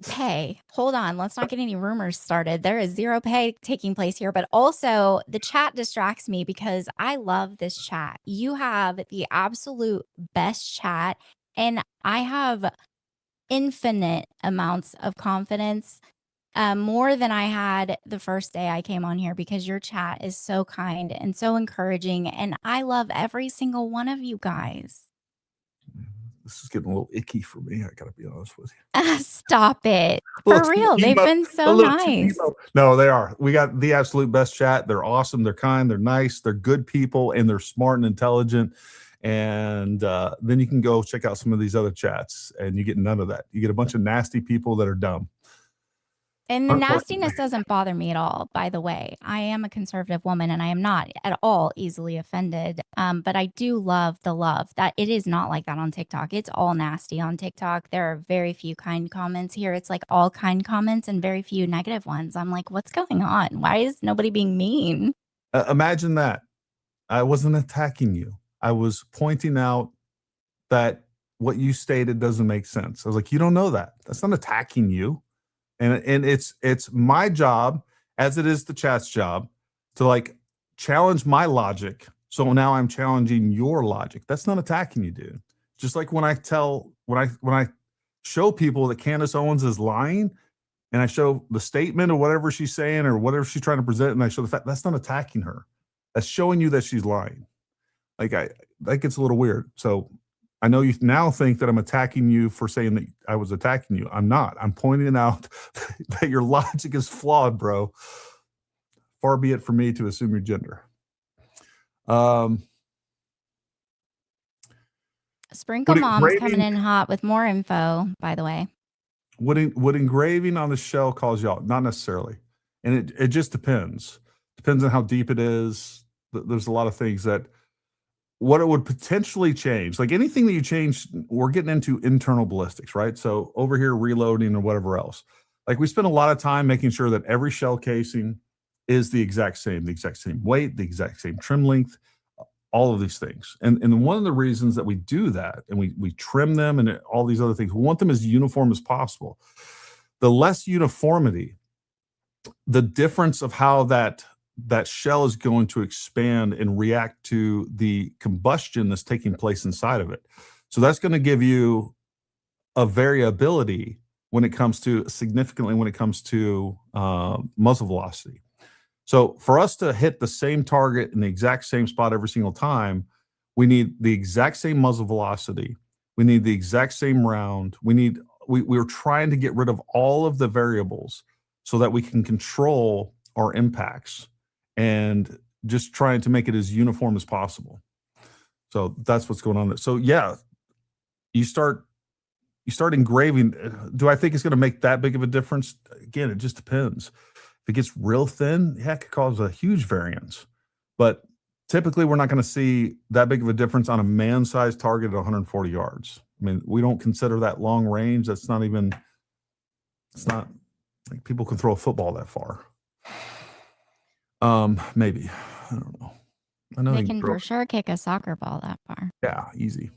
Pay. Hold on. Let's not get any rumors started. There is zero pay taking place here, but also the chat distracts me because I love this chat. You have the absolute best chat, and I have infinite amounts of confidence, more than I had the first day I came on here, because your chat is so kind and so encouraging, and I love every single one of you guys. This is getting a little icky for me. I got to be honest with you. Stop it. Well, For it's real. They've emo- been a so little too nice. emo. No, they are. We got the absolute best chat. They're awesome. They're kind. They're nice. They're good people, and they're smart and intelligent. And then you can go check out some of these other chats, and you get none of that. You get a bunch of nasty people that are dumb. And the Unfortunately. nastiness doesn't bother me at all, by the way. I am a conservative woman, and I am not at all easily offended. But I do love the love. That it is not like that on TikTok. It's all nasty on TikTok. There are very few kind comments here. It's like all kind comments and very few negative ones. I'm like, what's going on? Why is nobody being mean? Imagine that. I wasn't attacking you. I was pointing out that what you stated doesn't make sense. I was like, you don't know that. That's not attacking you. And it's my job, as it is the chat's job, to like challenge my logic. So now I'm challenging your logic. That's not attacking you, dude. Just like when I show people that Candace Owens is lying, and I show the statement or whatever she's saying or whatever she's trying to present, and I show the fact, that's not attacking her. That's showing you that she's lying. Like that gets a little weird. So I know you now think that I'm attacking you for saying that I was attacking you. I'm not. I'm pointing out that your logic is flawed, bro. Far be it for me to assume your gender. Sprinkle Mom's coming in hot with more info, by the way. Would engraving on the shell cause y'all? Not necessarily. And it just depends. Depends on how deep it is. There's a lot of things that what it would potentially change, like anything that you change, we're getting into internal ballistics, right? So over here, reloading or whatever else. Like we spend a lot of time making sure that every shell casing is the exact same weight, the exact same trim length, all of these things. And one of the reasons that we do that, and we trim them and all these other things, we want them as uniform as possible. The less uniformity, the difference of how that shell is going to expand and react to the combustion that's taking place inside of it. So that's going to give you a variability when it comes to muzzle velocity. So for us to hit the same target in the exact same spot every single time, we need the exact same muzzle velocity. We need the exact same round. We're trying to get rid of all of the variables so that we can control our impacts and just trying to make it as uniform as possible. So that's what's going on there. So yeah, you start engraving. Do I think it's going to make that big of a difference? Again, it just depends. If it gets real thin, yeah, it could cause a huge variance. But typically, we're not going to see that big of a difference on a man-sized target at 140 yards. I mean, we don't consider that long range. It's not like people can throw a football that far. Maybe. I don't know. I know They can for sure kick a soccer ball that far. Yeah, easy.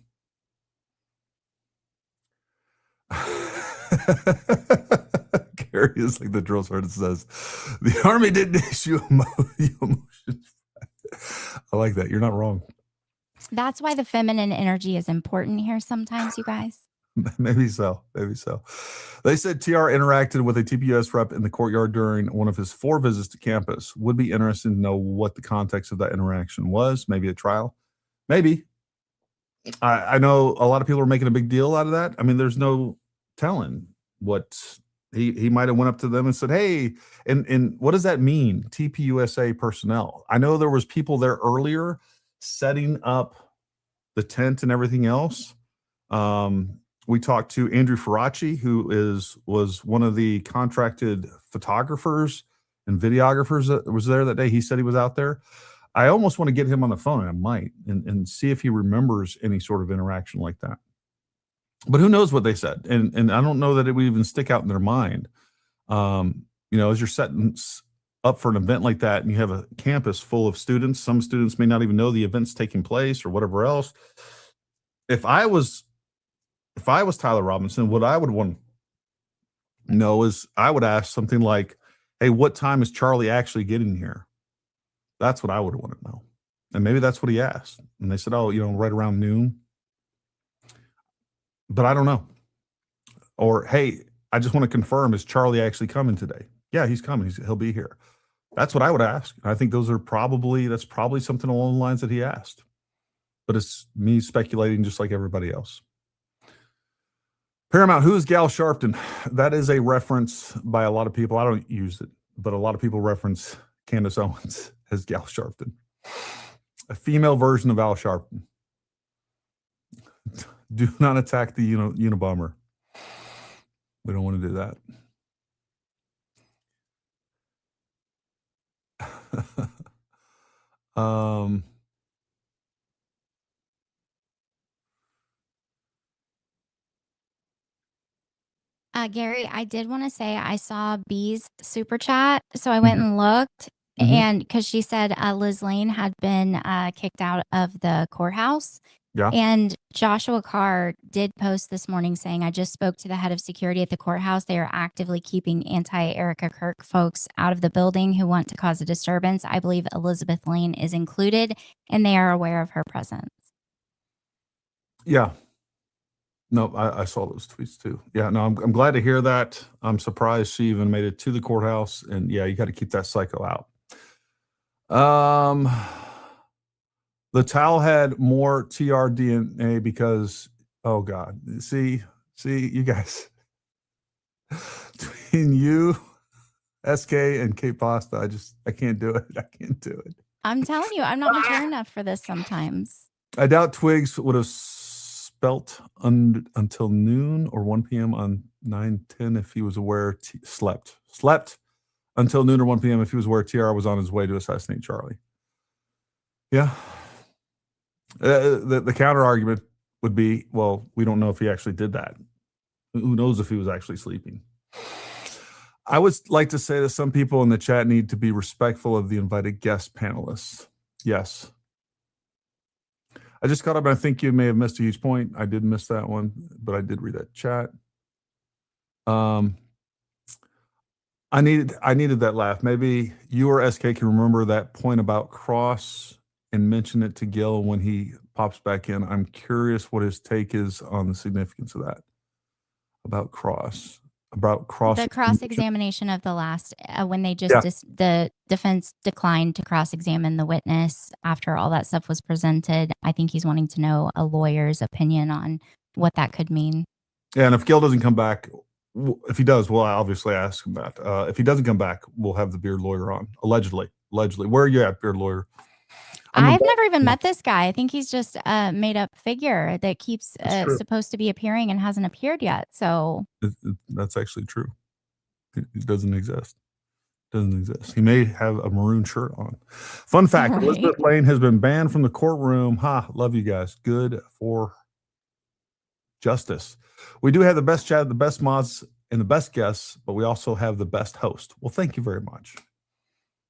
Gary is like the drill sergeant says, the Army didn't issue emotions. I like that. You're not wrong. That's why the feminine energy is important here sometimes, you guys. Maybe so. Maybe so. They said TR interacted with a TPUS rep in the courtyard during one of his 4 visits to campus. Would be interested to know what the context of that interaction was. Maybe a trial. Maybe. I know a lot of people are making a big deal out of that. I mean, there's no telling what he might have went up to them and said, hey, and what does that mean? TPUSA personnel. I know there was people there earlier setting up the tent and everything else. We talked to Andrew Faraci, who was one of the contracted photographers and videographers that was there that day. He said he was out there. I almost want to get him on the phone, and I might, and see if he remembers any sort of interaction like that. But who knows what they said? And I don't know that it would even stick out in their mind. As you're setting up for an event like that, and you have a campus full of students, some students may not even know the event's taking place or whatever else. If I was Tyler Robinson, what I would want to know is I would ask something like, hey, what time is Charlie actually getting here? That's what I would want to know. And maybe that's what he asked. And they said, oh, right around noon. But I don't know. Or, hey, I just want to confirm, is Charlie actually coming today? Yeah, he's coming. He'll be here. That's what I would ask. I think that's probably something along the lines that he asked. But it's me speculating just like everybody else. Paramount, who is Gal Sharpton? That is a reference by a lot of people. I don't use it, but a lot of people reference Candace Owens as Gal Sharpton. A female version of Al Sharpton. Do not attack the Unabomber. We don't want to do that. Gary, I did want to say I saw B's super chat, so I went and looked, and because she said Liz Lane had been kicked out of the courthouse. Yeah. And Joshua Carr did post this morning saying, I just spoke to the head of security at the courthouse. They are actively keeping anti-Erica Kirk folks out of the building who want to cause a disturbance. I believe Elizabeth Lane is included, and they are aware of her presence. Yeah. No, I saw those tweets too. Yeah, no, I'm glad to hear that. I'm surprised she even made it to the courthouse. And yeah, you got to keep that psycho out. The towel had more TR DNA because, oh God, see, you guys, between you, SK, and Kate Pasta, I can't do it. I can't do it. I'm telling you, I'm not mature enough for this sometimes. I doubt Twigs would have spelt until noon or 1 p.m. on 9/10 if he was aware slept until noon or 1 p.m. if he was aware TR was on his way to assassinate Charlie. Yeah. The counter argument would be, well, we don't know if he actually did that. Who knows if he was actually sleeping? I would like to say that some people in the chat need to be respectful of the invited guest panelists. Yes. I just caught up, and I think you may have missed a huge point. I did miss that one, but I did read that chat. I needed that laugh. Maybe you or SK can remember that point about Cross and mention it to Gil when he pops back in. I'm curious what his take is on the significance of that. About Cross. The cross-examination of the last, when they just, the defense declined to cross-examine the witness after all that stuff was presented. I think he's wanting to know a lawyer's opinion on what that could mean. Yeah, and if Gil doesn't come back, if he does, we'll obviously ask him that. If he doesn't come back, we'll have the beard lawyer on. Allegedly. Where are you at, beard lawyer? I've never even met this guy. I think he's just a made-up figure that keeps supposed to be appearing and hasn't appeared yet. So that's actually true. It doesn't exist. He may have a maroon shirt on. Fun fact, right. Elizabeth Lane has been banned from the courtroom. Love you guys. Good for justice. We do have the best chat, the best mods, and the best guests, but we also have the best host. Well, thank you very much.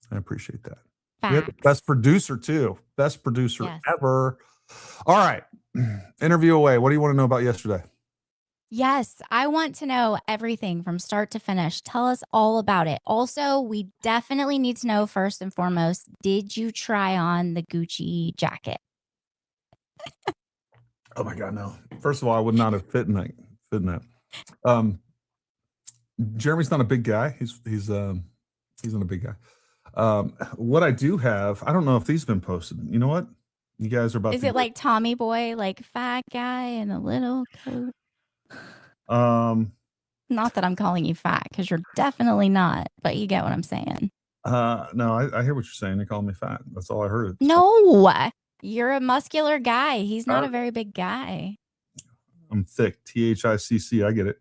I appreciate that. We have the best producer too. Best producer ever. All right. Interview away. What do you want to know about yesterday? Yes, I want to know everything from start to finish. Tell us all about it. Also, we definitely need to know first and foremost, did you try on the Gucci jacket? Oh my God, no. First of all, I would not have fit in that fit in that. Jeremy's not a big guy. He's not a big guy. What I do have, I don't know if these have been posted. You know what? You guys are about Is to it like Tommy Boy, like fat guy in a little coat? Not that I'm calling you fat, because you're definitely not, but you get what I'm saying. No, I hear what you're saying. You're calling me fat. That's all I heard. No, you're a muscular guy. He's not a very big guy. I'm thick. THICC. I get it.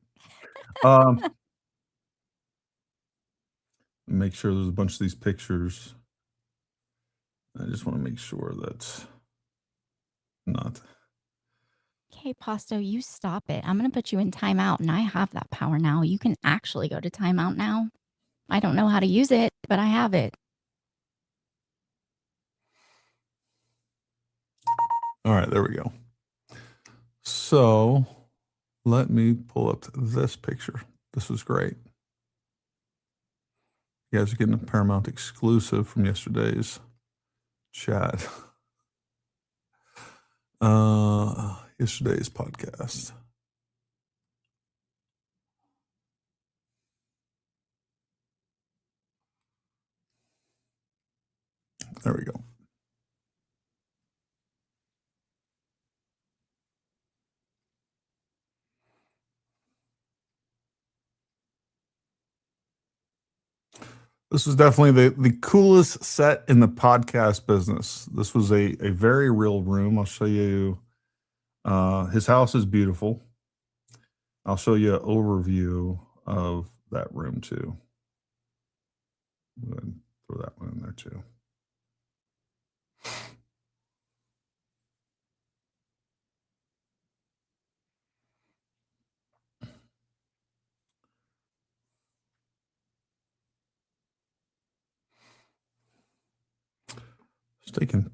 Make sure there's a bunch of these pictures. I just want to make sure that's not. Okay, Pasto, you stop it. I'm going to put you in timeout, and I have that power now. You can actually go to timeout now. I don't know how to use it, but I have it. All right, there we go. So let me pull up this picture. This was great. You guys are getting a Paramount exclusive from yesterday's chat. Yesterday's podcast. There we go. This was definitely the coolest set in the podcast business. This was a very real room. I'll show you. His house is beautiful. I'll show you an overview of that room too. Go ahead and throw that one in there too. It's taking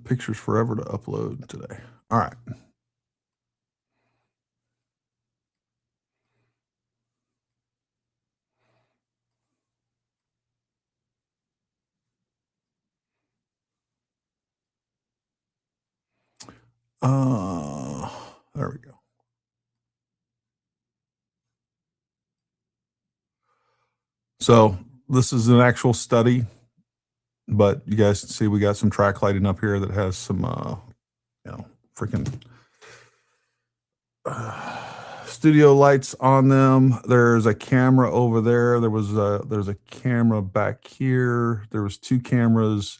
pictures forever to upload today. All right. There we go. So this is an actual study, but you guys can see we got some track lighting up here that has some, freaking studio lights on them. There's a camera over there. There's a camera back here. There was two cameras.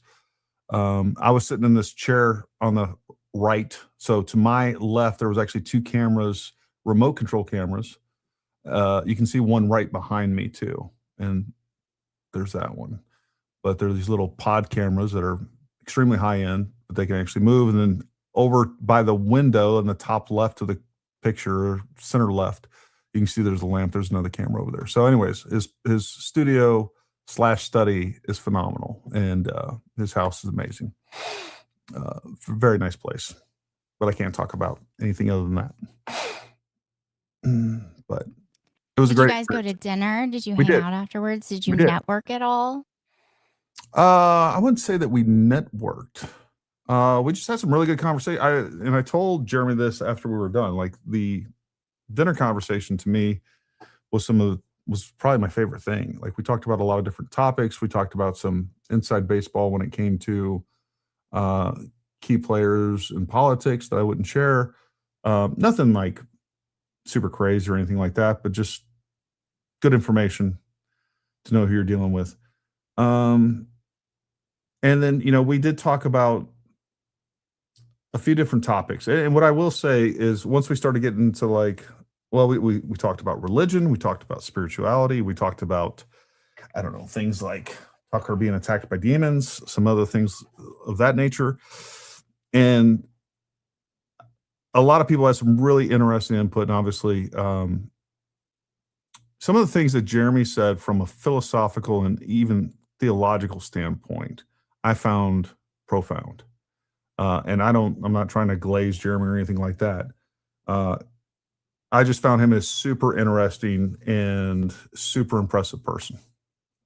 I was sitting in this chair on the right. So to my left, there was actually two cameras, remote control cameras. You can see one right behind me too. And there's that one. But there are these little pod cameras that are extremely high end, but they can actually move. And then over by the window in the top left of the picture, or center left, you can see there's a lamp. There's another camera over there. So anyways, his studio / study is phenomenal. And his house is amazing. Very nice place. But I can't talk about anything other than that. But it was a great. Did you guys go to dinner? Did you We hang did. out afterwards? Did you We did. network at all? I wouldn't say that we networked. We just had some really good conversation. I told Jeremy this after we were done. Like the dinner conversation to me was probably my favorite thing. Like we talked about a lot of different topics. We talked about some inside baseball when it came to key players in politics that I wouldn't share. Nothing like super crazy or anything like that, but just good information to know who you're dealing with. And then, we did talk about a few different topics. And what I will say is once we started getting into we talked about religion, we talked about spirituality, we talked about, I don't know, things like Tucker being attacked by demons, some other things of that nature. And a lot of people had some really interesting input. And obviously, some of the things that Jeremy said from a philosophical and even theological standpoint, I found profound. And I'm not trying to glaze Jeremy or anything like that. I just found him as super interesting and super impressive person.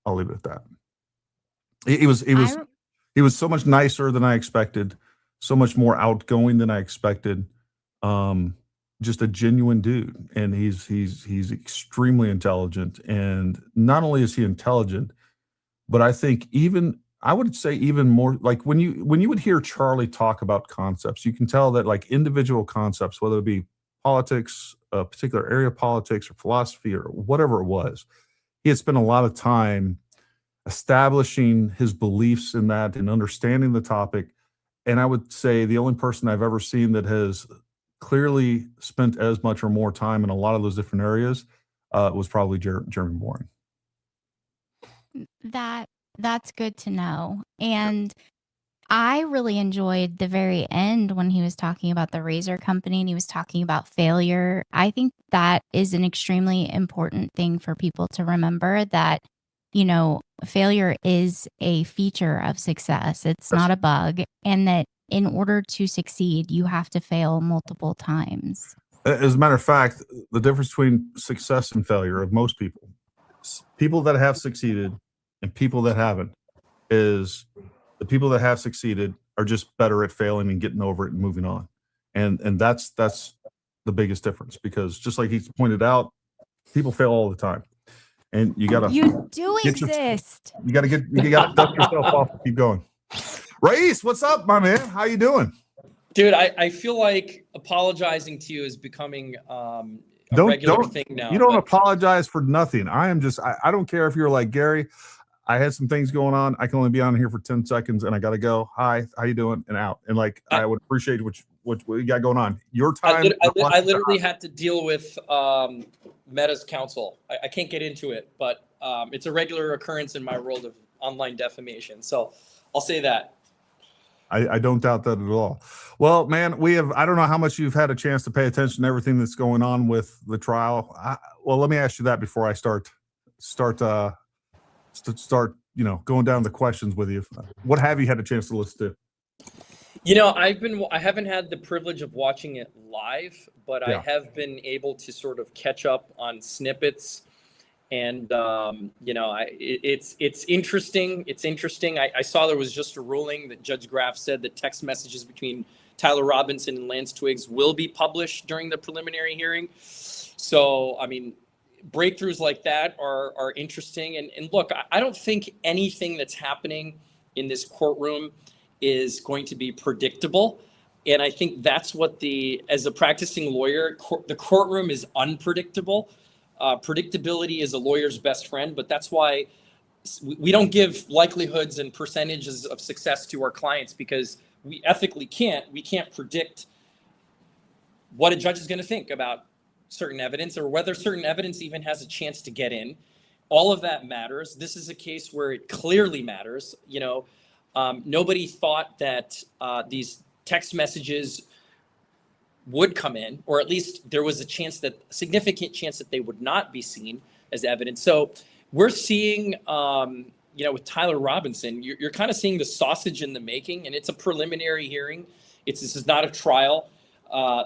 I'll leave it at that. He was so much nicer than I expected, so much more outgoing than I expected. just a genuine dude, and he's extremely intelligent. And not only is he intelligent, but I think I would say even more, like when you would hear Charlie talk about concepts, you can tell that like individual concepts, whether it be politics, a particular area of politics or philosophy or whatever it was, he had spent a lot of time establishing his beliefs in that and understanding the topic. And I would say the only person I've ever seen that has clearly spent as much or more time in a lot of those different areas was probably Jeremy Boring. That's good to know. And I really enjoyed the very end when he was talking about the razor company and he was talking about failure. I think that is an extremely important thing for people to remember, that, failure is a feature of success. It's not a bug. And that in order to succeed, you have to fail multiple times. As a matter of fact, the difference between success and failure of most people that have succeeded and people that haven't, is the people that have succeeded are just better at failing and getting over it and moving on. And that's the biggest difference, because just like he pointed out, people fail all the time. And you gotta You do exist. You gotta dust yourself off and keep going. Raees, what's up, my man? How you doing? Dude, I feel like apologizing to you is becoming a regular thing now. You don't apologize for nothing. I don't care if you're like, Gary, I had some things going on. I can only be on here for 10 seconds and I got to go. Hi, how you doing? And out. And like, I would appreciate what you got going on. Your time. I literally had to deal with Meta's counsel. I can't get into it, but it's a regular occurrence in my world of online defamation. So I'll say that. I don't doubt that at all. Well, man, I don't know how much you've had a chance to pay attention to everything that's going on with the trial. Well, let me ask you that before I start going down the questions with you. What have you had a chance to listen to? I haven't had the privilege of watching it live, but I have been able to sort of catch up on snippets. And, it's interesting. It's interesting. I saw there was just a ruling that Judge Graff said that text messages between Tyler Robinson and Lance Twiggs will be published during the preliminary hearing. So, I mean, breakthroughs like that are interesting. And look, I don't think anything that's happening in this courtroom is going to be predictable. And I think that's what as a practicing lawyer, the courtroom is unpredictable. Predictability is a lawyer's best friend, but that's why we don't give likelihoods and percentages of success to our clients, because we ethically we can't predict what a judge is going to think about certain evidence or whether certain evidence even has a chance to get in. All of that matters. This is a case where it clearly matters. Nobody thought that these text messages would come in, or at least there was a significant chance that they would not be seen as evidence. So we're seeing, with Tyler Robinson, you're kind of seeing the sausage in the making, and it's a preliminary hearing. This is not a trial.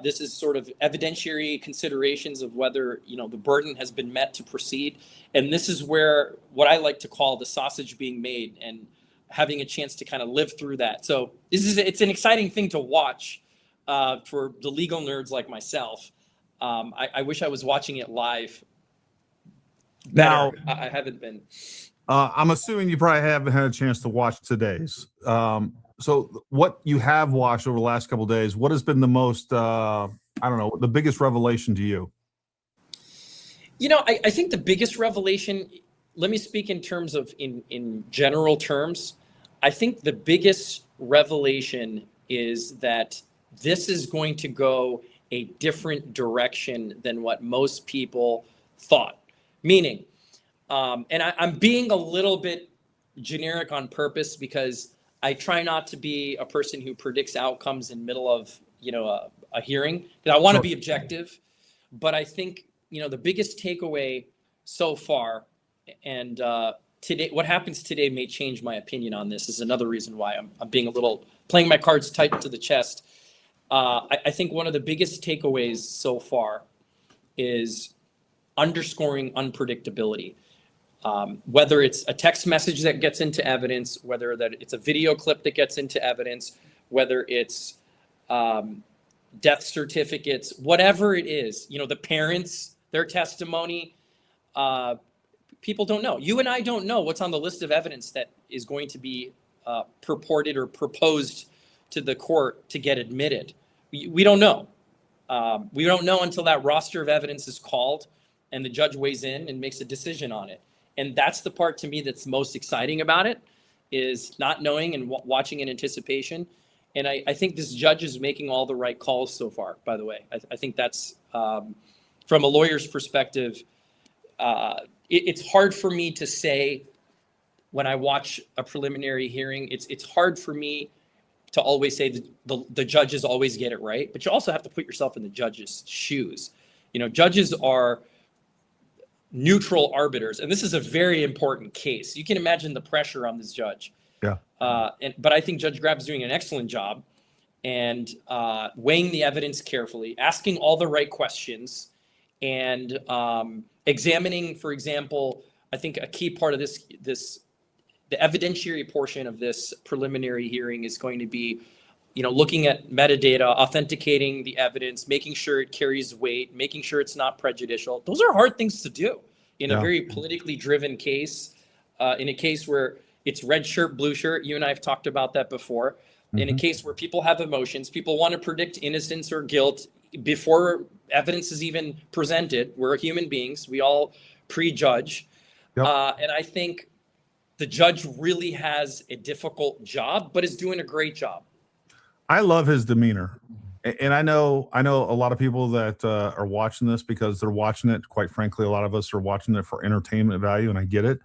This is sort of evidentiary considerations of whether, the burden has been met to proceed. And this is where what I like to call the sausage being made and having a chance to kind of live through that. So it's an exciting thing to watch. For the legal nerds like myself. I wish I was watching it live. Now, I haven't been. I'm assuming you probably haven't had a chance to watch today's. So what you have watched over the last couple of days, what has been the most, the biggest revelation to you? I think the biggest revelation, let me speak in terms of, in general terms, I think the biggest revelation is that this is going to go a different direction than what most people thought. Meaning, and I'm being a little bit generic on purpose because I try not to be a person who predicts outcomes in middle of, a hearing, because I want to be objective. But I think, the biggest takeaway so far, and today, what happens today may change my opinion on this. Is another reason why I'm being playing my cards tight to the chest. I think one of the biggest takeaways so far is underscoring unpredictability. Whether it's a text message that gets into evidence, whether that it's a video clip that gets into evidence, whether it's death certificates, whatever it is, the parents, their testimony, people don't know. You and I don't know what's on the list of evidence that is going to be purported or proposed to the court to get admitted. We don't know. We don't know until that roster of evidence is called and the judge weighs in and makes a decision on it. And that's the part to me that's most exciting about it, is not knowing and watching in anticipation. And I think this judge is making all the right calls so far, by the way. I think that's, from a lawyer's perspective, it's hard for me to say when I watch a preliminary hearing, it's hard for me to always say the judges always get it right, but you also have to put yourself in the judge's shoes. Judges are neutral arbiters, and this is a very important case. You can imagine the pressure on this judge. Yeah. But I think Judge Graff is doing an excellent job and weighing the evidence carefully, asking all the right questions, and examining, for example, I think a key part of the evidentiary portion of this preliminary hearing is going to be, looking at metadata, authenticating the evidence, making sure it carries weight, making sure it's not prejudicial. Those are hard things to do in a very politically driven case, in a case where it's red shirt, blue shirt. You and I have talked about that before. In a case where people have emotions, people want to predict innocence or guilt before evidence is even presented. We're human beings. We all prejudge. And I think the judge really has a difficult job, but is doing a great job. I love his demeanor. And I know a lot of people that are watching this because they're watching it. Quite frankly, a lot of us are watching it for entertainment value, and I get it.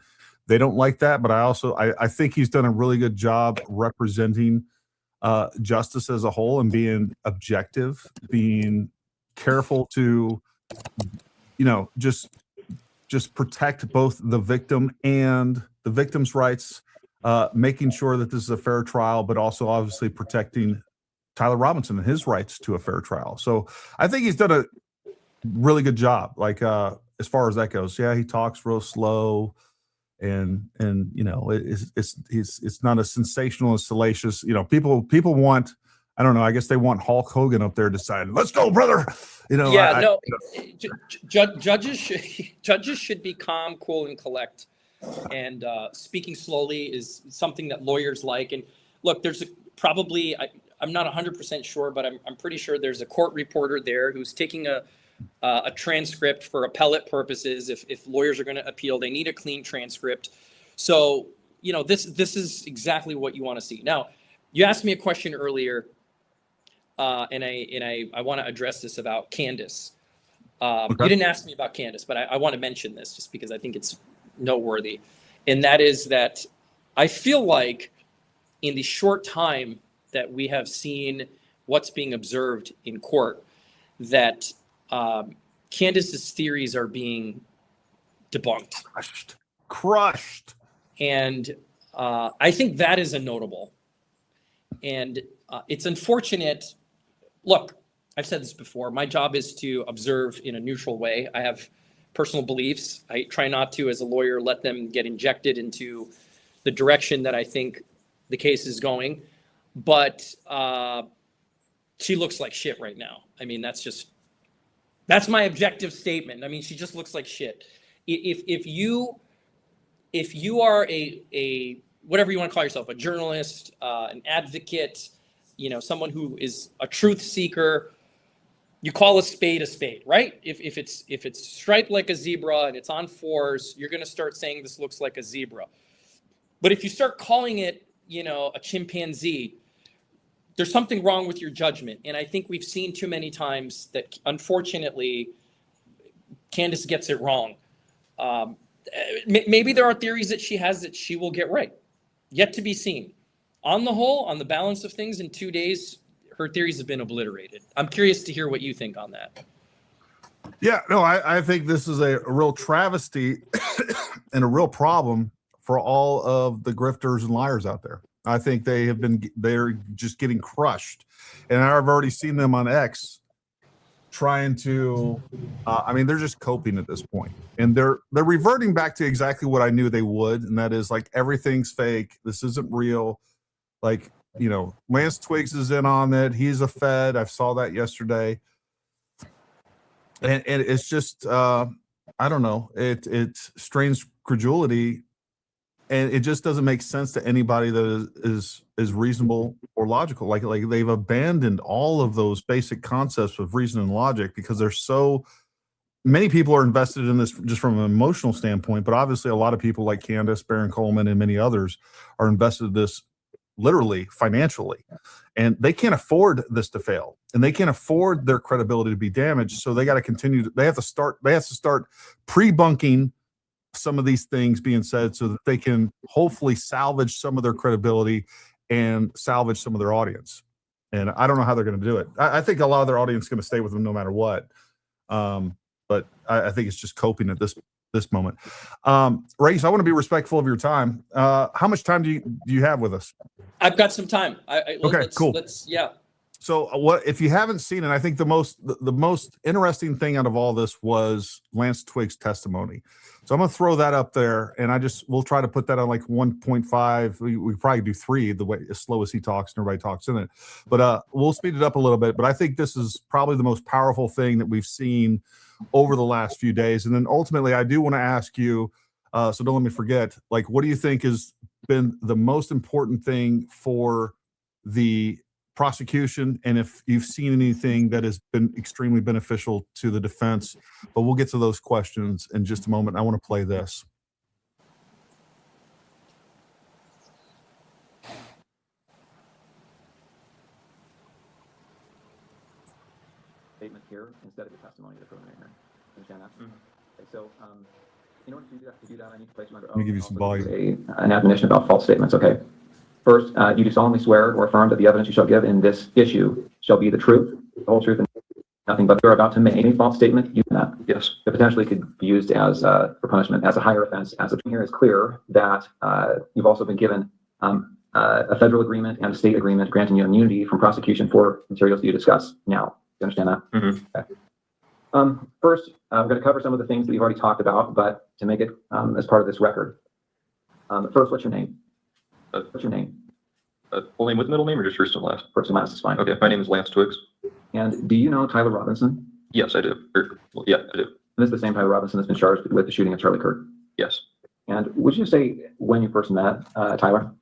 They don't like that, but I think he's done a really good job representing justice as a whole and being objective, being careful to, just protect both the victim and the victim's rights, making sure that this is a fair trial, but also obviously protecting Tyler Robinson and his rights to a fair trial. So I think he's done a really good job. Like as far as that goes, yeah, he talks real slow, and it's not as sensational as salacious. People want, I don't know, I guess they want Hulk Hogan up there deciding, let's go, brother. Judges should be calm, cool, and collect. And speaking slowly is something that lawyers like. And look, there's probably, I'm not 100% sure, but I'm pretty sure there's a court reporter there who's taking a transcript for appellate purposes. If lawyers are going to appeal, they need a clean transcript. So, this is exactly what you want to see. Now, you asked me a question earlier, and I want to address this about Candace. You didn't ask me about Candace, but I want to mention this just because I think it's noteworthy. And that is that I feel like in the short time that we have seen what's being observed in court, that Candace's theories are being debunked. Crushed. And I think that is a notable. And it's unfortunate. Look, I've said this before. My job is to observe in a neutral way. I have personal beliefs. I try not to, as a lawyer, let them get injected into the direction that I think the case is going. But she looks like shit right now. I mean, that's my objective statement. I mean, she just looks like shit. If you are a whatever you want to call yourself, a journalist, an advocate, someone who is a truth seeker, you call a spade, right? If it's striped like a zebra and it's on fours, you're going to start saying this looks like a zebra. But if you start calling it, a chimpanzee, there's something wrong with your judgment. And I think we've seen too many times that, unfortunately, Candace gets it wrong. Maybe there are theories that she has that she will get right. Yet to be seen. On the whole, on the balance of things, in 2 days, her theories have been obliterated. I'm curious to hear what you think on that. Yeah, no, I think this is a real travesty and a real problem for all of the grifters and liars out there. I think they're just getting crushed. And I've already seen them on X trying to, they're just coping at this point. And they're reverting back to exactly what I knew they would. And that is like, everything's fake. This isn't real. Like, Lance Twiggs is in on it. He's a Fed. I saw that yesterday. And it's just, I don't know. It strains credulity, and it just doesn't make sense to anybody that is reasonable or logical. Like they've abandoned all of those basic concepts of reason and logic because there's so many people are invested in this just from an emotional standpoint. But obviously, a lot of people like Candace, Baron Coleman, and many others are invested in this literally financially, and they can't afford this to fail, and they can't afford their credibility to be damaged. So they got to continue. They have to start pre-bunking some of these things being said so that they can hopefully salvage some of their credibility and salvage some of their audience. And I don't know how they're going to do it. I think a lot of their audience is going to stay with them no matter what. But I think it's just coping at this moment. Raees, I want to be respectful of your time. How much time do you have with us? I've got some time. Cool. So what if you haven't seen it? I think the most interesting thing out of all this was Lance Twiggs' testimony. So I'm gonna throw that up there, and we'll try to put that on like 1.5. We probably do 3 the way as slow as he talks and everybody talks in it. But we'll speed it up a little bit. But I think this is probably the most powerful thing that we've seen over the last few days. And then ultimately, I do want to ask you, so don't let me forget, like, what do you think has been the most important thing for the prosecution, and if you've seen anything that has been extremely beneficial to the defense? But we'll get to those questions in just a moment. I want to play this. Statement here instead of your testimony at the preliminary hearing. Understand that? Okay, so in order to do that, I need to place you under oath. Let me give you some volume. An admonition about false statements. Okay. First, you do solemnly swear or affirm that the evidence you shall give in this issue shall be the truth, the whole truth, and nothing but. You're about to make any false statement. You can that. Yes. It potentially could be used as for punishment as a higher offense. As the here is clear that you've also been given a federal agreement and a state agreement granting you immunity from prosecution for materials you discuss now. You understand that? Mm-hmm. Okay. First, I'm going to cover some of the things that we've already talked about, but to make it as part of this record. First, what's your name? What's your name? Full name with middle name, or just first and last? First and last is fine. Okay, my name is Lance Twiggs. And do you know Tyler Robinson? Yes, I do. Yeah, I do. And this is the same Tyler Robinson that's been charged with the shooting of Charlie Kirk? Yes. And would you say when you first met Tyler?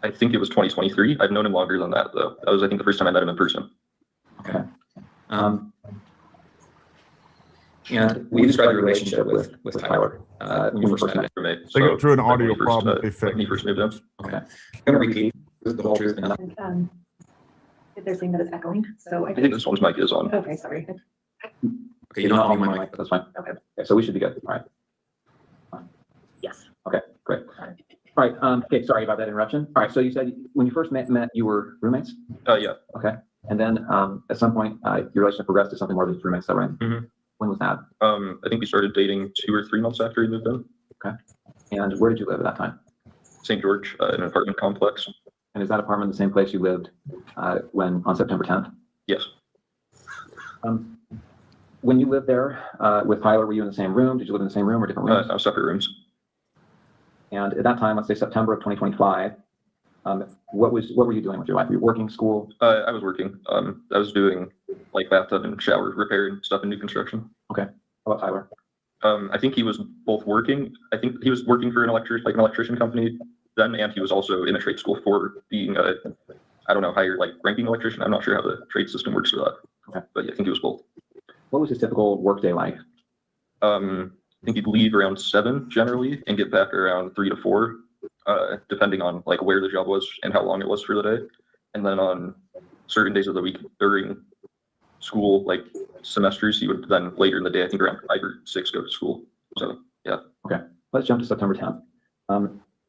I think it was 2023. I've known him longer than that, though. That was, I think, the first time I met him in person. Okay. And we described your relationship with Tyler when you first met. They go through an audio problem. They fixed. When he first moved in. Okay. I'm going to repeat the whole truth. And If they're saying that it's echoing, so I think this one's mic is on. Okay, sorry. Okay, you don't have my mic, but that's fine. Okay, so we should be good. All right. Yes. Okay, great. All right. Okay, sorry about that interruption. All right, so you said when you first met, you were roommates? Yeah. Okay. And then at some point, your relationship progressed to something more than roommates, is that right? Mm-hmm. When was that? I think we started dating 2 or 3 months after he moved in. Okay. And where did you live at that time? St. George, an apartment complex. And is that apartment the same place you lived when on September 10th? Yes. When you lived there with Tyler, were you in the same room? Did you live in the same room or different rooms? Separate rooms. And at that time, let's say September of 2025, what were you doing with your life? Were you working, school? I was working. I was doing like bathtub and shower repair and stuff in new construction. Okay. How about Tyler? I think he was both working. I think he was working for an electrician company then, and he was also in a trade school for being a, I don't know, higher ranking electrician. I'm not sure how the trade system works for that. Okay. But yeah, I think he was both. What was his typical workday like? I think he'd leave around 7 generally and get back around 3 to 4, depending on where the job was and how long it was for the day. And then on certain days of the week during school, semesters, he would then later in the day, I think around 5 or 6, go to school. So yeah. Okay. Let's jump to September 10th.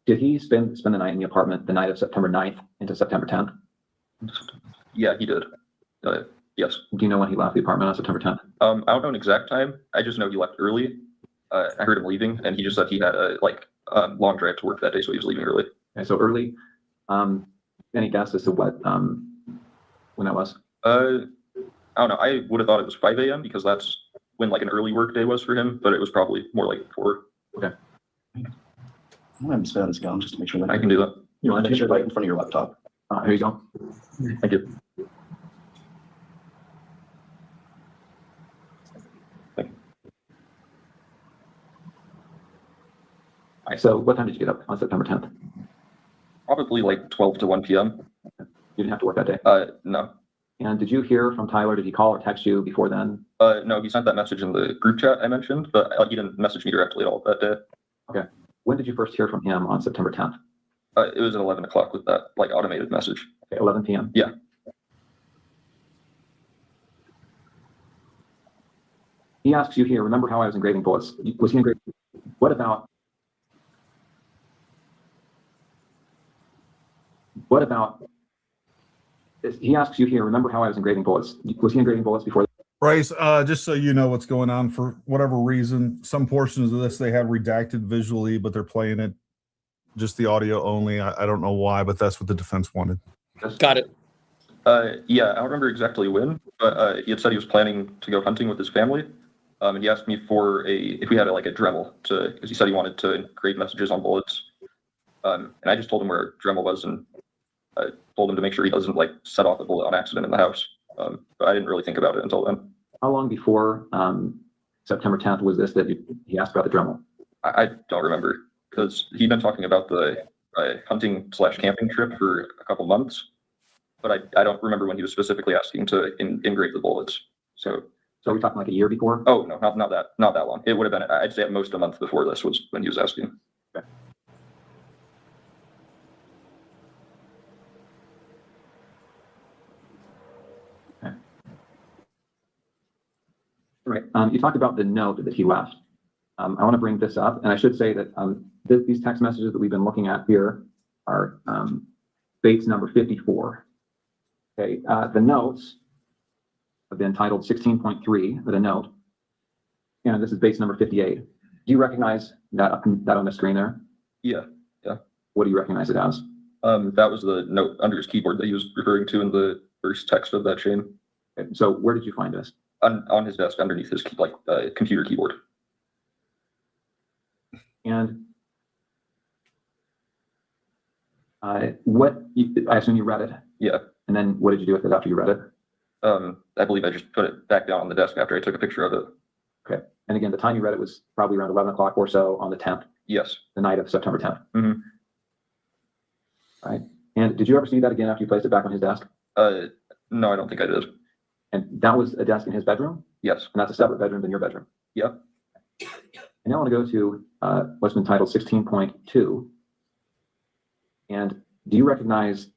Did he spend the night in the apartment the night of September 9th into September 10th? Yeah, he did. Yes. Do you know when he left the apartment on September 10th? I don't know an exact time. I just know he left early. I heard him leaving, and he just said he had a long drive to work that day, so he was leaving early. Okay, so early. Any guess as to what when that was? I don't know. I would have thought it was 5 a.m. because that's when an early work day was for him, but it was probably more like 4. Okay. I'm just going to just to make sure that I can do that. You want to make sure right in front of your laptop. Here you go. Thank you. All right, so what time did you get up on September 10th? Probably like 12 to 1 p.m. You didn't have to work that day? No. And did you hear from Tyler? Did he call or text you before then? No, he sent that message in the group chat I mentioned, but he didn't message me directly at all that day. Okay. When did you first hear from him on September 10th? It was at 11 o'clock with that like automated message. Okay, 11 p.m. Yeah. He asks you here, remember how I was engraving bullets? Was he engraving? What about he asks you here, remember how I was engraving bullets? Was he engraving bullets before? Raees, just so you know what's going on, for whatever reason, some portions of this they have redacted visually, but they're playing it just the audio only. I don't know why, but that's what the defense wanted. Got it. Yeah, I don't remember exactly when, but he had said he was planning to go hunting with his family. And he asked me for if we had like a Dremel because he said he wanted to engrave messages on bullets. And I just told him where Dremel was, and I told him to make sure he doesn't like set off a bullet on accident in the house. But I didn't really think about it until then. How long before September 10th was this that he asked about the Dremel? I don't remember, because he'd been talking about the hunting/camping trip for a couple months, but I don't remember when he was specifically asking to engrave the bullets. So are we talking like a year before? Oh no, not that long. It would have been, I'd say at most a month before this was when he was asking. Okay. Okay. All right. You talked about the note that he left. I want to bring this up, and I should say that these text messages that we've been looking at here are Bates number 54. Okay. The notes have been titled 16.3 with a note, and this is Bates number 58. Do you recognize that on the screen there? Yeah. What do you recognize it as? That was the note under his keyboard that he was referring to in the first text of that chain. Okay. So where did you find this? On his desk underneath his computer keyboard. And I assume you read it. Yeah. And then what did you do with it after you read it? I believe I just put it back down on the desk after I took a picture of it. Okay. And again, the time you read it was probably around 11 o'clock or so on the 10th. Yes. The night of September 10th. Mm-hmm. All right. And did you ever see that again after you placed it back on his desk? No, I don't think I did. And that was a desk in his bedroom? Yes. And that's a separate bedroom than your bedroom? Yeah. And now I want to go to what's been titled 16.2. And do you recognize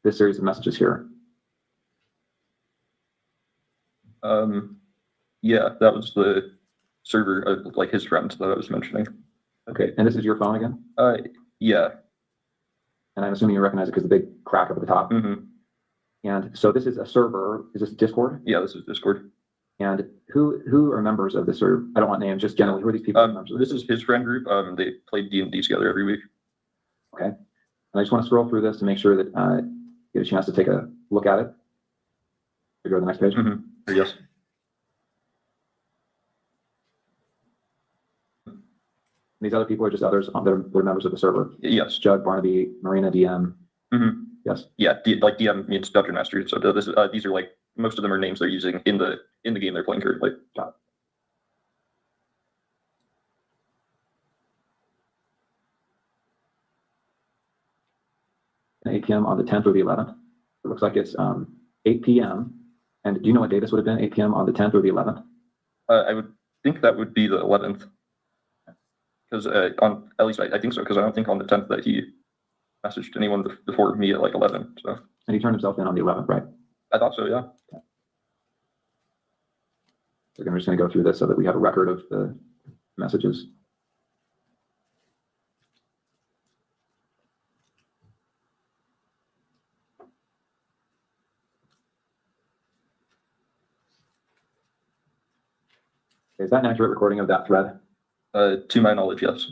this series of messages here? Yeah, that was the server, like his friend that I was mentioning. Okay. And this is your phone again? Yeah. And I'm assuming you recognize it because the big crack up at the top. Mm-hmm. And so this is a server. Is this Discord? Yeah, this is Discord. And who are members of this server? I don't want names, just generally, who are these people? This is his friend group. They play D&D together every week. Okay. And I just want to scroll through this to make sure that you get a chance to take a look at it. We go to the next page. Mm-hmm. Yes. These other people are just others. They're members of the server. Yes. Jug, Barnaby, Marina, DM. Mm-hmm. Yes. Yeah. Like DM means Dungeon Master. So these are like, most of them are names they're using in the game they're playing currently. Got it. 8 p.m. on the 10th or the 11th. It looks like it's 8 p.m. And do you know what day this would have been? 8 p.m. on the 10th or the 11th? I would think that would be the 11th. Because at least I think so, because I don't think on the 10th that he messaged anyone before me at like 11. So. And he turned himself in on the 11th, right? I thought so, yeah. Okay. So I'm just going to go through this so that we have a record of the messages. Is that an accurate recording of that thread? To my knowledge, yes.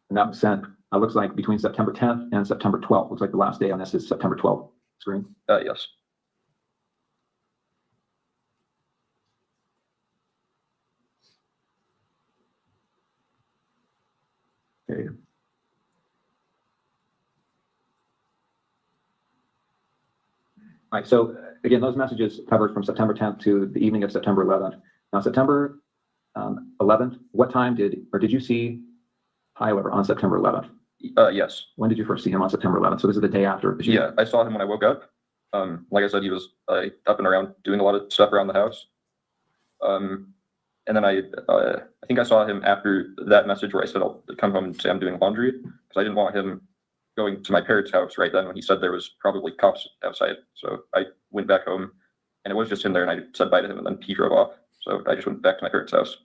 And that was sent, looks like between September 10th and September 12th. Looks like the last day on this is September 12th screen. Yes. Okay. All right, so again, those messages covered from September 10th to the evening of September 11th. Now, September 11th, what time did you see Tyler on September 11th? Yes. When did you first see him on September 11th? So this is the day after. Yeah, I saw him when I woke up. Like I said, he was up and around doing a lot of stuff around the house. And then I think I saw him after that message where I said I'll come home and say I'm doing laundry, because I didn't want him going to my parents' house right then when he said there was probably cops outside. So I went back home, and it was just him there, and I said bye to him, and then he drove off. So I just went back to my parents' house.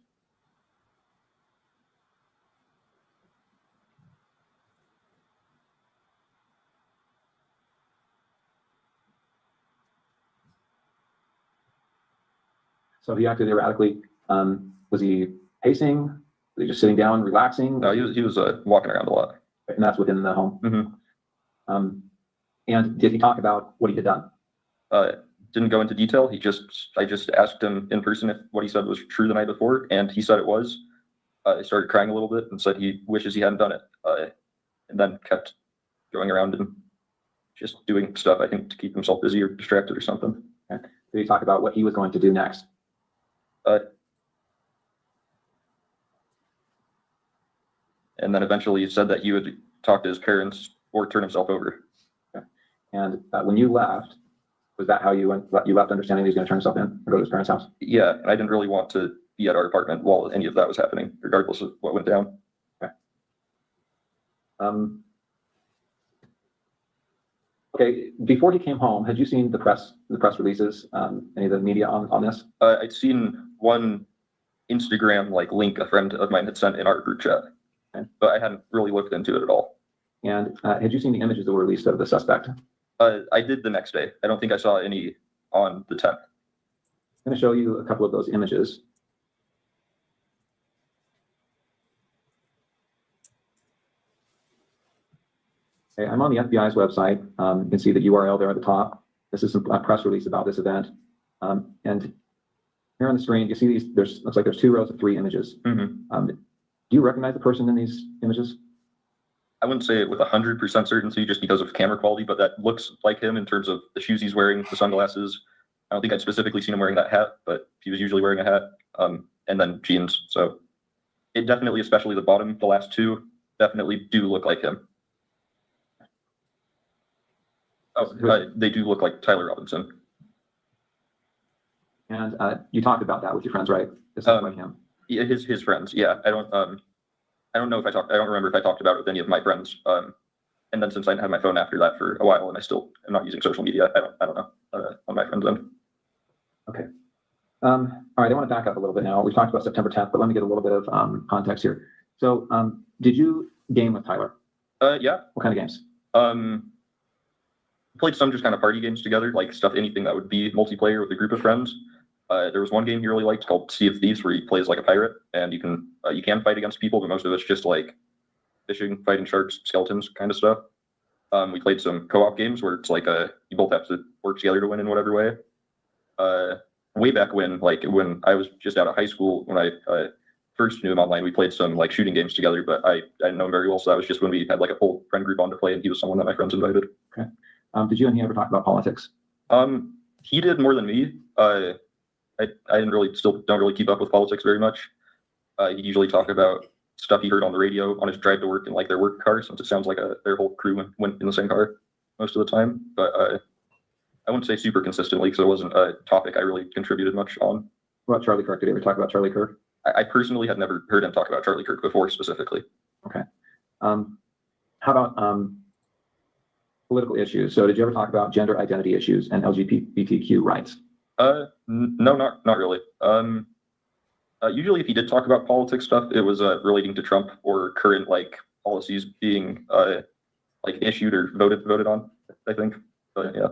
So he acted erratically. Was he pacing? Was he just sitting down, relaxing? No, he was walking around a lot. And that's within the home. Mm-hmm. And did he talk about what he had done? Didn't go into detail. I just asked him in person if what he said was true the night before, and he said it was. He started crying a little bit and said he wishes he hadn't done it, and then kept going around and just doing stuff, I think, to keep himself busy or distracted or something. Okay. Did he talk about what he was going to do next? And then eventually he said that he would talk to his parents or turn himself over. Okay. And when you left, was that how you went? You left understanding he was going to turn himself in or go to his parents' house? Yeah, and I didn't really want to be at our apartment while any of that was happening, regardless of what went down. Okay. Okay. Before he came home, had you seen the press releases? Any of the media on this? I'd seen one Instagram link a friend of mine had sent in our group chat, but I hadn't really looked into it at all. And had you seen the images that were released of the suspect? I did the next day. I don't think I saw any on the 10th. I'm going to show you a couple of those images. Okay, I'm on the FBI's website. You can see the URL there at the top. This is a press release about this event. And here on the screen, you see these. Looks like there's 2 rows of 3 images. Mm-hmm. Do you recognize the person in these images? I wouldn't say it with 100% certainty just because of camera quality, but that looks like him in terms of the shoes he's wearing, the sunglasses. I don't think I'd specifically seen him wearing that hat, but he was usually wearing a hat, and then jeans. So it definitely, especially the bottom, the last 2, definitely do look like him. They do look like Tyler Robinson. And you talked about that with your friends, right? It's not like him. Yeah, his friends. Yeah, I don't know if I talked. I don't remember if I talked about it with any of my friends. And then since I had my phone after that for a while, and I still am not using social media, I don't know on my friends' end. Okay. All right. I want to back up a little bit now. We've talked about September 10th, but let me get a little bit of context here. So, did you game with Tyler? Yeah. What kind of games? Played some just kind of party games together, like anything that would be multiplayer with a group of friends. There was one game he really liked called Sea of Thieves, where he plays like a pirate, and you can fight against people, but most of it's just like fishing, fighting sharks, skeletons kind of stuff. We played some co-op games where it's like you both have to work together to win in whatever way. Way back when I was just out of high school, when I first knew him online, we played some shooting games together, but I didn't know him very well, so that was just when we had a full friend group on to play, and he was someone that my friends invited. Okay. Did you and he ever talk about politics? He did more than me. I don't really keep up with politics very much. He'd usually talk about stuff he heard on the radio on his drive to work in their work car, since it sounds like their whole crew went in the same car most of the time. But I wouldn't say super consistently, because it wasn't a topic I really contributed much on. What about Charlie Kirk? Did he ever talk about Charlie Kirk? I personally had never heard him talk about Charlie Kirk before specifically. Okay. How about political issues? So did you ever talk about gender identity issues and LGBTQ rights? No, not really. Usually if he did talk about politics stuff, it was relating to Trump or current policies being issued or voted on, I think. But yeah.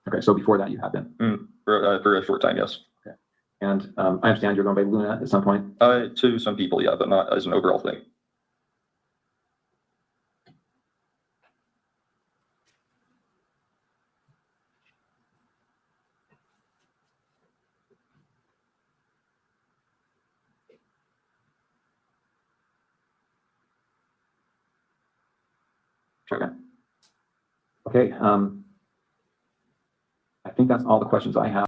Okay, so before that you have been? For a short time, yes. Okay. And I understand you're going by Luna at some point? To some people, yeah, but not as an overall thing. Okay. Okay. I think that's all the questions I have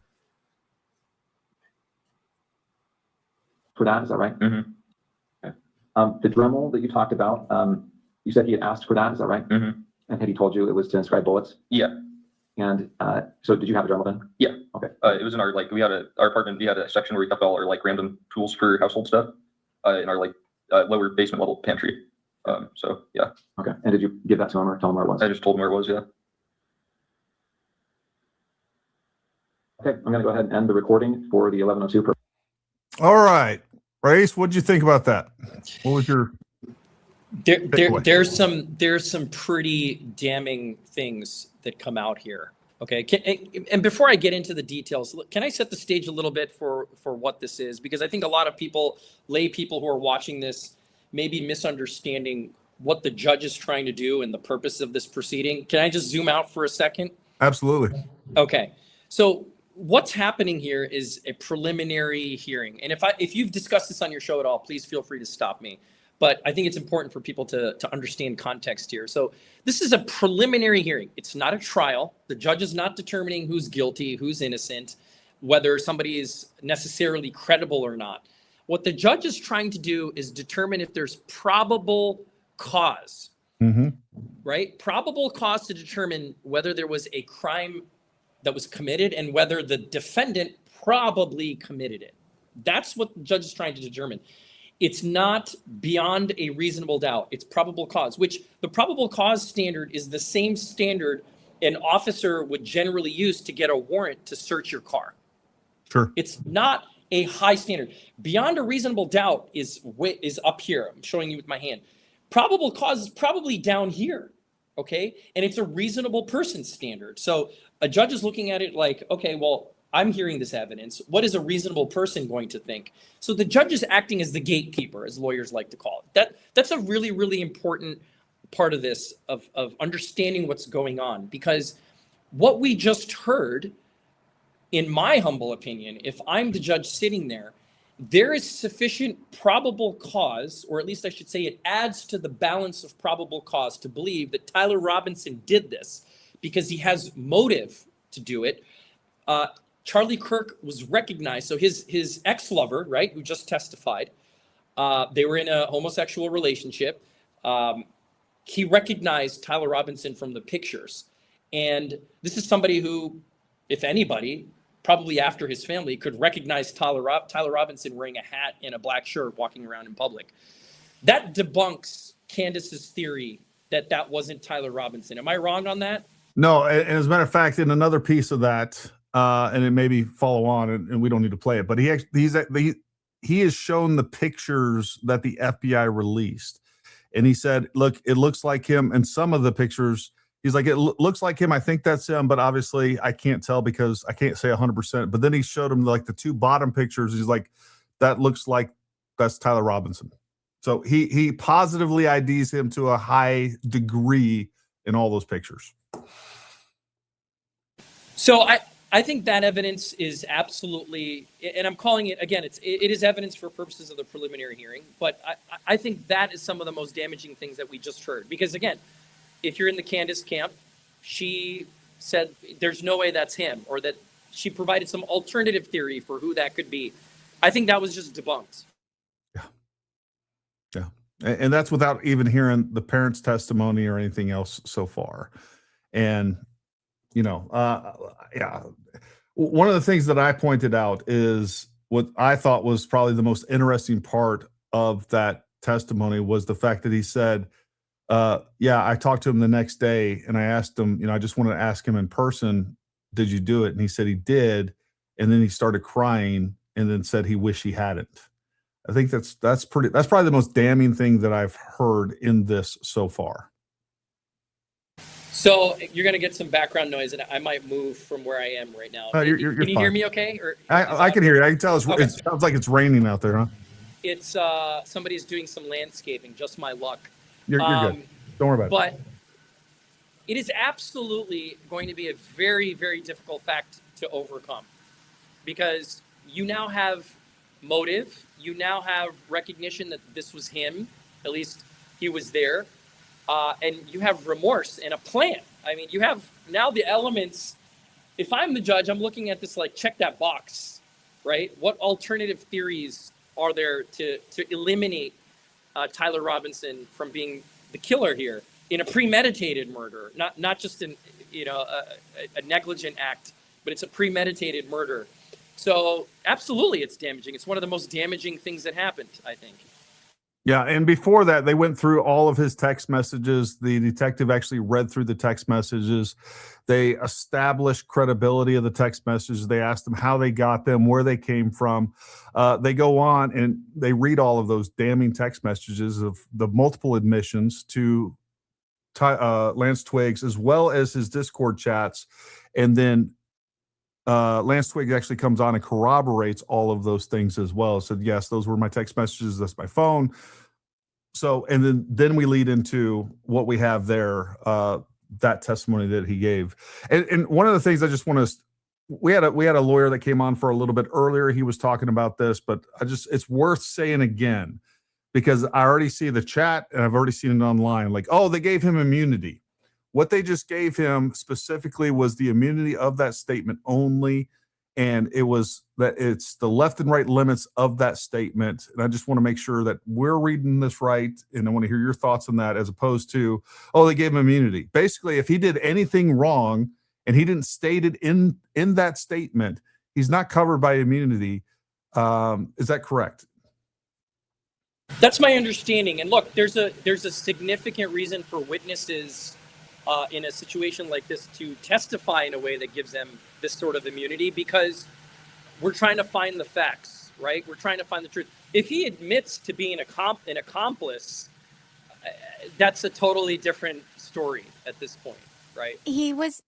for that. Is that right? Mm-hmm. Okay. The Dremel that you talked about, you said he had asked for that. Is that right? Mm-hmm. And had he told you it was to inscribe bullets? Yeah. And so did you have a Dremel then? Yeah. Okay. It was in our, like, our apartment, we had a section where we kept all our, like, random tools for household stuff, in our, like, lower basement level pantry. So yeah. Okay. And did you give that to him or tell him where it was? I just told him where it was, yeah. Okay, I'm going to go ahead and end the recording for the 11:02. All right, Raees, what did you think about that? What was your there's some pretty damning things that come out here. Okay, and before I get into the details, can I set the stage a little bit for what this is? Because I think a lot of people, lay people who are watching this, may be misunderstanding what the judge is trying to do and the purpose of this proceeding. Can I just zoom out for a second? Absolutely. Okay, so what's happening here is a preliminary hearing. And if you've discussed this on your show at all, please feel free to stop me. But I think it's important for people to understand context here. So this is a preliminary hearing. It's not a trial. The judge is not determining who's guilty, who's innocent, whether somebody is necessarily credible or not. What the judge is trying to do is determine if there's probable cause, right? Probable cause to determine whether there was a crime that was committed and whether the defendant probably committed it. That's what the judge is trying to determine. It's not beyond a reasonable doubt. It's probable cause, which the probable cause standard is the same standard an officer would generally use to get a warrant to search your car. Sure. It's not a high standard. Beyond a reasonable doubt is up here. I'm showing you with my hand. Probable cause is probably down here, okay? And it's a reasonable person standard. So a judge is looking at it like, okay, well, I'm hearing this evidence. What is a reasonable person going to think? So the judge is acting as the gatekeeper, as lawyers like to call it. That's a really, really important part of this, of understanding what's going on. Because what we just heard, in my humble opinion, if I'm the judge sitting there, there is sufficient probable cause, or at least I should say it adds to the balance of probable cause to believe that Tyler Robinson did this because he has motive to do it. Charlie Kirk was recognized. So his ex-lover, right, who just testified, they were in a homosexual relationship. He recognized Tyler Robinson from the pictures. And this is somebody who, if anybody, probably after his family, could recognize Tyler Robinson wearing a hat and a black shirt walking around in public. That debunks Candace's theory that wasn't Tyler Robinson. Am I wrong on that? No, and as a matter of fact, in another piece of that, and it maybe follow on, and we don't need to play it, but he has shown the pictures that the FBI released, and he said, "Look, it looks like him." And some of the pictures, he's like, "It looks like him. I think that's him, but obviously I can't tell because I can't say 100%." But then he showed him like the two bottom pictures. He's like, "That looks like that's Tyler Robinson." So he positively IDs him to a high degree in all those pictures. So I think that evidence is absolutely, and I'm calling it, again, it is evidence for purposes of the preliminary hearing, but I think that is some of the most damaging things that we just heard. Because again, if you're in the Candace camp, she said there's no way that's him, or that she provided some alternative theory for who that could be. I think that was just debunked. Yeah. And that's without even hearing the parents' testimony or anything else so far. And, you know, yeah. One of the things that I pointed out is what I thought was probably the most interesting part of that testimony was the fact that he said, yeah, I talked to him the next day and I asked him, you know, I just wanted to ask him in person, did you do it? And he said he did. And then he started crying and then said he wished he hadn't. I think that's probably the most damning thing that I've heard in this so far. So you're going to get some background noise, and I might move from where I am right now. You're can you fine. hear me okay? Or I can hear you. I can tell Okay. It sounds like it's raining out there, huh? It's somebody's doing some landscaping, just my luck. You're good. Don't worry about it. But it is absolutely going to be a very, very difficult fact to overcome, because you now have motive. You now have recognition that this was him. At least he was there. and you have remorse and a plan. I mean, you have now the elements. If I'm the judge, I'm looking at this like, check that box, right? What alternative theories are there to eliminate Tyler Robinson from being the killer here in a premeditated murder, not just in a negligent act, but it's a premeditated murder. So absolutely, it's damaging. It's one of the most damaging things that happened, I think. Yeah, and before that, they went through all of his text messages. The detective actually read through the text messages. They established credibility of the text messages. They asked them how they got them, where they came from. They go on and they read all of those damning text messages of the multiple admissions to Lance Twiggs, as well as his Discord chats. And then Lance Twiggs actually comes on and corroborates all of those things as well. Said, yes, those were my text messages. That's my phone. So, and then we lead into what we have there, that testimony that he gave. And one of the things I just want to, we had a lawyer that came on for a little bit earlier. He was talking about this, but it's worth saying again, because I already see the chat and I've already seen it online. Like, oh, they gave him immunity. What they just gave him specifically was the immunity of that statement only. And it was that it's the left and right limits of that statement. And I just want to make sure that we're reading this right. And I want to hear your thoughts on that, as opposed to, oh, they gave him immunity. Basically, if he did anything wrong and he didn't state it in that statement, he's not covered by immunity. Is that correct? That's my understanding. And look, there's a significant reason for witnesses in a situation like this to testify in a way that gives them this sort of immunity, because we're trying to find the facts, right? We're trying to find the truth. If he admits to being an accomplice, that's a totally different story at this point, right? He was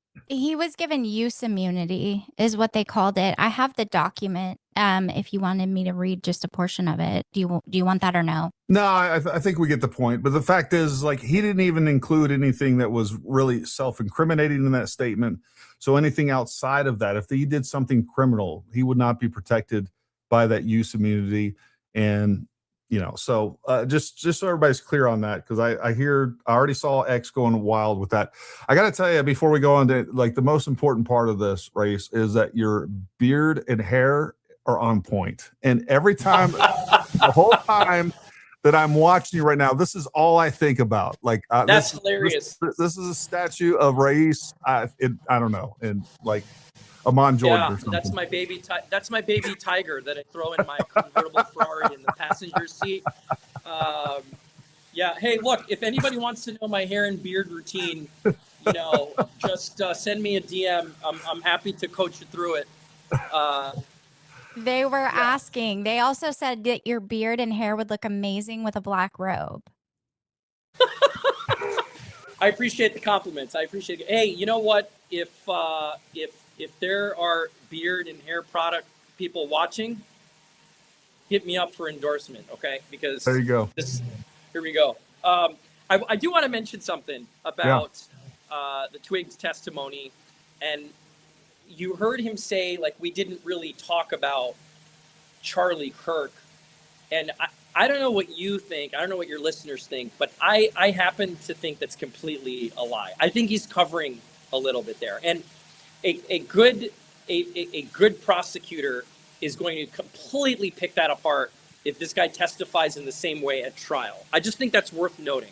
given use immunity is what they called it. I have the document. If you wanted me to read just a portion of it, do you want that or no? No, I think we get the point. But the fact is, like, he didn't even include anything that was really self-incriminating in that statement. So anything outside of that, if he did something criminal, he would not be protected by that use immunity. And so just so everybody's clear on that, because I already saw X going wild with that. I got to tell you, before we go on to, like, the most important part of this, Raees, is that your beard and hair are on point. And every time, the whole time that I'm watching you right now, this is all I think about. Like, that's hilarious. This is a statue of Raees. I don't know, and like Amon Jordan or something. That's my baby. That's my baby tiger that I throw in my convertible Ferrari in the passenger seat. Yeah. Hey, look, if anybody wants to know my hair and beard routine, just send me a DM. I'm happy to coach you through it. They were asking. They also said that your beard and hair would look amazing with a black robe. I appreciate the compliments. I appreciate it. Hey, you know what? If there are beard and hair product people watching, hit me up for endorsement, okay? Because there you go. Here we go. I do want to mention something about the Twiggs testimony, and you heard him say, like, we didn't really talk about Charlie Kirk, and I don't know what you think. I don't know what your listeners think, but I happen to think that's completely a lie. I think he's covering a little bit there, and a good prosecutor is going to completely pick that apart if this guy testifies in the same way at trial. I just think that's worth noting.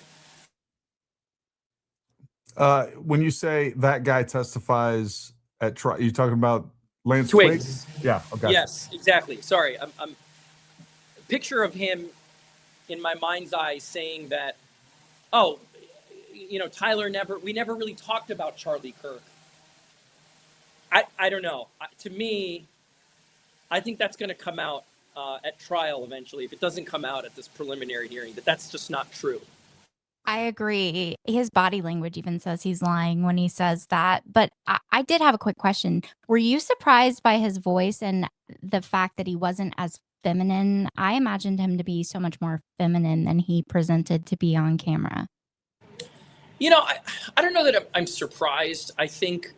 When you say that guy testifies at trial, you talking about Lance Twiggs? Yeah. Okay. Yes, exactly. Sorry, I'm picture of him in my mind's eye saying that, oh, Tyler we never really talked about Charlie Kirk. I don't know. To me, I think that's going to come out at trial eventually. If it doesn't come out at this preliminary hearing, that's just not true. I agree. His body language even says he's lying when he says that. But I did have a quick question. Were you surprised by his voice and the fact that he wasn't as feminine? I imagined him to be so much more feminine than he presented to be on camera. I don't know that I'm surprised. I think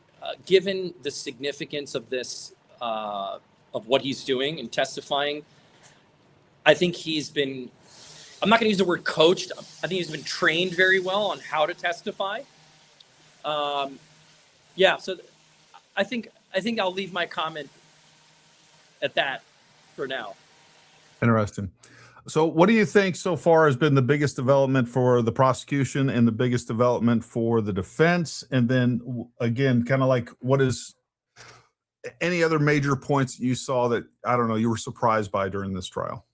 given the significance of this, of what he's doing and testifying, I think he's been I'm not going to use the word coached. I think he's been trained very well on how to testify. Yeah, so I think I'll leave my comment at that for now. Interesting. So what do you think so far has been the biggest development for the prosecution and the biggest development for the defense? And then again, kind of like what is any other major points that you saw that, I don't know, you were surprised by during this trial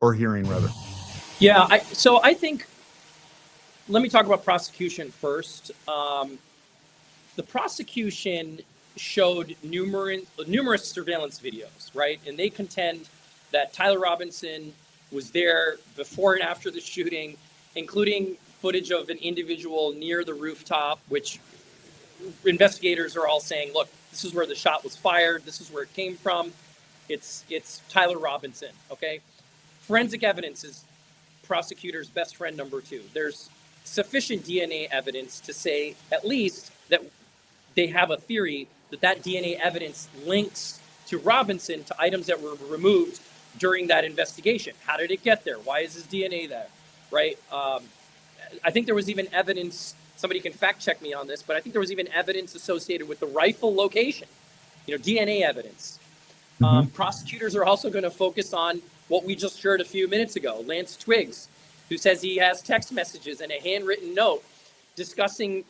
or hearing rather? Yeah, I think, let me talk about prosecution first. The prosecution showed numerous surveillance videos, right? And they contend that Tyler Robinson was there before and after the shooting, including footage of an individual near the rooftop, which investigators are all saying, look, this is where the shot was fired. This is where it came from. It's Tyler Robinson, okay? Forensic evidence is prosecutor's best friend number 2. There's sufficient DNA evidence to say at least that they have a theory that DNA evidence links to Robinson to items that were removed during that investigation. How did it get there? Why is his DNA there, right? I think there was even evidence, somebody can fact check me on this, but I think there was even evidence associated with the rifle location, DNA evidence. Prosecutors are also going to focus on what we just heard a few minutes ago, Lance Twiggs, who says he has text messages and a handwritten note discussing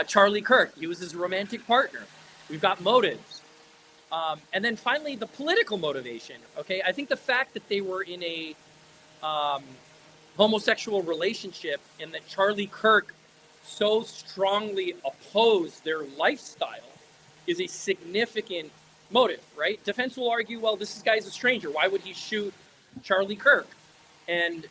Charlie Kirk. He was his romantic partner. We've got motives. And then finally, the political motivation, okay? I think the fact that they were in a homosexual relationship and that Charlie Kirk so strongly opposed their lifestyle is a significant motive, right? Defense will argue, well, this guy's a stranger. Why would he shoot Charlie Kirk? And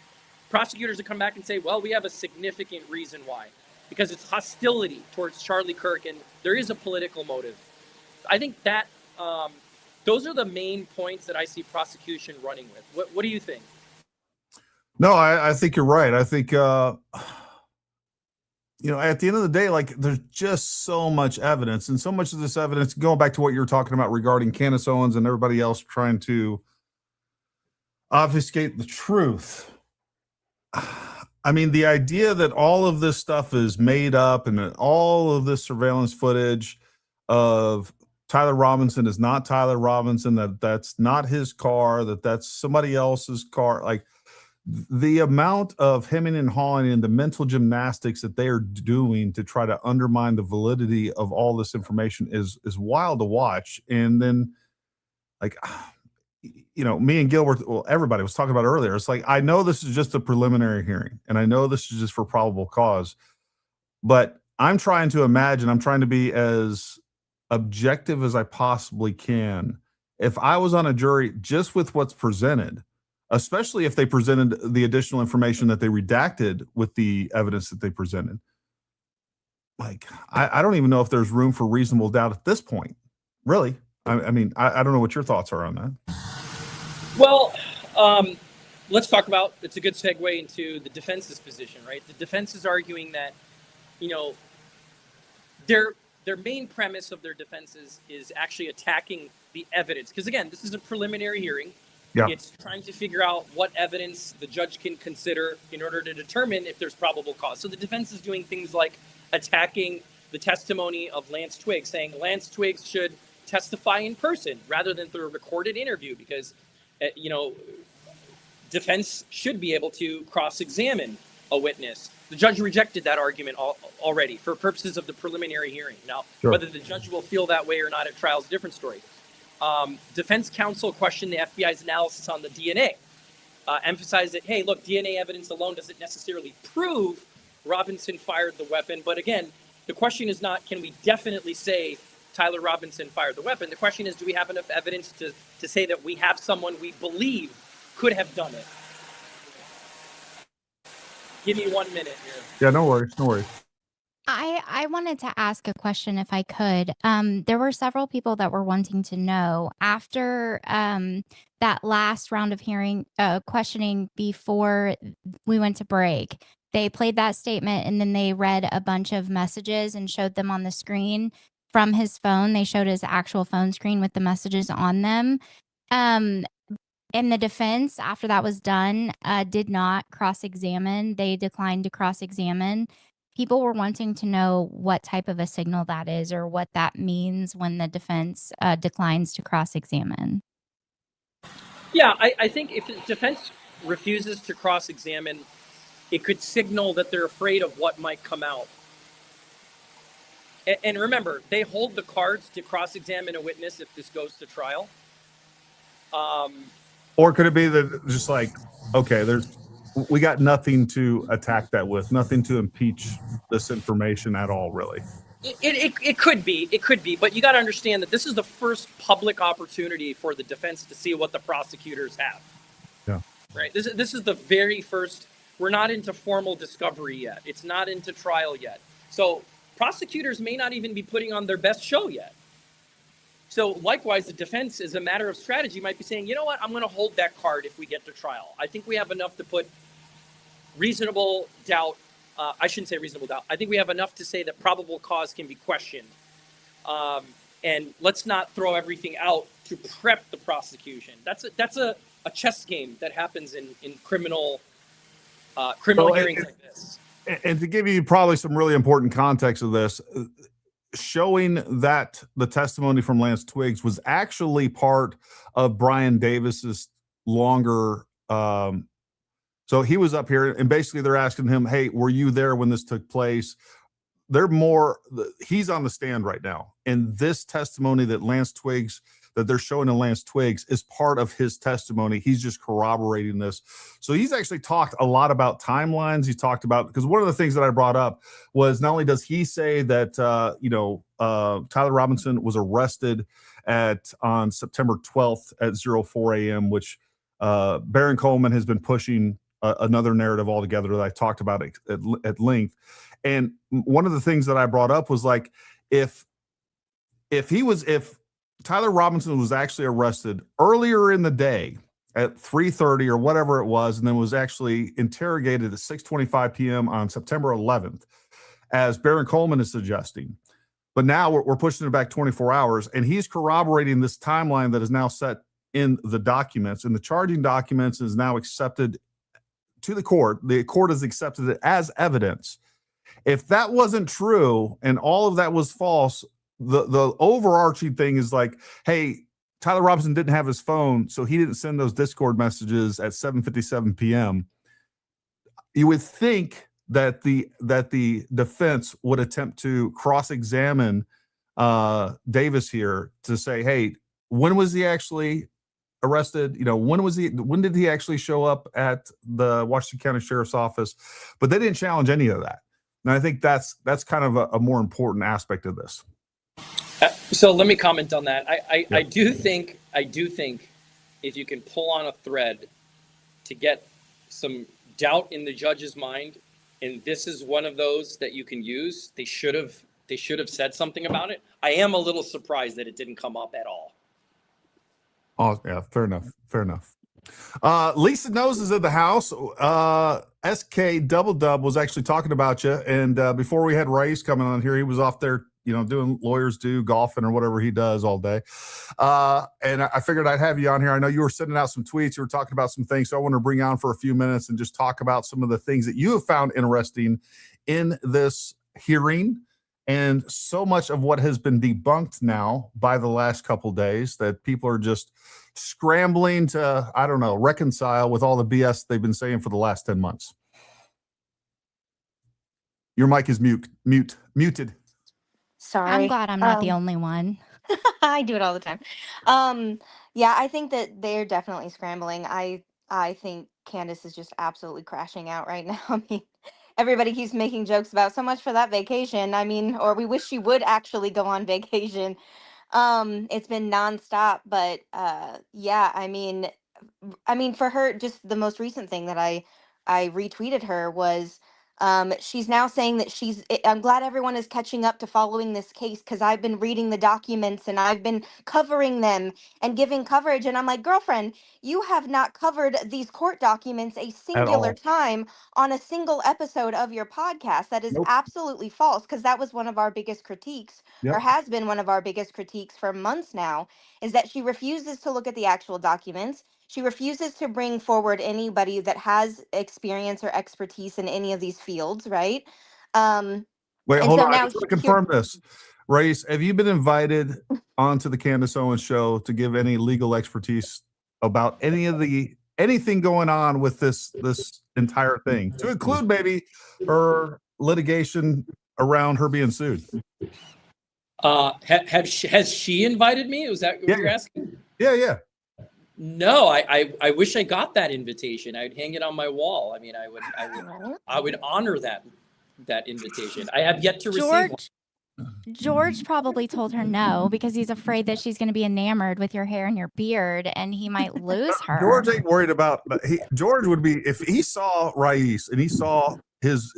prosecutors will come back and say, well, we have a significant reason why. Because it's hostility towards Charlie Kirk, and there is a political motive. I think that those are the main points that I see prosecution running with. What do you think? No, I think you're right. I think, at the end of the day, like there's just so much evidence, and so much of this evidence, going back to what you were talking about regarding Candace Owens and everybody else trying to obfuscate the truth. I mean, the idea that all of this stuff is made up and that all of this surveillance footage of Tyler Robinson is not Tyler Robinson, that's not his car, that's somebody else's car. Like the amount of hemming and hawing and the mental gymnastics that they are doing to try to undermine the validity of all this information is wild to watch. And then like, me and Gilbert, well, everybody was talking about earlier. It's like, I know this is just a preliminary hearing and I know this is just for probable cause, but I'm trying to imagine, I'm trying to be as objective as I possibly can. If I was on a jury just with what's presented, especially if they presented the additional information that they redacted with the evidence that they presented, like, I don't even know if there's room for reasonable doubt at this point, really. I mean, I don't know what your thoughts are on that. Well, let's talk about, it's a good segue into the defense's position, right? The defense is arguing that, their main premise of their defenses is actually attacking the evidence. Because again, this is a preliminary hearing. Yeah. It's trying to figure out what evidence the judge can consider in order to determine if there's probable cause. So the defense is doing things like attacking the testimony of Lance Twiggs, saying Lance Twiggs should testify in person rather than through a recorded interview because, defense should be able to cross-examine a witness. The judge rejected that argument already for purposes of the preliminary hearing. Now, sure, whether the judge will feel that way or not at trial is a different story. Defense counsel questioned the FBI's analysis on the DNA, emphasized that, hey, look, DNA evidence alone doesn't necessarily prove Robinson fired the weapon. But again, the question is not, can we definitely say Tyler Robinson fired the weapon? The question is, do we have enough evidence to say that we have someone we believe could have done it? Give me 1 minute here. Yeah, no worries. I wanted to ask a question if I could. There were several people that were wanting to know after that last round of hearing questioning before we went to break. They played that statement and then they read a bunch of messages and showed them on the screen from his phone. They showed his actual phone screen with the messages on them. And the defense, after that was done, did not cross-examine. They declined to cross-examine. People were wanting to know what type of a signal that is or what that means when the defense declines to cross-examine. Yeah, I think if the defense refuses to cross-examine, it could signal that they're afraid of what might come out. And remember, they hold the cards to cross-examine a witness if this goes to trial. Or could it be that just like, okay, we got nothing to attack that with, nothing to impeach this information at all, really? It could be, but you got to understand that this is the first public opportunity for the defense to see what the prosecutors have. Yeah. Right. This is the very first. We're not into formal discovery yet. It's not into trial yet. So prosecutors may not even be putting on their best show yet. So likewise, the defense, as a matter of strategy, might be saying, you know what, I'm going to hold that card if we get to trial. I think we have enough to put reasonable doubt. I shouldn't say reasonable doubt. I think we have enough to say that probable cause can be questioned. And let's not throw everything out to prep the prosecution. That's a chess game that happens in criminal hearings like this. And to give you probably some really important context of this, showing that the testimony from Lance Twiggs was actually part of Brian Davis's longer. So he was up here, and basically they're asking him, "Hey, were you there when this took place?" He's on the stand right now, and this testimony that they're showing to Lance Twiggs is part of his testimony. He's just corroborating this. So he's actually talked a lot about timelines. He talked about, because one of the things that I brought up was not only does he say that Tyler Robinson was arrested on September 12th at 04 a.m., which Baron Coleman has been pushing another narrative altogether that I talked about at length. And one of the things that I brought up was like, if Tyler Robinson was actually arrested earlier in the day at 3:30 or whatever it was, and then was actually interrogated at 6:25 p.m. on September 11th, as Baron Coleman is suggesting. But now we're pushing it back 24 hours, and he's corroborating this timeline that is now set in the documents, and the charging documents is now accepted to the court. The court has accepted it as evidence. If that wasn't true and all of that was false, the overarching thing is like, hey, Tyler Robinson didn't have his phone, so he didn't send those Discord messages at 7:57 p.m. You would think that the defense would attempt to cross-examine Davis here to say, hey, when was he actually arrested? When did he actually show up at the Washington County Sheriff's Office? But they didn't challenge any of that. And I think that's kind of a more important aspect of this. So let me comment on that. I do think if you can pull on a thread to get some doubt in the judge's mind, and this is one of those that you can use, they should have said something about it. I am a little surprised that it didn't come up at all. Oh, yeah, fair enough. Lisa Knows is in the house. SKDouble Dub was actually talking about you, and before we had Raees coming on here, he was off there, doing lawyers do, golfing or whatever he does all day. And I figured I'd have you on here. I know you were sending out some tweets. You were talking about some things, so I want to bring you on for a few minutes and just talk about some of the things that you have found interesting in this hearing. And so much of what has been debunked now by the last couple days that people are just scrambling to, reconcile with all the BS they've been saying for the last 10 months. Your mic is muted. Sorry. I'm glad I'm not the only one. I do it all the time. Yeah, I think that they're definitely scrambling. I think Candace is just absolutely crashing out right now. I mean, everybody keeps making jokes about so much for that vacation. I mean, or we wish she would actually go on vacation. It's been nonstop, but yeah, I mean, for her, just the most recent thing that I retweeted her was she's now saying that I'm glad everyone is catching up to following this case because I've been reading the documents and I've been covering them and giving coverage. And I'm like, girlfriend, you have not covered these court documents a singular time on a single episode of your podcast. That is absolutely false, because that was one of our biggest critiques, or has been one of our biggest critiques for months now, is that she refuses to look at the actual documents. She refuses to bring forward anybody that has experience or expertise in any of these fields, right? Wait, And hold so on. I now just want to here, confirm this. Raees, have you been invited onto the Candace Owens show to give any legal expertise about anything going on with this entire thing, to include maybe her litigation around her being sued? Has she invited me? Was that what you're asking? Yeah. No, I wish I got that invitation. I'd hang it on my wall. I mean, I would honor that invitation. I have yet to receive one. George probably told her no because he's afraid that she's going to be enamored with your hair and your beard and he might lose her. George ain't worried about. George would be, if he saw Raees and he saw his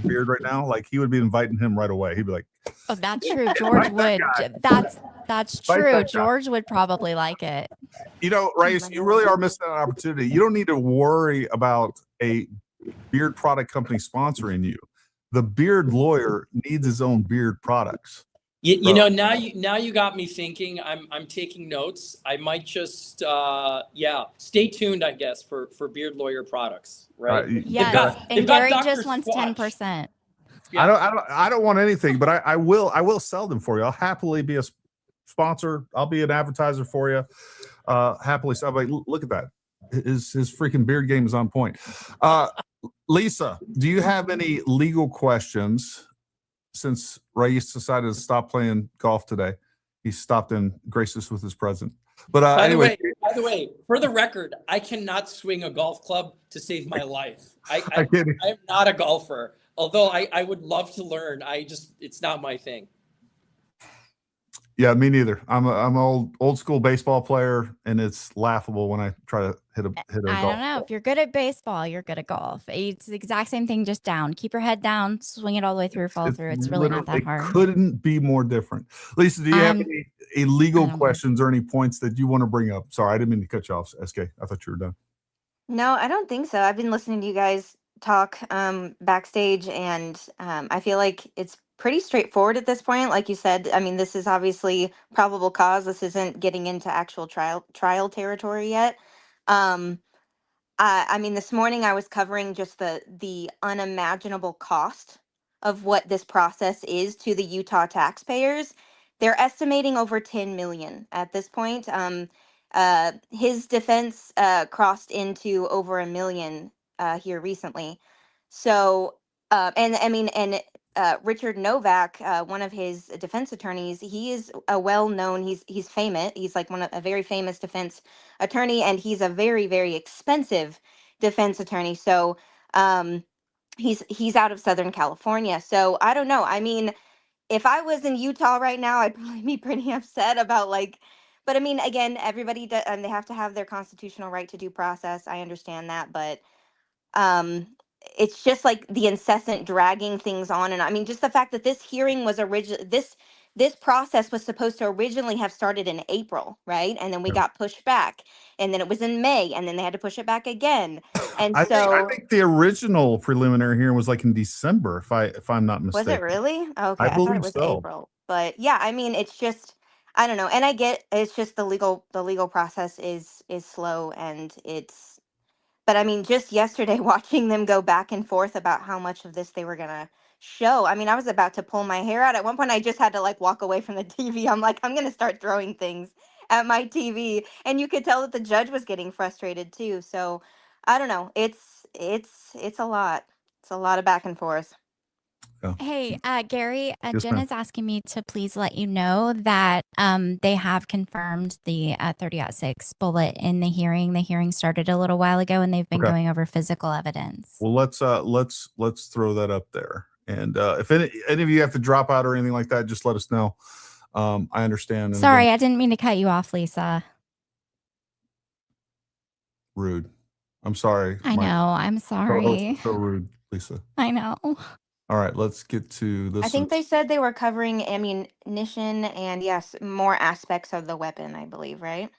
beard right now, like he would be inviting him right away. He'd be like, Oh, that's true. George would. That's true. George would probably like it. You know, Raees, you really are missing an opportunity. You don't need to worry about a beard product company sponsoring you. The beard lawyer needs his own beard products. You know, now you got me thinking. I'm taking notes. I might just stay tuned, I guess, for beard lawyer products, right? Yes, and Gary just wants 10%. I don't want anything, but I will sell them for you. I'll happily be a sponsor. I'll be an advertiser for you. Happily sell. Like, look at that. His freaking beard game is on point. Lisa, do you have any legal questions? Since Raees decided to stop playing golf today, he stopped in gracious with his present. But by anyway, the way, for the record, I cannot swing a golf club to save my life. I'm not a golfer, although I would love to learn. It's not my thing. yeah, me neither. I'm an old school baseball player, and it's laughable when I try to hit a golf. I don't know. If you're good at baseball, you're good at golf. It's the exact same thing, just down. Keep your head down, swing it all the way through, follow through. It's really not that hard. It couldn't be more different. Lisa, do you have any legal questions or any points that you want to bring up? Sorry, I didn't mean to cut you off, SK. I thought you were done. No, I don't think so. I've been listening to you guys talk backstage, and I feel like it's pretty straightforward at this point. Like you said, I mean, this is obviously probable cause. This isn't getting into actual trial territory yet. I mean, this morning I was covering just the unimaginable cost of what this process is to the Utah taxpayers. They're estimating over 10 million at this point. His defense crossed into over $1 million here recently. So, and I mean, Richard Novak, one of his defense attorneys, he is a well-known. He's famous. He's like a very famous defense attorney, and he's a very, very expensive defense attorney. So, he's out of Southern California. So I don't know. I mean, if I was in Utah right now, I'd probably be pretty upset about but I mean, again, everybody they have to have their constitutional right to due process. I understand that, but it's just like the incessant dragging things on. And I mean, just the fact that this hearing was this process was supposed to originally have started in April, right? And then we got pushed back, and then it was in May, and then they had to push it back again. And I think the original preliminary hearing was like in December, if I'm not mistaken. Was it really? Okay, I thought it was April. But yeah, I mean, it's just, I don't know. And I get it's just the legal process is slow, and but I mean, just yesterday watching them go back and forth about how much of this they were gonna show. I mean, I was about to pull my hair out. At one point I just had to walk away from the TV. I'm like, I'm gonna start throwing things at my TV. And you could tell that the judge was getting frustrated too. So I don't know. It's a lot. It's a lot of back and forth. Hey, Gary, Yes, Jen ma'am. is asking me to please let you know that they have confirmed the 30-6 bullet in the hearing. The hearing started a little while ago, and they've been Okay. going over physical evidence. Well, let's throw that up there. And if any of you have to drop out or anything like that, just let us know. I understand. And Sorry, I didn't mean to cut you off, Lisa. rude. I'm sorry. I know. I'm sorry. So rude, Lisa. I know. All right, let's get to this. I think they said they were covering ammunition and, yes, more aspects of the weapon, I believe, right?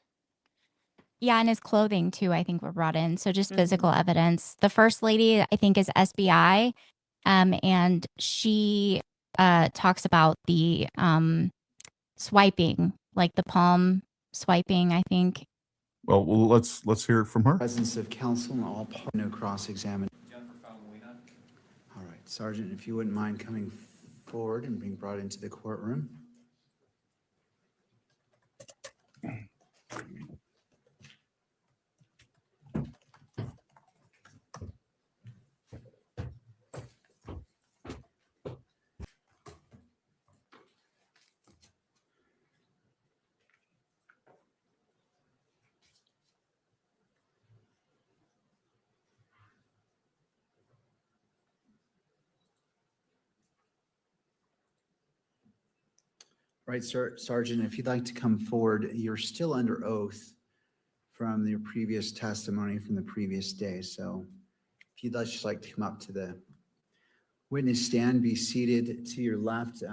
Yeah, and his clothing too, I think, were brought in. So just physical evidence. The first lady, I think, is SBI, and she talks about the swiping, like the palm swiping, I think. Well, let's hear it from her. Presence of counsel and all parties, no cross-examination. All right, Sergeant, if you wouldn't mind coming forward and being brought into the courtroom. Right, sir, Sergeant, if you'd like to come forward, you're still under oath from your previous testimony from the previous day. So if you'd just like to come up to the witness stand, be seated to your left.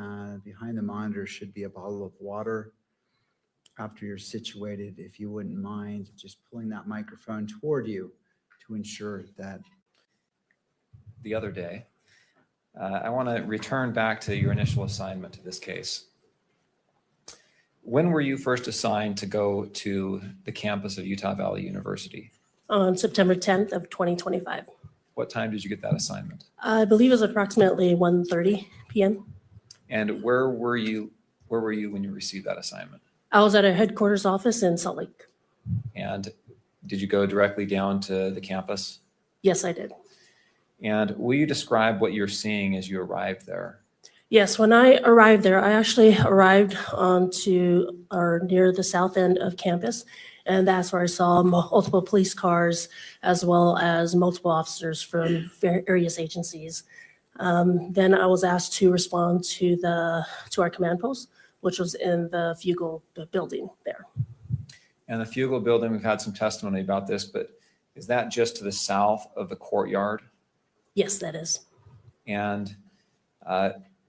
Behind the monitor should be a bottle of water. After you're situated, if you wouldn't mind just pulling that microphone toward you to ensure that. The other day, I want to return back to your initial assignment to this case. When were you first assigned to go to the campus of Utah Valley University? On September 10th of 2025. What time did you get that assignment? I believe it was approximately 1:30 p.m. And where were you when you received that assignment? I was at a headquarters office in Salt Lake. And did you go directly down to the campus? Yes, I did. And will you describe what you're seeing as you arrived there? Yes, when I arrived there, I actually arrived near the south end of campus, and that's where I saw multiple police cars as well as multiple officers from various agencies. Then I was asked to respond to our command post, which was in the Fugal building there. And the Fugal building, we've had some testimony about this, but is that just to the south of the courtyard? Yes, that is. And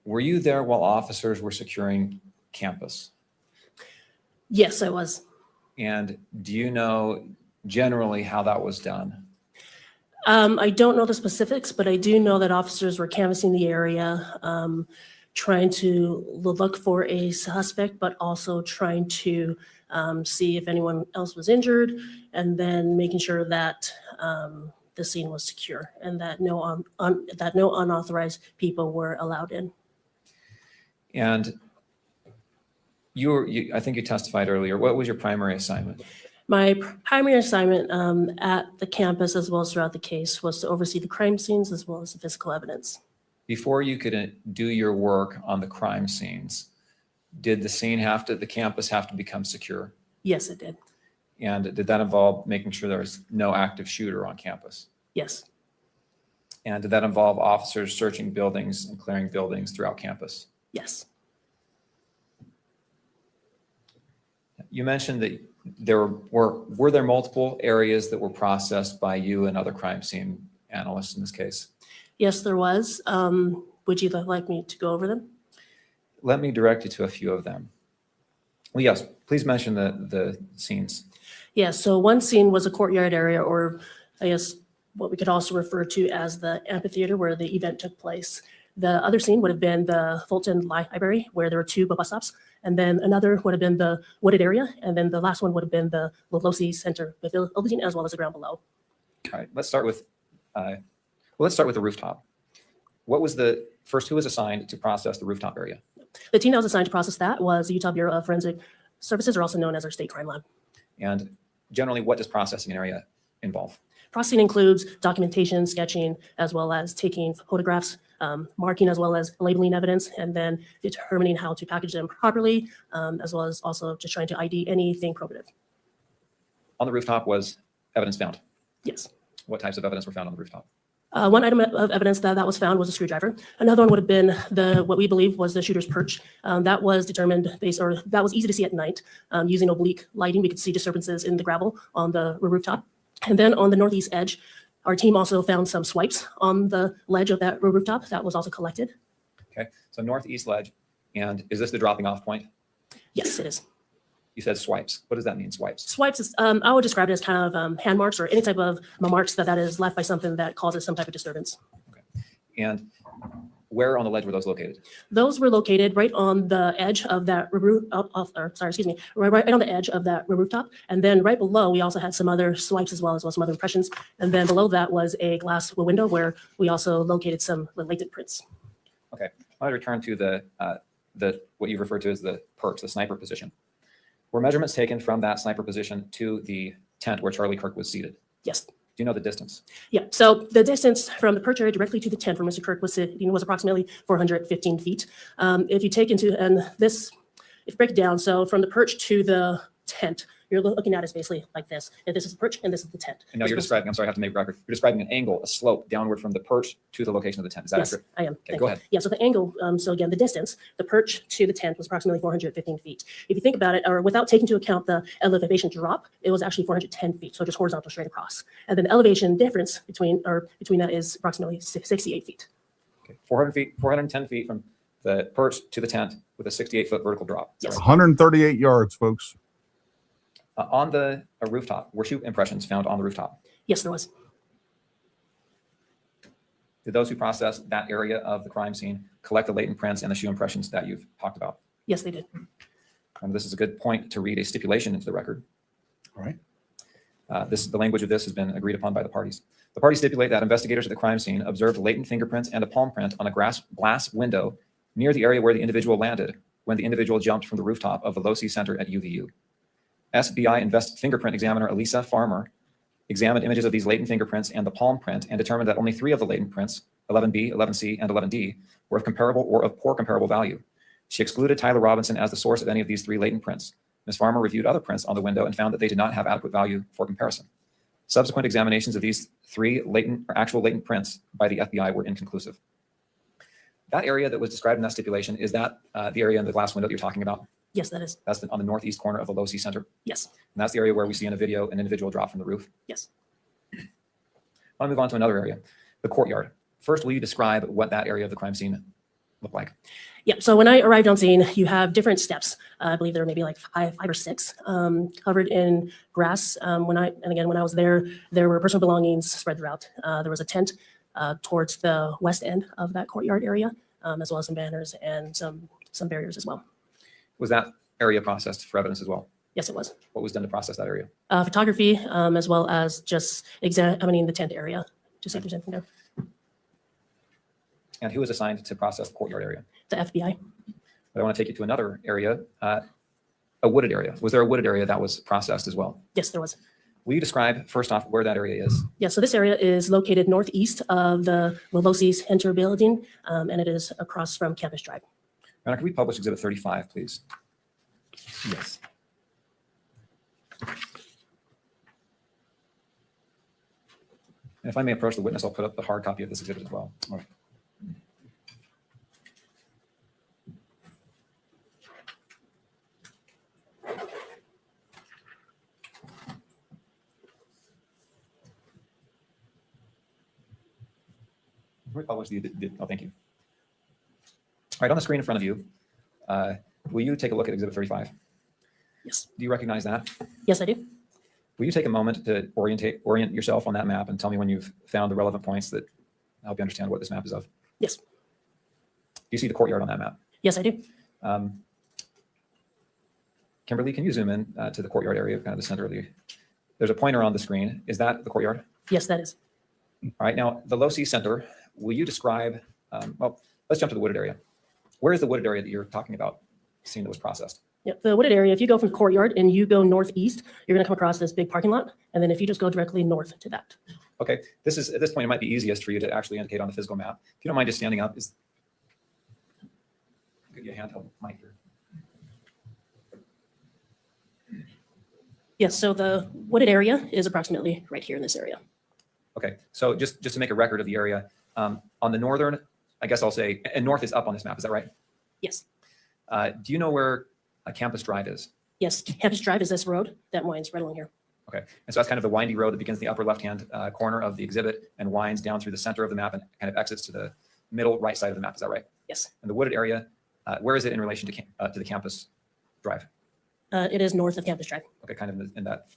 were you there while officers were securing campus? Yes, I was. And do you know generally how that was done? I don't know the specifics, but I do know that officers were canvassing the area, trying to look for a suspect, but also trying to see if anyone else was injured, and then making sure that the scene was secure and that no unauthorized people were allowed in. And I think you testified earlier. What was your primary assignment? My primary assignment at the campus, as well as throughout the case, was to oversee the crime scenes as well as the physical evidence. Before you could do your work on the crime scenes, did the campus have to become secure? Yes, it did. And did that involve making sure there was no active shooter on campus? Yes. And did that involve officers searching buildings and clearing buildings throughout campus? Yes. You mentioned that were there multiple areas that were processed by you and other crime scene analysts in this case? Yes, there was. Would you like me to go over them? Let me direct you to a few of them. Well, yes, please mention the scenes. Yeah, so one scene was a courtyard area, or I guess what we could also refer to as the amphitheater where the event took place. The other scene would have been the Fulton Library, where there were 2 bus stops. And then another would have been the wooded area. And then the last one would have been the Lolosi Center building, as well as the ground below. All right, let's start with the rooftop. Who was assigned to process the rooftop area? The team that was assigned to process that was the Utah Bureau of Forensic Services, or also known as our state crime lab. And generally, what does processing an area involve? Processing includes documentation, sketching, as well as taking photographs, marking, as well as labeling evidence, and then determining how to package them properly, as well as also just trying to ID anything probative. On the rooftop was evidence found? Yes. What types of evidence were found on the rooftop? One item of evidence that was found was a screwdriver. Another one would have been what we believe was the shooter's perch. That was determined that was easy to see at night. Using oblique lighting, we could see disturbances in the gravel on the rooftop. And then on the northeast edge, our team also found some swipes on the ledge of that rooftop that was also collected. Okay, so northeast ledge. And is this the dropping off point? Yes, it is. You said swipes. What does that mean, swipes? Swipes is, I would describe it as kind of hand marks or any type of marks that is left by something that causes some type of disturbance. Okay. And Where on the ledge were those located? Those were located right on the edge of that roof, right on the edge of that rooftop. And then right below, we also had some other swipes as well some other impressions. And then below that was a glass window where we also located some latent prints. Okay, I want to return to the what you referred to as the perch, the sniper position. Were measurements taken from that sniper position to the tent where Charlie Kirk was seated? Yes. Do you know the distance? Yeah, so the distance from the perch area directly to the tent where Mr. Kirk was sitting was approximately 415 feet. If you take into, and this, if you break it down, so from the perch to the tent, you're looking at it basically like this. And this is the perch and this is the tent. And now you're describing, I'm sorry, I have to make record. You're describing an angle, a slope downward from the perch to the location of the tent. Is that Yes, accurate? I am. Okay, Thank go you. ahead. Yeah, so the angle, so again, the distance, the perch to the tent was approximately 415 feet. If you think about it, or without taking into account the elevation drop, it was actually 410 feet, so just horizontal straight across. And then the elevation difference between that is approximately 68 feet. Okay, 400 feet, 410 feet from the perch to the tent with a 68-foot vertical drop. Yes. 138 yards, folks. On the rooftop, were shoe impressions found on the rooftop? Yes, there was. Did those who processed that area of the crime scene collect the latent prints and the shoe impressions that you've talked about? Yes, they did. This is a good point to read a stipulation into the record. All right. The language of this has been agreed upon by the parties. The parties stipulate that investigators at the crime scene observed latent fingerprints and a palm print on a glass window near the area where the individual landed when the individual jumped from the rooftop of the Low C Center at UVU. SBI fingerprint examiner Elisa Farmer examined images of these latent fingerprints and the palm print and determined that only 3 of the latent prints, 11B, 11C, and 11D, were of comparable or of poor comparable value. She excluded Tyler Robinson as the source of any of these 3 latent prints. Ms. Farmer reviewed other prints on the window and found that they did not have adequate value for comparison. Subsequent examinations of these 3 actual latent prints by the FBI were inconclusive. That area that was described in that stipulation, is that the area in the glass window that you're talking about? Yes, that is. That's on the northeast corner of the Low C Center? Yes. And that's the area where we see in a video an individual drop from the roof? Yes. I want to move on to another area, the courtyard. First, will you describe what that area of the crime scene looked like? Yeah, so when I arrived on scene, you have different steps. I believe there were maybe like five or six covered in grass. When I was there were personal belongings spread throughout. There was a tent towards the west end of that courtyard area, as well as some banners and some barriers as well. Was that area processed for evidence as well? Yes, it was. What was done to process that area? Photography, as well as just examining the tent area to see if there's anything there. And who was assigned to process the courtyard area? The FBI. But I want to take you to another area, a wooded area. Was there a wooded area that was processed as well? Yes, there was. Will you describe, first off, where that area is? Yeah, so this area is located northeast of the Lavosi Center building, and it is across from Campus Drive. Anna, can we publish Exhibit 35, please? Yes. And if I may approach the witness, I'll put up the hard copy of this exhibit as well. All right. We publish oh, thank you. All right, on the screen in front of you, will you take a look at Exhibit 35? Yes. Do you recognize that? Yes, I do. Will you take a moment to orient yourself on that map and tell me when you've found the relevant points that help you understand what this map is of? Yes. Do you see the courtyard on that map? Yes, I do. Kimberly, can you zoom in to the courtyard area, kind of the center of the, there's a pointer on the screen. Is that the courtyard? Yes, that is. All right, now the Low C Center, will you describe, well, let's jump to the wooded area. Where is the wooded area that you're talking about, seeing that was processed? Yeah, the wooded area, if you go from the courtyard and you go northeast, you're going to come across this big parking lot. And then if you just go directly north to that. Okay, this is, at this point, it might be easiest for you to actually indicate on the physical map. If you don't mind just standing up, get your handheld mic here. Yes, so the wooded area is approximately right here in this area. Okay, so just to make a record of the area, on the northern, I guess I'll say, and north is up on this map, is that right? Yes. Do you know where Campus Drive is? Yes, Campus Drive is this road that winds right along here. Okay, and so that's kind of the windy road that begins in the upper left-hand corner of the exhibit and winds down through the center of the map and kind of exits to the middle right side of the map, is that right? Yes. And the wooded area, where is it in relation to the Campus Drive? It is north of Campus Drive. Okay, kind of in that,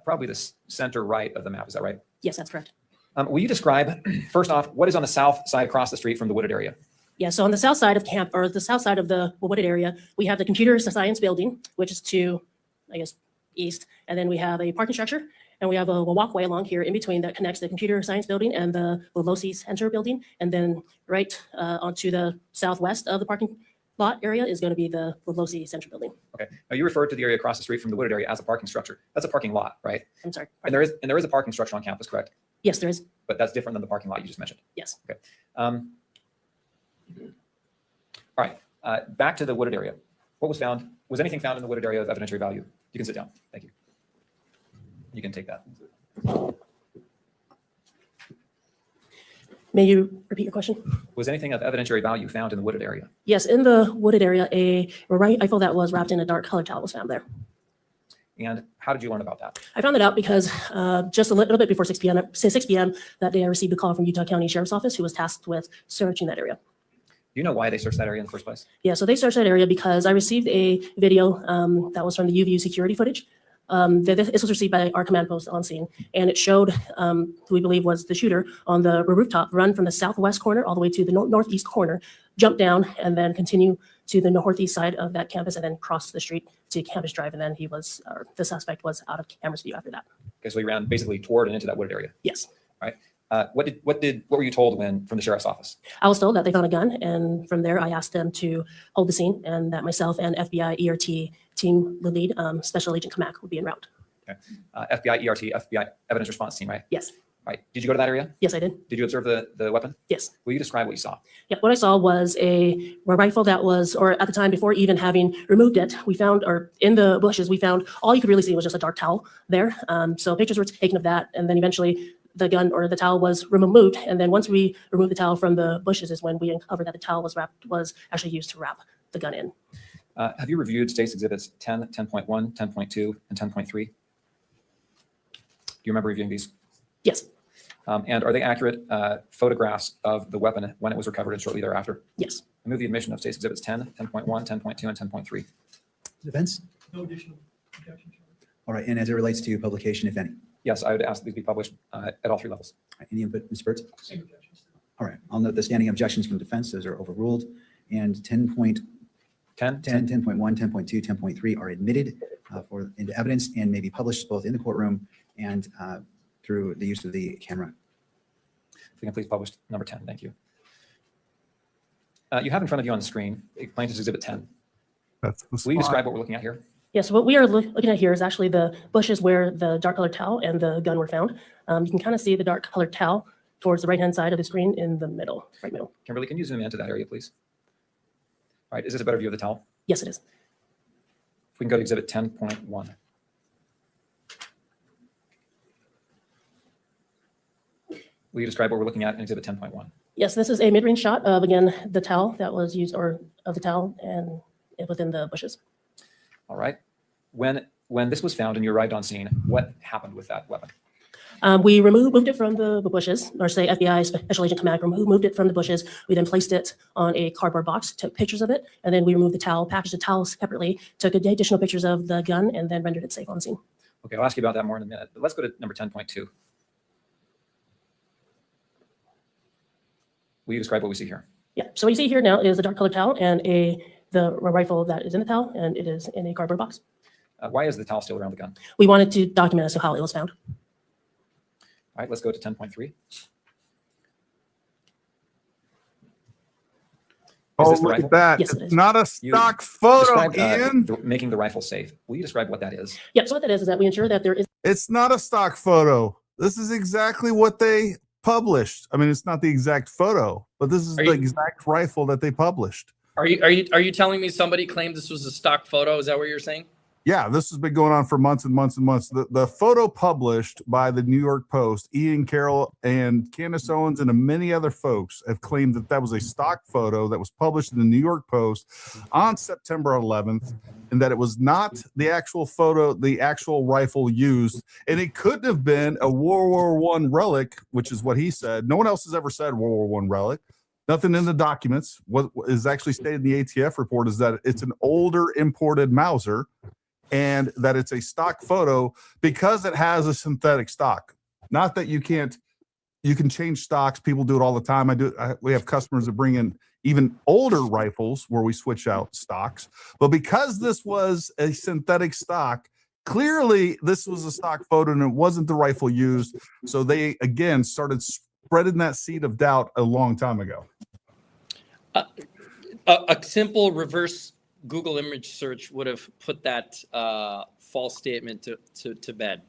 probably the center right of the map, is that right? Yes, that's correct. Will you describe, first off, what is on the south side across the street from the wooded area? Yeah, so on the south side of camp, or the south side of the wooded area, we have the computer science building, which is to, I guess, east. And then we have a parking structure, and we have a walkway along here in between that connects the computer science building and the Lolosi Center building. And then right onto the southwest of the parking lot area is going to be the Lolosi Center building. Okay. Now you referred to the area across the street from the wooded area as a parking structure. That's a parking lot, right? I'm sorry. And there is a parking structure on campus, correct? Yes, there is. But that's different than the parking lot you just mentioned. Yes. Okay. All right. Back to the wooded area. What was found? Was anything found in the wooded area of evidentiary value? You can sit down. Thank you. You can take that. May you repeat your question? Was anything of evidentiary value found in the wooded area? Yes, in the wooded area, a rifle that was wrapped in a dark colored towel was found there. And how did you learn about that? I found that out because just a little bit before 6 p.m., say 6 p.m. that day, I received a call from Utah County Sheriff's Office, who was tasked with searching that area. Do you know why they searched that area in the first place? Yeah, so they searched that area because I received a video that was from the UVU security footage. This was received by our command post on scene, and it showed who we believe was the shooter on the rooftop run from the southwest corner all the way to the northeast corner, jump down, and then continue to the northeast side of that campus, and then cross the street to Campus Drive, and then the suspect was out of camera's view after that. Okay, so he ran basically toward and into that wooded area. Yes. All right. What were you told from the sheriff's office? I was told that they found a gun, and from there I asked them to hold the scene, and that myself and FBI ERT team lead, Special Agent Kamak, would be en route. Okay. FBI ERT, FBI evidence response team, right? Yes. Right. Did you go to that area? Yes, I did. Did you observe the weapon? Yes. Will you describe what you saw? Yeah, what I saw was a rifle that was, or at the time before even having removed it, we found, or in the bushes, we found all you could really see was just a dark towel there. So pictures were taken of that, and then eventually the gun or the towel was removed. And then once we removed the towel from the bushes is when we uncovered that the towel was actually used to wrap the gun in. Have you reviewed State's Exhibits 10, 10.1, 10.2, and 10.3? Do you remember reviewing these? Yes. And are they accurate photographs of the weapon when it was recovered and shortly thereafter? Yes. I move the admission of State's Exhibits 10, 10.1, 10.2, and 10.3. Defense? No additional objection. All right, and as it relates to publication, if any? Yes, I would ask that these be published at all three levels. Any input, Ms. Burtz? Same objections. All right, I'll note the standing objections from defense. Those are overruled. And 10.10, 10.1, 10.2, 10.3 are admitted into evidence and may be published both in the courtroom and through the use of the camera. If we can please publish number 10, thank you. You have in front of you on the screen Plaintiff's Exhibit 10. That's the Will you spot. describe what we're looking at here? Yes, what we are looking at here is actually the bushes where the dark colored towel and the gun were found. You can kind of see the dark colored towel towards the right-hand side of the screen in the middle, right middle. Kimberly, can you zoom into that area, please? All right, is this a better view of the towel? Yes, it is. If we can go to Exhibit 10.1. Will you describe what we're looking at in Exhibit 10.1? Yes, this is a mid-range shot of, again, the towel that was used, or of the towel and within the bushes. All right. When this was found and you arrived on scene, what happened with that weapon? We moved it from the bushes, or say FBI Special Agent Kamak moved it from the bushes. We then placed it on a cardboard box, took pictures of it, and then we removed the towel, packaged the towel separately, took additional pictures of the gun, and then rendered it safe on scene. Okay, I'll ask you about that more in a minute, but let's go to number 10.2. Will you describe what we see here? Yeah, so what you see here now is the dark colored towel and the rifle that is in the towel, and it is in a cardboard box. Why is the towel still around the gun? We wanted to document as to how it was found. All right, let's go to 10.3. Oh, look at that. Yes, it It's is. not a stock photo, Ian. Making the rifle safe. Will you describe what that is? Yeah, so what that is that we ensure that there is. It's not a stock photo. This is exactly what they published. I mean, it's not the exact photo, but this is the exact rifle that they published. Are you telling me somebody claimed this was a stock photo? Is that what you're saying? Yeah, this has been going on for months and months and months. The photo published by the New York Post, Ian Carroll and Candace Owens and many other folks have claimed that that was a stock photo that was published in the New York Post on September 11th, and that it was not the actual photo, the actual rifle used, and it couldn't have been a World War I relic, which is what he said. No one else has ever said World War I relic. Nothing in the documents. What is actually stated in the ATF report is that it's an older imported Mauser, and that it's a stock photo because it has a synthetic stock. Not that you can't you can change stocks. People do it all the time. We have customers that bring in even older rifles where we switch out stocks. But because this was a synthetic stock, clearly this was a stock photo and it wasn't the rifle used. So they, again, started spreading that seed of doubt a long time ago. A simple reverse Google image search would have put that false statement to bed.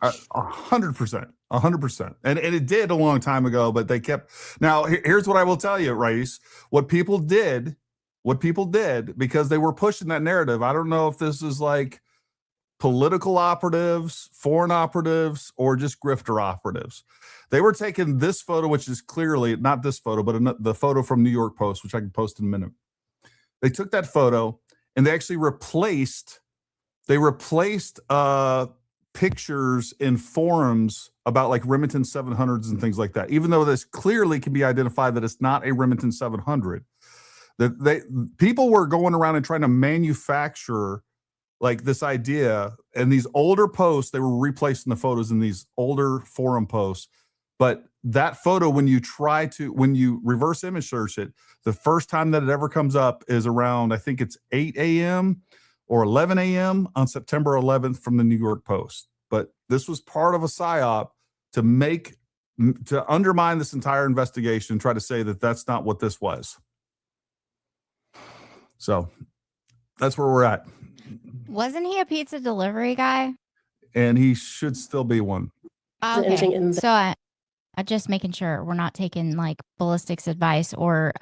100%. 100%. And it did a long time ago, but they kept. Now, here's what I will tell you, Raees. What people did, because they were pushing that narrative. I don't know if this is like political operatives, foreign operatives, or just grifter operatives. They were taking this photo, which is clearly not this photo, but the photo from New York Post, which I can post in a minute. They took that photo and they actually replaced pictures in forums about like Remington 700s and things like that. Even though this clearly can be identified that it's not a Remington 700, that people were going around and trying to manufacture like this idea, and these older posts, they were replacing the photos in these older forum posts. But that photo, when you reverse image search it, the first time that it ever comes up is around, I think it's 8 a.m. or 11 a.m. on September 11th from the New York Post. But this was part of a psyop to undermine this entire investigation, try to say that that's not what this was. So that's where we're at. Wasn't he a pizza delivery guy? And he should still be one. Okay. So I just making sure we're not taking like ballistics advice or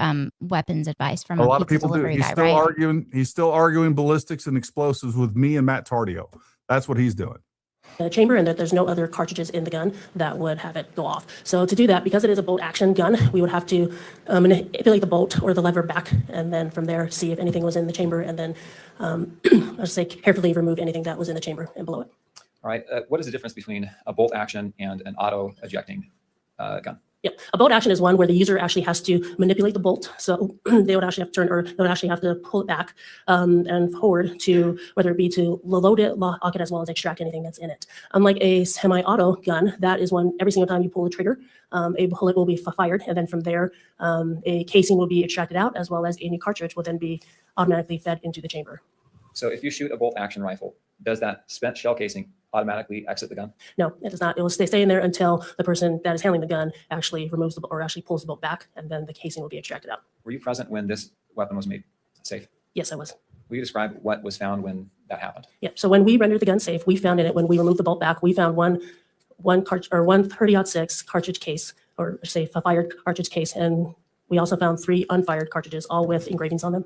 weapons advice from A lot of pizza people do. delivery He's guy, still right? he's still arguing ballistics and explosives with me and Matt Tardio. That's what he's doing. Chamber, and that there's no other cartridges in the gun that would have it go off. So to do that, because it is a bolt action gun, we would have to manipulate the bolt or the lever back, and then from there see if anything was in the chamber, and then let's say carefully remove anything that was in the chamber and blow it. All right. What is the difference between a bolt action and an auto ejecting gun? Yeah, a bolt action is one where the user actually has to manipulate the bolt. So they would actually have to turn, or they would actually have to pull it back and forward to, whether it be to load it, lock it, as well as extract anything that's in it. Unlike a semi-auto gun, that is one, every single time you pull the trigger, a bullet will be fired. And then from there, a casing will be extracted out, as well as a new cartridge will then be automatically fed into the chamber. So if you shoot a bolt action rifle, does that spent shell casing automatically exit the gun? No, it does not. It will stay in there until the person that is handling the gun actually removes the bolt, or actually pulls the bolt back, and then the casing will be extracted out. Were you present when this weapon was made safe? Yes, I was. Will you describe what was found when that happened? Yeah. So when we rendered the gun safe, we found in it, when we removed the bolt back, we found one 30-06 cartridge case, or say a fired cartridge case, and we also found 3 unfired cartridges, all with engravings on them.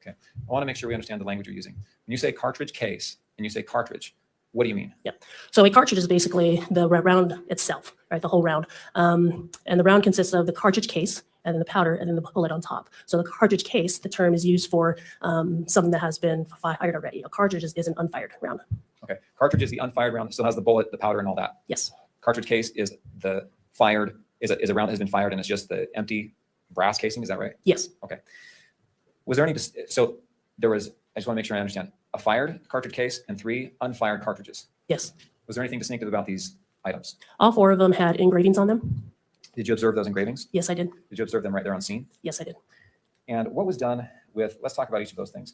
Okay. I want to make sure we understand the language you're using. When you say cartridge case and you say cartridge, what do you mean? Yeah. So a cartridge is basically the round itself, right? The whole round. And the round consists of the cartridge case, and then the powder, and then the bullet on top. So the cartridge case, the term is used for something that has been fired already. A cartridge is an unfired round. Okay. Cartridge is the unfired round, still has the bullet, the powder, and all that. Yes. Cartridge case is the fired, is a round that has been fired, and it's just the empty brass casing. Is that right? Yes. Okay. Was there any, so there was, I just want to make sure I understand, a fired cartridge case and 3 unfired cartridges. Yes. Was there anything distinctive about these items? All 4 of them had engravings on them. Did you observe those engravings? Yes, I did. Did you observe them right there on scene? Yes, I did. And what was done with, let's talk about each of those things.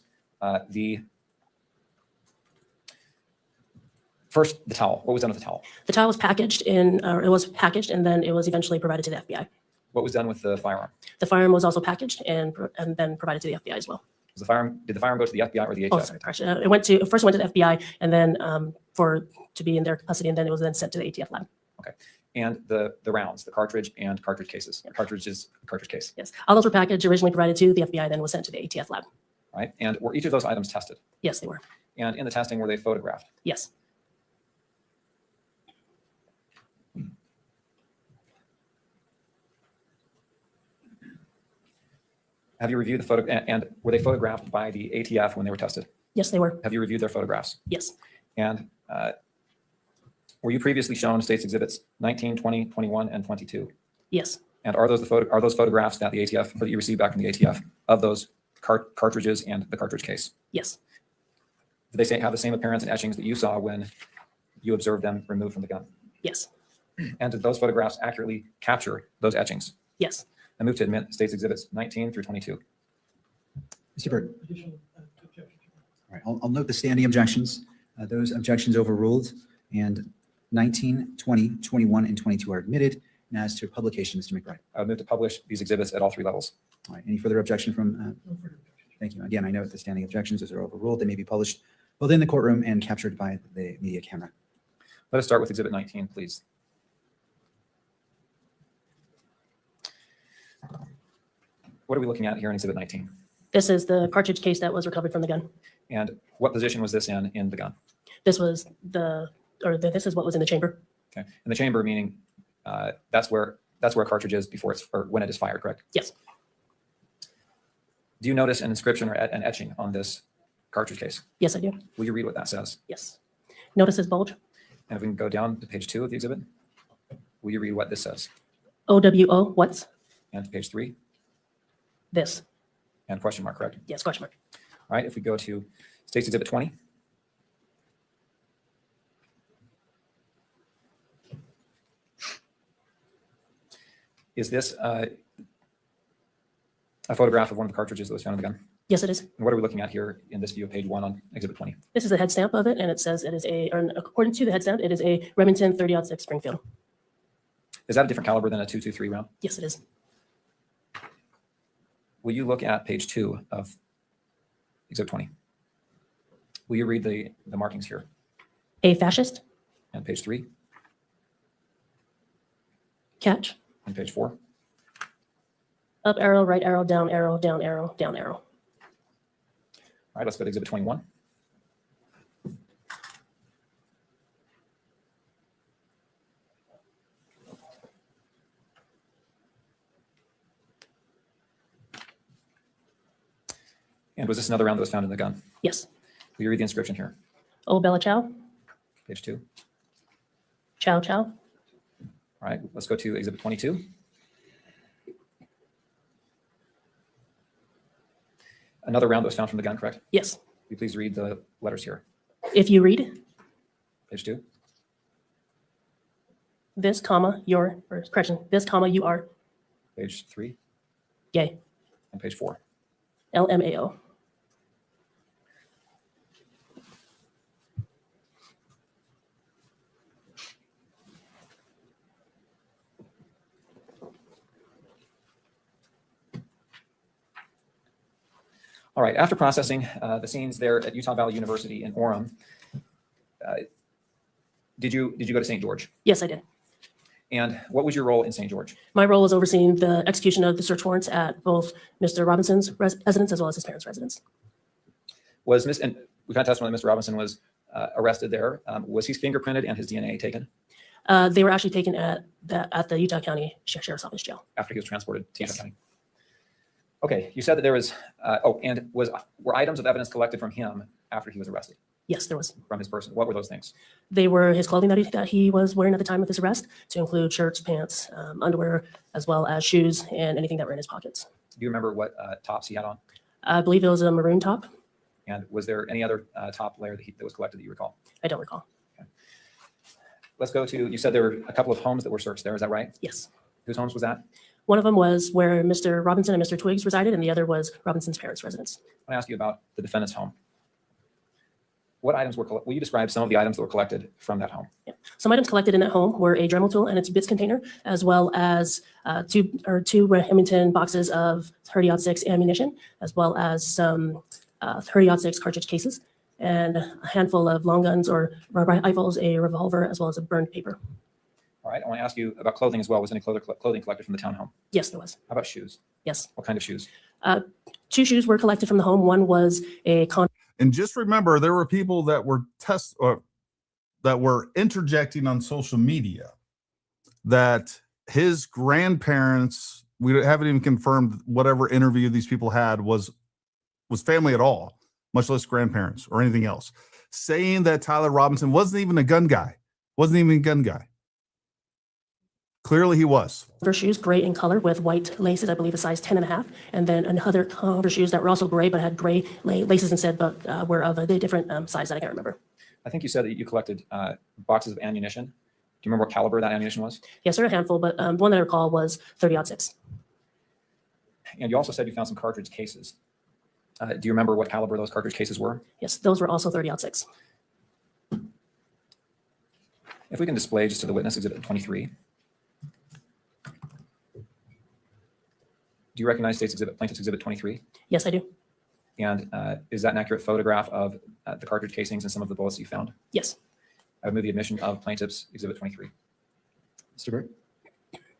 First, the towel. What was done with the towel? The towel was packaged and then it was eventually provided to the FBI. What was done with the firearm? The firearm was also packaged and then provided to the FBI as well. Did the firearm go to the FBI or the ATF? Oh, sorry, correction. It first went to the FBI, and then to be in their custody, and then it was then sent to the ATF lab. Okay. And the rounds, the cartridge and cartridge cases. Cartridge case. Yes. All those were packaged, originally provided to the FBI, then was sent to the ATF lab. All right. And were each of those items tested? Yes, they were. And in the testing, were they photographed? Yes. Have you reviewed the photo, and were they photographed by the ATF when they were tested? Yes, they were. Have you reviewed their photographs? Yes. And were you previously shown States Exhibits 19, 20, 21, and 22? Yes. And are those photographs that the ATF, that you received back from the ATF of those cartridges and the cartridge case? Yes. Did they have the same appearance and etchings that you saw when you observed them removed from the gun? Yes. And did those photographs accurately capture those etchings? Yes. I move to admit State's Exhibits 19 through 22. Mr. Byrd. Additional objection. All right, I'll note the standing objections. Those objections overruled, and 19, 20, 21, and 22 are admitted. And as to publication, Mr. McBride. I would move to publish these exhibits at all 3 levels. All right, any further objection from? No further objection. Thank you. Again, I note the standing objections as are overruled. They may be published within the courtroom and captured by the media camera. Let us start with Exhibit 19, please. What are we looking at here in Exhibit 19? This is the cartridge case that was recovered from the gun. And what position was this in the gun? This was this is what was in the chamber. Okay. In the chamber, meaning that's where a cartridge is before or when it is fired, correct? Yes. Do you notice an inscription or an etching on this cartridge case? Yes, I do. Will you read what that says? Yes. Notice this bulge. And if we can go down to page 2 of the exhibit, will you read what this says? OWO, what's And to page 3 this? and question mark, correct? Yes, question mark. All right, if we go to State's Exhibit 20. Is this a photograph of one of the cartridges that was found in the gun? Yes, it is. And what are we looking at here in this view of page 1 on Exhibit 20? This is a head stamp of it, and it says it is according to the head stamp, it is a Remington 30-06 Springfield. Is that a different caliber than a .223 round? Yes, it is. Will you look at page 2 of Exhibit 20? Will you read the markings here? A fascist. And page 3? Catch. And page 4? Up arrow, right arrow, down arrow, down arrow, down arrow. All right, let's go to Exhibit 21. And was this another round that was found in the gun? Yes. Will you read the inscription here? Oh, Bella Chow. Page 2. Chow, chow. All right, let's go to Exhibit 22. Another round that was found from the gun, correct? Yes. Will you please read the letters here? If you read Page 2. this, comma, your, or correction, this, comma, you are Page 3. gay. And page 4. LMAO. All right, after processing the scenes there at Utah Valley University in Orem, did you go to St. George? Yes, I did. And what was your role in St. George? My role was overseeing the execution of the search warrants at both Mr. Robinson's residence as well as his parents' residence. And we've had testimony that Mr. Robinson was arrested there. Was he fingerprinted and his DNA taken They were actually taken at the Utah County Sheriff's Office jail. after he was transported to Utah Yes. County? Okay, you said that there was, were items of evidence collected from him after he was arrested? Yes, there was. From his person? What were those things? They were his clothing that he was wearing at the time of his arrest, to include shirts, pants, underwear, as well as shoes and anything that were in his pockets. Do you remember what tops he had on? I believe it was a maroon top. And was there any other top layer that was collected that you recall? I don't recall. Okay. Let's go to, you said there were a couple of homes that were searched there, is that right? Yes. Whose homes was that? One of them was where Mr. Robinson and Mr. Twiggs resided, and the other was Robinson's parents' residence. I want to ask you about the defendant's home. What items will you describe some of the items that were collected from that home? Yeah. Some items collected in that home were a Dremel tool and its bits container, as well as two Remington boxes of 30-06 ammunition, as well as some 30-06 cartridge cases, and a handful of long guns or rifles, a revolver, as well as a burned paper. All right, I want to ask you about clothing as well. Was any clothing collected from the townhome? Yes, there was. How about shoes? Yes. What kind of shoes? 2 shoes were collected from the home. One was a And just remember, there were people that were that were interjecting on social media that his grandparents, we haven't even confirmed whatever interview these people had was family at all, much less grandparents or anything else, saying that Tyler Robinson wasn't even a gun guy. Clearly he was. Converse shoes, gray in color with white laces, I believe a size 10.5. And then another Converse shoes that were also gray, but had gray laces instead, but were of a different size that I can't remember. I think you said that you collected boxes of ammunition you remember what caliber that ammunition was? Yes, there are a handful, but the one that I recall was 30-06. And you also said you found some cartridge cases. Do you remember what caliber those cartridge cases were? Yes, those were also 30-06. If we can display just to the witness Exhibit 23. Do you recognize Plaintiff's Exhibit 23? Yes, I do. And is that an accurate photograph of the cartridge casings and some of the bullets you found? Yes. I would move the admission of Plaintiff's Exhibit 23. Mr. Burt?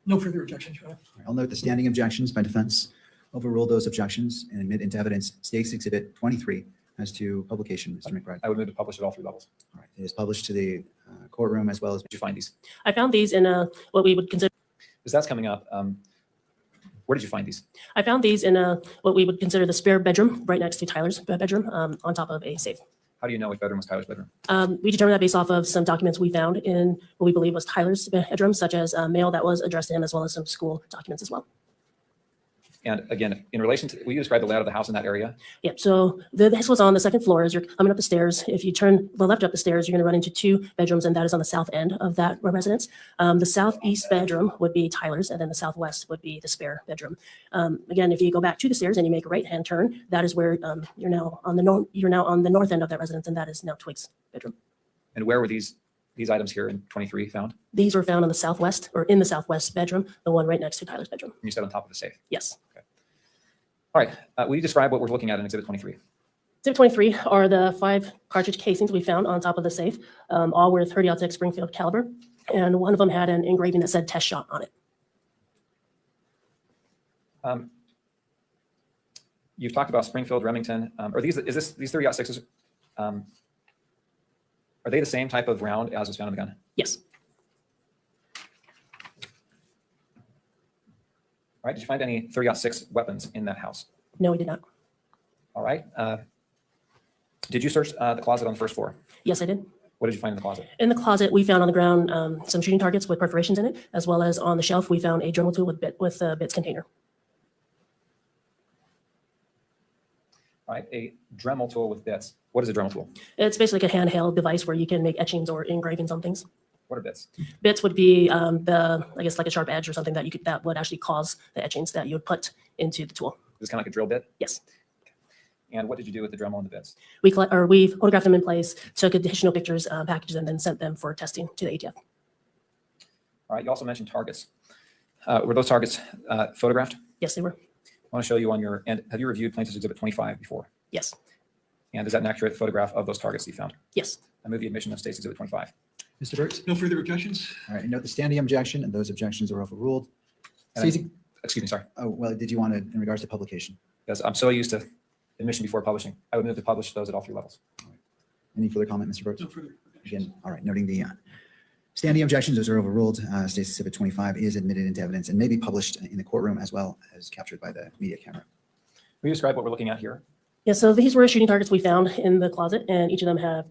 No further objections, Your Honor. I'll note the standing objections by defense. Overrule those objections and admit into evidence State's Exhibit 23 as to publication, Mr. McBride. I would move to publish at all 3 levels. All right. It is published to the courtroom as well as. Did you find these? I found these in what we would consider. As that's coming up, where did you find these? I found these in what we would consider the spare bedroom, right next to Tyler's bedroom, on top of a safe. How do you know which bedroom was Tyler's bedroom? We determined that based off of some documents we found in what we believe was Tyler's bedroom, such as mail that was addressed to him, as well as some school documents as well. And again, in relation to, will you describe the layout of the house in that area? Yeah, so this was on the second floor as you're coming up the stairs. If you turn the left up the stairs, you're going to run into 2 bedrooms, and that is on the south end of that residence. The southeast bedroom would be Tyler's, and then the southwest would be the spare bedroom. Again, if you go back to the stairs and you make a right-hand turn, that is where you're now on the north end of that residence, and that is now Twig's bedroom. And where were these items here in 23 found? These were found on the southwest, or in the southwest bedroom, the one right next to Tyler's bedroom. And you said on top of the safe? Yes. Okay. All right. Will you describe what we're looking at in Exhibit 23? Exhibit 23 are the 5 cartridge casings we found on top of the safe, all were 30-06 Springfield caliber, and one of them had an engraving that said test shot on it. You've talked about Springfield, Remington. Are these 30-06s? Are they the same type of round as was found in the gun? Yes. All right. Did you find any 30-06 weapons in that house? No, we did not. All right. Did you search the closet on the first floor? Yes, I did. What did you find in the closet? In the closet, we found on the ground some shooting targets with perforations in it, as well as on the shelf, we found a Dremel tool with a bits container. All right. A Dremel tool with bits. What is a Dremel tool? It's basically like a handheld device where you can make etchings or engravings on things. What are bits? Bits would be I guess like a sharp edge or something that would actually cause the etchings that you would put into the tool. Is this kind of like a drill bit? Yes. And what did you do with the Dremel and the bits? We photographed them in place, took additional pictures, packages, and then sent them for testing to the ATF. All right. You also mentioned targets. Were those targets photographed? Yes, they were. I want to show you and have you reviewed Plaintiff's Exhibit 25 before? Yes. And is that an accurate photograph of those targets you found? Yes. I move the admission of State's Exhibit 25. Mr. Burt? No further objections? All right. Note the standing objection, and those objections are overruled. Excuse me, sorry. Oh, well, did you want to, in regards to publication? Yes, I'm so used to admission before publishing. I would move to publish those at all 3 levels. Any further comment, Mr. Burt? No further objections. Again, all right. Noting the standing objections, those are overruled. State's Exhibit 25 is admitted into evidence and may be published in the courtroom as well as captured by the media camera. Will you describe what we're looking at here? Yeah, so these were shooting targets we found in the closet, and each of them have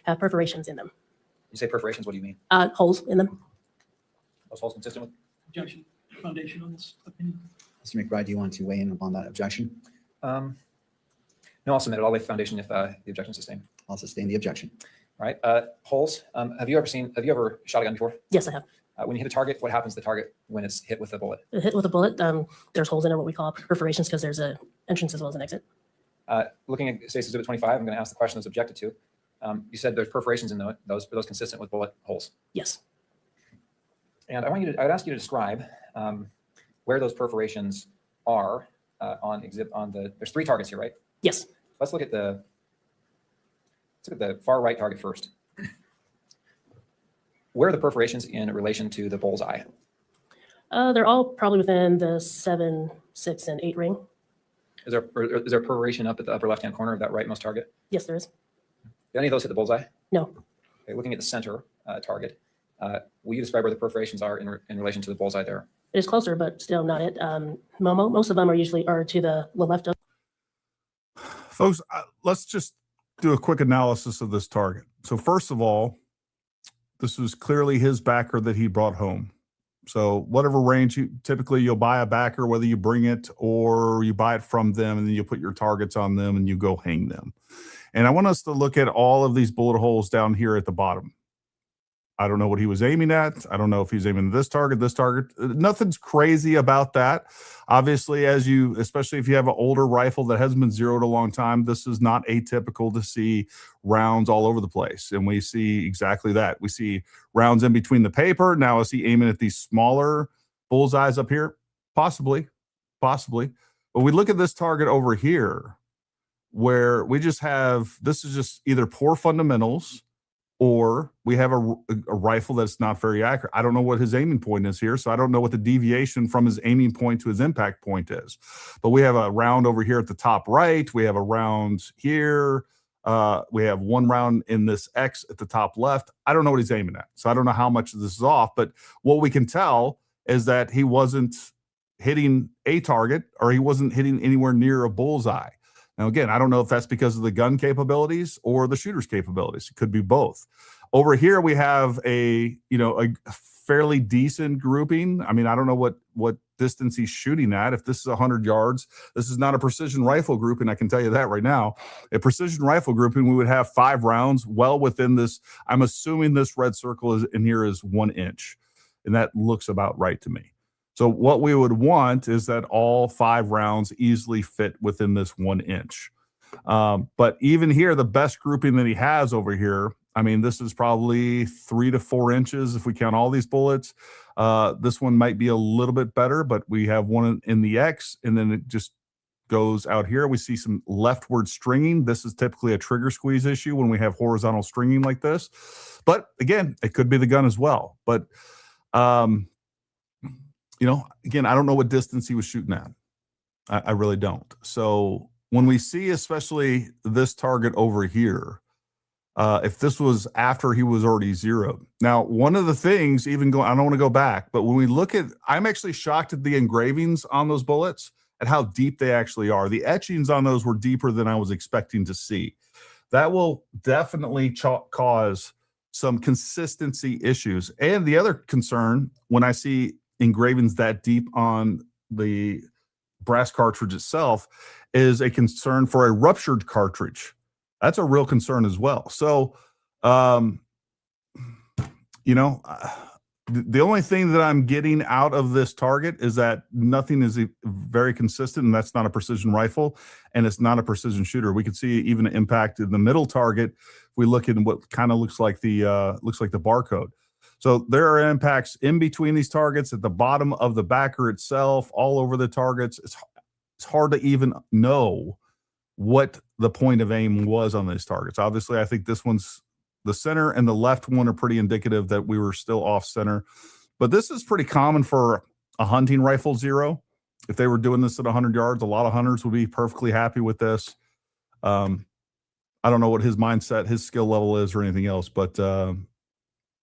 have perforations in them. You say perforations, what do you mean? Holes in them. Those holes consistent with? Objection. Foundation on this opinion. Mr. McBride, do you want to weigh in upon that objection? No, I'll submit it. I'll lay foundation if the objection is sustained. I'll sustain the objection. All right. Holes. Have you ever shot a gun before? Yes, I have. When you hit a target, what happens to the target when it's hit with a bullet? Hit with a bullet, there's holes in it, what we call perforations, because there's an entrance as well as an exit. Looking at State's Exhibit 25, I'm going to ask the question that's objected to. You said there's perforations in those. Are those consistent with bullet holes? Yes. And I would ask you to describe where those perforations are there's 3 targets here, right? Yes. Let's look at the far right target first. Where are the perforations in relation to the bullseye? They're all probably within the 7, 6, and 8 ring. Is there a perforation up at the upper left-hand corner of that rightmost target? Yes, there is. Did any of those hit the bullseye? No. Okay, looking at the center target, will you describe where the perforations are in relation to the bullseye there? It is closer, but still not it. Most of them are to the left of. Folks, let's just do a quick analysis of this target. So first of all, this was clearly his backer that he brought home. So whatever range you'll buy a backer, whether you bring it or you buy it from them, and then you put your targets on them and you go hang them. And I want us to look at all of these bullet holes down here at the bottom. I don't know what he was aiming at. I don't know if he's aiming at this target. Nothing's crazy about that. Obviously, especially if you have an older rifle that hasn't been zeroed a long time, this is not atypical to see rounds all over the place. And we see exactly that. We see rounds in between the paper. Now, is he aiming at these smaller bullseyes up here? Possibly. But we look at this target over here where we just have, this is just either poor fundamentals or we have a rifle that's not very accurate. I don't know what his aiming point is here, so I don't know what the deviation from his aiming point to his impact point is. But we have a round over here at the top right. We have a round here. We have one round in this X at the top left. I don't know what he's aiming at, so I don't know how much of this is off. But what we can tell is that he wasn't hitting a target or he wasn't hitting anywhere near a bullseye. Now, again, I don't know if that's because of the gun capabilities or the shooter's capabilities. It could be both. Over here, we have a fairly decent grouping. I mean, I don't know what distance he's shooting at. If this is 100 yards, this is not a precision rifle grouping. I can tell you that right now. A precision rifle grouping, we would have 5 rounds well within this. I'm assuming this red circle is in here is 1 inch, and that looks about right to me. So what we would want is that all 5 rounds easily fit within this 1 inch. But even here, the best grouping that he has over here, I mean, this is probably 3 to 4 inches if we count all these bullets. This one might be a little bit better, but we have one in the X, and then it just goes out here. We see some leftward stringing. This is typically a trigger squeeze issue when we have horizontal stringing like this. But again, it could be the gun as well. But again, I don't know what distance he was shooting at. I really don't. So when we see especially this target over here, if this was after he was already zeroed. Now, one of the things, I don't want to go back, but when we look at, I'm actually shocked at the engravings on those bullets at how deep they actually are. The etchings on those were deeper than I was expecting to see. That will definitely cause some consistency issues. And the other concern, when I see engravings that deep on the brass cartridge itself, is a concern for a ruptured cartridge. That's a real concern as well. So, the only thing that I'm getting out of this target is that nothing is very consistent, and that's not a precision rifle, and it's not a precision shooter. We can see even an impact in the middle target. If we look at what kind of looks like the barcode. So there are impacts in between these targets, at the bottom of the backer itself, all over the targets. It's hard to even know what the point of aim was on these targets. Obviously, I think this one's the center and the left one are pretty indicative that we were still off center. But this is pretty common for a hunting rifle zero. If they were doing this at 100 yards, a lot of hunters would be perfectly happy with this. I don't know what his mindset, his skill level is or anything else, but a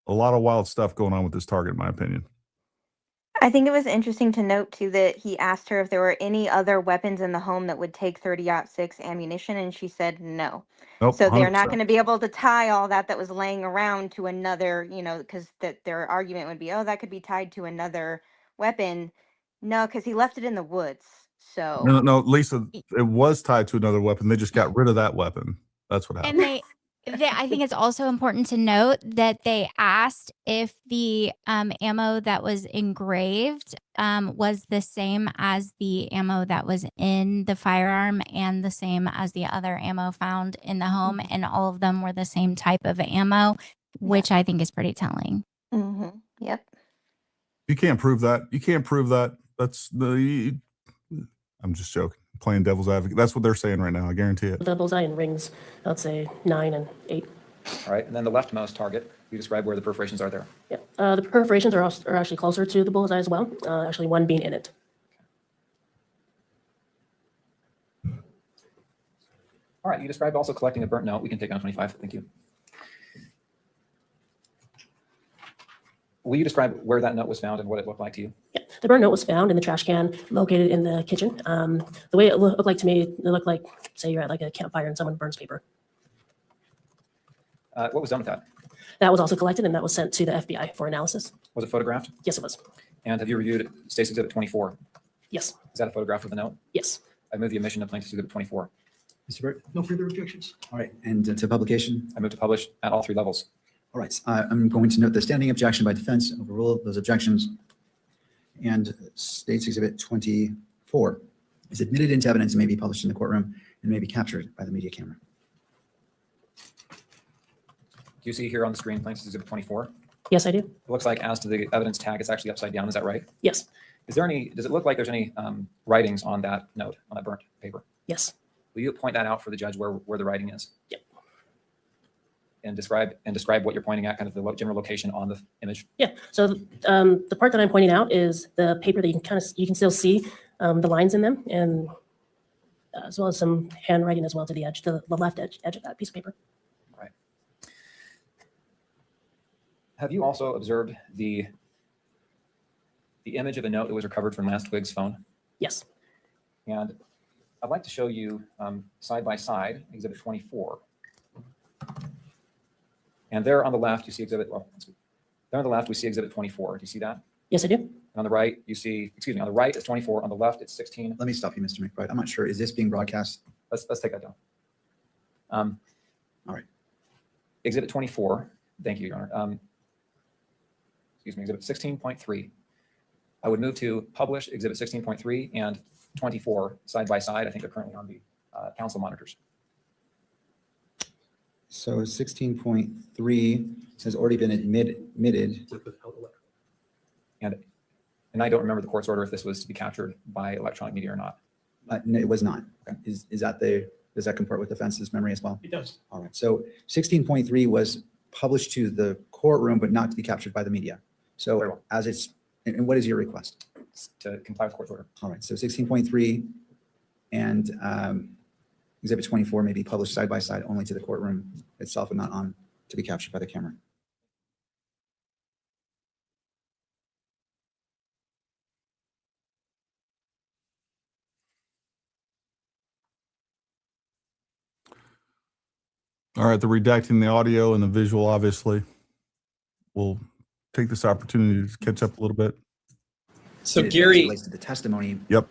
lot of wild stuff going on with this target, in my opinion. I think it was interesting to note too that he asked her if there were any other weapons in the home that would take 30-06 ammunition, and she said no. Nope, So they're 100%. not going to be able to tie all that was laying around to another, because their argument would be, oh, that could be tied to another weapon. No, because he left it in the woods. So No, Lisa, it was tied to another weapon. They just got rid of that weapon. That's what happened. And I think it's also important to note that they asked if the ammo that was engraved was the same as the ammo that was in the firearm and the same as the other ammo found in the home. And all of them were the same type of ammo, which I think is pretty telling. Mm-hmm. Yep. You can't prove that. I'm just joking. Playing devil's advocate. That's what they're saying right now. I guarantee it. The bullseye and rings, I'd say 9 and 8. All right, and then the leftmost target, you describe where the perforations are there. Yeah, the perforations are actually closer to the bullseye as well. Actually, one being in it. All right, you described also collecting a burnt note. We can take on 25. Thank you. Will you describe where that note was found and what it looked like to you? Yeah, the burnt note was found in the trash can located in the kitchen. The way it looked like to me, it looked like, say you're at like a campfire and someone burns paper. What was done with that? That was also collected and that was sent to the FBI for analysis. Was it photographed? Yes, it was. And have you reviewed State's Exhibit 24? Yes. Is that a photograph of the note? Yes. I move the admission of Plaintiff's Exhibit 24. Mr. Burt? No further objections. All right, and to publication? I move to publish at all 3 levels. All right, I'm going to note the standing objection by defense, overrule those objections, and states Exhibit 24 is admitted into evidence and may be published in the courtroom and may be captured by the media camera. Do you see here on the screen Plaintiff's Exhibit 24? Yes, I do. It looks like as to the evidence tag, it's actually upside down. Is that right? Yes. Is there any, does it look like there's any writings on that note, on that burnt paper? Yes. Will you point that out for the judge where the writing is? Yep. And describe what you're pointing at, kind of the general location on the image? Yeah. So the part that I'm pointing out is the paper that you can still see the lines in them, and as well as some handwriting as well to the edge, the left edge of that piece of paper. Right. Have you also observed the image of a note that was recovered from Lance Twiggs' phone? Yes. And I'd like to show you side by side Exhibit 24. And there on the left, you see Exhibit, well, there on the left, we see Exhibit 24. Do you see that? Yes, I do. And on the right, you see, excuse me, on the right it's 24, on the left it's 16. Let me stop you, Mr. McBride. I'm not sure. Is this being broadcast? Let's take that down. All right. Exhibit 24, thank you, Your Honor. Excuse me, Exhibit 16.3. I would move to publish Exhibit 16.3 and 24 side by side. I think they're currently on the council monitors. So 16.3 has already been admitted. And I don't remember the court's order if this was to be captured by electronic media or not. No, it was not. Okay. Does that comport with defense's memory as well? It does. All right. So 16.3 was published to the courtroom, but not to be captured by the media. So as it's, and what is your request? To comply with court's order. All right. So 16.3 and Exhibit 24 may be published side by side only to the courtroom itself and not on to be captured by the camera. All right, they're redacting the audio and the visual, obviously. We'll take this opportunity to catch up a little bit. So It Gary, relates to the testimony. Yep.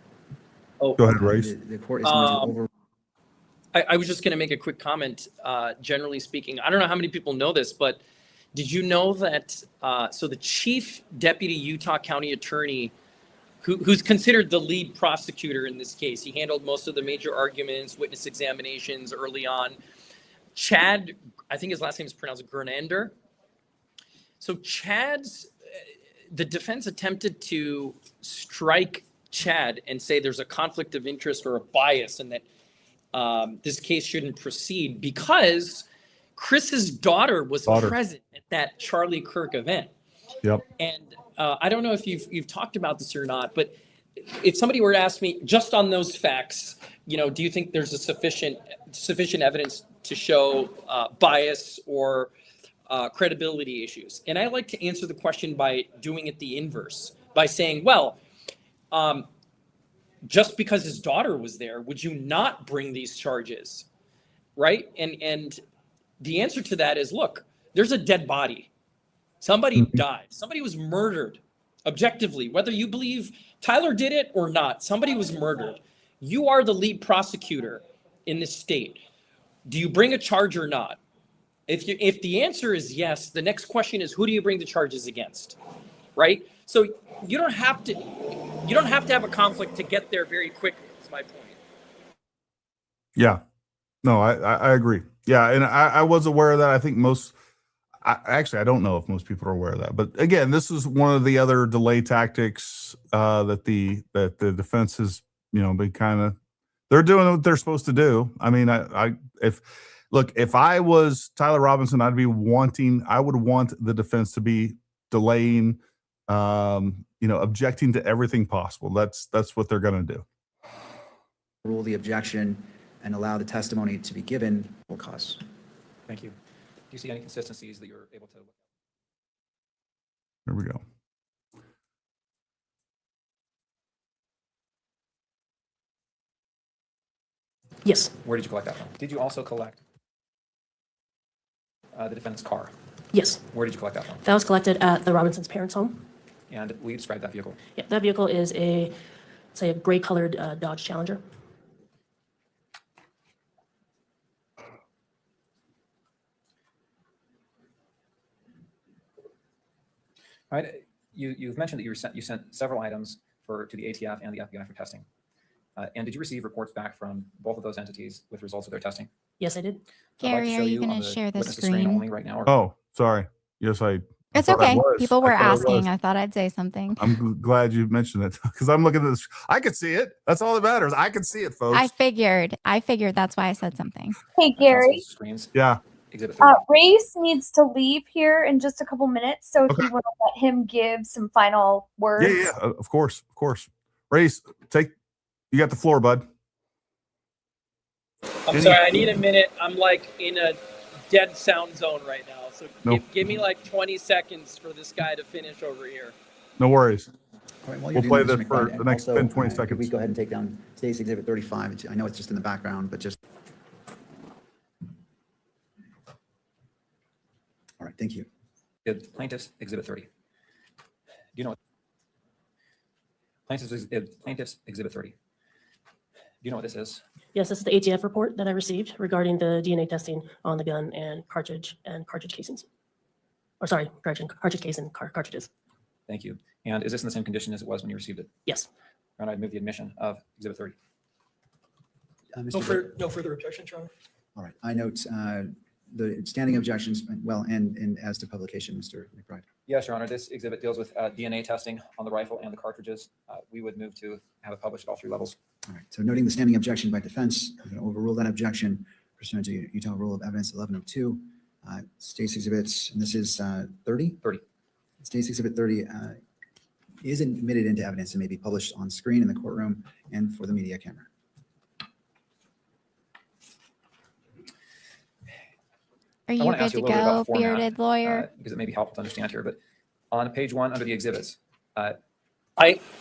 Oh, Go ahead, Raees. The court is going to over. I was just going to make a quick comment. Generally speaking, I don't know how many people know this, but did you know that? So the chief deputy Utah County attorney, who's considered the lead prosecutor in this case, he handled most of the major arguments, witness examinations early on. Chad, I think his last name is pronounced Gernander. So the defense attempted to strike Chad and say there's a conflict of interest or a bias and that this case shouldn't proceed because Chris's daughter was present at that Charlie Kirk event. Yep. And I don't know if you've talked about this or not, but if somebody were to ask me just on those facts, do you think there's a sufficient evidence to show bias or credibility issues? And I like to answer the question by doing it the inverse, by saying, well, just because his daughter was there, would you not bring these charges? Right? And the answer to that is, look, there's a dead body. Somebody died. Somebody was murdered objectively, whether you believe Tyler did it or not. Somebody was murdered. You are the lead prosecutor in this state. Do you bring a charge or not? If the answer is yes, the next question is, who do you bring the charges against? Right? So you don't have to have a conflict to get there very quickly. That's my point. Yeah. No, I agree. Yeah, and I was aware of that. I think I don't know if most people are aware of that. But again, this is one of the other delay tactics that the defense has, been kind of, they're doing what they're supposed to do. I mean, if I was Tyler Robinson, I would want the defense to be delaying, objecting to everything possible. That's what they're going to do. Rule the objection and allow the testimony to be given for cause. Thank you. Do you see any consistencies that you're able to look Here at? we go. Yes. Where did you collect that from? Did you also collect the defendant's car? Yes. Where did you collect that from? That was collected at the Robinson's parents' home. And will you describe that vehicle? Yeah, that vehicle is a gray-colored Dodge Challenger. Right. You've mentioned that you sent several items to the ATF and the FBI for testing. And did you receive reports back from both of those entities with results of their testing? Yes, I did. Gary, are you going to share the witness screen? only right now? Or? Oh, sorry. Yes, I It's thought I okay. was. People were I thought I was. asking. I thought I'd say something. I'm glad you mentioned it because I'm looking at this. I could see it. That's all that matters. I can see it, folks. I figured that's why I said something. Hey, Gary. Screens. Yeah. Raees needs to leave here in just a couple minutes. So if you want to let him give some final words. Yeah, of course. Raees, you got the floor, bud. I'm sorry, I need a minute. I'm like in a dead sound zone right now. So give me like 20 seconds for this guy to finish over here. No worries. All right, while We'll you're play doing this Mr. for McBride, the next also, 10, 20 could seconds. we go ahead and take down today's Exhibit 35? I know it's just in the background, but just. All right, thank you. Plaintiff's Exhibit 30. Do you know what? Plaintiff's Exhibit 30. Do you know what this is? Yes, this is the ATF report that I received regarding the DNA testing on the gun and cartridge casings. Or sorry, cartridge case and cartridges. Thank you. And is this in the same condition as it was when you received it? Yes. And I'd move the admission of Exhibit 30. No further objections, Your Honor. All right, I note the standing objections, well, and as to publication, Mr. McBride. Yes, Your Honor. This exhibit deals with DNA testing on the rifle and the cartridges. We would move to have it published at all three levels. All right, so noting the standing objection by defense, I'm going to overrule that objection pursuant to Utah Rule of Evidence 1102. State's exhibits, and this is 30? 30. State's exhibit 30 is admitted into evidence and may be published on screen in the courtroom and for the media camera. Are you good to go, bearded lawyer? Because it may be helpful to understand here, but on page 1 under the exhibits, I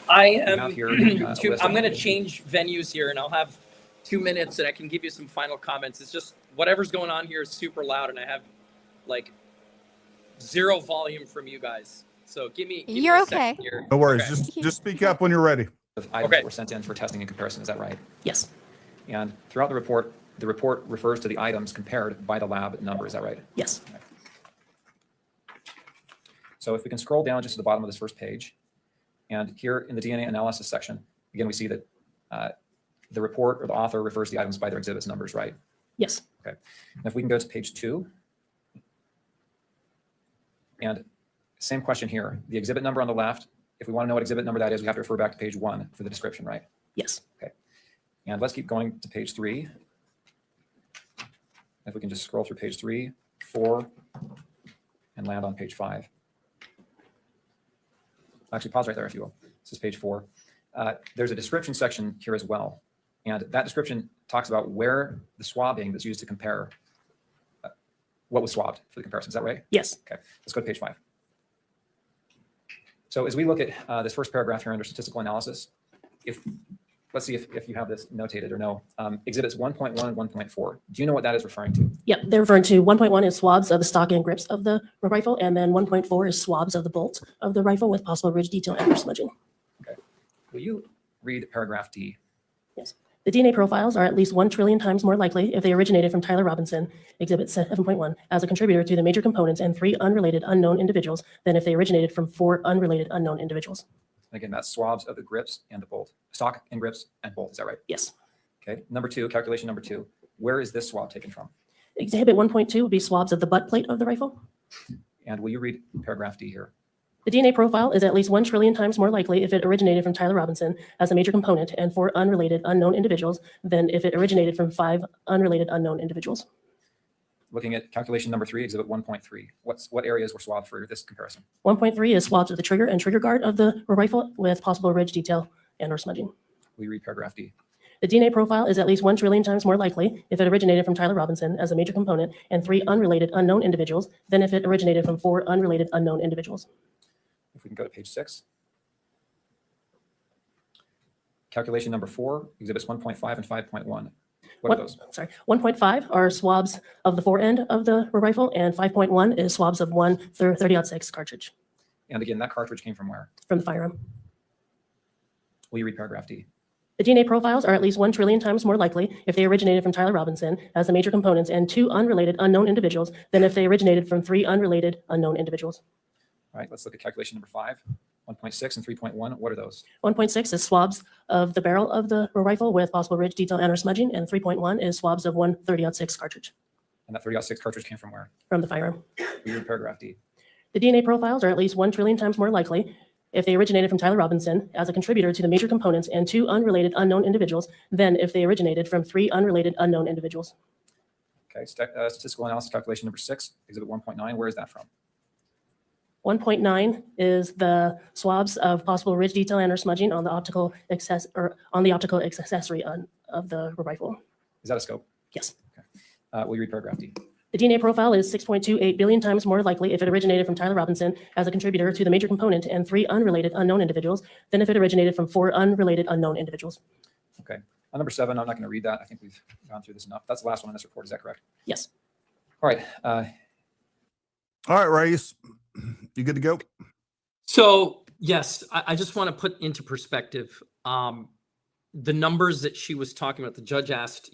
am. here, I'm going to change venues here, and I'll have 2 minutes, and I can give you some final comments. It's just whatever's going on here is super loud, and I have like 0 volume from you guys. So give me. You're a okay. second here. No worries. Okay. Just speak up when you're ready. Items that were sent in for testing and comparison. Is that right? Yes. And throughout the report refers to the items compared by the lab number. Is that right? Yes. Okay. So if we can scroll down just to the bottom of this first page, and here in the DNA analysis section, again, we see that the report or the author refers to the items by their exhibits numbers, right? Yes. Okay. And if we can go to page 2, and same question here, the exhibit number on the left, if we want to know what exhibit number that is, we have to refer back to page 1 for the description, right? Yes. Okay. And let's keep going to page 3. If we can just scroll through page 3, 4, and land on page 5. Actually, pause right there if you will. This is page 4. There's a description section here as well. And that description talks about where the swabbing that's used to compare what was swabbed for the comparison. Is that right? Yes. Okay, let's go to page 5. So as we look at this first paragraph here under statistical analysis, let's see if you have this notated or no. Exhibits 1.1 and 1.4. Do you know what that is referring to? Yep, they're referring to 1.1 is swabs of the stock and grips of the rifle, and then 1.4 is swabs of the bolt of the rifle with possible ridge detail and or smudging. Okay. Will you read paragraph D? Yes. The DNA profiles are at least 1 trillion times more likely if they originated from Tyler Robinson, Exhibit 7.1, as a contributor to the major components and 3 unrelated unknown individuals than if they originated from 4 unrelated unknown individuals. Again, that's swabs of the grips and the bolt. Stock and grips and bolt, is that right? Yes. Okay, calculation number 2. Where is this swab taken from? Exhibit 1.2 would be swabs of the butt plate of the rifle. And will you read paragraph D here? The DNA profile is at least 1 trillion times more likely if it originated from Tyler Robinson as a major component and 4 unrelated unknown individuals than if it originated from 5 unrelated unknown individuals. Looking at calculation number 3, exhibit 1.3, what areas were swabbed for this comparison? 1.3 is swabs of the trigger and trigger guard of the rifle with possible ridge detail and or smudging. Will you read paragraph D? The DNA profile is at least 1 trillion times more likely if it originated from Tyler Robinson as a major component and 3 unrelated unknown individuals than if it originated from 4 unrelated unknown individuals. If we can go to page 6. Calculation number 4, exhibits 1.5 and 5.1. What are those? 1.5 are swabs of the forend of the rifle, and 5.1 is swabs of 1 30-06 cartridge. And again, that cartridge came from where? From the firearm. Will you read paragraph D? The DNA profiles are at least 1 trillion times more likely if they originated from Tyler Robinson as the major components and 2 unrelated unknown individuals than if they originated from 3 unrelated unknown individuals. All right, let's look at calculation number 5, 1.6 and 3.1. What are those? 1.6 is swabs of the barrel of the rifle with possible ridge, detail, and or smudging, and 3.1 is swabs of one 30-06 cartridge And that 30-06 cartridge came from where? from the firearm. We read paragraph D. The DNA profiles are at least 1 trillion times more likely if they originated from Tyler Robinson as a contributor to the major components and 2 unrelated unknown individuals than if they originated from 3 unrelated unknown individuals. Okay, statistical analysis calculation number 6, exhibit 1.9. Where is that from? 1.9 is the swabs of possible ridge, detail, and or smudging on the optical accessory of the rifle. Is that a scope? Yes. Okay. Will you read paragraph D? The DNA profile is 6.28 billion times more likely if it originated from Tyler Robinson as a contributor to the major component and 3 unrelated unknown individuals than if it originated from 4 unrelated unknown individuals. Okay. On number 7, I'm not going to read that. I think we've gone through this enough. That's the last one in this report. Is that correct? Yes. All right. All right, Raees, you good to go? So yes, I just want to put into perspective the numbers that she was talking about. The judge asked,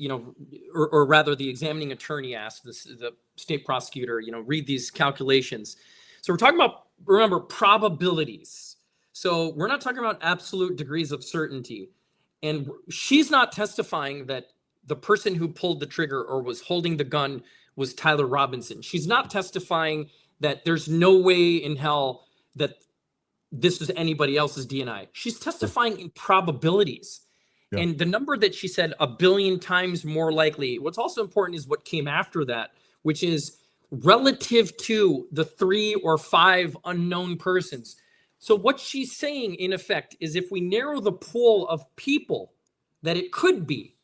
or rather the examining attorney asked the state prosecutor, read these calculations. So we're talking about, remember, probabilities. So we're not talking about absolute degrees of certainty. And she's not testifying that the person who pulled the trigger or was holding the gun was Tyler Robinson. She's not testifying that there's no way in hell that this is anybody else's DNA. She's testifying in probabilities. Yeah. And the number that she said, 1 billion times more likely, what's also important is what came after that, which is relative to the 3 or 5 unknown persons. So what she's saying, in effect, is if we narrow the pool of people that it could be,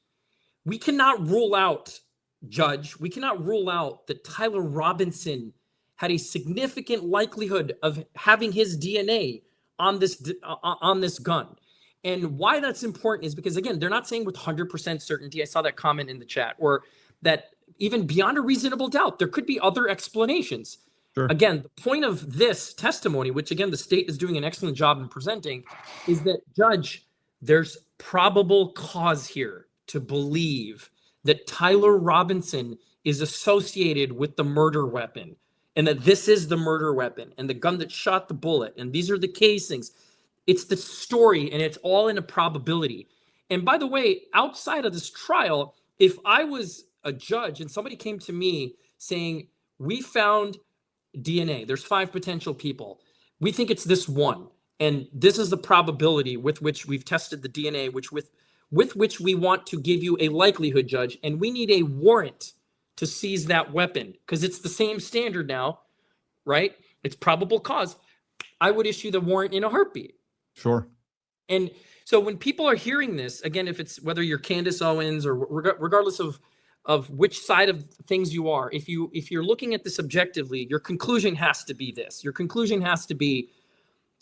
we cannot rule out, Judge, we cannot rule out that Tyler Robinson had a significant likelihood of having his DNA on this gun. And why that's important is because, again, they're not saying with 100% certainty. I saw that comment in the chat, or that even beyond a reasonable doubt, there could be other explanations. Sure. Again, the point of this testimony, which again, the state is doing an excellent job in presenting, is that, Judge, there's probable cause here to believe that Tyler Robinson is associated with the murder weapon, and that this is the murder weapon and the gun that shot the bullet. And these are the casings. It's the story, and it's all in a probability. And by the way, outside of this trial, if I was a judge and somebody came to me saying, we found DNA, there's 5 potential people, we think it's this one, and this is the probability with which we've tested the DNA, with which we want to give you a likelihood, Judge, and we need a warrant to seize that weapon, because it's the same standard now, right? It's probable cause. I would issue the warrant in a heartbeat. Sure. And so when people are hearing this, again, if it's whether you're Candace Owens or regardless of which side of things you are, if you're looking at this objectively, your conclusion has to be this. Your conclusion has to be,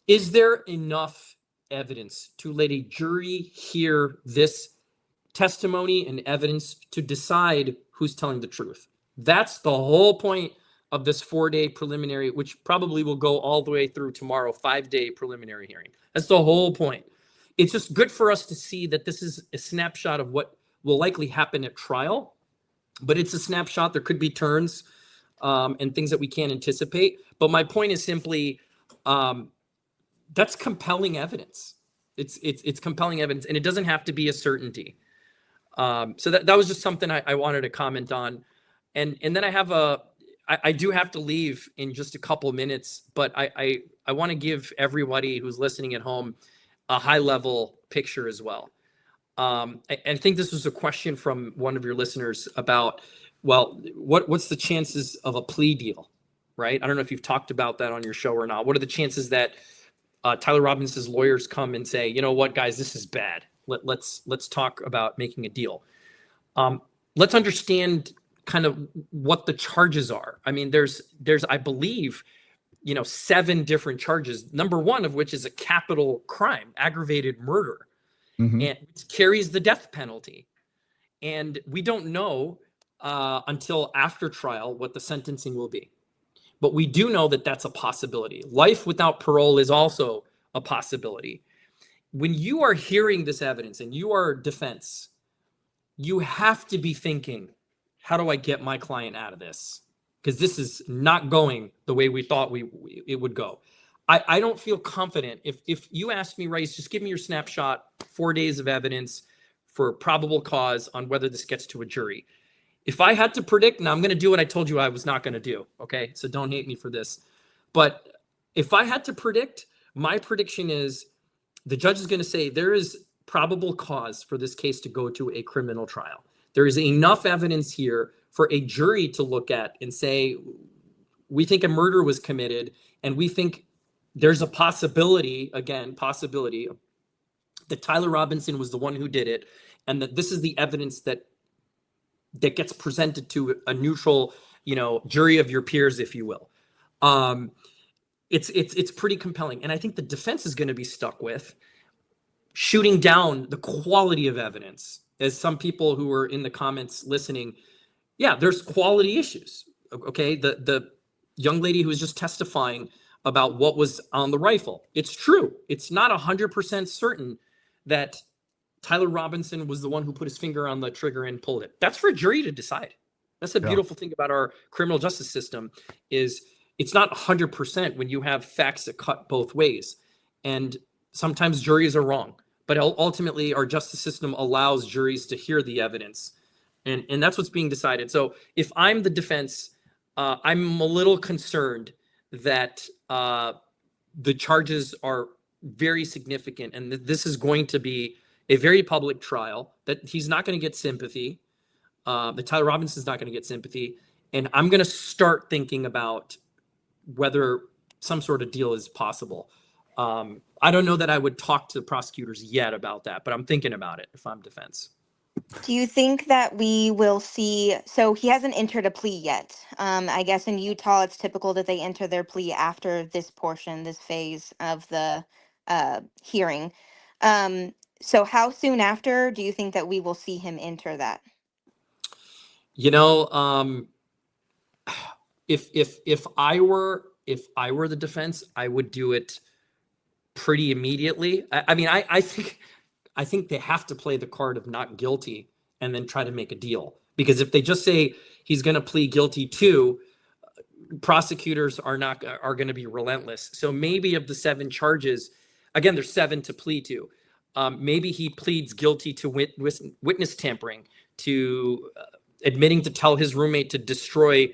is there enough evidence to let a jury hear this testimony and evidence to decide who's telling the truth? That's the whole point of this 4-day preliminary, which probably will go all the way through tomorrow, 5-day preliminary hearing. That's the whole point. It's just good for us to see that this is a snapshot of what will likely happen at trial, but it's a snapshot. There could be turns and things that we can't anticipate. But my point is simply, that's compelling evidence. It's compelling evidence, and it doesn't have to be a certainty. So that was just something I wanted to comment on. And then I do have to leave in just a couple minutes, but I want to give everybody who's listening at home a high level picture as well. I think this was a question from one of your listeners about, well, what's the chances of a plea deal, right? I don't know if you've talked about that on your show or not. What are the chances that Tyler Robinson's lawyers come and say, you know what, guys, this is bad. Let's talk about making a deal. Let's understand kind of what the charges are. I mean, there's I believe, 7 different charges. Number 1 of which is a capital crime, aggravated murder, and it carries the death penalty. And we don't know until after trial what the sentencing will be. But we do know that that's a possibility. Life without parole is also a possibility. When you are hearing this evidence and you are defense, you have to be thinking, how do I get my client out of this? Because this is not going the way we thought it would go. I don't feel confident. If you ask me, Raees, just give me your snapshot, 4 days of evidence for probable cause on whether this gets to a jury. If I had to predict, now I'm going to do what I told you I was not going to do. Okay. So don't hate me for this. But if I had to predict, my prediction is the judge is going to say there is probable cause for this case to go to a criminal trial. There is enough evidence here for a jury to look at and say, we think a murder was committed, and we think there's a possibility that Tyler Robinson was the one who did it, and that this is the evidence that gets presented to a neutral, jury of your peers, if you will. It's pretty compelling. And I think the defense is going to be stuck with shooting down the quality of evidence. As some people who were in the comments listening, yeah, there's quality issues. Okay. The young lady who was just testifying about what was on the rifle. It's true. It's not 100% certain that Tyler Robinson was the one who put his finger on the trigger and pulled it. That's for a jury to decide. That's the beautiful thing about our criminal justice system is it's not 100% when you have facts that cut both ways. And sometimes juries are wrong, but ultimately our justice system allows juries to hear the evidence. And that's what's being decided. So if I'm the defense, I'm a little concerned that the charges are very significant. And this is going to be a very public trial, that he's not going to get sympathy. That Tyler Robinson's not going to get sympathy. And I'm going to start thinking about whether some sort of deal is possible. I don't know that I would talk to the prosecutors yet about that, but I'm thinking about it if I'm defense. Do you think that we will see, so he hasn't entered a plea yet. I guess in Utah, it's typical that they enter their plea after this portion, this phase of the hearing. So how soon after do you think that we will see him enter that? If I were the defense, I would do it pretty immediately. I think they have to play the card of not guilty and then try to make a deal. Because if they just say he's going to plead guilty to, prosecutors are going to be relentless. So maybe of the 7 charges, again, there's 7 to plead to. Maybe he pleads guilty to witness tampering, to admitting to tell his roommate to destroy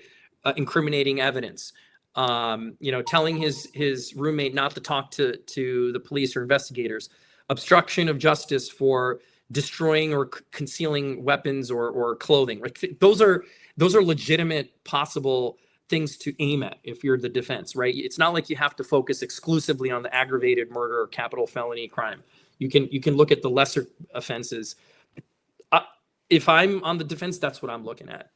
incriminating evidence, telling his roommate not to talk to the police or investigators, obstruction of justice for destroying or concealing weapons or clothing. Right? Those are legitimate possible things to aim at if you're the defense, right? It's not like you have to focus exclusively on the aggravated murder or capital felony crime. You can look at the lesser offenses. If I'm on the defense, that's what I'm looking at.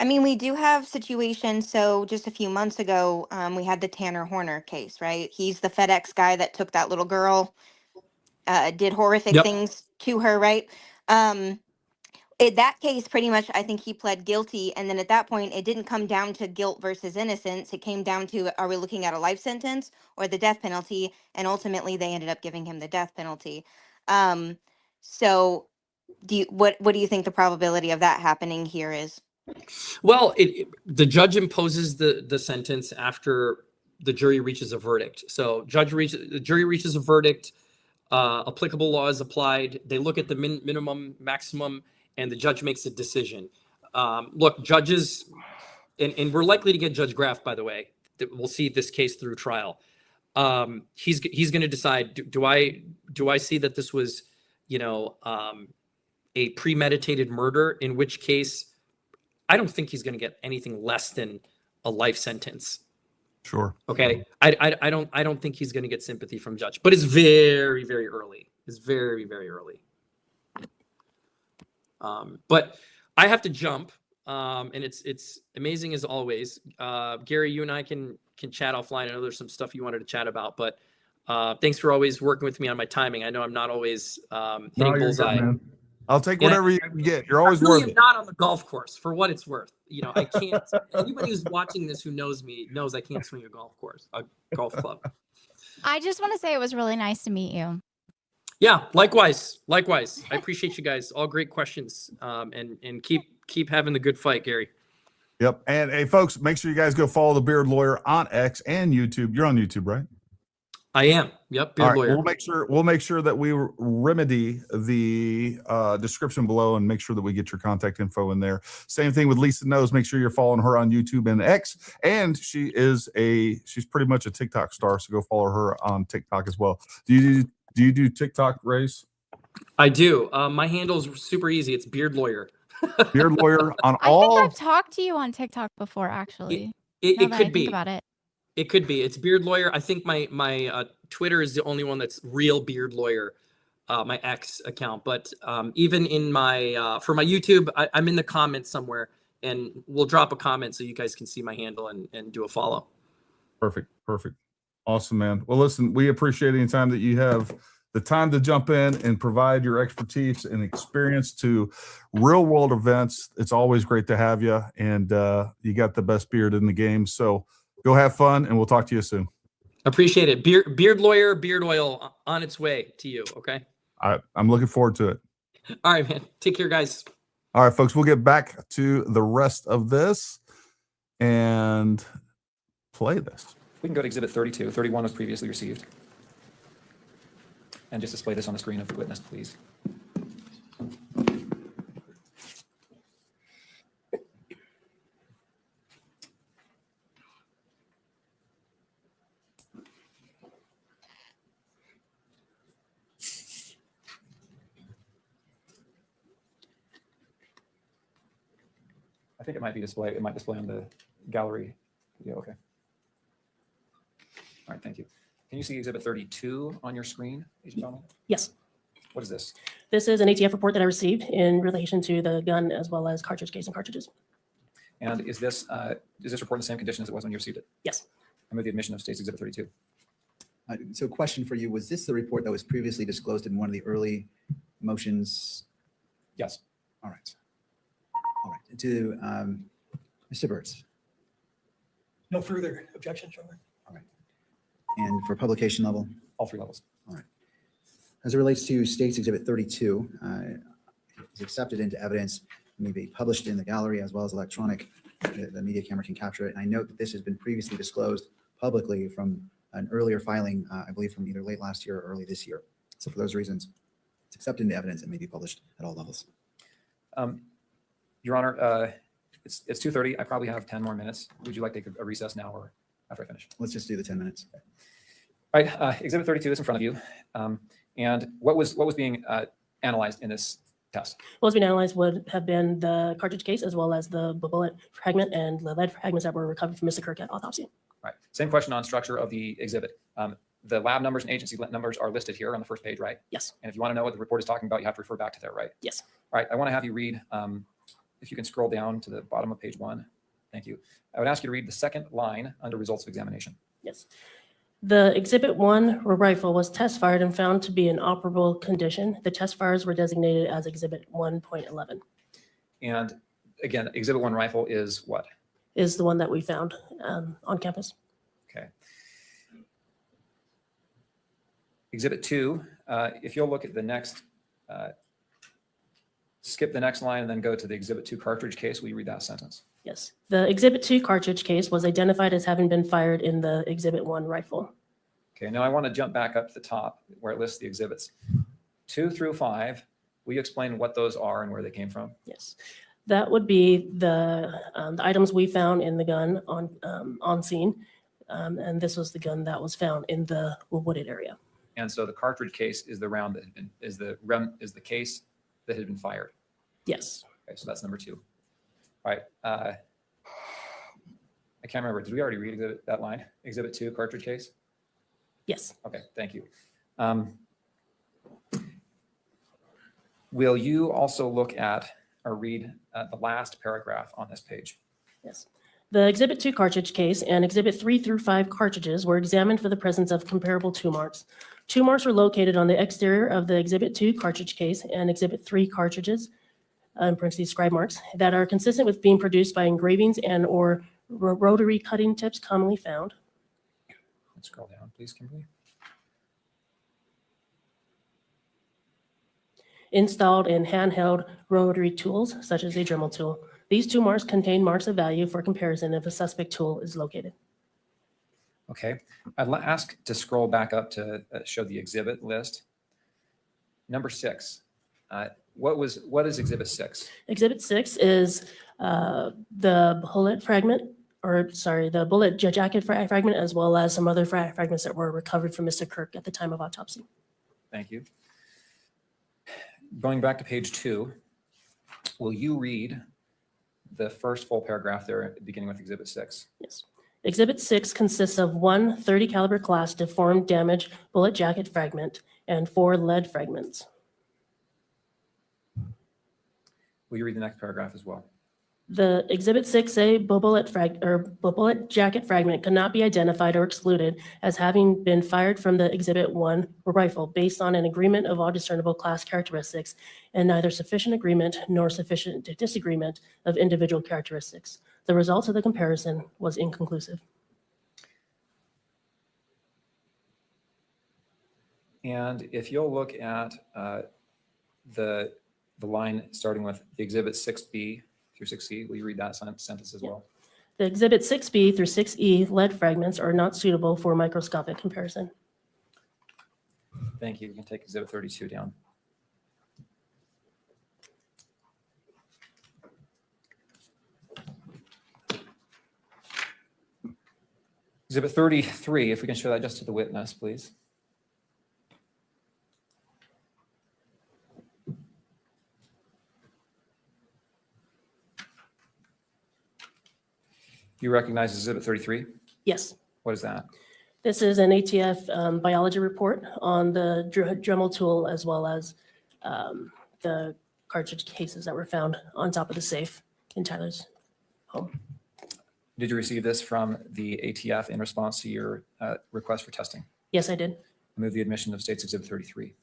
I mean, we do have situations. So just a few months ago, we had the Tanner Horner case, right? He's the FedEx guy that took that little girl, did horrific things to her, right? In that case, pretty much, I think he pled guilty. And then at that point, it didn't come down to guilt versus innocence. It came down to, are we looking at a life sentence or the death penalty? And ultimately, they ended up giving him the death penalty. So what do you think the probability of that happening here is? Well, the judge imposes the sentence after the jury reaches a verdict. So the jury reaches a verdict, applicable law is applied. They look at the minimum, maximum, and the judge makes a decision. Look, judges, and we're likely to get Judge Graff, by the way, that we'll see this case through trial. He's going to decide, do I see that this was, a premeditated murder, in which case I don't think he's going to get anything less than a life sentence. Sure. Okay. I don't think he's going to get sympathy from judge, but it's very, very early. It's very, very early. But I have to jump. And it's amazing as always. Gary, you and I can chat offline. I know there's some stuff you wanted to chat about, but thanks for always working with me on my timing. I know I'm not always hitting bullseye. Good, I'll take whatever you can get. You're always worth it. Not on the golf course, for what it's worth. I can't. Anybody who's watching this who knows me knows I can't swing a golf club. I just want to say it was really nice to meet you. Yeah, likewise. I appreciate you guys. All great questions. And keep having the good fight, Gary. Yep. And hey, folks, make sure you guys go follow the Beard Lawyer on X and YouTube. You're on YouTube, right? I am. Yep. Beard Lawyer. We'll make sure that we remedy the description below and make sure that we get your contact info in there. Same thing with Lisa Knows. Make sure you're following her on YouTube and X. And she's pretty much a TikTok star, so go follow her on TikTok as well. Do you do TikTok, Raees? I do. My handle's super easy. It's Beard Lawyer. Beard Lawyer on I think I've talked to you on TikTok before, actually. It now that I could think be. about it. It could be. It's Beard Lawyer. I think my Twitter is the only one that's real Beard Lawyer, my X account. But even in my for my YouTube, I'm in the comments somewhere, and we'll drop a comment so you guys can see my handle and do a follow. Perfect. Awesome, man. Well, listen, we appreciate any time that you have the time to jump in and provide your expertise and experience to real world events. It's always great to have you, and you got the best beard in the game. So go have fun, and we'll talk to you soon. Appreciate it. Beard Lawyer, beard oil on its way to you. Okay. I'm looking forward to it. All right, man. Take care, guys. All right, folks, we'll get back to the rest of this and play this. We can go to Exhibit 32. 31 was previously received. And just display this on the screen of the witness, please. I think it might display on the gallery video. Okay. All right, thank you. Can you see Exhibit 32 on your screen, Agent Donald? Yes. What is this? This is an ATF report that I received in relation to the gun as well as cartridge case and cartridges. And is this report in the same condition as it was when you received it? Yes. I move the admission of State's Exhibit 32. So question for you, was this the report that was previously disclosed in one of the early motions? Yes. All right. To Mr. Burtz. No further objections, Your Honor. And for publication level? All three levels. All right. As it relates to State's Exhibit 32, it's accepted into evidence, may be published in the gallery as well as electronic. The media camera can capture it. And I note that this has been previously disclosed publicly from an earlier filing, I believe from either late last year or early this year. So for those reasons, it's accepted into evidence and may be published at all levels. Your Honor, it's 2:30. I probably have 10 more minutes. Would you like to take a recess now or after I finish? Let's just do the 10 minutes. All right, Exhibit 32 is in front of you. And what was being analyzed in this test? What was being analyzed would have been the cartridge case as well as the bullet fragment and the lead fragments that were recovered from Mr. Kirk at autopsy. Right. Same question on structure of the exhibit. The lab numbers and agency numbers are listed here on the first page, right? Yes. And if you want to know what the report is talking about, you have to refer back to there, right? Yes. All right. I want to have you read, if you can scroll down to the bottom of page 1. Thank you. I would ask you to read the second line under results of examination. Yes. The Exhibit 1 rifle was test fired and found to be in operable condition. The test fires were designated as Exhibit 1.11. And again, Exhibit 1 rifle is what? Is the one that we found on campus. Okay. Exhibit 2, if you'll look at the next, skip the next line and then go to the Exhibit 2 cartridge case, will you read that sentence? Yes. The Exhibit 2 cartridge case was identified as having been fired in the Exhibit 1 rifle. Okay, now I want to jump back up to the top where it lists the exhibits. 2 through 5, will you explain what those are and where they came from? Yes. That would be the items we found in the gun on scene. And this was the gun that was found in the wooded area. And so the cartridge case is the round that had been, is the case that had been fired. Yes. Okay, so that's number 2. All right. I can't remember. Did we already read that line? Exhibit 2 cartridge case? Yes. Okay, thank you. Will you also look at or read the last paragraph on this page? Yes. The Exhibit 2 cartridge case and Exhibit 3 through 5 cartridges were examined for the presence of comparable 2 marks. 2 marks were located on the exterior of the Exhibit 2 cartridge case and Exhibit 3 cartridges, in parentheses, scribe marks, that are consistent with being produced by engravings and or rotary cutting tips commonly found. Let's scroll down, please, Kimberly. Installed in handheld rotary tools, such as a Dremel tool. These tool marks contain marks of value for comparison if a suspect tool is located. Okay, I'd ask to scroll back up to show the exhibit list. Number 6. What is Exhibit 6? Exhibit 6 is the bullet fragment, the bullet jacket fragment, as well as some other fragments that were recovered from Mr. Kirk at the time of autopsy. Thank you. Going back to page 2, will you read the first full paragraph there, beginning with Exhibit 6? Yes. Exhibit 6 consists of one 30 caliber class deformed damaged bullet jacket fragment and 4 lead fragments. Will you read the next paragraph as well? The Exhibit 6A bullet jacket fragment cannot be identified or excluded as having been fired from the Exhibit 1 rifle based on an agreement of all discernible class characteristics and neither sufficient agreement nor sufficient disagreement of individual characteristics. The results of the comparison was inconclusive. And if you'll look at the line starting with the Exhibit 6B through 6C, will you read that sentence as well? The Exhibit 6B through 6E lead fragments are not suitable for microscopic comparison. Thank you. You can take Exhibit 32 down. Exhibit 33, if we can show that just to the witness, please. You recognize Exhibit 33? Yes. What is that? This is an ATF biology report on the Dremel tool as well as the cartridge cases that were found on top of the safe in Tyler's home. Did you receive this from the ATF in response to your request for testing? Yes, I did. I move the admission of State's Exhibit 33.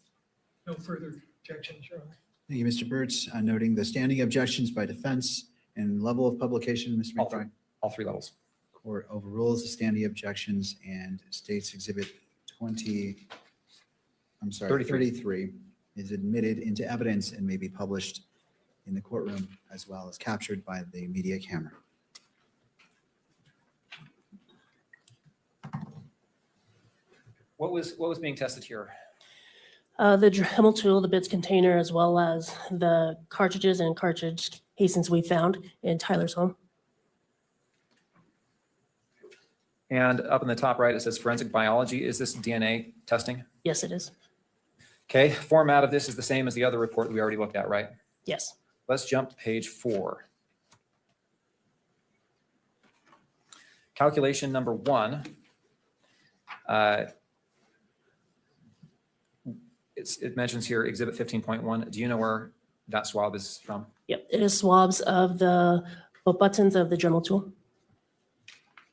No further objections, Your Honor. Thank you, Mr. Burtz. Noting the standing objections by defense and level of publication, Mr. McBride. All three levels. Court overrules the standing objections and State's Exhibit 33 is admitted into evidence and may be published in the courtroom as well as captured by the media camera. What was being tested here? The Dremel tool, the bits container, as well as the cartridges and cartridge casings we found in Tyler's home. And up in the top right, it says forensic biology. Is this DNA testing? Yes, it is. Okay, format of this is the same as the other report we already looked at, right? Yes. Let's jump to page 4. Calculation number 1. It mentions here Exhibit 15.1. Do you know where that swab is from? Yep, it is swabs of the buttons of the Dremel tool.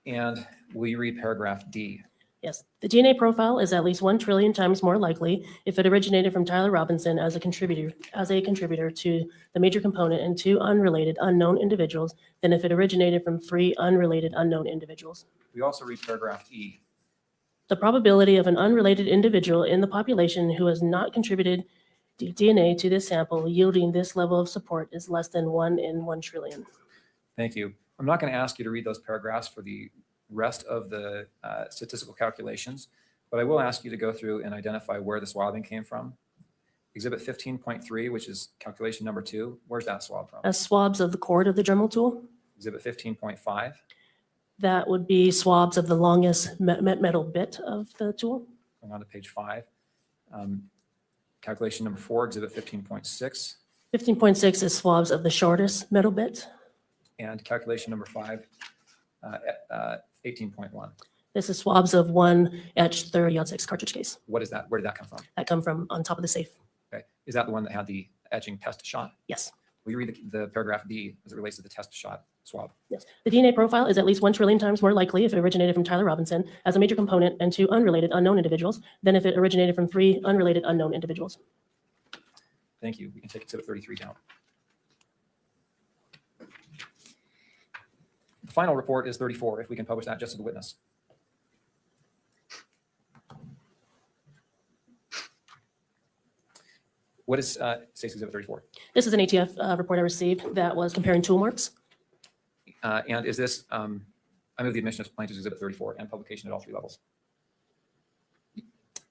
And will you read paragraph D? Yes, the DNA profile is at least 1 trillion times more likely if it originated from Tyler Robinson as a contributor to the major component and 2 unrelated unknown individuals than if it originated from 3 unrelated unknown individuals. We also read paragraph E. The probability of an unrelated individual in the population who has not contributed DNA to this sample yielding this level of support is less than 1 in 1 trillion. Thank you. I'm not going to ask you to read those paragraphs for the rest of the statistical calculations, but I will ask you to go through and identify where the swabbing came from. Exhibit 15.3, which is calculation number 2, where's that swab from? As swabs of the cord of the Dremel tool. Exhibit 15.5. That would be swabs of the longest metal bit of the tool. Going on to page 5. Calculation number 4, exhibit 15.6. 15.6 is swabs of the shortest metal bit. And calculation number 5, 18.1. This is swabs of 1 etched 30-06 cartridge case. What is that? Where did that come from? That come from on top of the safe. Okay. Is that the one that had the etching test shot? Yes. Will you read the paragraph D as it relates to the test shot swab? Yes. The DNA profile is at least 1 trillion times more likely if it originated from Tyler Robinson as a major component and 2 unrelated unknown individuals than if it originated from 3 unrelated unknown individuals. Thank you. We can take exhibit 33 down. The final report is 34, if we can publish that just to the witness. What is State's Exhibit 34? This is an ATF report I received that was comparing tool marks And is this, I move the admission of plaintiff's exhibit 34 and publication at all 3 levels.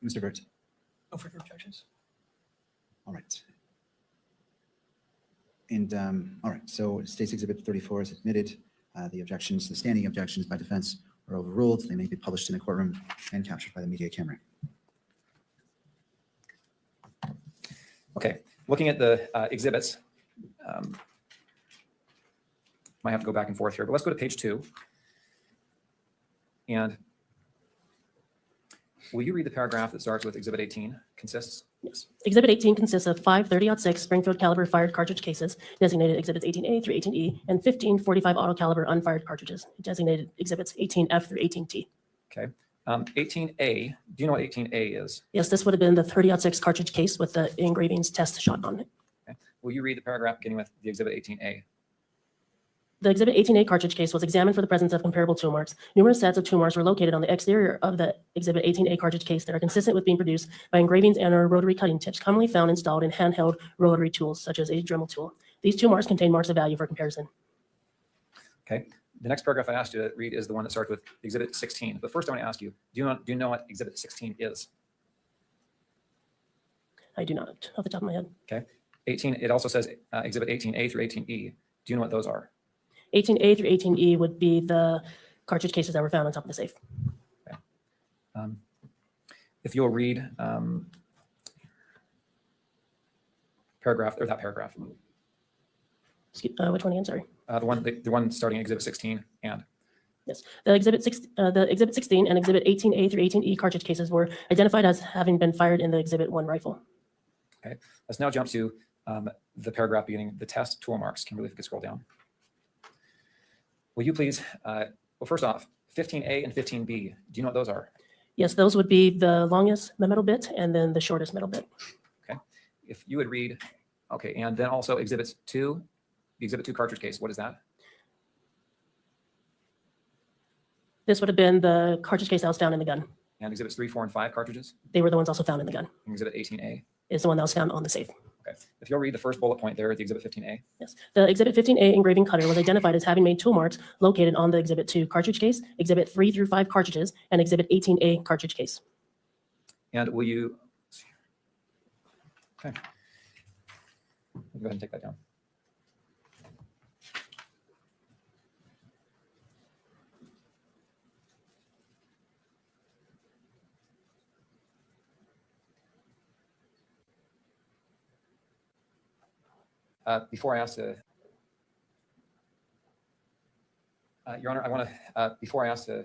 Mr. Burt. No further objections. All right. And all right, so State's Exhibit 34 is admitted. The standing objections by defense are overruled. They may be published in the courtroom and captured by the media camera. Okay, looking at the exhibits, might have to go back and forth here, but let's go to page 2. And will you read the paragraph that starts with Exhibit 18 consists? Yes. Exhibit 18 consists of 5 30-06 Springfield caliber fired cartridge cases, designated Exhibits 18A through 18E, and 15 45 auto caliber unfired cartridges, designated Exhibits 18F through 18T. Okay. 18A, do you know what 18A is? Yes, this would have been the 30-06 cartridge case with the engravings test shot on it. Okay. Will you read the paragraph beginning with the Exhibit 18A? The Exhibit 18A cartridge case was examined for the presence of comparable tool marks. Numerous sets of tool marks were located on the exterior of the Exhibit 18A cartridge case that are consistent with being produced by engravings and or rotary cutting tips commonly found installed in handheld rotary tools, such as a Dremel tool. These tool marks contain marks of value for comparison. Okay. The next paragraph I asked you to read is the one that starts with Exhibit 16. But first I want to ask you, do you know what Exhibit 16 is? I do not, off the top of my head. Okay. 18, it also says Exhibit 18A through 18E. Do you know what those are? 18A through 18E would be the cartridge cases that were found on top of the safe. Okay. If you'll read paragraph, or that paragraph. Which one again? Sorry. The one starting Exhibit 16 and. Yes, the Exhibit 16 and Exhibit 18A through 18E cartridge cases were identified as having been fired in the Exhibit 1 rifle. Okay, let's now jump to the paragraph beginning the test tool marks. Kimberly, if you could scroll down. Will you please, well, first off, 15A and 15B, do you know what those are? Yes, those would be the longest metal bit and then the shortest metal bit. Okay, if you would read, okay, and then also Exhibits 2, the Exhibit 2 cartridge case, what is that? This would have been the cartridge case that was found in the gun. And Exhibits 3, 4, and 5 cartridges? They were the ones also found in the gun. And Exhibit 18A? Is the one that was found on the safe. Okay, if you'll read the first bullet point there at the Exhibit 15A. Yes, the Exhibit 15A engraving cutter was identified as having made tool marks located on the Exhibit 2 cartridge case, Exhibit 3 through 5 cartridges, and Exhibit 18A cartridge case. And will you, okay, go ahead and take that down. Before I ask to, Your Honor, I want to, before I ask to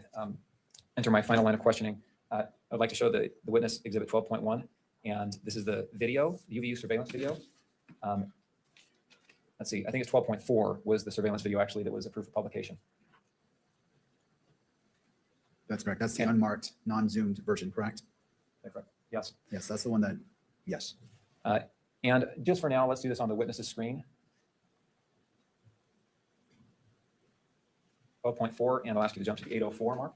enter my final line of questioning, I'd like to show the witness Exhibit 12.1, and this is the video, the UVU surveillance video. Let's see, I think it's 12.4 was the surveillance video actually that was approved for publication. That's correct. That's the unmarked, non-zoomed version, correct? That's correct. Yes. Yes, that's the one that, yes. And just for now, let's do this on the witness's screen. 12.4, and I'll ask you to jump to the 804 mark.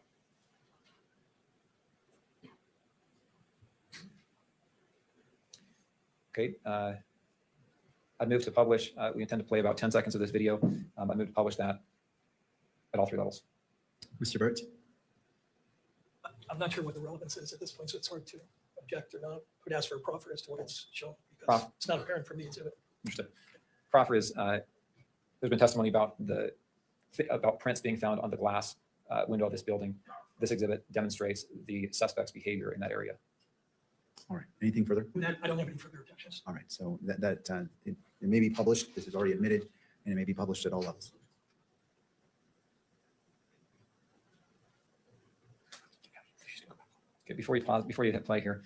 Okay, I'd move to publish. We intend to play about 10 seconds of this video. I move to publish that at all 3 levels. Mr. Burt? I'm not sure what the relevance is at this point, so it's hard to object or not. I would ask for a proffer as to what it's shown, because it's not apparent from the exhibit. Understood. Proffer is, there's been testimony about prints being found on the glass window of this building. This exhibit demonstrates the suspect's behavior in that area. All right, anything further? I don't have any further objections. All right, so it may be published. This is already admitted, and it may be published at all levels. Okay, before you pause, before you hit play here,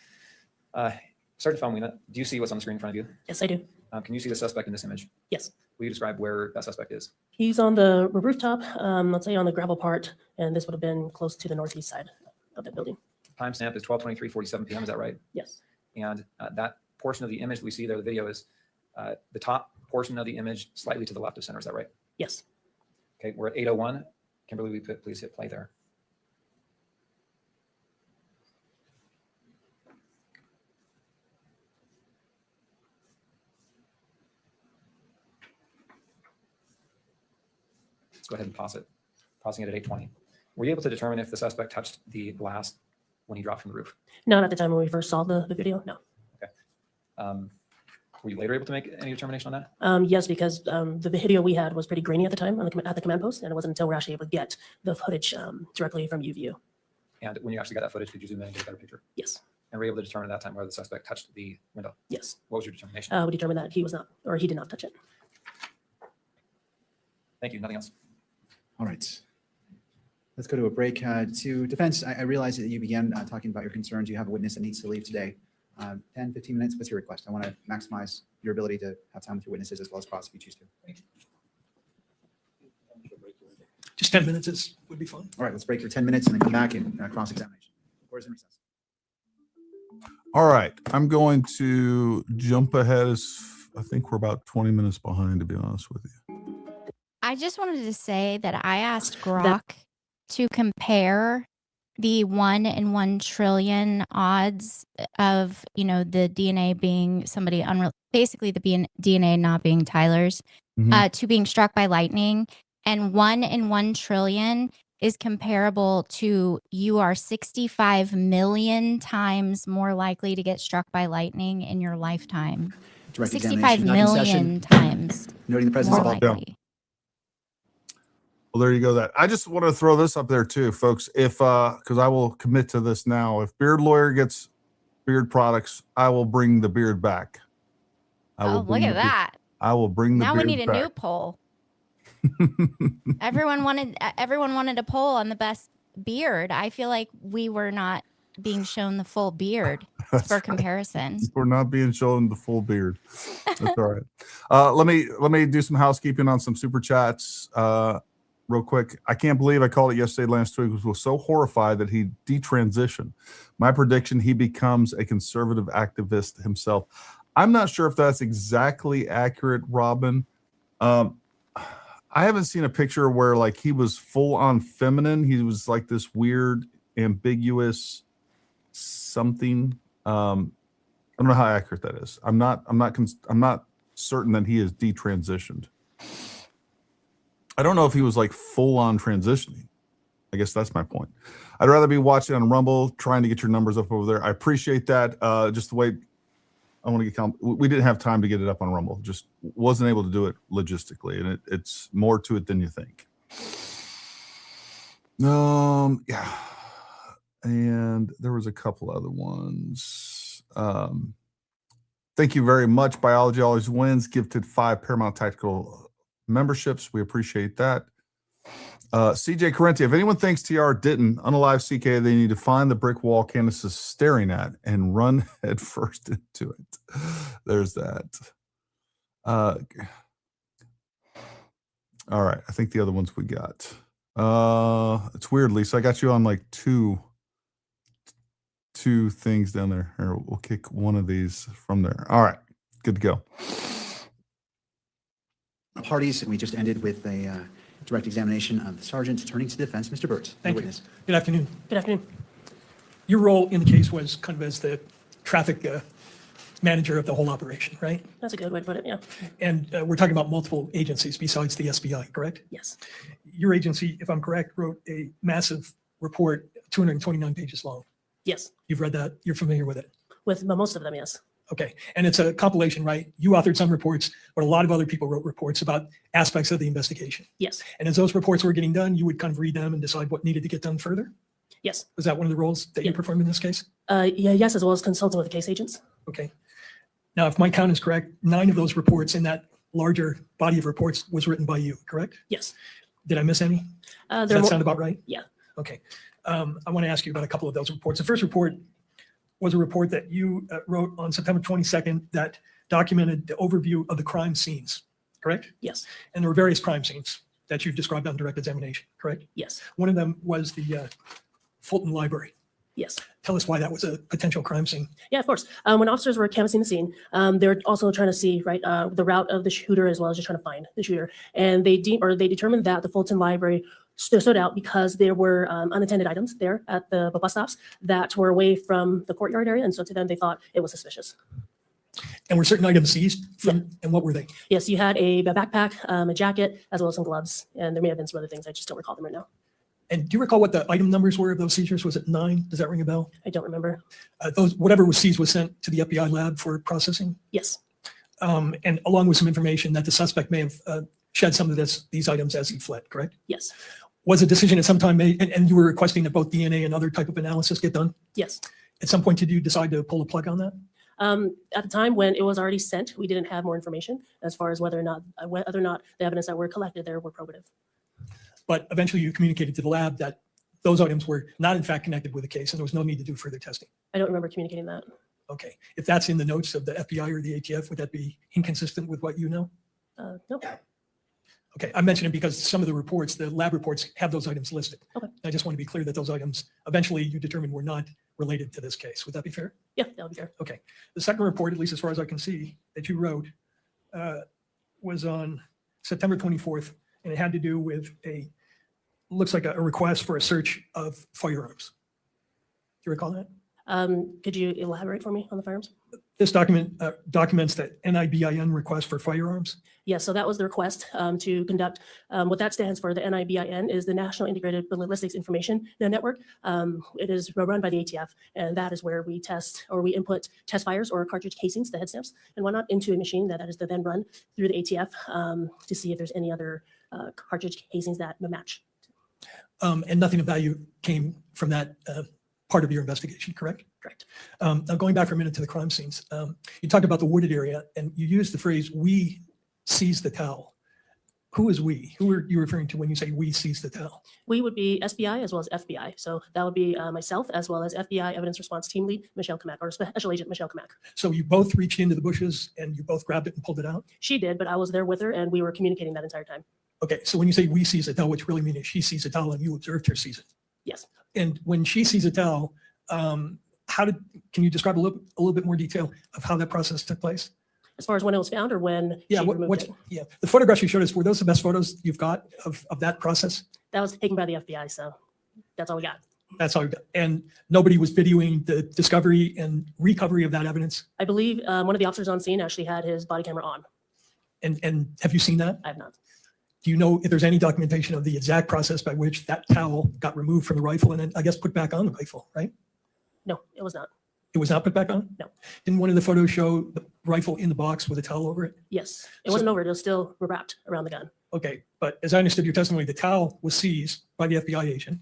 Sergeant Falmina, do you see what's on the screen in front of you? Yes, I do. Can you see the suspect in this image? Yes. Will you describe where that suspect is? He's on the rooftop, let's say on the gravel part, and this would have been close to the northeast side of the building. Timestamp is 12:23:47 p.m. Is that right? Yes. And that portion of the image that we see there, the video is the top portion of the image slightly to the left of center. Is that right? Yes. Okay, we're at 8:01. Kimberly, will you please hit play there? Let's go ahead and pause it. Pausing it at 8:20. Were you able to determine if the suspect touched the glass when he dropped from the roof? Not at the time when we first saw the video, no. Were you later able to make any determination on that? Yes, because the video we had was pretty grainy at the time at the command post, and it wasn't until we're actually able to get the footage directly from UView. And when you actually got that footage, did you zoom in and get a better picture? Yes. And were you able to determine at that time whether the suspect touched the window? Yes. What was your determination? We determined that he was not, or he did not touch it. Thank you. Nothing else. All right. Let's go to a break. To defense, I realize that you began talking about your concerns. You have a witness that needs to leave today. 10, 15 minutes, what's your request? I want to maximize your ability to have time with your witnesses as well as cross if you choose to. Just 10 minutes would be fine. All right, let's break for 10 minutes and then come back and cross-examination. Court is in recess. All right, I'm going to jump ahead. I think we're about 20 minutes behind, to be honest with you. I just wanted to say that I asked Grok to compare the 1 in 1 trillion odds of, the DNA being somebody basically the DNA not being Tyler's, to being struck by lightning. And 1 in 1 trillion is comparable to you are 65 million times more likely to get struck by lightning in your lifetime. Direct 65 examination, not in million session. times. Noting the presence more of all. likely. Well, there you go. That I just want to throw this up there too, folks. If because I will commit to this now. If Beard Lawyer gets beard products, I will bring the beard back. Oh, look at that! I will bring the now beard we need a back. new poll. Everyone wanted a poll on the best beard. I feel like we were not being shown the full beard for comparison. We're not being shown the full beard. That's all right. Let me do some housekeeping on some super chats. Real quick, I can't believe I called it yesterday. Lance Twiggs was so horrified that he detransitioned. My prediction, he becomes a conservative activist himself. I'm not sure if that's exactly accurate, Robin. I haven't seen a picture where like he was full on feminine. He was like this weird, ambiguous something. I don't know how accurate that is. I'm not certain that he is detransitioned. I don't know if he was like full on transitioning. I guess that's my point. I'd rather be watching on Rumble, trying to get your numbers up over there. I appreciate that. Just the way I want to get we didn't have time to get it up on Rumble. Just wasn't able to do it logistically, and it's more to it than you think. Yeah. And there was a couple other ones. Thank you very much. Biology Always Wins. Gifted 5 Paramount Tactical memberships. We appreciate that. CJ Correnti, if anyone thinks TR didn't unalive CK, they need to find the brick wall Candace is staring at and run head first into it. There's that. All right. I think the other ones we got. It's weird, Lisa. I got you on like two things down there. Here, we'll kick one of these from there. All right. Good to go. Parties, we just ended with a direct examination of the sergeant. Turning to defense, Mr. Burt, Thank you. witness. Good afternoon. Good afternoon. Your role in the case was kind of as the traffic manager of the whole operation, right? That's a good way to put it, yeah. And we're talking about multiple agencies besides the SBI, correct? Yes. Your agency, if I'm correct, wrote a massive report, 229 pages long. Yes. You've read that? You're familiar with it? With most of them, yes. Okay. And it's a compilation, right? You authored some reports, but a lot of other people wrote reports about aspects of the investigation. Yes. And as those reports were getting done, you would kind of read them and decide what needed to get done further? Yes. Was that one of the roles that you performed in this case? Yes, as well as consulting with the case agents. Okay. Now, if my count is correct, 9 of those reports in that larger body of reports was written by you, correct? Yes. Did I miss any? Does that sound about right? Yeah. Okay. I want to ask you about a couple of those reports. The first report was a report that you wrote on September 22nd that documented the overview of the crime scenes, correct? Yes. And there were various crime scenes that you've described on direct examination, correct? Yes. One of them was the Fulton Library. Yes. Tell us why that was a potential crime scene. Yeah, of course. When officers were canvassing the scene, they were also trying to see the route of the shooter as well as just trying to find the shooter. And they determined that the Fulton Library stood out because there were unattended items there at the bus stops that were away from the courtyard area, and so to them they thought it was suspicious. And were certain items seized from, and what were they? Yes, you had a backpack, a jacket, as well as some gloves, and there may have been some other things. I just don't recall them right now. And do you recall what the item numbers were of those seizures? Was it 9? Does that ring a bell? I don't remember. Whatever was seized was sent to the FBI lab for processing? Yes. And along with some information that the suspect may have shed some of these items as he fled, correct? Yes. Was a decision at some time made, and you were requesting that both DNA and other type of analysis get done? Yes. At some point, did you decide to pull the plug on that? At the time when it was already sent, we didn't have more information as far as whether or not the evidence that were collected there were probative. But eventually you communicated to the lab that those items were not in fact connected with the case and there was no need to do further testing. I don't remember communicating that. Okay. If that's in the notes of the FBI or the ATF, would that be inconsistent with what you know? No. Okay. I mentioned it because some of the reports, the lab reports, have those items listed. Okay. I just want to be clear that those items eventually you determined were not related to this case. Would that be fair? Yeah, that would be fair. Okay. The second report, at least as far as I can see, that you wrote was on September 24th, and it had to do with looks like a request for a search of firearms. Do you recall that? Could you elaborate for me on the firearms? This document documents that NIBIN request for firearms. Yes, so that was the request to conduct. What that stands for, the NIBIN, is the National Integrated Ballistics Information Network. It is run by the ATF, and that is where we test or we input test fires or cartridge casings, the head stamps, and whatnot into a machine that is then run through the ATF to see if there's any other cartridge casings that match. And nothing of value came from that part of your investigation, correct? Correct. Now going back for a minute to the crime scenes, you talked about the wooded area and you used the phrase, "we seized the towel." Who is we? Who are you referring to when you say we seized the towel? We would be SBI as well as FBI. So that would be myself as well as FBI Evidence Response Team Lead Michelle Kamak, or Special Agent Michelle Kamak. So you both reached into the bushes and you both grabbed it and pulled it out? She did, but I was there with her and we were communicating that entire time. Okay, so when you say we seized the towel, what you really mean is she seized the towel and you observed her seize it? Yes. And when she sees a towel, can you describe a little bit more detail of how that process took place? As far as when it was found or when Yeah, she removed it? yeah. The photographs you showed us, were those the best photos you've got of that process? That was taken by the FBI, so that's all we got. That's all you got. And nobody was videoing the discovery and recovery of that evidence? I believe one of the officers on scene actually had his body camera on. And have you seen that? I have not. Do you know if there's any documentation of the exact process by which that towel got removed from the rifle and then I guess put back on the rifle, right? No, it was not. It was not put back on? No. Didn't one of the photos show the rifle in the box with a towel over it? Yes, it wasn't over. It was still wrapped around the gun. Okay, but as I understood your testimony, the towel was seized by the FBI agent,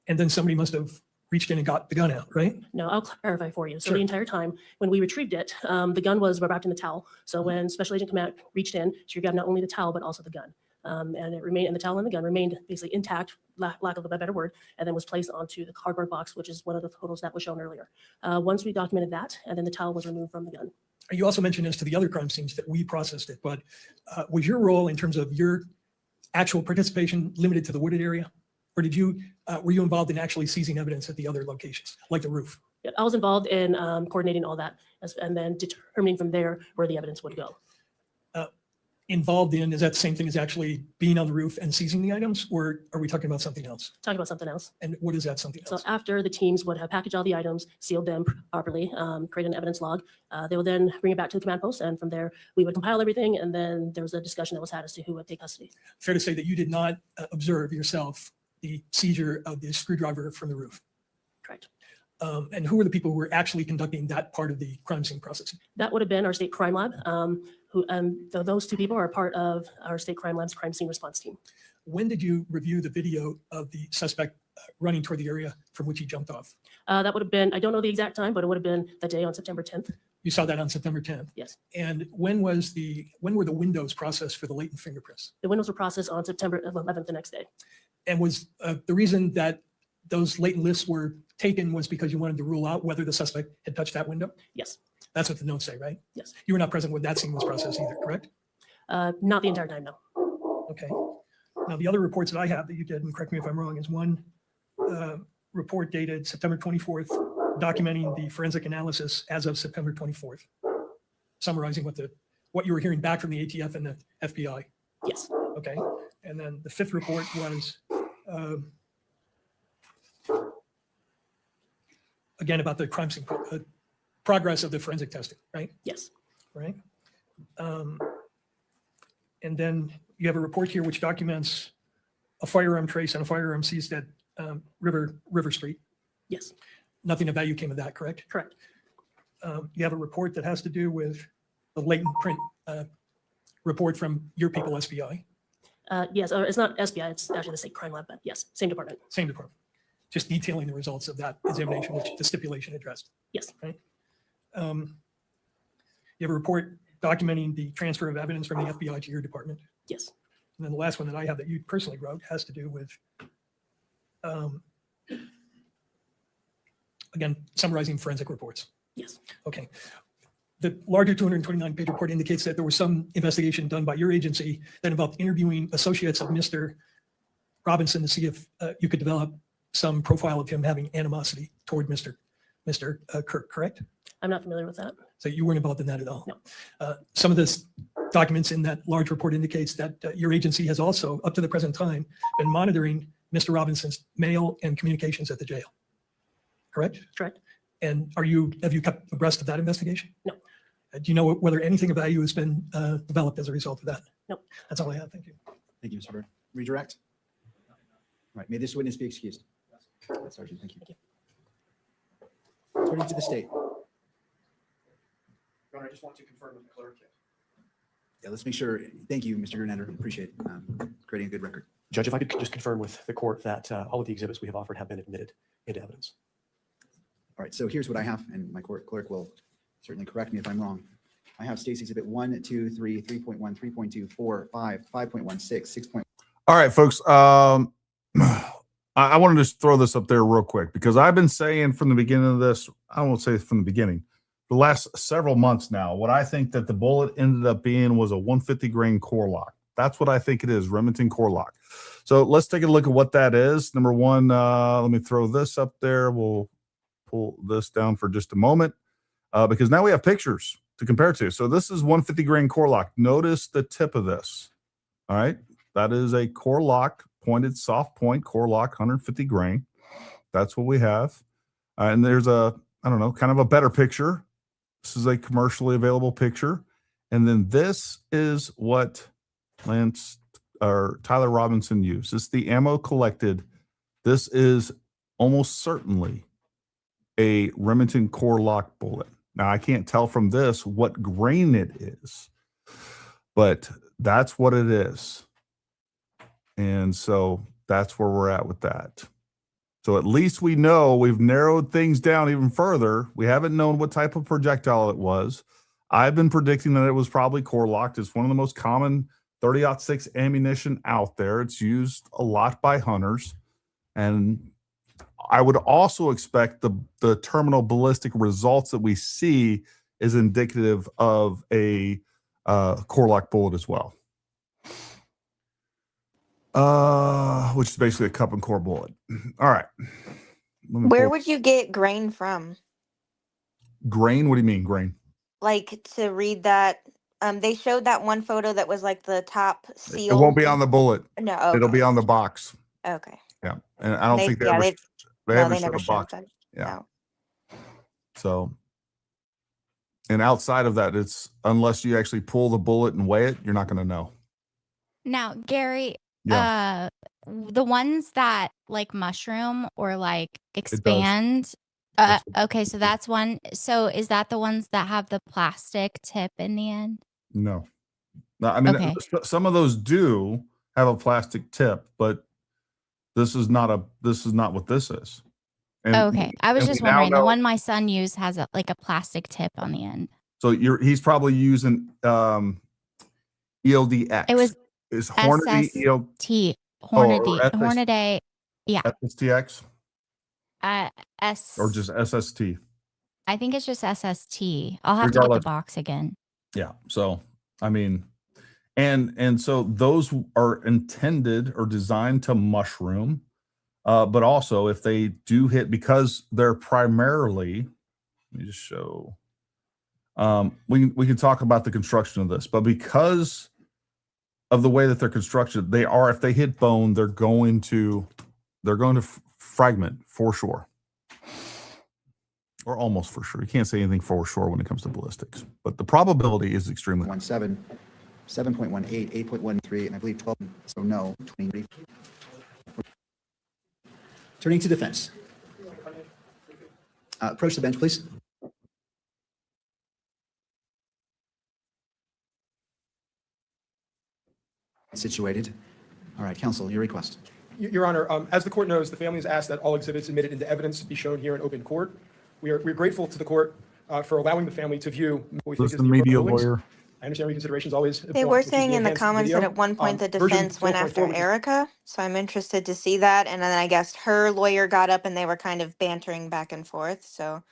and then somebody must have reached in and got the gun out, right? No, I'll clarify for you. So Sure. the entire time when we retrieved it, the gun was wrapped in the towel. So when Special Agent Kamak reached in, she grabbed not only the towel, but also the gun. And it remained, and the towel and the gun remained basically intact, lack of a better word, and then was placed onto the cardboard box, which is one of the photos that was shown earlier. Once we documented that, and then the towel was removed from the gun. You also mentioned as to the other crime scenes that we processed it, but was your role in terms of your actual participation limited to the wooded area? Or were you involved in actually seizing evidence at the other locations, like the roof? Yeah, I was involved in coordinating all that and then determining from there where the evidence would go. Involved in, is that the same thing as actually being on the roof and seizing the items? Or are we talking about something else? Talking about something else. And what is that something So else? after the teams would have packaged all the items, sealed them properly, create an evidence log, they would then bring it back to the command post. And from there, we would compile everything. And then there was a discussion that was had as to who would take custody. Fair to say that you did not observe yourself the seizure of the screwdriver from the roof? Correct. And who were the people who were actually conducting that part of the crime scene processing? That would have been our state crime lab. Those two people are part of our state crime lab's crime scene response team. When did you review the video of the suspect running toward the area from which he jumped off? That would have been, I don't know the exact time, but it would have been the day on September 10th. You saw that on September 10th? Yes. And when were the windows processed for the latent fingerprints? The windows were processed on September 11th, the next day. And was the reason that those latent lists were taken was because you wanted to rule out whether the suspect had touched that window? Yes. That's what the notes say, right? Yes. You were not present when that scene was processed either, correct? Not the entire time, no. Okay. Now, the other reports that I have that you did, and correct me if I'm wrong, is one report dated September 24th, documenting the forensic analysis as of September 24th, summarizing what you were hearing back from the ATF and the FBI. Yes. Okay. And then the fifth report was again about the crime scene progress of the forensic testing, right? Yes. right? And then you have a report here which documents a firearm trace and a firearm seized at River Street. Yes, Nothing of value came of that, correct? correct. You have a report that has to do with the latent print report from your people, SBI, Yes, it's not SBI, it's actually the state crime lab, but yes, same department. same department, just detailing the results of that examination, which the stipulation addressed. Yes. Right. You have a report documenting the transfer of evidence from the FBI to your department. Yes. And then the last one that I have that you personally wrote has to do with, again, summarizing forensic reports. Yes. Okay. The larger 229-page report indicates that there was some investigation done by your agency that involved interviewing associates of Mr. Robinson to see if you could develop some profile of him having animosity toward Mr. Kirk, correct? I'm not familiar with that. So you weren't involved in that at all? No. Some of the documents in that large report indicates that your agency has also, up to the present time, been monitoring Mr. Robinson's mail and communications at the jail, correct? Correct. And have you kept abreast of that investigation? No. Do you know whether anything of value has been developed as a result of that? No. That's all I have. Thank you. Thank you, Mr. Bird. Redirect. All right, may this witness be excused. Sergeant, thank you. Turning to the state. Your Honor, I just want to confirm with the clerk. Yeah, let's make sure. Thank you, Mr. Grenender. Appreciate creating a good record. Judge, if I could just confirm with the court that all of the exhibits we have offered have been admitted into evidence. All right, so here's what I have, and my court clerk will certainly correct me if I'm wrong. I have State's Exhibit 1, 2, 3, 3.1, 3.2, 4, 5, 5.1, 6, 6. All right, folks. I want to just throw this up there real quick because I've been saying from the beginning of this, I won't say from the beginning, the last several months now, what I think that the bullet ended up being was a 150 grain core lock. That's what I think it is, Remington core lock. So let's take a look at what that is. Number one, let me throw this up there. We'll pull this down for just a moment because now we have pictures to compare to. So this is 150 grain core lock. Notice the tip of this. All right. That is a core lock, pointed soft point core lock, 150 grain. That's what we have. And there's a, I don't know, kind of a better picture. This is a commercially available picture. And then this is what Tyler Robinson used. This is the ammo collected. This is almost certainly a Remington core lock bullet. Now, I can't tell from this what grain it is, but that's what it is. And so that's where we're at with that. So at least we know we've narrowed things down even further. We haven't known what type of projectile it was. I've been predicting that it was probably core locked. It's one of the most common 30-06 ammunition out there. It's used a lot by hunters. And I would also expect the terminal ballistic results that we see is indicative of a core lock bullet as well. Which is basically a cup and core bullet. All right. Where would you get grain from? Grain? What do you mean grain? Like to read that. They showed that one photo that was like the top seal. It won't be on the bullet. No, okay. It'll be on the box. Okay. Yeah, and I don't think they yeah, ever. They haven't showed a box. that. Yeah. No. So, and outside of that, it's unless you actually pull the bullet and weigh it, you're not going to know. Now, Gary, Yeah. the ones that like mushroom or like does. expand. Okay, so that's one. So is that the ones that have the plastic tip in the end? No. No, I mean, Okay. some of those do have a plastic tip, but this is not what this is. And, Okay, I was and we just now wondering. The know- one my son used has like a plastic tip on the end. So he's probably using ELDX. It was Is Hornady SST, or Hornady, yeah. SSTX S. or just SST? I think it's just SST. I'll have to get the Regardless. box again. Yeah. So, I mean, and so those are intended or designed to mushroom, but also if they do hit, because they're primarily, let me just show, we can talk about the construction of this, but because of the way that they're constructed, they are, if they hit bone, they're going to fragment for sure. or almost for sure. You can't say anything for sure when it comes to ballistics, but the probability is extremely high. 7.18, 8.13, and I believe 12. So no. 20. Turning to defense. Approach the bench, please. Situated. All right, counsel, your request. Your Honor, as the court knows, the family has asked that all exhibits admitted into evidence be shown here in open court. We're grateful to the court for allowing the family to view what we think is the media rulings. lawyer. I understand reconsideration is always They were saying in the comments that at one point the defense went after Erica, so I'm interested to see that. And then I guess her lawyer got up and they were kind of bantering back and forth. So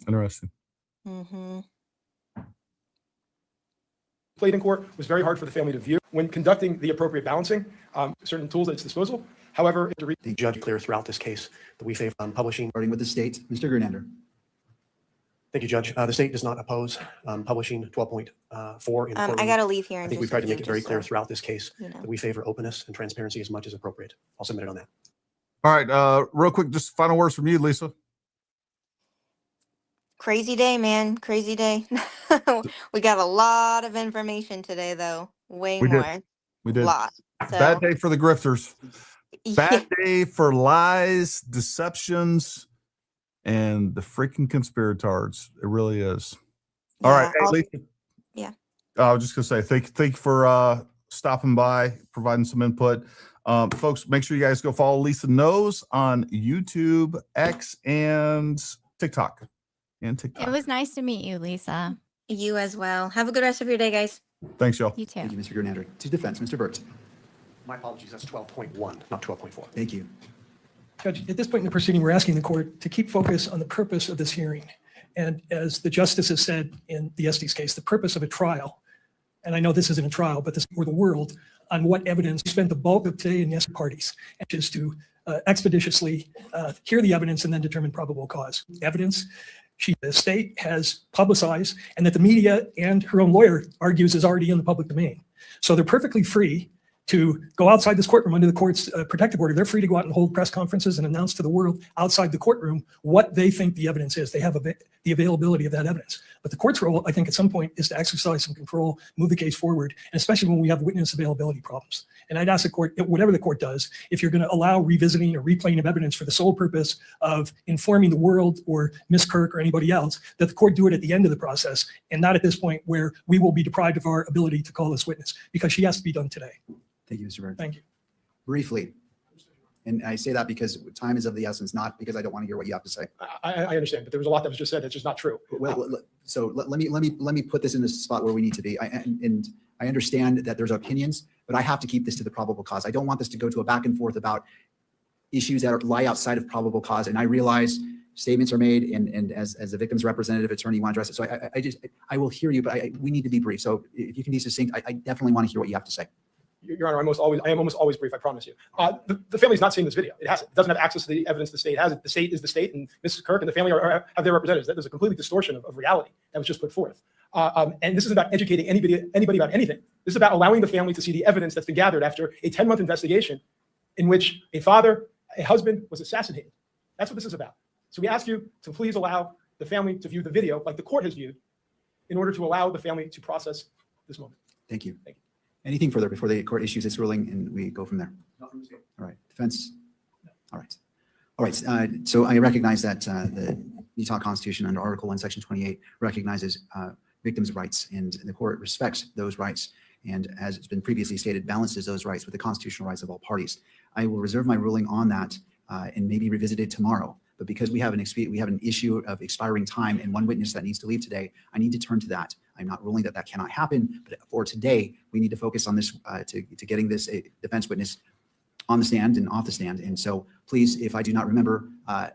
Interesting. Played in court was very hard for the family to view when conducting the appropriate balancing, certain tools at its disposal. However, the judge clear throughout this case that we favor publishing. Starting with the state, Mr. Grunander. Thank you, Judge. The state does not oppose publishing 12.4 in the I courtroom. got to leave here. I In think just we've tried to a make it few, very just clear so throughout this case you know. that we favor openness and transparency as much as appropriate. I'll submit it on that. All right, real quick, just final words from you, Lisa. Crazy day, man. Crazy day. We got a lot of information today, though. Way We more. did. We did. Lot. So, Bad day for the grifters. yeah. Bad day for lies, deceptions, and the freaking conspirators. It really is. All right, hey, Lisa. Yeah. I was just gonna say thank you for stopping by, providing some input. Folks, make sure you guys go follow Lisa Knows on YouTube, X, and TikTok. It was nice to meet you, Lisa. You as well. Have a good rest of your day, guys. Thanks, y'all. You too. Thank you, Mr. Grunander. To defense, Mr. Burt. My apologies. That's 12.1, not 12.4. Thank you. Judge, at this point in the proceeding, we're asking the court to keep focus on the purpose of this hearing. And as the justice has said in the Estes case, the purpose of a trial, and I know this isn't a trial, but this for the world, on what evidence we spent the bulk of today in the parties, which is to expeditiously hear the evidence and then determine probable cause. Evidence the state has publicized and that the media and her own lawyer argues is already in the public domain. So they're perfectly free to go outside this courtroom under the court's protective order. They're free to go out and hold press conferences and announce to the world outside the courtroom what they think the evidence is. They have the availability of that evidence. But the court's role, I think, at some point is to exercise some control, move the case forward, and especially when we have witness availability problems. And I'd ask the court, whatever the court does, if you're going to allow revisiting or replaying of evidence for the sole purpose of informing the world or Ms. Kirk or anybody else, that the court do it at the end of the process and not at this point where we will be deprived of our ability to call this witness because she has to be done today. Thank you, Mr. Byrd. Thank you. Briefly, and I say that because time is of the essence, not because I don't want to hear what you have to say. I understand, but there was a lot that was just said that's just not true. So let me put this in the spot where we need to be. I understand that there's opinions, but I have to keep this to the probable cause. I don't want this to go to a back and forth about issues that lie outside of probable cause. And I realize statements are made, and as a victim's representative attorney, you want to address it. So I will hear you, but we need to be brief. So if you can be succinct, I definitely want to hear what you have to say. Your Honor, I am almost always brief, I promise you. The family's not seen this video. It hasn't. It doesn't have access to the evidence the state has. The state is the state, and Mrs. Kirk and the family have their representatives. There's a completely distortion of reality that was just put forth. And this is about educating anybody about anything. This is about allowing the family to see the evidence that's been gathered after a 10-month investigation in which a father, a husband was assassinated. That's what this is about. So we ask you to please allow the family to view the video like the court has viewed in order to allow the family to process this moment. Thank you. Thank you. Anything further before the court issues its ruling and we go from there? All right. Defense? All right. All right. So I recognize that the Utah Constitution under Article 1, Section 28 recognizes victims' rights, and the court respects those rights. And as it's been previously stated, balances those rights with the constitutional rights of all parties. I will reserve my ruling on that and maybe revisit it tomorrow. But because we have an issue of expiring time and one witness that needs to leave today, I need to turn to that. I'm not ruling that cannot happen, but for today, we need to focus on this to getting this defense witness on the stand and off the stand. And so please, if I do not remember,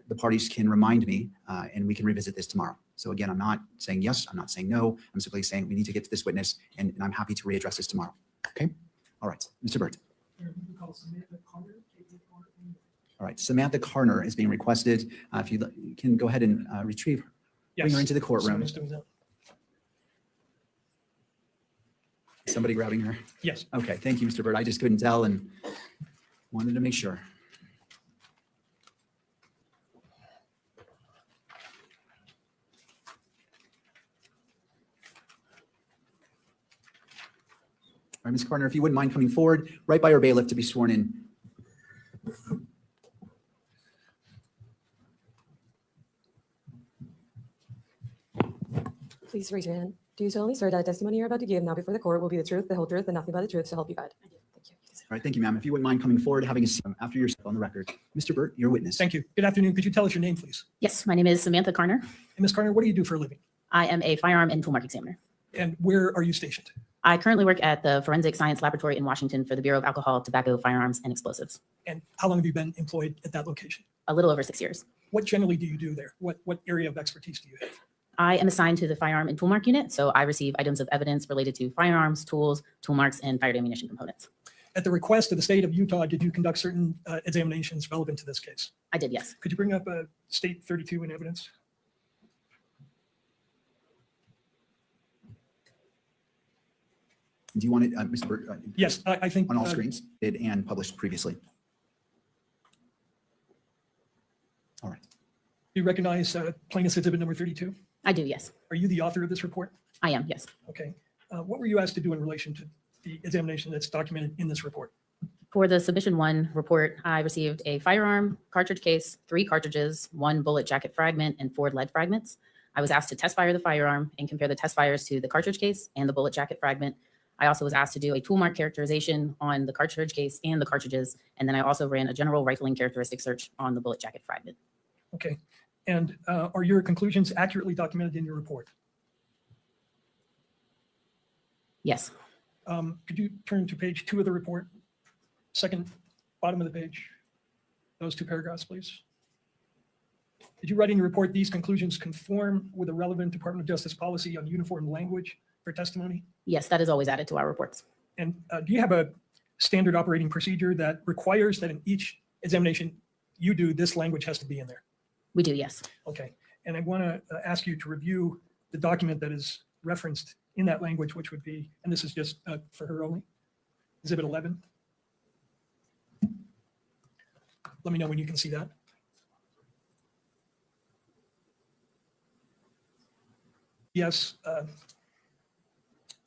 the parties can remind me and we can revisit this tomorrow. So again, I'm not saying yes, I'm not saying no. I'm simply saying we need to get to this witness and I'm happy to readdress this tomorrow. Okay? All right, Mr. Burt. All right, Samantha Carner is being requested. If you can go ahead and retrieve her, bring her into the courtroom. Somebody grabbing her? Yes. Okay, thank you, Mr. Burt. I just couldn't tell and wanted to make sure. right, Ms. Carter, if you wouldn't mind coming forward, right by our bailiff to be sworn in. Please raise your hand. Do you solemnly swear that the testimony you're about to give now before the court will be the truth, the whole truth, and nothing but the truth, so help you God? I do. Thank you. All right, thank you, ma'am. If you wouldn't mind coming forward, having a seat after your on the record. Mr. Burt, your witness. Thank you. Good afternoon. Could you tell us your name, please? Yes, my name is Samantha Carner. And Ms. Carter, what do you do for a living? I am a firearm and toolmark examiner. And where are you stationed? I currently work at the Forensic Science Laboratory in Washington for the Bureau of Alcohol, Tobacco, Firearms, and Explosives. And how long have you been employed at that location? A little over 6 years. What generally do you do there? What area of expertise do you have? I am assigned to the firearm and toolmark unit, so I receive items of evidence related to firearms, tools, toolmarks, and fired ammunition components. At the request of the state of Utah, did you conduct certain examinations relevant to this case? I did, yes. Could you bring up State 32 in evidence? Do you want it, Mr. Burt? Yes, I think on all screens, did and published previously. All right. Do you recognize plaintiff's exhibit number 32? I do, yes. Are you the author of this report? I am, yes. Okay. What were you asked to do in relation to the examination that's documented in this report? For the submission 1 report, I received a firearm, cartridge case, 3 cartridges, 1 bullet jacket fragment, and 4 lead fragments. I was asked to test fire the firearm and compare the test fires to the cartridge case and the bullet jacket fragment. I also was asked to do a toolmark characterization on the cartridge case and the cartridges, and then I also ran a general rifling characteristic search on the bullet jacket fragment. Okay. And are your conclusions accurately documented in your report? Yes. Could you turn to page 2 of the report? Second, bottom of the page. Those 2 paragraphs, please. Did you write in your report these conclusions conform with the relevant Department of Justice policy on uniform language for testimony? Yes, that is always added to our reports. And do you have a standard operating procedure that requires that in each examination you do, this language has to be in there? We do, yes. Okay. And I want to ask you to review the document that is referenced in that language, which would be, and this is just for her only, Exhibit 11. Let me know when you can see that. Yes.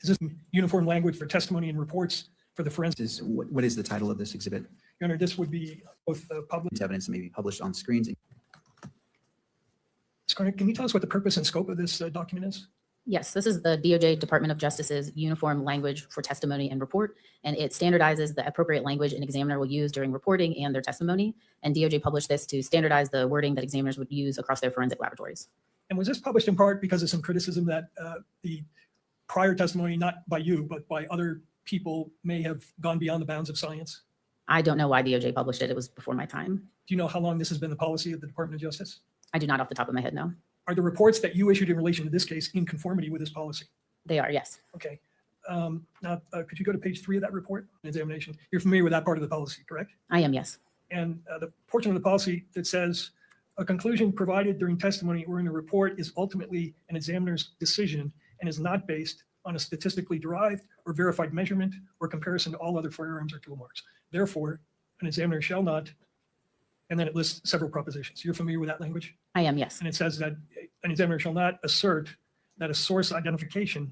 Is this uniform language for testimony and reports for the forensic? What is the title of this exhibit? Your Honor, this would be both public. Evidence that may be published on screens. Ms. Carter, can you tell us what the purpose and scope of this document is? Yes, this is the DOJ Department of Justice's uniform language for testimony and report, and it standardizes the appropriate language an examiner will use during reporting and their testimony. And DOJ published this to standardize the wording that examiners would use across their forensic laboratories. And was this published in part because of some criticism that the prior testimony, not by you, but by other people, may have gone beyond the bounds of science? I don't know why DOJ published it. It was before my time. Do you know how long this has been the policy of the Department of Justice? I do not off the top of my head, no. Are the reports that you issued in relation to this case in conformity with this policy? They are, yes. Okay. Now, could you go to page 3 of that report, examination? You're familiar with that part of the policy, correct? I am, yes. And the portion of the policy that says a conclusion provided during testimony or in a report is ultimately an examiner's decision and is not based on a statistically derived or verified measurement or comparison to all other firearms or tool marks. Therefore, an examiner shall not, and then it lists several propositions. You're familiar with that language? I am, yes. And it says that an examiner shall not assert that a source identification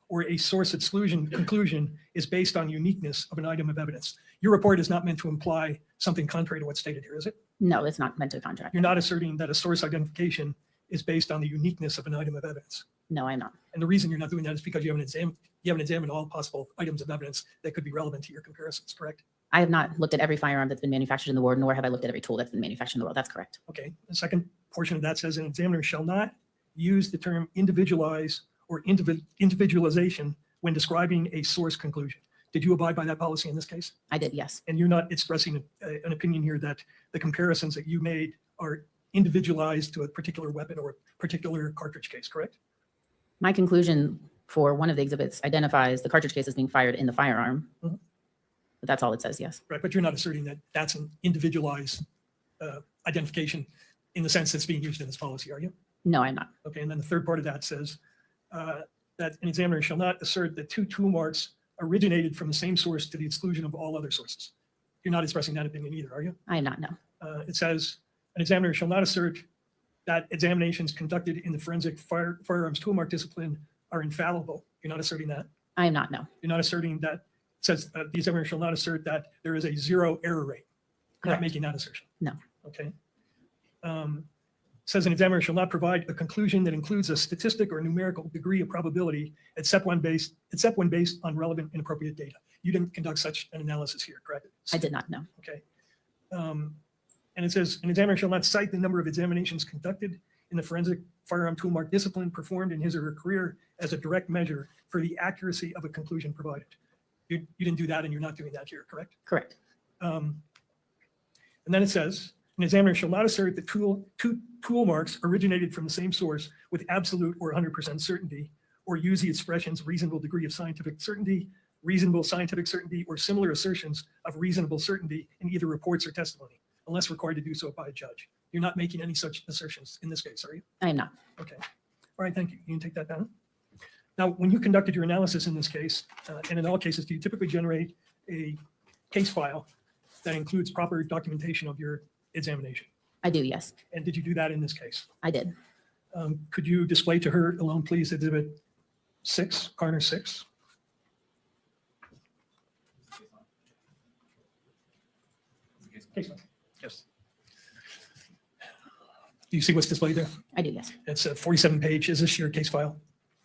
or a source exclusion conclusion is based on uniqueness of an item of evidence. Your report is not meant to imply something contrary to what's stated here, is it? No, it's not meant to contract. You're not asserting that a source identification is based on the uniqueness of an item of evidence. No, I'm not. And the reason you're not doing that is because you haven't examined all possible items of evidence that could be relevant to your comparisons, correct? I have not looked at every firearm that's been manufactured in the world, nor have I looked at every tool that's been manufactured in the world. That's correct. Okay. The second portion of that says an examiner shall not use the term individualize or individualization when describing a source conclusion. Did you abide by that policy in this case? I did, yes. And you're not expressing an opinion here that the comparisons that you made are individualized to a particular weapon or a particular cartridge case, correct? My conclusion for one of the exhibits identifies the cartridge case as being fired in the firearm. Mm-hmm. But that's all it says, yes. Right, but you're not asserting that that's an individualized identification in the sense that's being used in this policy, are you? No, I'm not. Okay, and then the third part of that says that an examiner shall not assert that 2 tool marks originated from the same source to the exclusion of all other sources. You're not expressing that opinion either, are you? I am not, no. It says an examiner shall not assert that examinations conducted in the forensic firearms tool mark discipline are infallible. You're not asserting that? I am not, no. You're not asserting that says the examiner shall not assert that there is a 0 error rate. You're not Correct. making that assertion. No. Okay. Says an examiner shall not provide a conclusion that includes a statistic or numerical degree of probability except when based on relevant and appropriate data. You didn't conduct such an analysis here, correct? I did not know. Okay. And it says an examiner shall not cite the number of examinations conducted in the forensic firearm tool mark discipline performed in his or her career as a direct measure for the accuracy of a conclusion provided. You didn't do that, and you're not doing that here, correct? Correct. And then it says, an examiner shall not assert that two tool marks originated from the same source with absolute or 100% certainty, or use the expressions reasonable degree of scientific certainty, reasonable scientific certainty, or similar assertions of reasonable certainty in either reports or testimony, unless required to do so by a judge. You're not making any such assertions in this case, are you? I am not. Okay. All right, thank you. You can take that down. Now, when you conducted your analysis in this case, and in all cases, do you typically generate a case file that includes proper documentation of your examination? I do, yes. And did you do that in this case? I did. Could you display to her alone, please, Exhibit 6, Coroner 6? Case file. Yes. Do you see what's displayed there? I do, yes. It's a 47-page. Is this your case file?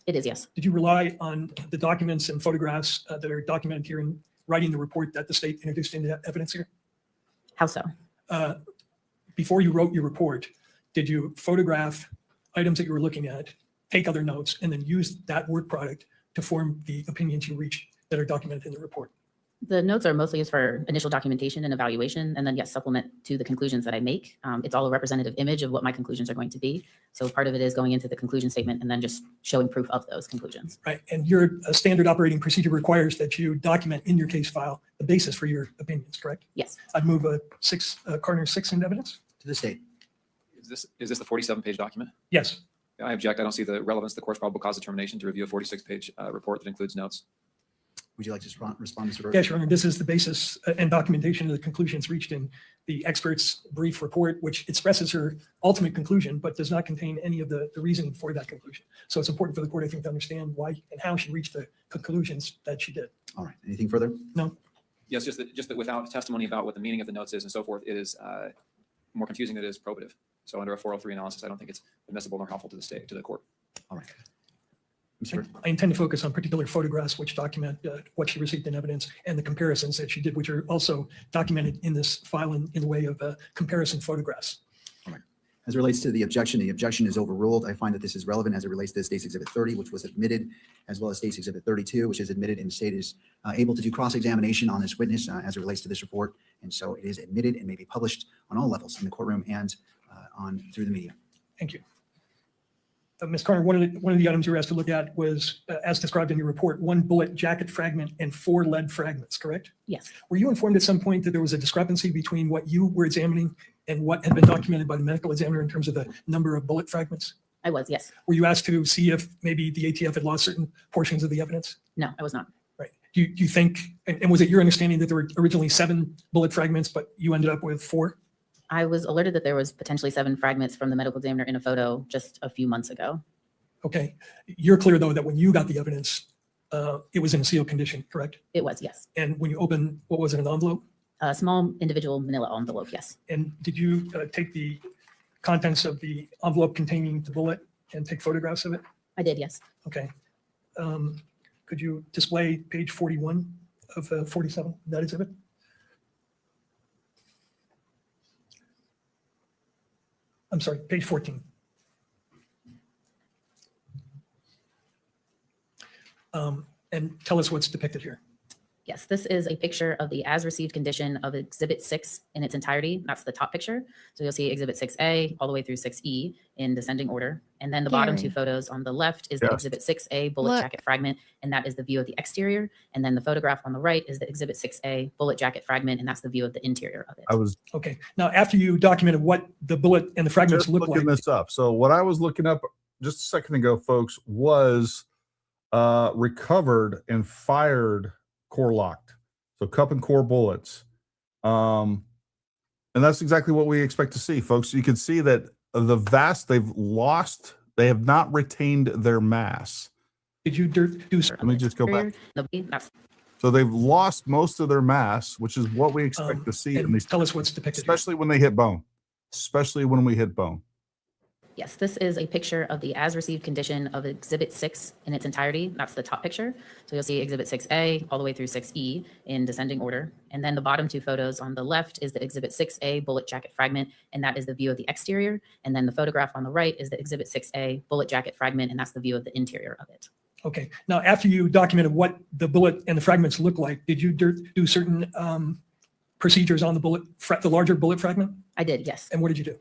It is, yes. Did you rely on the documents and photographs that are documented here in writing the report that the state introduced into evidence here? How so? Before you wrote your report, did you photograph items that you were looking at, take other notes, and then use that work product to form the opinions you reached that are documented in the report? The notes are mostly used for initial documentation and evaluation, and then yes, supplement to the conclusions that I make. It's all a representative image of what my conclusions are going to be. So part of it is going into the conclusion statement and then just showing proof of those conclusions. Right, and your standard operating procedure requires that you document in your case file the basis for your opinions, correct? Yes. I'd move Coroner 6 into evidence. To the state. Is this the 47-page document? Yes. I object. I don't see the relevance of the court's probable cause determination to review a 46-page report that includes notes. Would you like to respond, Mr. Burke? Yes, Your Honor. This is the basis and documentation of the conclusions reached in the expert's brief report, which expresses her ultimate conclusion, but does not contain any of the reasoning for that conclusion. So it's important for the court, I think, to understand why and how she reached the conclusions that she did. All right. Anything further? No. Yes, just that without testimony about what the meaning of the notes is and so forth, it is more confusing than it is probative. So under a 403 analysis, I don't think it's admissible nor helpful to the state, to the court. All right. I intend to focus on particular photographs which document what she received in evidence and the comparisons that she did, which are also documented in this file in the way of comparison photographs. As it relates to the objection is overruled. I find that this is relevant as it relates to State's Exhibit 30, which was admitted, as well as State's Exhibit 32, which is admitted, and the state is able to do cross-examination on this witness as it relates to this report. And so it is admitted and may be published on all levels in the courtroom and through the media. Thank you. Ms. Coroner, one of the items you were asked to look at was, as described in your report, 1 bullet jacket fragment and 4 lead fragments, correct? Yes. Were you informed at some point that there was a discrepancy between what you were examining and what had been documented by the medical examiner in terms of the number of bullet fragments? I was, yes. Were you asked to see if maybe the ATF had lost certain portions of the evidence? No, I was not. Right. Do you think, and was it your understanding that there were originally 7 bullet fragments, but you ended up with 4? I was alerted that there was potentially 7 fragments from the medical examiner in a photo just a few months ago. Okay. You're clear, though, that when you got the evidence, it was in a sealed condition, correct? It was, yes. And when you opened, what was it, an envelope? A small individual manila envelope, yes. And did you take the contents of the envelope containing the bullet and take photographs of it? I did, yes. Okay. Could you display page 41 of 47, that exhibit? I'm sorry, page 14. And tell us what's depicted here. Yes, this is a picture of the as received condition of Exhibit 6 in its entirety. That's the top picture. So you'll see Exhibit 6A all the way through 6E in descending order. And then the bottom 2 photos on the left is the Exhibit 6A bullet jacket fragment, and that is the view of the exterior. And then the photograph on the right is the Exhibit 6A bullet jacket fragment, and that's the view of the interior of it. Okay. Now, after you documented what the bullet and the fragments look like. Looking this up. So what I was looking up just a second ago, folks, was recovered and fired core locked, so cup and core bullets, and that's exactly what we expect to see, folks. You can see that they have not retained their mass. Did you do? Let me just go back. So they've lost most of their mass, which is what we expect to see in these. Tell us what's depicted, especially when they hit bone. Especially when we hit bone. Yes, this is a picture of the as received condition of Exhibit 6 in its entirety. That's the top picture. So you'll see Exhibit 6A all the way through 6E in descending order. And then the bottom two photos on the left is the Exhibit 6A bullet jacket fragment, and that is the view of the exterior. And then the photograph on the right is the Exhibit 6A bullet jacket fragment, and that's the view of the interior of it. Okay. Now, after you documented what the bullet and the fragments look like, did you do certain procedures on the bullet, the larger bullet fragment? I did, yes. And what did you do?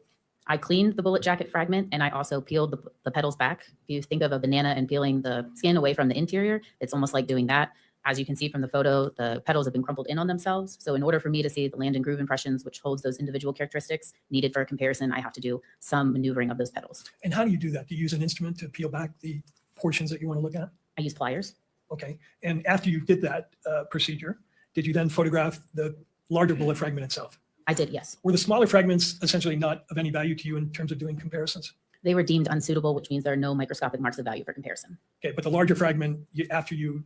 I cleaned the bullet jacket fragment, and I also peeled the petals back. If you think of a banana and peeling the skin away from the interior, it's almost like doing that. As you can see from the photo, the petals have been crumpled in on themselves. So in order for me to see the land and groove impressions, which holds those individual characteristics needed for a comparison, I have to do some maneuvering of those petals. And how do you do that? Do you use an instrument to peel back the portions that you want to look at? I use pliers. Okay. And after you did that procedure, did you then photograph the larger bullet fragment itself? I did, yes. Were the smaller fragments essentially not of any value to you in terms of doing comparisons? They were deemed unsuitable, which means there are no microscopic marks of value for comparison. Okay, but the larger fragment, after you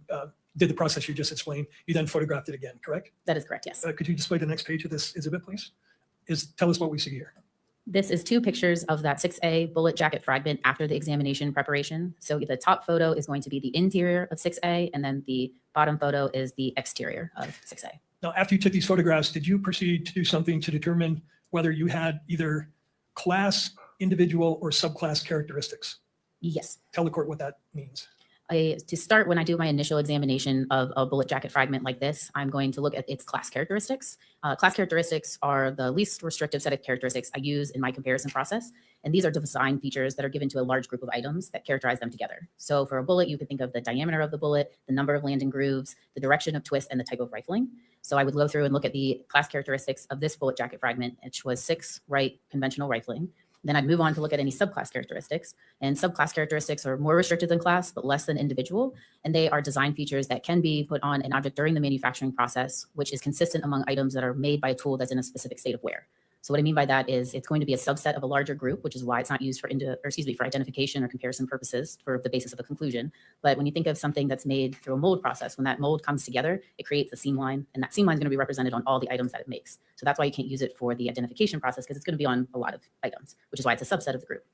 did the process you just explained, you then photographed it again, correct? That is correct, yes. Could you display the next page of this exhibit, please? Tell us what we see here. This is two pictures of that 6A bullet jacket fragment after the examination preparation. So the top photo is going to be the interior of 6A, and then the bottom photo is the exterior of 6A. Now, after you took these photographs, did you proceed to do something to determine whether you had either class, individual, or subclass characteristics? Yes. Tell the court what that means. To start, when I do my initial examination of a bullet jacket fragment like this, I'm going to look at its class characteristics. Class characteristics are the least restrictive set of characteristics I use in my comparison process. And these are design features that are given to a large group of items that characterize them together. So for a bullet, you could think of the diameter of the bullet, the number of landing grooves, the direction of twist, and the type of rifling. So I would go through and look at the class characteristics of this bullet jacket fragment, which was 6 right conventional rifling. Then I'd move on to look at any subclass characteristics. And subclass characteristics are more restricted than class, but less than individual. And they are design features that can be put on an object during the manufacturing process, which is consistent among items that are made by a tool that's in a specific state of wear. So what I mean by that is it's going to be a subset of a larger group, which is why it's not used for identification or comparison purposes for the basis of a conclusion. But when you think of something that's made through a mold process, when that mold comes together, it creates a seam line, and that seam line is going to be represented on all the items that it makes. So that's why you can't use it for the identification process, because it's going to be on a lot of items, which is why it's a subset of the group.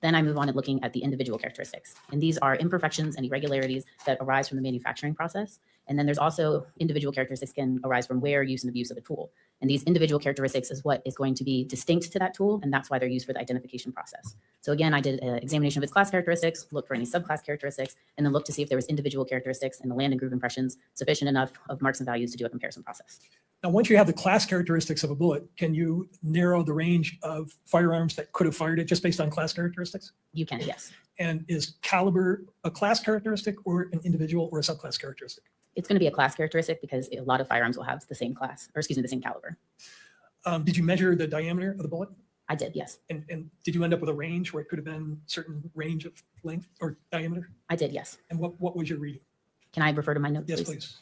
Then I move on to looking at the individual characteristics. And these are imperfections and irregularities that arise from the manufacturing process. And then there's also individual characteristics can arise from wear, use, and abuse of a tool. And these individual characteristics is what is going to be distinct to that tool, and that's why they're used for the identification process. So again, I did an examination of its class characteristics, looked for any subclass characteristics, and then looked to see if there was individual characteristics in the land and groove impressions sufficient enough of marks and values to do a comparison process. Now, once you have the class characteristics of a bullet, can you narrow the range of firearms that could have fired it just based on class characteristics? You can, yes. And is caliber a class characteristic or an individual or a subclass characteristic? It's going to be a class characteristic because a lot of firearms will have the same class, or excuse me, the same caliber. Did you measure the diameter of the bullet? I did, yes. And did you end up with a range where it could have been certain range of length or diameter? I did, yes. And what was your reading? Can I refer to my notes, Yes, please? please.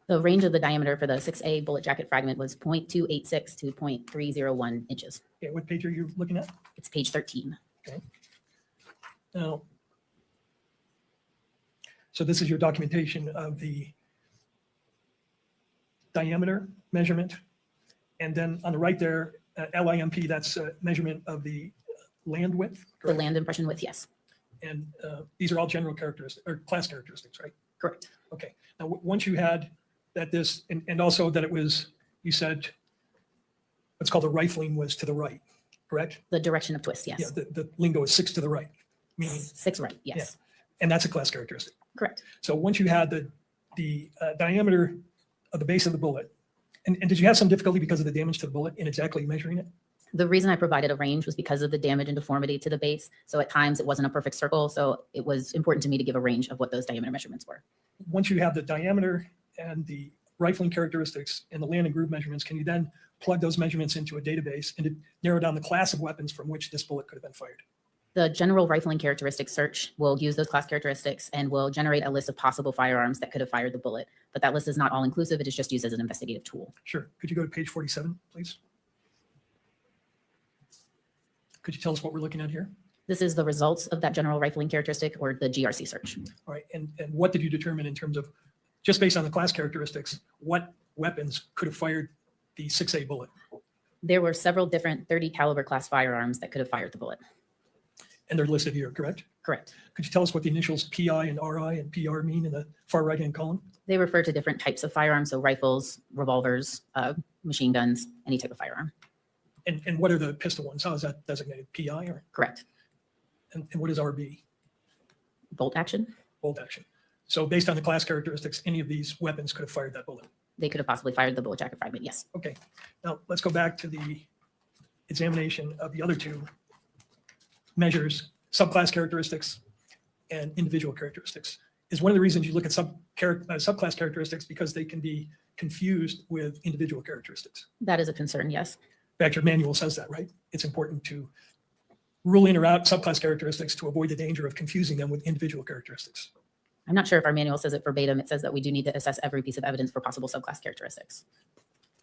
The range of the diameter for the 6A bullet jacket fragment was 0.286 to 0.301 inches. Okay, what page are you looking at? It's page 13. Okay. Now, so this is your documentation of the diameter measurement. And then on the right there, LIMP, that's a measurement of the land width. The land impression width, yes. And these are all general characteristics or class characteristics, right? Correct. Okay. Now, once you had that and also that it was, you said, what's called the rifling was to the right, correct? The direction of twist, yes. Yeah, the lingo is 6 to the right, meaning 6 right, yes. Yeah. And that's a class characteristic. Correct. So once you had the diameter of the base of the bullet, and did you have some difficulty because of the damage to the bullet in exactly measuring it? The reason I provided a range was because of the damage and deformity to the base. So at times it wasn't a perfect circle. So it was important to me to give a range of what those diameter measurements were. Once you have the diameter and the rifling characteristics and the land and groove measurements, can you then plug those measurements into a database and to narrow down the class of weapons from which this bullet could have been fired? The general rifling characteristics search will use those class characteristics and will generate a list of possible firearms that could have fired the bullet. But that list is not all inclusive. It is just used as an investigative tool. Sure. Could you go to page 47, please? Could you tell us what we're looking at here? This is the results of that general rifling characteristic or the GRC search. All right, and what did you determine in terms of, just based on the class characteristics, what weapons could have fired the 6A bullet? There were several different 30 caliber class firearms that could have fired the bullet. And they're listed here, correct? Correct. Could you tell us what the initials PI and RI and PR mean in the far right-hand column? They refer to different types of firearms, so rifles, revolvers, machine guns, any type of firearm. And what are the pistol ones? How is that designated? PI or? Correct. And what is RB? Bolt action. Bolt action. So based on the class characteristics, any of these weapons could have fired that bullet? They could have possibly fired the bullet jacket fragment, yes. Okay. Now let's go back to the examination of the other two measures, subclass characteristics and individual characteristics. Is one of the reasons you look at subclass characteristics because they can be confused with individual characteristics. That is a concern, yes. In fact, your manual says that, right? It's important to rule in or out subclass characteristics to avoid the danger of confusing them with individual characteristics. I'm not sure if our manual says it verbatim. It says that we do need to assess every piece of evidence for possible subclass characteristics.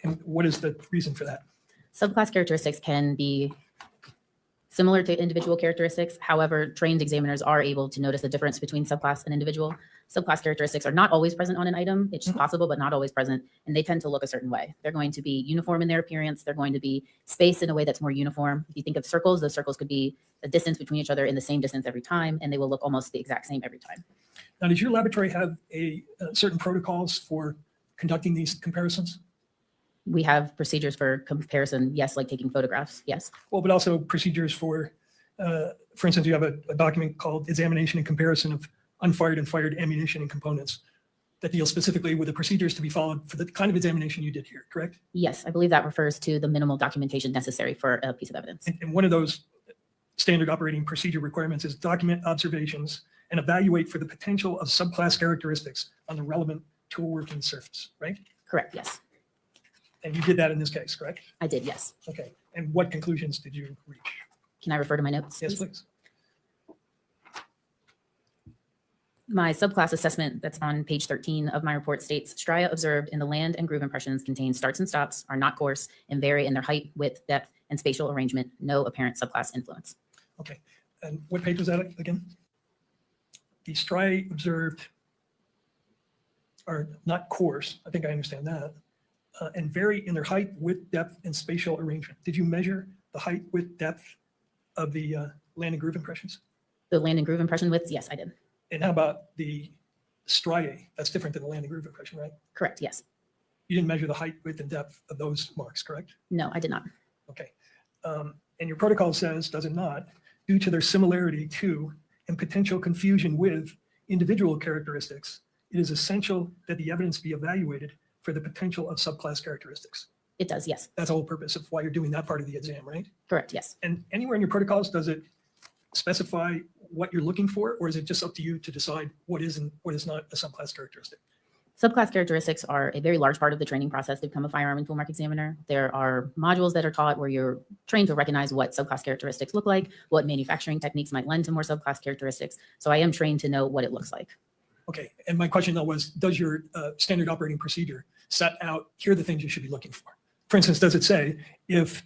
And what is the reason for that? Subclass characteristics can be similar to individual characteristics. However, trained examiners are able to notice the difference between subclass and individual. Subclass characteristics are not always present on an item. It's possible, but not always present. And they tend to look a certain way. They're going to be uniform in their appearance. They're going to be spaced in a way that's more uniform. If you think of circles, those circles could be a distance between each other in the same distance every time, and they will look almost the exact same every time. Now, does your laboratory have certain protocols for conducting these comparisons? We have procedures for comparison, yes, like taking photographs, yes. Well, but also procedures for instance, you have a document called Examination and Comparison of Unfired and Fired Ammunition and Components that deals specifically with the procedures to be followed for the kind of examination you did here, correct? Yes, I believe that refers to the minimal documentation necessary for a piece of evidence. And one of those standard operating procedure requirements is document observations and evaluate for the potential of subclass characteristics on the relevant tool working surface, right? Correct, yes. And you did that in this case, correct? I did, yes. Okay. And what conclusions did you reach? Can I refer to my notes? Yes, please. My subclass assessment that's on page 13 of my report states, stria observed in the land and groove impressions contain starts and stops, are not coarse, and vary in their height, width, depth, and spatial arrangement. No apparent subclass influence. Okay. And what page was that again? The stria observed are not coarse. I think I understand that. And vary in their height, width, depth, and spatial arrangement. Did you measure the height, width, depth of the land and groove impressions? The land and groove impression widths, yes, I did. And how about the striae? That's different than the land and groove impression, right? Correct, yes. You didn't measure the height, width, and depth of those marks, correct? No, I did not. Okay. And your protocol says, does it not, due to their similarity to and potential confusion with individual characteristics, it is essential that the evidence be evaluated for the potential of subclass characteristics. It does, yes. That's the whole purpose of why you're doing that part of the exam, right? Correct, yes. And anywhere in your protocols, does it specify what you're looking for, or is it just up to you to decide what is and what is not a subclass characteristic? Subclass characteristics are a very large part of the training process to become a firearm and tool mark examiner. There are modules that are taught where you're trained to recognize what subclass characteristics look like, what manufacturing techniques might lend to more subclass characteristics. So I am trained to know what it looks like. Okay, and my question though was, does your standard operating procedure set out, here are the things you should be looking for? For instance, does it say if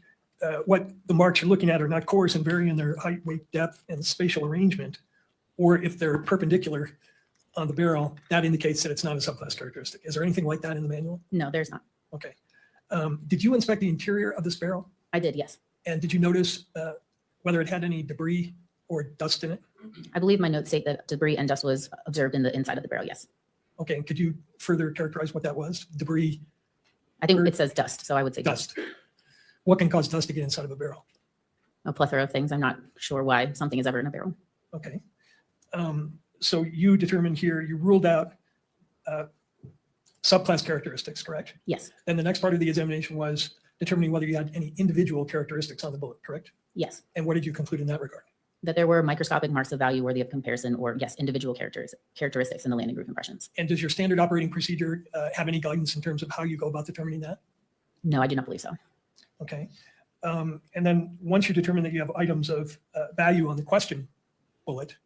what the marks you're looking at are not coarse and vary in their height, weight, depth, and spatial arrangement, or if they're perpendicular on the barrel, that indicates that it's not a subclass characteristic? Is there anything like that in the manual? No, there's not. Okay. Did you inspect the interior of this barrel? I did, yes. And did you notice whether it had any debris or dust in it? I believe my notes state that debris and dust was observed in the inside of the barrel, yes. Okay, and could you further characterize what that was? Debris? I think it says dust, so I would say dust. What can cause dust to get inside of a barrel? A plethora of things. I'm not sure why something is ever in a barrel. Okay. So you determined here, you ruled out subclass characteristics, correct? Yes. Then the next part of the examination was determining whether you had any individual characteristics on the bullet, correct? Yes. And what did you conclude in that regard? That there were microscopic marks of value worthy of comparison, or yes, individual characteristics in the land and groove impressions. And does your standard operating procedure have any guidance in terms of how you go about determining that? No, I do not believe so. Okay. And then once you determine that you have items of value on the question bullet,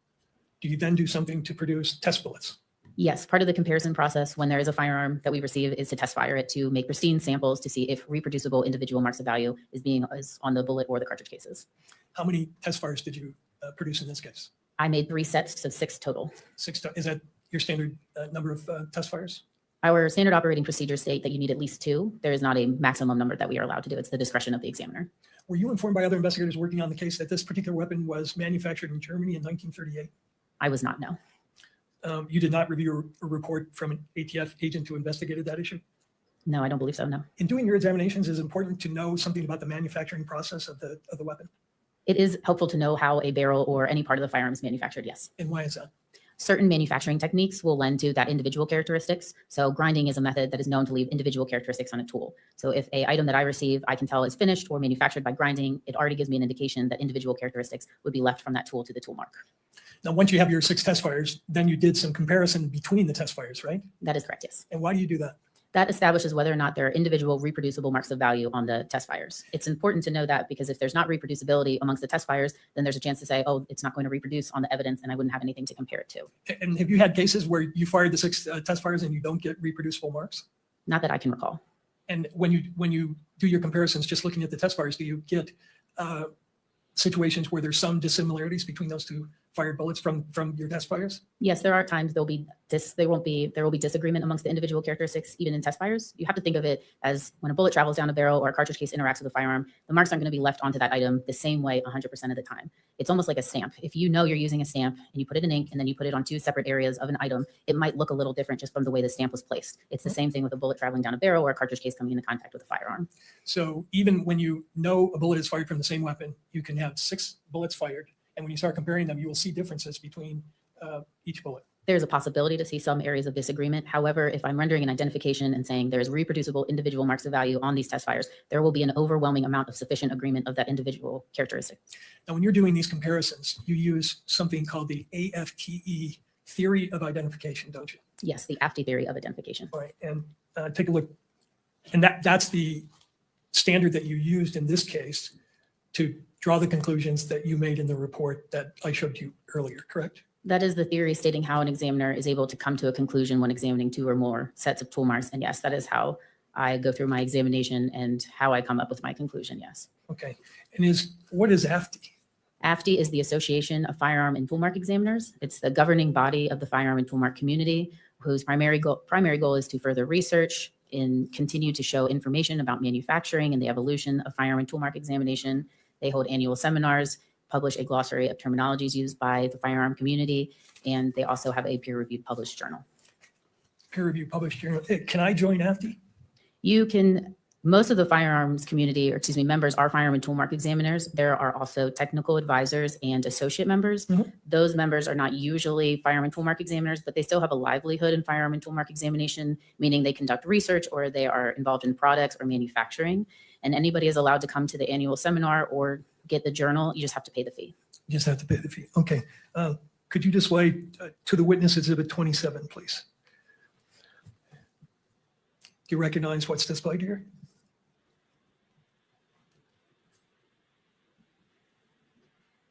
do you then do something to produce test bullets? Yes, part of the comparison process when there is a firearm that we receive is to test fire it to make pristine samples to see if reproducible individual marks of value is on the bullet or the cartridge cases. How many test fires did you produce in this case? I made 3 sets, so 6 total. Is that your standard number of test fires? Our standard operating procedures state that you need at least 2. There is not a maximum number that we are allowed to do. It's the discretion of the examiner. Were you informed by other investigators working on the case that this particular weapon was manufactured in Germany in 1938? I was not, no. You did not review a report from an ATF agent who investigated that issue? No, I don't believe so, no. In doing your examinations, is it important to know something about the manufacturing process of the weapon? It is helpful to know how a barrel or any part of the firearm is manufactured, yes. And why is that? Certain manufacturing techniques will lend to that individual characteristics. So grinding is a method that is known to leave individual characteristics on a tool. So if an item that I receive, I can tell is finished or manufactured by grinding, it already gives me an indication that individual characteristics would be left from that tool to the tool mark. Now, once you have your 6 test fires, then you did some comparison between the test fires, right? That is correct, yes. And why do you do that? That establishes whether or not there are individual reproducible marks of value on the test fires. It's important to know that because if there's not reproducibility amongst the test fires, then there's a chance to say, oh, it's not going to reproduce on the evidence and I wouldn't have anything to compare it to. And have you had cases where you fired the 6 test fires and you don't get reproducible marks? Not that I can recall. And when you do your comparisons, just looking at the test fires, do you get situations where there's some dissimilarities between those 2 fired bullets from your test fires? Yes, there are times there will be disagreement amongst the individual characteristics, even in test fires. You have to think of it as when a bullet travels down a barrel or a cartridge case interacts with a firearm, the marks aren't going to be left onto that item the same way 100% of the time. It's almost like a stamp. If you know you're using a stamp and you put it in ink and then you put it on 2 separate areas of an item, it might look a little different just from the way the stamp was placed. It's the same thing with a bullet traveling down a barrel or a cartridge case coming into contact with a firearm. So even when you know a bullet is fired from the same weapon, you can have 6 bullets fired. And when you start comparing them, you will see differences between each bullet. There's a possibility to see some areas of disagreement. However, if I'm rendering an identification and saying there's reproducible individual marks of value on these test fires, there will be an overwhelming amount of sufficient agreement of that individual characteristic. Now, when you're doing these comparisons, you use something called the AFTE theory of identification, don't you? Yes, the AFTE theory of identification. All right, and take a look. And that's the standard that you used in this case to draw the conclusions that you made in the report that I showed you earlier, correct? That is the theory stating how an examiner is able to come to a conclusion when examining 2 or more sets of tool marks. And yes, that is how I go through my examination and how I come up with my conclusion, yes. Okay, and what is AFTE? AFTE is the Association of Firearm and Toolmark Examiners. It's the governing body of the firearm and toolmark community whose primary goal is to further research and continue to show information about manufacturing and the evolution of firearm and toolmark examination. They hold annual seminars, publish a glossary of terminologies used by the firearm community, and they also have a peer-reviewed published journal. Peer-reviewed published journal. Can I join AFTE? You can. Most of the firearms community, members are firearm and toolmark examiners. There are also technical advisors and associate members. Mm-hmm. Those members are not usually firearm and toolmark examiners, but they still have a livelihood in firearm and toolmark examination, meaning they conduct research or they are involved in products or manufacturing. And anybody is allowed to come to the annual seminar or get the journal. You just have to pay the fee. You just have to pay the fee. Okay. Could you display to the witness exhibit 27, please? Do you recognize what's displayed here?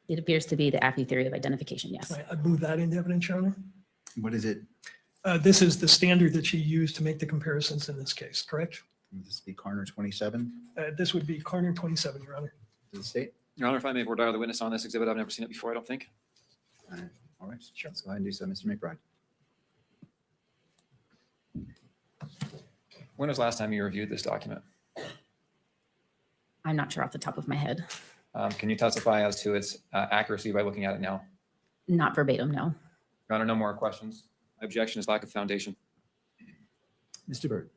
It appears to be the AFTE theory of identification, yes. Right, I move that into evidence, Your Honor. What is it? This is the standard that she used to make the comparisons in this case, correct? Would this be Carner 27? This would be Carner 27, Your Honor. Does it state? Your Honor, if I may voir dire the witness on this exhibit, I've never seen it before, I don't think. All right. Sure. Let's go ahead and do so, Mr. McBride. When was the last time you reviewed this document? I'm not sure off the top of my head. Can you testify as to its accuracy by looking at it now? Not verbatim, no. Your Honor, no more questions. My objection is lack of foundation. Mr. Byrd.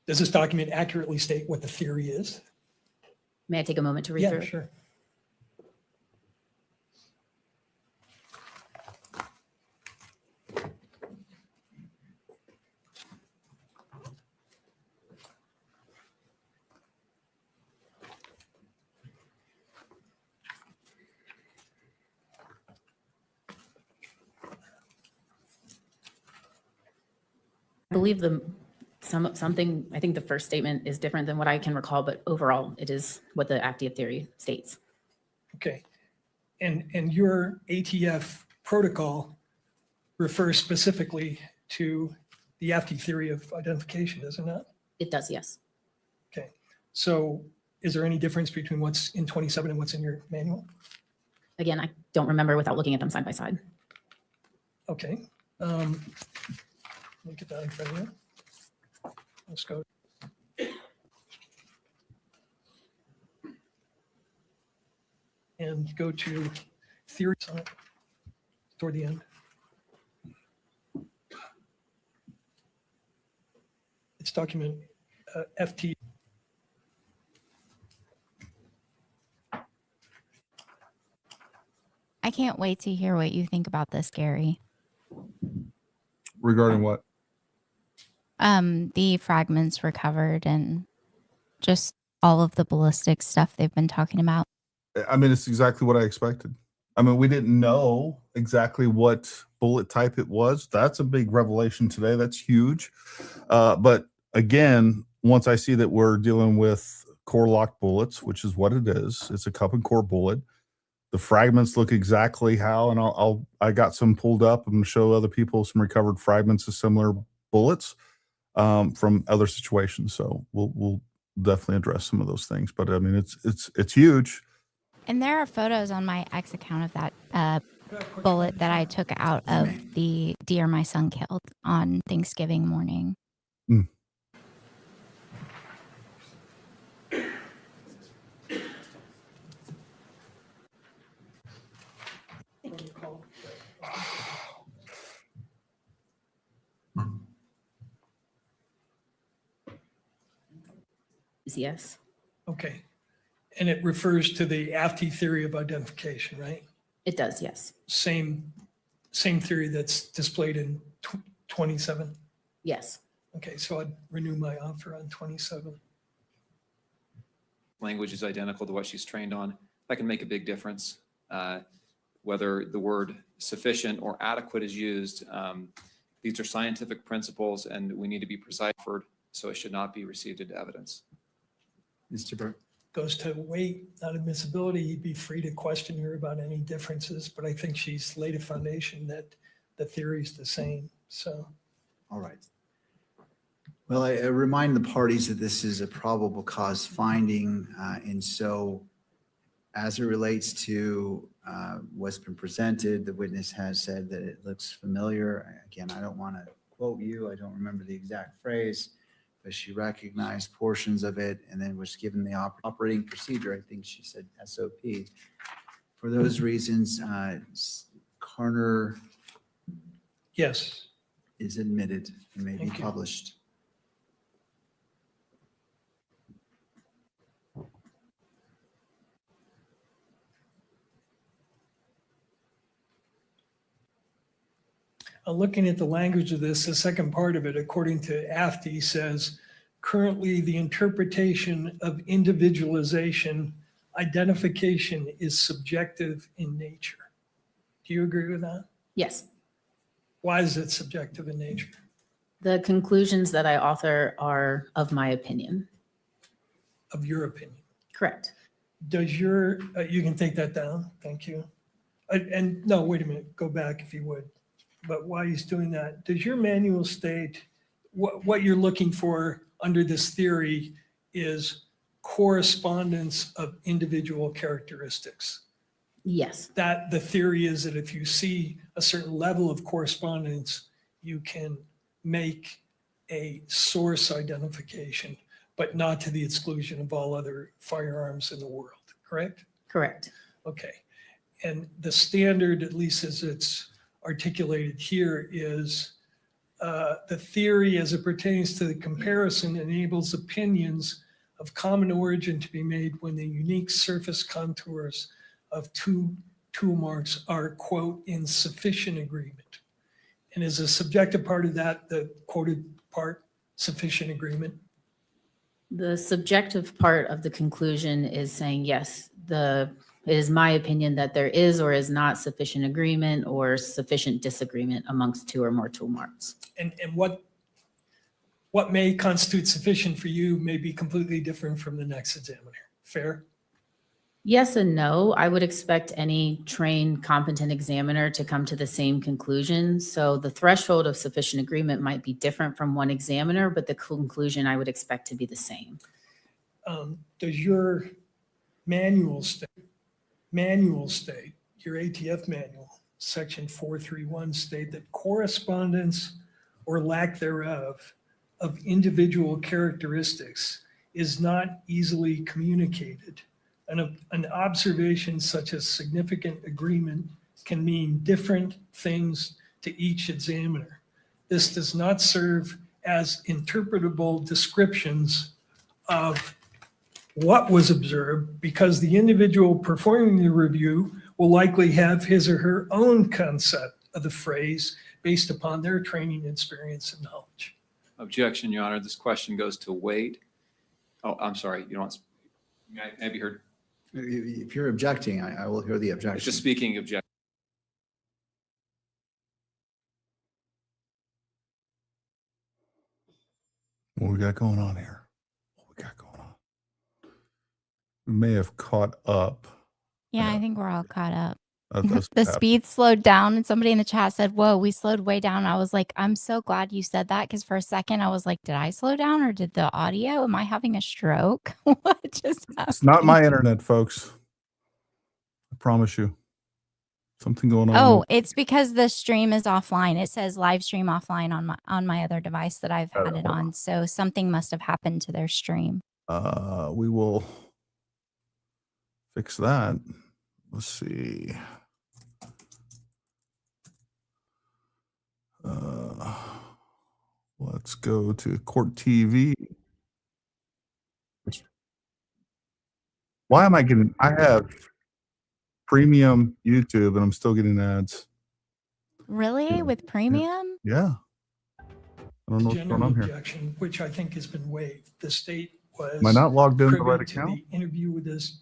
Does this document accurately state what the theory is? May I take a moment to read through Yeah, it? sure. I believe something, I think the first statement is different than what I can recall, but overall it is what the AFTE theory states. Okay. And your ATF protocol refers specifically to the AFTE theory of identification, does it not? It does, yes. Okay. So Is there any difference between what's in 27 and what's in your manual? Again, I don't remember without looking at them side by side. Okay. Let me get that in front of you. Let's go. And go to theory toward the end. It's document FT. I can't wait to hear what you think about this, Gary. Regarding what? The fragments recovered and just all of the ballistic stuff they've been talking about. I mean, it's exactly what I expected. I mean, we didn't know exactly what bullet type it was. That's a big revelation today. That's huge. But again, once I see that we're dealing with core lock bullets, which is what it is, it's a cup and core bullet. The fragments look exactly how, and I got some pulled up. I'm going to show other people some recovered fragments of similar bullets from other situations. So we'll definitely address some of those things. But I mean, it's huge. And there are photos on my X account of that bullet that I took out of the deer my son killed on Thanksgiving morning. Mm. Yes. Okay. And it refers to the AFT theory of identification, right? It does, yes. Same theory that's displayed in 27? Yes. Okay, so I'd renew my offer on 27. Language is identical to what she's trained on. That can make a big difference. Whether the word sufficient or adequate is used, these are scientific principles and we need to be precise, so it should not be received into evidence. Mr. Burke. Goes to weight, not admissibility. He'd be free to question her about any differences, but I think she's laid a foundation that the theory is the same. So, all right. Well, I remind the parties that this is a probable cause finding, and so as it relates to what's been presented, the witness has said that it looks familiar. Again, I don't want to quote you. I don't remember the exact phrase, but she recognized portions of it and then was given the operating procedure. I think she said SOP. For those reasons, Carner yes, is admitted and may be published. looking at the language of this, the second part of it, according to AFTI, says, currently the interpretation of individualization identification is subjective in nature. Do you agree with that? Yes. Why is it subjective in nature? The conclusions that I author are of my opinion. Of your opinion? Correct. Does your, you can take that down, thank you. And no, wait a minute, go back if you would. But while he's doing that, does your manual state what you're looking for under this theory is correspondence of individual characteristics? Yes. That the theory is that if you see a certain level of correspondence, you can make a source identification, but not to the exclusion of all other firearms in the world, correct? Correct. Okay. And the standard, at least as it's articulated here, is the theory as it pertains to the comparison enables opinions of common origin to be made when the unique surface contours of two tool marks are, quote, in sufficient agreement. And is a subjective part of that, the quoted part, sufficient agreement? The subjective part of the conclusion is saying, yes, it is my opinion that there is or is not sufficient agreement or sufficient disagreement amongst two or more tool marks. And what may constitute sufficient for you may be completely different from the next examiner. Fair? Yes and no. I would expect any trained, competent examiner to come to the same conclusion. So the threshold of sufficient agreement might be different from one examiner, but the conclusion I would expect to be the same. Does your manual state, your ATF manual, section 431 state that correspondence or lack thereof of individual characteristics is not easily communicated? An observation such as significant agreement can mean different things to each examiner. This does not serve as interpretable descriptions of what was observed, because the individual performing the review will likely have his or her own concept of the phrase based upon their training, experience, and knowledge. Objection, Your Honor. This question goes to weight. Oh, I'm sorry. You don't. May I be heard? If you're objecting, I will hear the objection. Just speaking objection. What we got going on here? We may have caught up. Yeah, I think we're all caught up. That's The bad. speed slowed down, and somebody in the chat said, "Whoa, we slowed way down." I was like, I'm so glad you said that, because for a second I was like, did I slow down or did the audio? Am I having a stroke? What just happened? It's not my internet, folks. I promise you. Something going on. Oh, it's because the stream is offline. It says live stream offline on my other device that I've had it on. So something must have happened to their stream. We will fix that. Let's see. Let's go to Court TV. Why am I getting? I have premium YouTube and I'm still getting ads. Really? With premium? Yeah. I don't know what's going General on here. objection, which I think has been waived. The state was Am I not logged in the privy right to account? the interview with this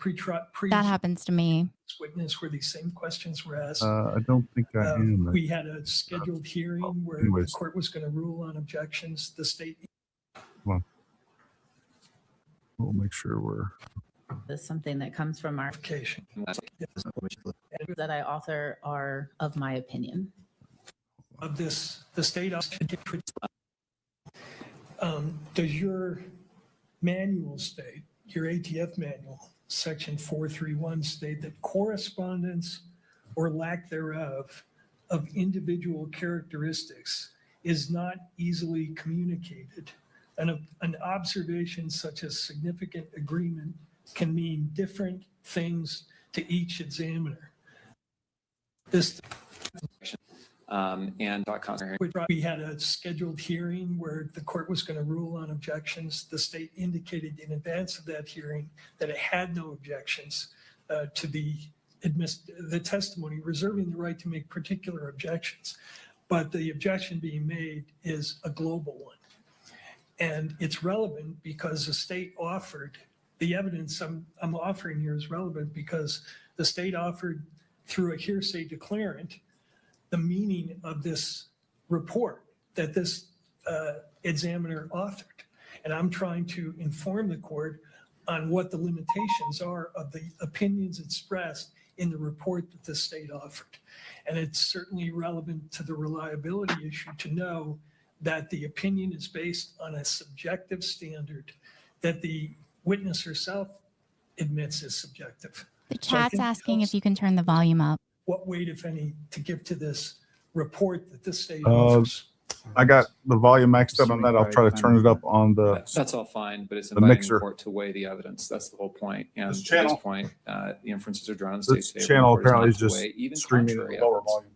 That happens to me. witness where these same questions were asked. I don't think I am. We had a scheduled hearing where anyways. the court was going to rule on objections. The state. Come on. We'll make sure we're. Is something that comes from our that I author are of my opinion. Of this, the state. Does your manual state, your ATF manual, section 431 state that correspondence or lack thereof of individual characteristics is not easily communicated? An observation such as significant agreement can mean different things to each examiner. This. And We had a scheduled hearing where the court was going to rule on objections. The state indicated in advance of that hearing that it had no objections to the testimony, reserving the right to make particular objections. But the objection being made is a global one. And it's relevant because the state offered, the evidence I'm offering here is relevant because the state offered through a hearsay declarant the meaning of this report that this examiner authored. And I'm trying to inform the court on what the limitations are of the opinions expressed in the report that the state offered. And it's certainly relevant to the reliability issue to know that the opinion is based on a subjective standard that the witness herself admits is subjective. The So I chat's think it asking helps if you can turn the volume up. what weight, if any, to give to this report that the state Uh, offers. I got the volume maxed out on that. I'll try to turn it up on the. That's all fine, but it's the inviting mixer. the court to weigh the evidence. That's the whole point. And This at channel- this point, the inferences are drawn in the This state's favor. channel The court is apparently not is to just weigh even streaming at contrary a lower evidence. volume.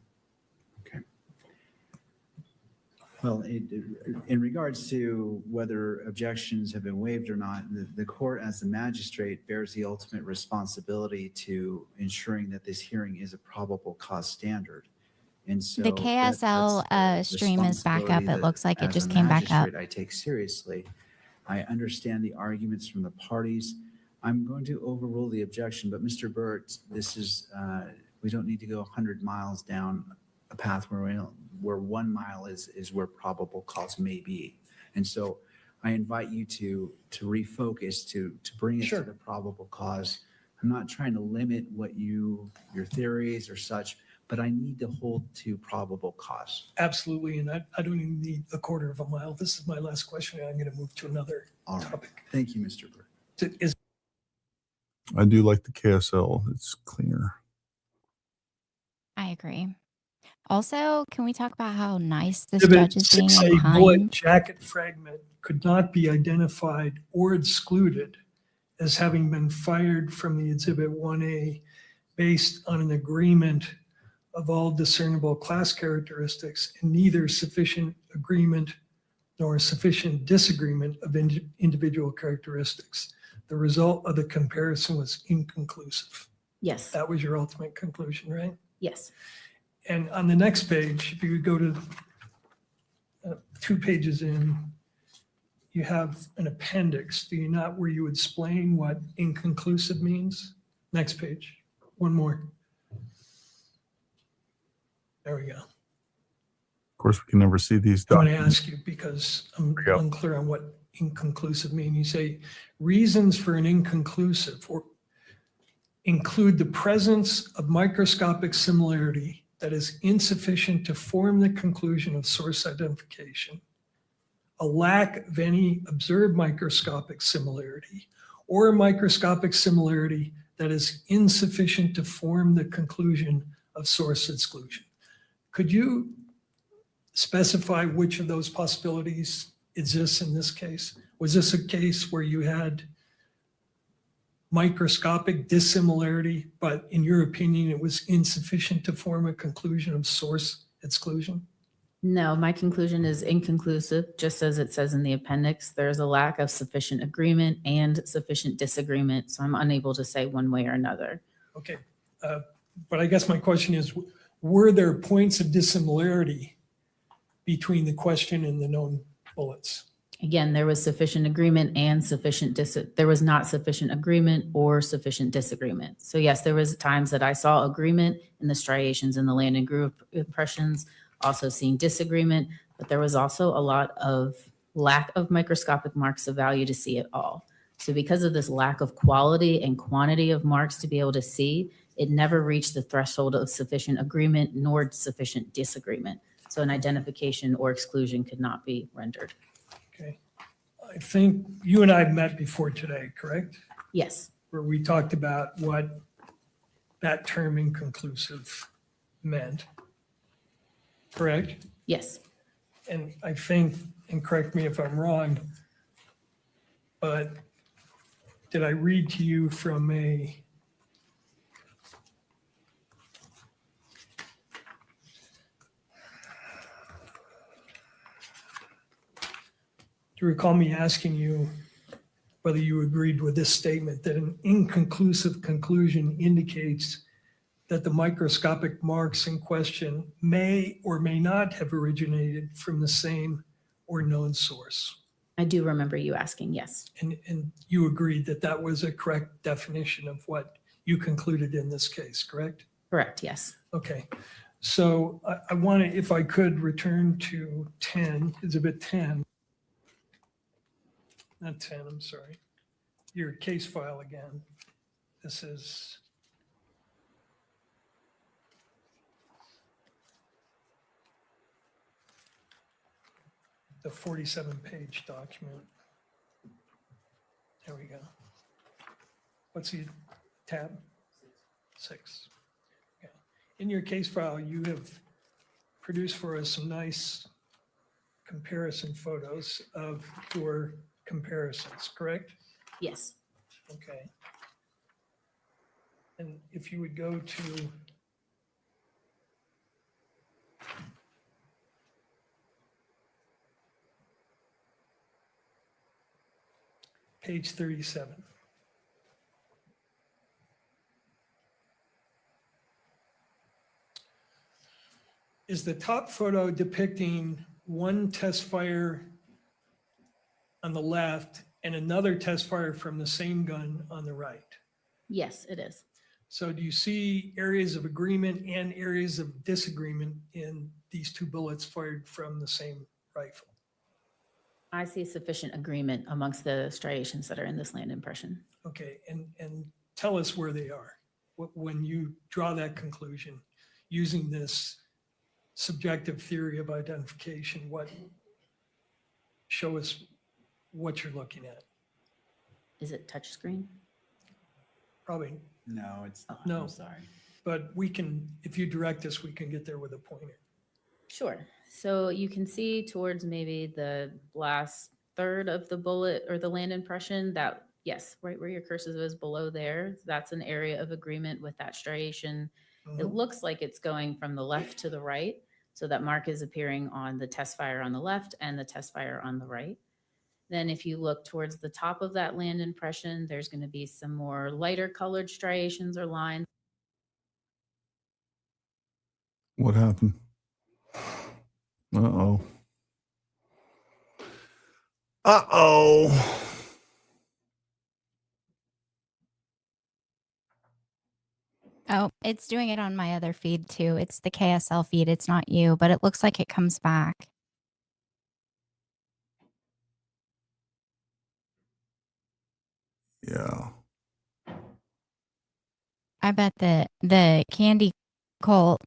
Well, in regards to whether objections have been waived or not, the court as the magistrate bears the ultimate responsibility to ensuring that this hearing is a probable cause standard. And so The KSL stream is back up. responsibility It looks like it as just a came back up. magistrate I take seriously. I understand the arguments from the parties. I'm going to overrule the objection, but Mr. Burt, this is, we don't need to go 100 miles down a path where 1 mile is where probable cause may be. And so I invite you to refocus, to bring it to the probable cause. I'm not trying to limit what your theories or such, but I need to hold to probable cause. Absolutely, and I don't even need a quarter of a mile. This is my last question, and I'm going to move to another All right. topic. Thank you, Mr. Burt. Is I do like the KSL. It's cleaner. I agree. Also, can we talk about how nice this Exhibit judge is being 6A and bullet kind? jacket fragment could not be identified or excluded as having been fired from the Exhibit 1A based on an agreement of all discernible class characteristics and neither sufficient agreement nor sufficient disagreement of individual characteristics. The result of the comparison was inconclusive. Yes. That was your ultimate conclusion, right? Yes. And on the next page, if you go to 2 pages in, you have an appendix, do you not, where you explain what inconclusive means? Next page, one more. There we go. Of course, we can never see these I want to documents. ask you because I'm Yeah. unclear on what inconclusive mean. You say reasons for an inconclusive or include the presence of microscopic similarity that is insufficient to form the conclusion of source identification, a lack of any observed microscopic similarity, or a microscopic similarity that is insufficient to form the conclusion of source exclusion. Could you specify which of those possibilities exists in this case? Was this a case where you had microscopic dissimilarity, but in your opinion, it was insufficient to form a conclusion of source exclusion? No, my conclusion is inconclusive, just as it says in the appendix. There is a lack of sufficient agreement and sufficient disagreement, so I'm unable to say one way or another. Okay, but I guess my question is, were there points of dissimilarity between the question and the known bullets? Again, there was sufficient agreement and sufficient there was not sufficient agreement or sufficient disagreement. So yes, there was times that I saw agreement in the striations and the landing group impressions, also seeing disagreement, but there was also a lot of lack of microscopic marks of value to see it all. So because of this lack of quality and quantity of marks to be able to see, it never reached the threshold of sufficient agreement nor sufficient disagreement. So an identification or exclusion could not be rendered. Okay, I think you and I have met before today, correct? Yes. Where we talked about what that term inconclusive meant, correct? Yes. And I think, and correct me if I'm wrong, but did I read to you from a do you recall me asking you whether you agreed with this statement that an inconclusive conclusion indicates that the microscopic marks in question may or may not have originated from the same or known source? I do remember you asking, yes. And you agreed that that was a correct definition of what you concluded in this case, correct? Correct, yes. Okay. So I want to, if I could, return to 10, Exhibit 10. Not 10, I'm sorry. Your case file again. This is the 47-page document. There we go. What's the tab? 6. Okay. In your case file, you have produced for us some nice comparison photos of your comparisons, correct? Yes. Okay. And if you would go to page 37. Is the top photo depicting one test fire on the left and another test fire from the same gun on the right? Yes, it is. So do you see areas of agreement and areas of disagreement in these two bullets fired from the same rifle? I see sufficient agreement amongst the striations that are in this land impression. Okay, and tell us where they are. When you draw that conclusion using this subjective theory of identification, show us what you're looking at. Is it touchscreen? Probably No, it's not. no. I'm sorry. But we can, if you direct us, we can get there with a pointer. Sure. So you can see towards maybe the last third of the bullet or the land impression that, yes, right where your cursor is below there, that's an area of agreement with that striation. It looks like it's going from the left to the right. So that mark is appearing on the test fire on the left and the test fire on the right. Then if you look towards the top of that land impression, there's going to be some more lighter colored striations or lines. What happened? Uh-oh. Uh-oh. Oh, it's doing it on my other feed too. It's the KSL feed. It's not you, but it looks like it comes back. Yeah. I bet the Candy Cult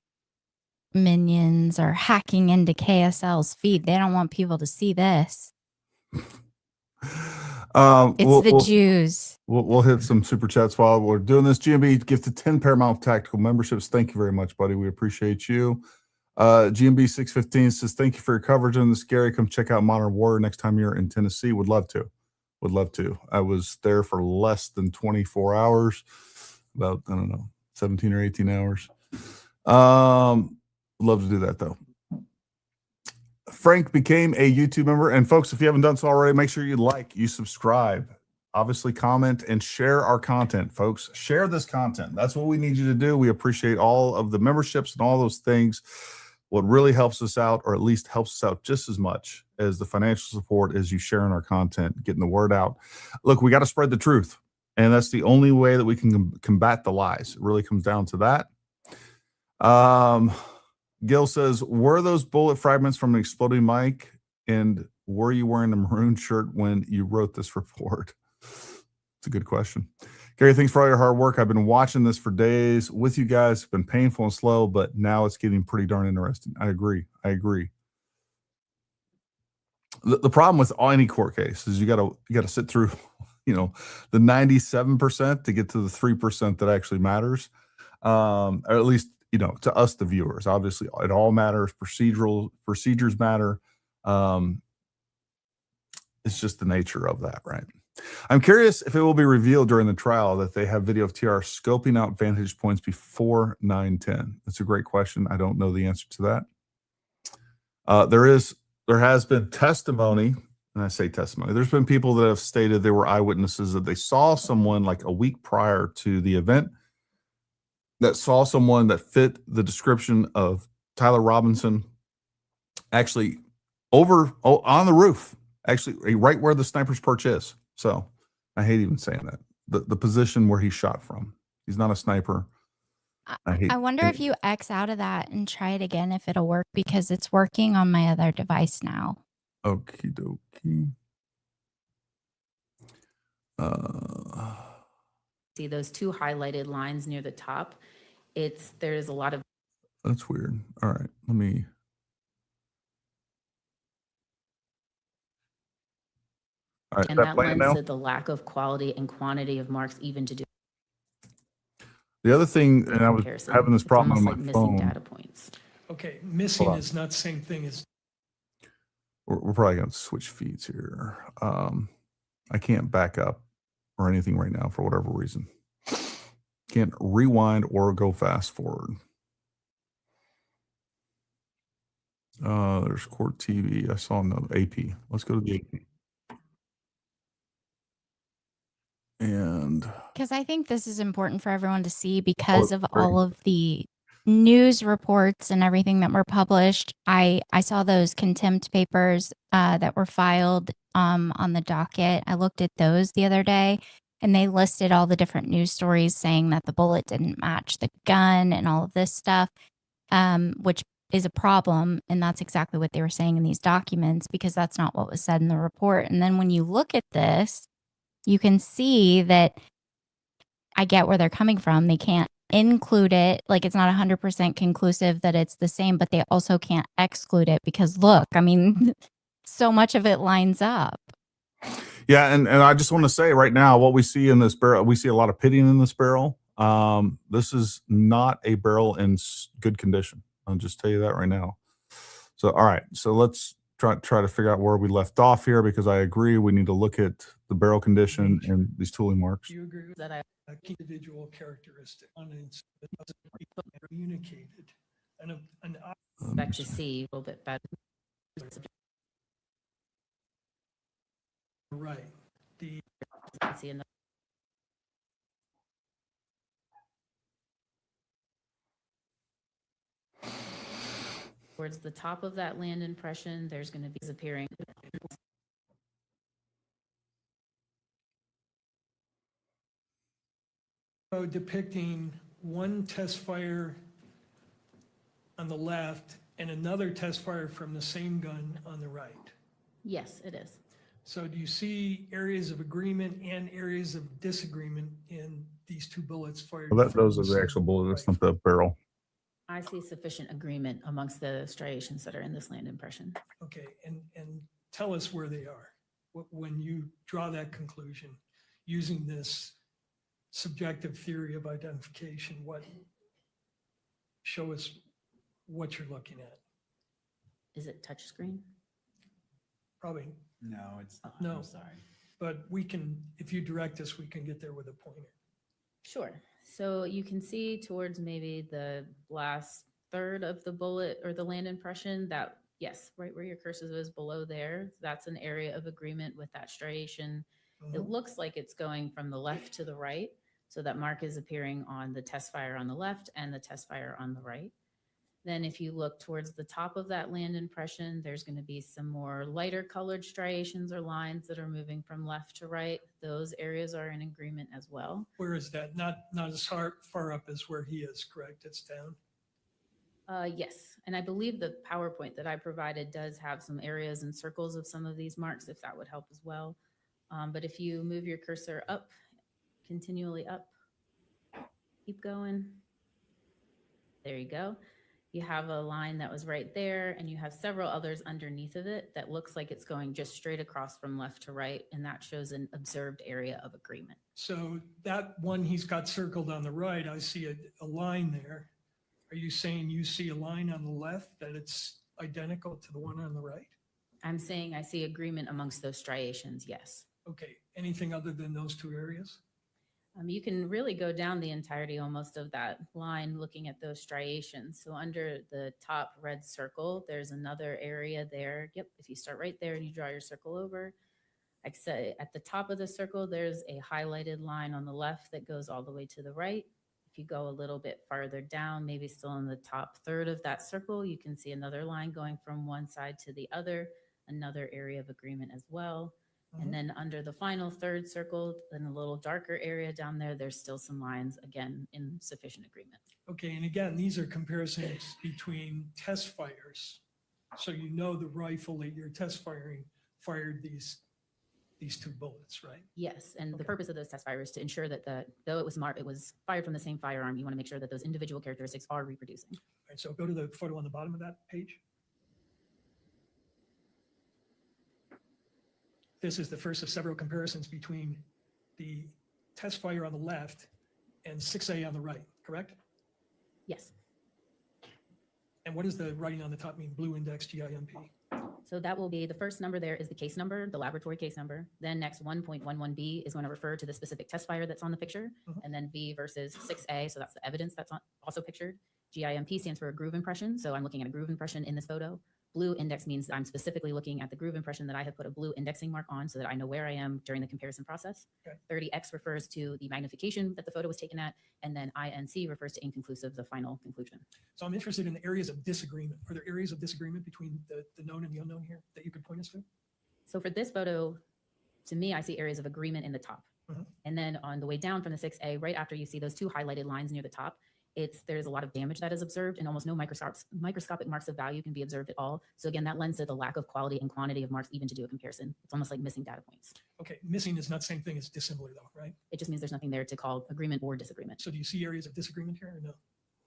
minions are hacking into KSL's feed. They don't want people to see this. It's the Jews. We'll hit some super chats while we're doing this. GMB gifted 10 Paramount Tactical memberships. Thank you very much, buddy. We appreciate you. GMB 615 says, thank you for your coverage on this, Gary. Come check out Modern Warrior next time you're in Tennessee. Would love to. Would love to. I was there for less than 24 hours, about, I don't know, 17 or 18 hours. Love to do that, though. Frank became a YouTube member. And folks, if you haven't done so already, make sure you like, you subscribe, obviously comment and share our content, folks. Share this content. That's what we need you to do. We appreciate all of the memberships and all those things. What really helps us out, or at least helps us out just as much as the financial support, is you sharing our content, getting the word out. Look, we got to spread the truth. And that's the only way that we can combat the lies. It really comes down to that. Gil says, were those bullet fragments from an exploding mic? And were you wearing a maroon shirt when you wrote this report? It's a good question. Gary, thanks for all your hard work. I've been watching this for days with you guys. It's been painful and slow, but now it's getting pretty darn interesting. I agree. The problem with any court case is you gotta sit through, the 97% to get to the 3% that actually matters. Or at least, to us, the viewers. Obviously, it all matters. Procedures matter. It's just the nature of that, right? I'm curious if it will be revealed during the trial that they have video of TR scoping out vantage points before 9/10. That's a great question. I don't know the answer to that. There has been testimony, and I say testimony. There's been people that have stated they were eyewitnesses that they saw someone like a week prior to the event that saw someone that fit the description of Tyler Robinson actually on the roof, actually right where the sniper's perch is. So I hate even saying that. The position where he shot from. He's not a sniper. I wonder if you X out of that and try it again, if it'll work, because it's working on my other device now. Okie dokie. See those two highlighted lines near the top? There's a lot of. That's weird. All right, let me. All right, And that lends to the lack of quality and quantity of marks even to do. The other thing, and I was comparison. having this It's problem on almost my like phone. missing data points. Okay, missing Hold on. is not the same thing as. We're probably going to switch feeds here. I can't back up or anything right now for whatever reason. Can't rewind or go fast forward. There's Court TV. I saw another AP. Let's go to the AP. And Because I think this is important for everyone to see because of all of the news reports and everything that were published. I saw those contempt papers that were filed on the docket. I looked at those the other day, and they listed all the different news stories saying that the bullet didn't match the gun and all of this stuff, which is a problem. And that's exactly what they were saying in these documents, because that's not what was said in the report. And then when you look at this, you can see that I get where they're coming from. They can't include it. Like, it's not 100% conclusive that it's the same, but they also can't exclude it because look, I mean, so much of it lines up. Yeah, and I just want to say right now, what we see in this barrel, we see a lot of pitting in this barrel. This is not a barrel in good condition. I'll just tell you that right now. So, all right, so let's try to figure out where we left off here, because I agree we need to look at the barrel condition and these tooling marks. Do you agree with That I individual characteristic on it communicated? An expect to see a little bit better. right. The See another. Towards the top of that land impression, there's going to be appearing. depicting one test fire on the left and another test fire from the same gun on the right. Yes, it is. So do you see areas of agreement and areas of disagreement in these two bullets fired? Well, from those are the same actual bullets, that's rifle? not the barrel. I see sufficient agreement amongst the striations that are in this land impression. Okay, and tell us where they are. When you draw that conclusion, using this subjective theory of identification, show us what you're looking at. Is it touchscreen? Probably No, it's not. no. I'm sorry. But we can, if you direct us, we can get there with a pointer. Sure. So you can see towards maybe the last third of the bullet or the land impression that, yes, right where your cursor is below there, that's an area of agreement with that striation. It looks like it's going from the left to the right. So that mark is appearing on the test fire on the left and the test fire on the right. Then if you look towards the top of that land impression, there's going to be some more lighter colored striations or lines that are moving from left to right. Those areas are in agreement as well. Where is that? Not as far up as where he is, correct? It's down. Yes, and I believe the PowerPoint that I provided does have some areas and circles of some of these marks, if that would help as well. But if you move your cursor up, continually up, keep going. There you go. You have a line that was right there, and you have several others underneath of it that looks like it's going just straight across from left to right, and that shows an observed area of agreement. So that one he's got circled on the right, I see a line there. Are you saying you see a line on the left that it's identical to the one on the right? I'm saying I see agreement amongst those striations, yes. Okay, anything other than those two areas? You can really go down the entirety almost of that line looking at those striations. So under the top red circle, there's another area there. Yep, if you start right there and you draw your circle over, like I said, at the top of the circle, there's a highlighted line on the left that goes all the way to the right. If you go a little bit farther down, maybe still in the top third of that circle, you can see another line going from one side to the other, another area of agreement as well. And then under the final third circle, in a little darker area down there, there's still some lines, again, in sufficient agreement. Okay, and again, these are comparisons between test fires. So you know the rifle that you're test firing fired these two bullets, right? Yes, and the purpose of those test fires is to ensure that though it was fired from the same firearm, you want to make sure that those individual characteristics are reproducing. All right, so go to the photo on the bottom of that page. This is the first of several comparisons between the test fire on the left and 6A on the right, correct? Yes. And what does the writing on the top mean, blue index GIMP? So that will be the first number there is the case number, the laboratory case number. Then next 1.11B is going to refer to the specific test fire that's on the picture. And then V versus 6A, so that's the evidence that's also pictured. GIMP stands for a groove impression. So I'm looking at a groove impression in this photo. Blue index means I'm specifically looking at the groove impression that I have put a blue indexing mark on so that I know where I am during the comparison process. Okay. 30X refers to the magnification that the photo was taken at, and then INC refers to inconclusive, the final conclusion. So I'm interested in the areas of disagreement. Are there areas of disagreement between the known and the unknown here that you could point us to? So for this photo, to me, I see areas of agreement in the top. And then on the way down from the 6A, right after you see those two highlighted lines near the top, there's a lot of damage that is observed, and almost no microscopic marks of value can be observed at all. So again, that lends to the lack of quality and quantity of marks even to do a comparison. It's almost like missing data points. Okay, missing is not the same thing as dissimilar though, right? It just means there's nothing there to call agreement or disagreement. So do you see areas of disagreement here or no?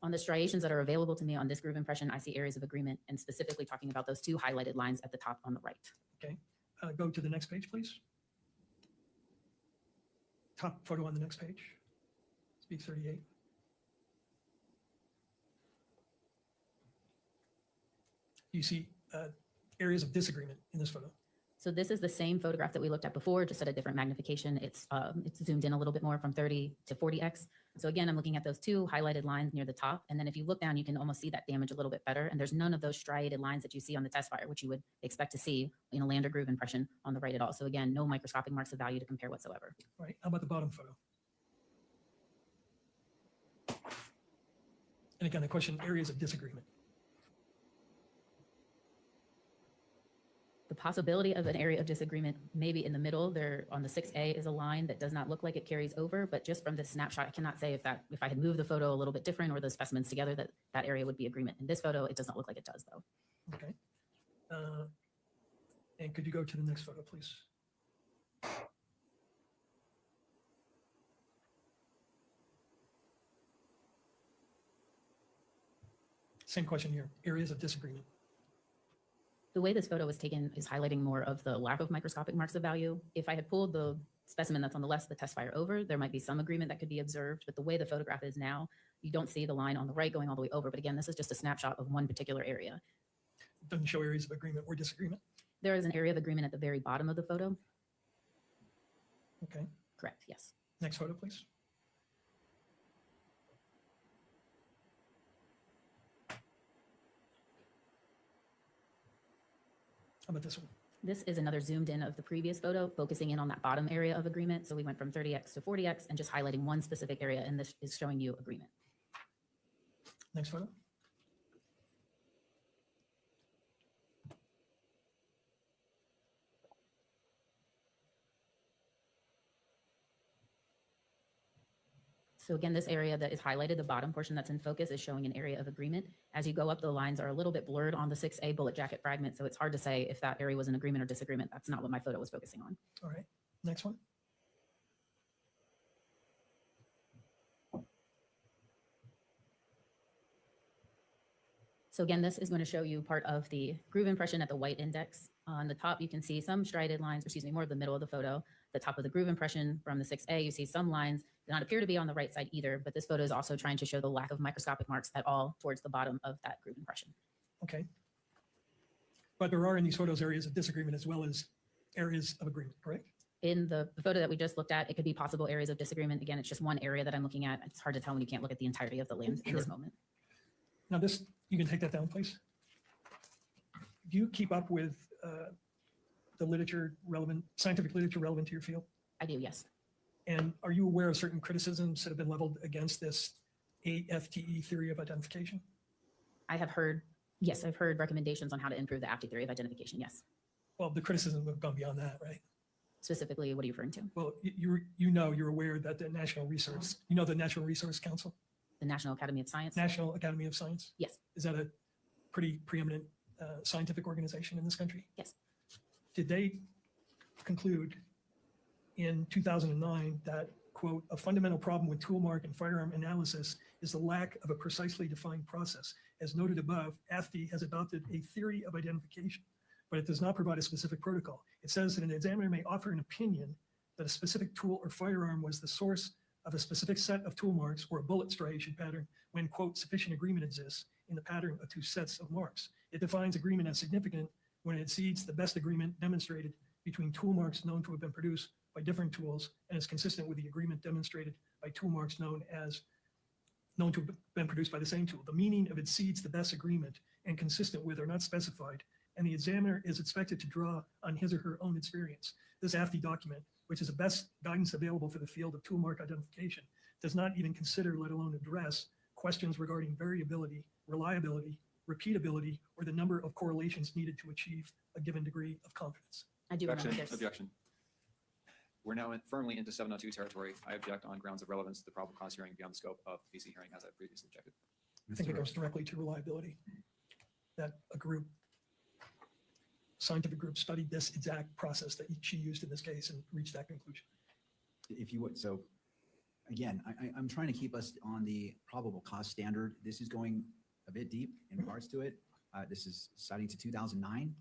On the striations that are available to me on this groove impression, I see areas of agreement, and specifically talking about those two highlighted lines at the top on the right. Okay, go to the next page, please. top photo on the next page. Speak 38. You see areas of disagreement in this photo. So this is the same photograph that we looked at before, just at a different magnification. It's zoomed in a little bit more from 30 to 40x. So again, I'm looking at those two highlighted lines near the top. And then if you look down, you can almost see that damage a little bit better. And there's none of those striated lines that you see on the test fire, which you would expect to see in a land or groove impression on the right at all. So again, no microscopic marks of value to compare whatsoever. All right, how about the bottom photo? And again, the question, areas of disagreement. The possibility of an area of disagreement maybe in the middle there on the 6A is a line that does not look like it carries over, but just from this snapshot, I cannot say if I had moved the photo a little bit different or the specimens together, that area would be agreement. In this photo, it does not look like it does though. Okay. And could you go to the next photo, please? Same question here, areas of disagreement. The way this photo was taken is highlighting more of the lack of microscopic marks of value. If I had pulled the specimen that's on the left of the test fire over, there might be some agreement that could be observed, but the way the photograph is now, you don't see the line on the right going all the way over. But again, this is just a snapshot of one particular area. Doesn't show areas of agreement or disagreement. There is an area of agreement at the very bottom of the photo. Okay. Correct, yes. Next photo, please. How about this one? This is another zoomed in of the previous photo, focusing in on that bottom area of agreement. So we went from 30x to 40x and just highlighting one specific area, and this is showing you agreement. Next photo. So again, this area that is highlighted, the bottom portion that's in focus, is showing an area of agreement. As you go up, the lines are a little bit blurred on the 6A bullet jacket fragment, so it's hard to say if that area was an agreement or disagreement. That's not what my photo was focusing on. All right, next one. So again, this is going to show you part of the groove impression at the white index. On the top, you can see some striated lines, or excuse me, more of the middle of the photo. The top of the groove impression from the 6A, you see some lines do not appear to be on the right side either, but this photo is also trying to show the lack of microscopic marks at all towards the bottom of that groove impression. Okay. But there are in these photos areas of disagreement as well as areas of agreement, correct? In the photo that we just looked at, it could be possible areas of disagreement. Again, it's just one area that I'm looking at. It's hard to tell when you can't look at the entirety of the land in this moment. Now this, you can take that down, please. Do you keep up with the literature relevant, scientific literature relevant to your field? I do, yes. And are you aware of certain criticisms that have been leveled against this AFTE theory of identification? I have heard, yes, I've heard recommendations on how to improve the AFTE theory of identification, yes. Well, the criticisms have gone beyond that, right? Specifically, what are you referring to? Well, you're aware that the National Resource, the National Resource Council? The National Academy of Science? National Academy of Science? Yes. Is that a pretty preeminent scientific organization in this country? Yes. Did they conclude in 2009 that, quote, a fundamental problem with tool mark and firearm analysis is the lack of a precisely defined process? As noted above, AFTE has adopted a theory of identification, but it does not provide a specific protocol. It says that an examiner may offer an opinion that a specific tool or firearm was the source of a specific set of tool marks or a bullet striation pattern when, quote, sufficient agreement exists in the pattern of two sets of marks. It defines agreement as significant when it exceeds the best agreement demonstrated between tool marks known to have been produced by different tools and is consistent with the agreement demonstrated by tool marks known to have been produced by the same tool. The meaning of exceeds the best agreement and consistent with are not specified, and the examiner is expected to draw on his or her own experience. This AFTE document, which is the best guidance available for the field of tool mark identification, does not even consider, let alone address, questions regarding variability, reliability, repeatability, or the number of correlations needed to achieve a given degree of confidence. I do remember Objection. this. Objection. We're now firmly into 702 territory. I object on grounds of relevance to the probable cause hearing beyond the scope of the PC hearing, as I previously objected. I think it goes directly to reliability. That a scientific group studied this exact process that she used in this case and reached that conclusion. If you would, so again, I'm trying to keep us on the probable cause standard. This is going a bit deep in regards to it. This is citing to 2009.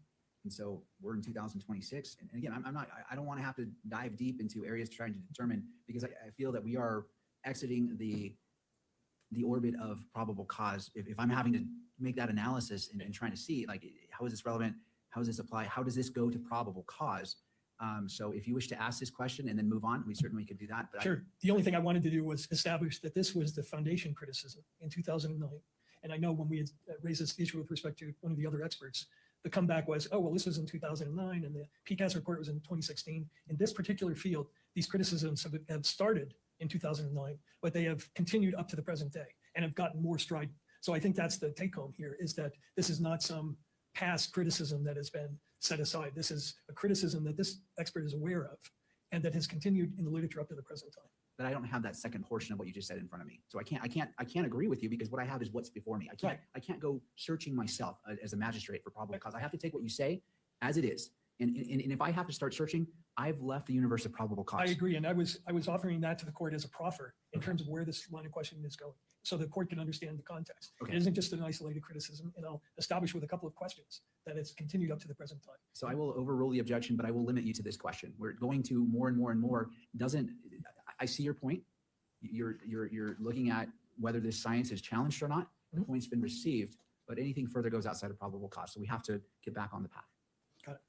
And so we're in 2026. And again, I don't want to have to dive deep into areas trying to determine, because I feel that we are exiting the orbit of probable cause. If I'm having to make that analysis and trying to see, like, how is this relevant? How does this apply? How does this go to probable cause? So if you wish to ask this question and then move on, we certainly could do that. But Sure. The only thing I wanted to do was establish that this was the foundation criticism in 2009. And I know when we had raised this issue with respect to one of the other experts, the comeback was, oh, well, this was in 2009 and the PCAST report was in 2016. In this particular field, these criticisms have started in 2009, but they have continued up to the present day and have gotten more strident. So I think that's the take home here, is that this is not some past criticism that has been set aside. This is a criticism that this expert is aware of and that has continued in the literature up to the present time. But I don't have that second portion of what you just said in front of me. So I can't agree with you, because what I have is what's before me. I can't go searching myself as a magistrate for probable cause. I have to take what you say as it is. And if I have to start searching, I've left the universe of probable cause. I agree. And I was offering that to the court as a proffer in terms of where this line of questioning is going, so the court can understand the context. Okay. It isn't just an isolated criticism, and I'll establish with a couple of questions that it's continued up to the present time. So I will overrule the objection, but I will limit you to this question. We're going to more and more and more. I see your point. You're looking at whether this science is challenged or not. The point's been received, but anything further goes outside of probable cause. So we have to get back on the path. Got it.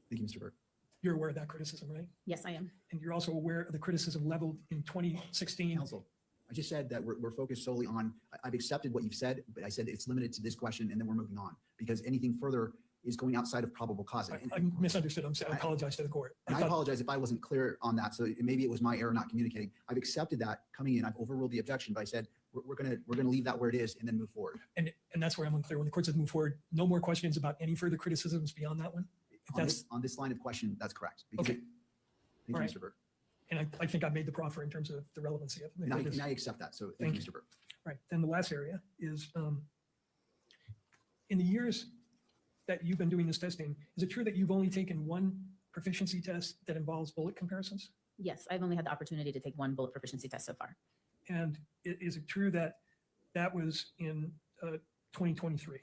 Thank you, Mr. Burke. You're aware of that criticism, right? Yes, I am. And you're also aware of the criticism leveled in 2016. Counsel, I just said that we're focused solely on, I've accepted what you've said, but I said it's limited to this question and then we're moving on, because anything further is going outside of probable cause. I misunderstood. I apologize to the court. I apologize if I wasn't clear on that. So maybe it was my error not communicating. I've accepted that coming in. I've overruled the objection, but I said we're gonna leave that where it is and then move forward. And that's where I'm unclear. When the court says move forward, no more questions about any further criticisms beyond that one? On this line of question, that's correct. Okay. Thank you, Right. Mr. Burke. And I think I made the proffer in terms of the relevancy of it. And I accept that. So thank you, Mr. Burke. Right. Then the last area is, in the years that you've been doing this testing, is it true that you've only taken one proficiency test that involves bullet comparisons? Yes, I've only had the opportunity to take one bullet proficiency test so far. And is it true that that was in 2023?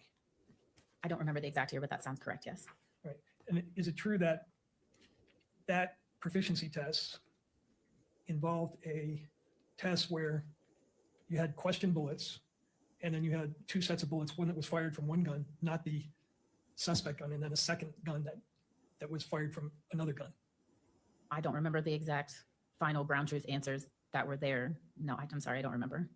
I don't remember the exact year, but that sounds correct, yes. Right. And is it true that that proficiency test involved a test where you had question bullets and then you had two sets of bullets, one that was fired from one gun, not the suspect gun, and then a second gun that was fired from another gun? I don't remember the exact final ground truth answers that were there. No, I'm sorry, I don't remember.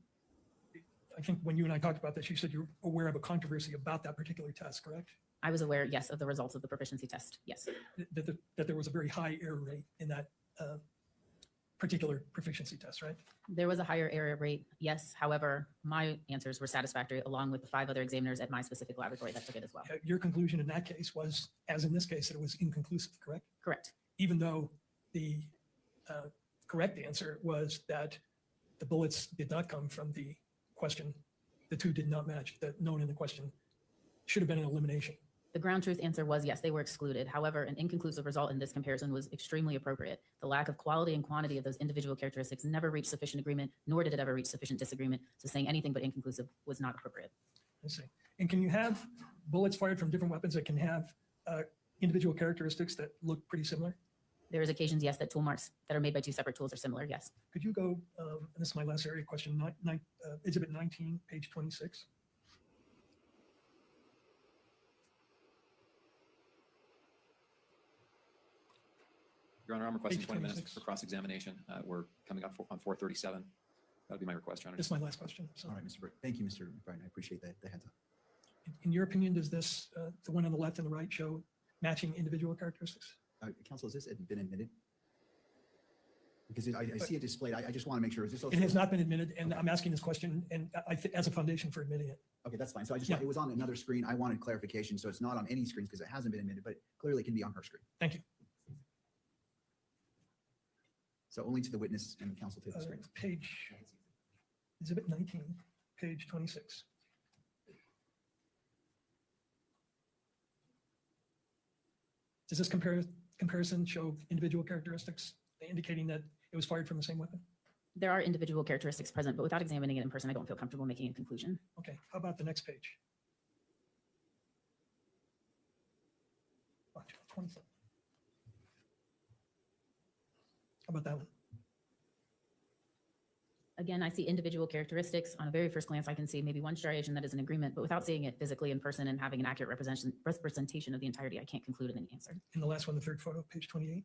I think when you and I talked about this, you said you're aware of a controversy about that particular test, correct? I was aware, yes, of the results of the proficiency test, yes. That there was a very high error rate in that particular proficiency test, right? There was a higher error rate, yes. However, my answers were satisfactory, along with the 5 other examiners at my specific laboratory that took it as well. Your conclusion in that case was, as in this case, that it was inconclusive, correct? Correct. Even though the correct answer was that the bullets did not come from the question, the two did not match, the known in the question should have been an elimination. The ground truth answer was yes, they were excluded. However, an inconclusive result in this comparison was extremely appropriate. The lack of quality and quantity of those individual characteristics never reached sufficient agreement, nor did it ever reach sufficient disagreement. So saying anything but inconclusive was not appropriate. I see. And can you have bullets fired from different weapons that can have individual characteristics that look pretty similar? There is occasions, yes, that tool marks that are made by 2 separate tools are similar, yes. Could you go, and this is my last area question, Exhibit 19, page 26. Your Honor, I'm requesting Page 20 minutes 26. for cross-examination. We're coming up on 4:37. That would be my request, Your Honor. This is my last question. So All right, Mr. Burke. Thank you, Mr. McBride. I appreciate the heads up. in your opinion, does this, the one on the left and the right, show matching individual characteristics? Counsel, has this been admitted? Because I see it displayed. I just want to make sure. Is this also? It has not been admitted, and I'm asking this question and as a foundation for admitting it. Okay, that's fine. So it was on another screen. I wanted clarification. So it's not on any screens because it hasn't been admitted, but clearly it can be on her screen. Thank you. So only to the witness and the counsel to the screen. Page, Exhibit 19, page 26. Does this comparison show individual characteristics indicating that it was fired from the same weapon? There are individual characteristics present, but without examining it in person, I don't feel comfortable making a conclusion. Okay, how about the next page? 27. How about that one? Again, I see individual characteristics. On a very first glance, I can see maybe one striation that is in agreement, but without seeing it physically in person and having an accurate representation of the entirety, I can't conclude an answer. And the last one, the third photo, page 28.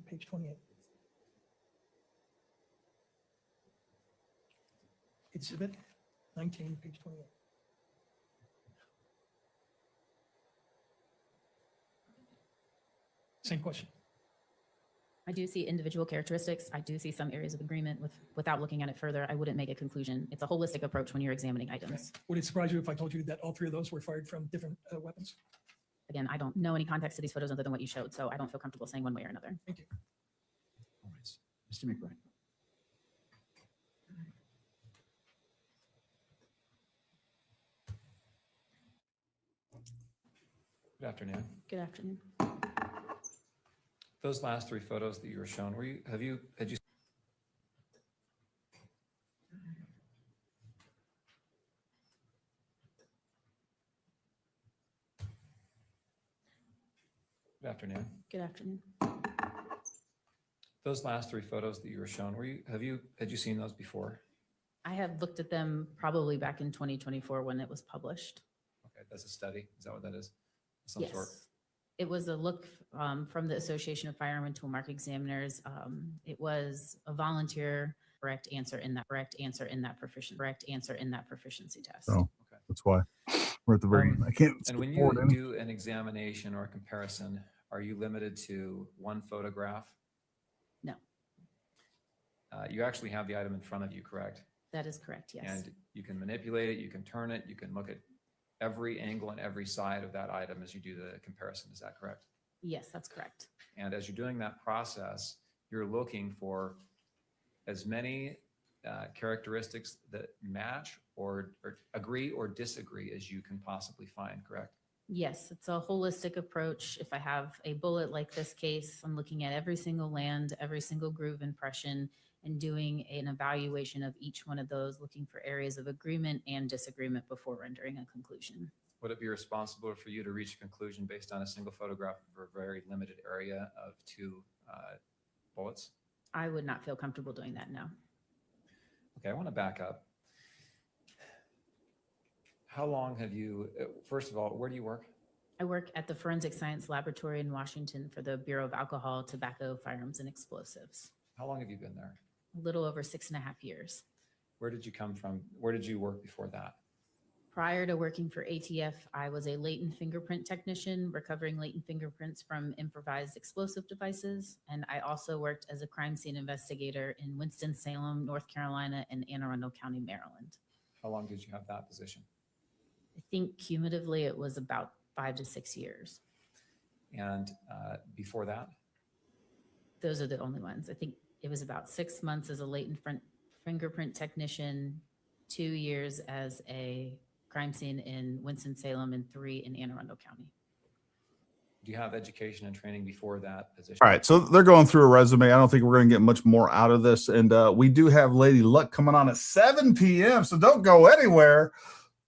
Page 28. Exhibit 19, page 28. Same question. I do see individual characteristics. I do see some areas of agreement without looking at it further. I wouldn't make a conclusion. It's a holistic approach when you're examining items. Would it surprise you if I told you that all three of those were fired from different weapons? Again, I don't know any context to these photos other than what you showed, so I don't feel comfortable saying one way or another. Thank you. All right. Mr. McBride. Good afternoon. Good afternoon. Those last three photos that you were shown, had you? Good afternoon. Good afternoon. Those last three photos that you were shown, had you seen those before? I have looked at them probably back in 2024 when it was published. Okay, that's a study. Is that what that is? Some Yes. sort. It was a look from the Association of Firearm and Toolmark Examiners. It was a volunteer correct answer in that proficiency test. So that's why we're at the very end. I can't. And when you do an examination or a comparison, are you limited to one photograph? No. You actually have the item in front of you, correct? That is correct, yes. And you can manipulate it, you can turn it, you can look at every angle and every side of that item as you do the comparison. Is that correct? Yes, that's correct. And as you're doing that process, you're looking for as many characteristics that match or agree or disagree as you can possibly find, correct? Yes, it's a holistic approach. If I have a bullet like this case, I'm looking at every single land, every single groove impression, and doing an evaluation of each one of those, looking for areas of agreement and disagreement before rendering a conclusion. Would it be responsible for you to reach a conclusion based on a single photograph of a very limited area of two bullets? I would not feel comfortable doing that now. Okay, I want to back up. How long have you, first of all, where do you work? I work at the Forensic Science Laboratory in Washington for the Bureau of Alcohol, Tobacco, Firearms, and Explosives. How long have you been there? A little over 6.5 years. Where did you come from? Where did you work before that? Prior to working for ATF, I was a latent fingerprint technician, recovering latent fingerprints from improvised explosive devices. And I also worked as a crime scene investigator in Winston-Salem, North Carolina, and Anne Arundel County, Maryland. How long did you have that position? I think cumulatively it was about 5 to 6 years. And before that? Those are the only ones. I think it was about 6 months as a latent fingerprint technician, 2 years as a crime scene in Winston-Salem, and 3 in Anne Arundel County. Do you have education and training before that position? All right, so they're going through a resume. I don't think we're going to get much more out of this. And we do have Lady Luck coming on at 7 p.m., so don't go anywhere.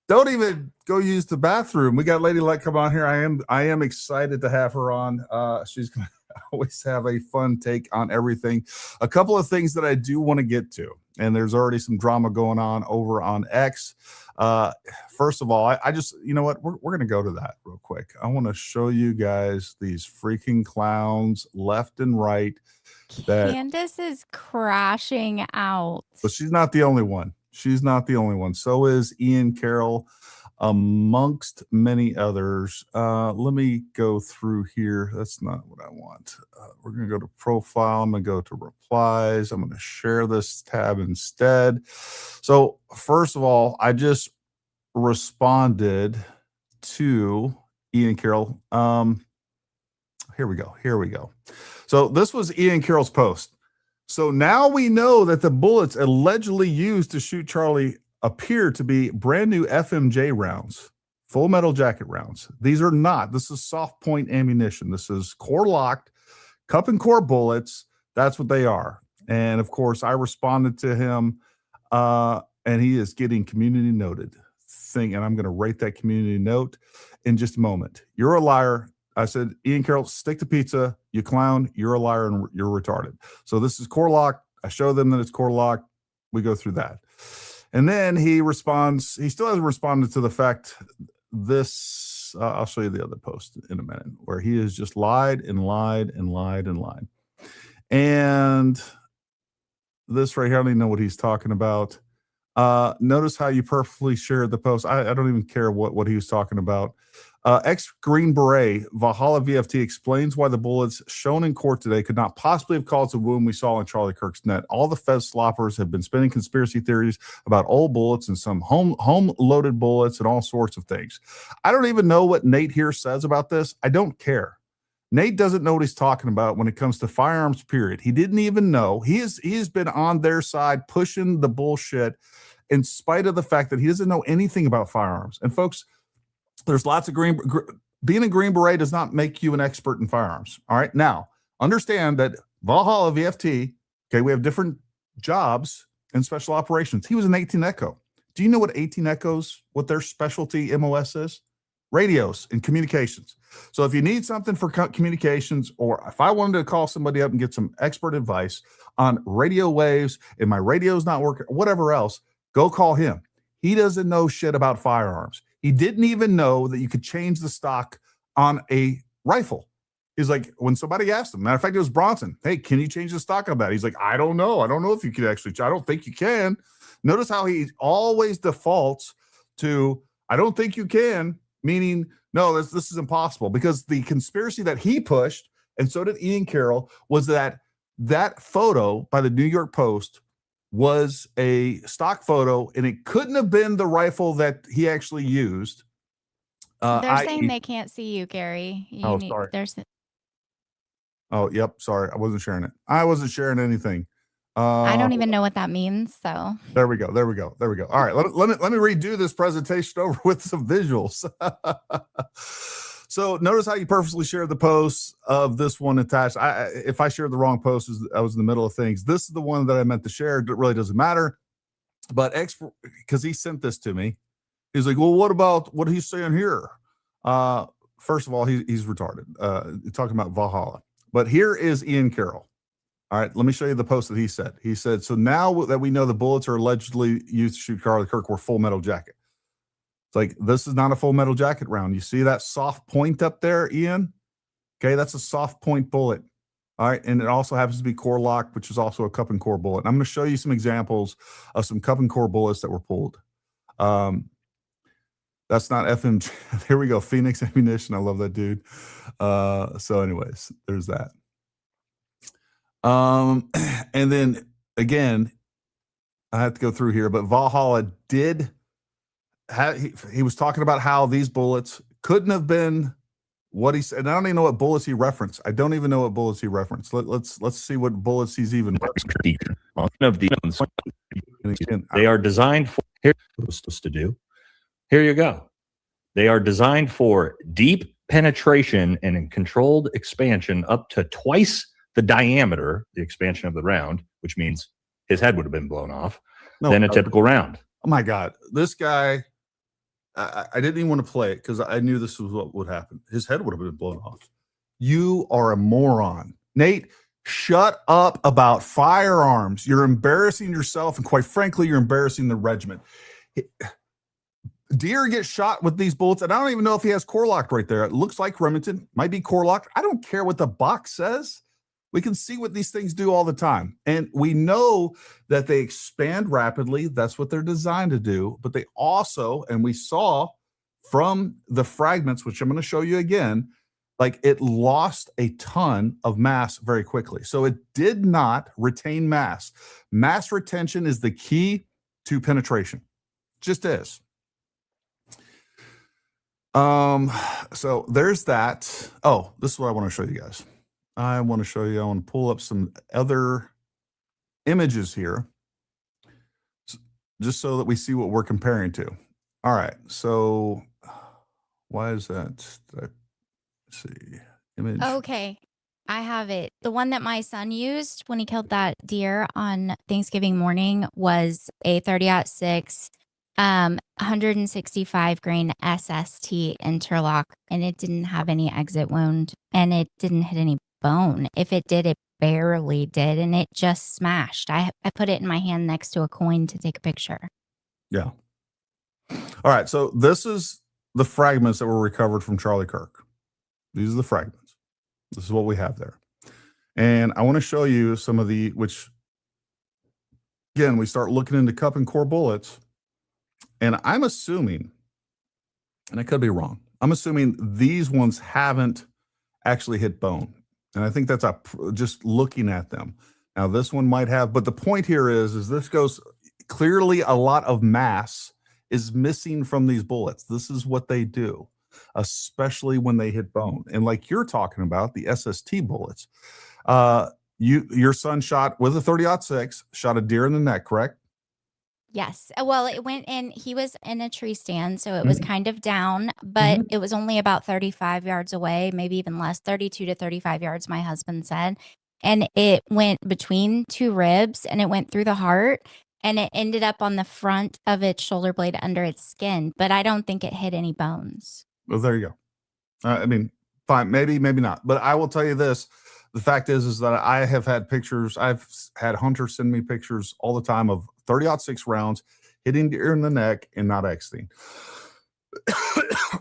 Don't even go use the bathroom. We got Lady Luck come on here. I am excited to have her on. She's going to always have a fun take on everything. A couple of things that I do want to get to, and there's already some drama going on over on X. First of all, I just, you know what, we're going to go to that real quick. I want to show you guys these freaking clowns left and right. That Candace is crashing out. But she's not the only one. She's not the only one. So is Ian Carroll, amongst many others. Let me go through here. That's not what I want. We're going to go to profile. I'm going to go to replies. I'm going to share this tab instead. So first of all, I just responded to Ian Carroll. Here we go. Here we go. So this was Ian Carroll's post. So now we know that the bullets allegedly used to shoot Charlie appear to be brand new FMJ rounds, full metal jacket rounds. These are not. This is soft point ammunition. This is core locked, cup and core bullets. That's what they are. And of course, I responded to him, and he is getting community noted thing. And I'm going to rate that community note in just a moment. You're a liar. I said, Ian Carroll, stick to pizza. You clown. You're a liar and you're retarded. So this is core lock. I show them that it's core lock. We go through that. And then he responds. He still hasn't responded to the fact this. I'll show you the other post in a minute where he has just lied and lied and lied and lied. And this right here, I don't even know what he's talking about. Notice how you perfectly shared the post. I don't even care what he was talking about. Ex-Green Beret, Valhalla VFT explains why the bullets shown in court today could not possibly have caused the wound we saw in Charlie Kirk's net. All the Fez sloppers have been spinning conspiracy theories about old bullets and some home-loaded bullets and all sorts of things. I don't even know what Nate here says about this. I don't care. Nate doesn't know what he's talking about when it comes to firearms, period. He didn't even know. He's been on their side pushing the bullshit in spite of the fact that he doesn't know anything about firearms. And folks, there's lots of being a Green Beret does not make you an expert in firearms. All right. Now, understand that Valhalla VFT, okay, we have different jobs in special operations. He was an 18 Echo. Do you know what 18 Echoes, what their specialty MOS is? Radios and communications. So if you need something for communications, or if I wanted to call somebody up and get some expert advice on radio waves and my radio's not working, whatever else, go call him. He doesn't know shit about firearms. He didn't even know that you could change the stock on a rifle. He's like, when somebody asked him, matter of fact, it was Bronson. Hey, can you change the stock on that? He's like, I don't know. I don't know if you could actually, I don't think you can. Notice how he always defaults to, I don't think you can, meaning, no, this is impossible, because the conspiracy that he pushed, and so did Ian Carroll, was that photo by the New York Post was a stock photo, and it couldn't have been the rifle that he actually used. They're saying they can't see you, Gary. Sorry. There's. Oh, yep. Sorry, I wasn't sharing it. I wasn't sharing anything. I don't even know what that means. So there we go. All right, let me redo this presentation over with some visuals. So notice how you purposely shared the posts of this one attached. If I shared the wrong post, I was in the middle of things. This is the one that I meant to share. It really doesn't matter. But because he sent this to me, he's like, well, what about what he's saying here? First of all, he's retarded. Talking about Valhalla. But here is Ian Carroll. All right, let me show you the post that he said. He said, so now that we know the bullets are allegedly used to shoot Charlie Kirk were full metal jacket. It's like, this is not a full metal jacket round. You see that soft point up there, Ian? Okay, that's a soft point bullet. All right, and it also happens to be core lock, which is also a cup and core bullet. And I'm going to show you some examples of some cup and core bullets that were pulled. That's not FMG. Here we go, Phoenix Ammunition. I love that dude. So anyways, there's that. And then again, I have to go through here, but Valhalla did have, he was talking about how these bullets couldn't have been what he said. And I don't even know what bullets he referenced. Let's see what bullets he's even One of these, they are designed for, here's what we're supposed to do. Here you go. They are designed for deep penetration and controlled expansion up to twice the diameter, the expansion of the round, which means his head would have been blown off, than a typical round. Oh my God. This guy, I didn't even want to play it because I knew this was what would happen. His head would have been blown off. You are a moron. Nate, shut up about firearms. You're embarrassing yourself, and quite frankly, you're embarrassing the regiment. Deer gets shot with these bullets, and I don't even know if he has core locked right there. It looks like Remington, might be core locked. I don't care what the box says. We can see what these things do all the time. And we know that they expand rapidly. That's what they're designed to do. But they also, and we saw from the fragments, which I'm going to show you again, like it lost a ton of mass very quickly. So it did not retain mass. Mass retention is the key to penetration. Just is. So there's that. Oh, this is what I want to show you guys. I want to pull up some other images here just so that we see what we're comparing to. All right. So why is that? Let's see. Image. Okay. I have it. The one that my son used when he killed that deer on Thanksgiving morning was a 30-06, 165 grain SST interlock, and it didn't have any exit wound, and it didn't hit any bone. If it did, it barely did, and it just smashed. I put it in my hand next to a coin to take a picture. Yeah. All right. So this is the fragments that were recovered from Charlie Kirk. These are the fragments. This is what we have there. And I want to show you some of the, which, again, we start looking into cup and core bullets. And I'm assuming, and I could be wrong, I'm assuming these ones haven't actually hit bone. And I think that's just looking at them. Now, this one might have, but the point here is this goes clearly a lot of mass is missing from these bullets. This is what they do, especially when they hit bone. And like you're talking about, the SST bullets, your son shot with a 30-06, shot a deer in the neck, correct? Yes. Well, it went in, he was in a tree stand, so it was kind of down, but it was only about 35 yards away, maybe even less, 32 to 35 yards, my husband said. And it went between two ribs and it went through the heart and it ended up on the front of its shoulder blade under its skin, but I don't think it hit any bones. Well, there you go. I mean, fine, maybe not. But I will tell you this. The fact is that I have had pictures. I've had hunters send me pictures all the time of 30-06 rounds hitting deer in the neck and not exiting.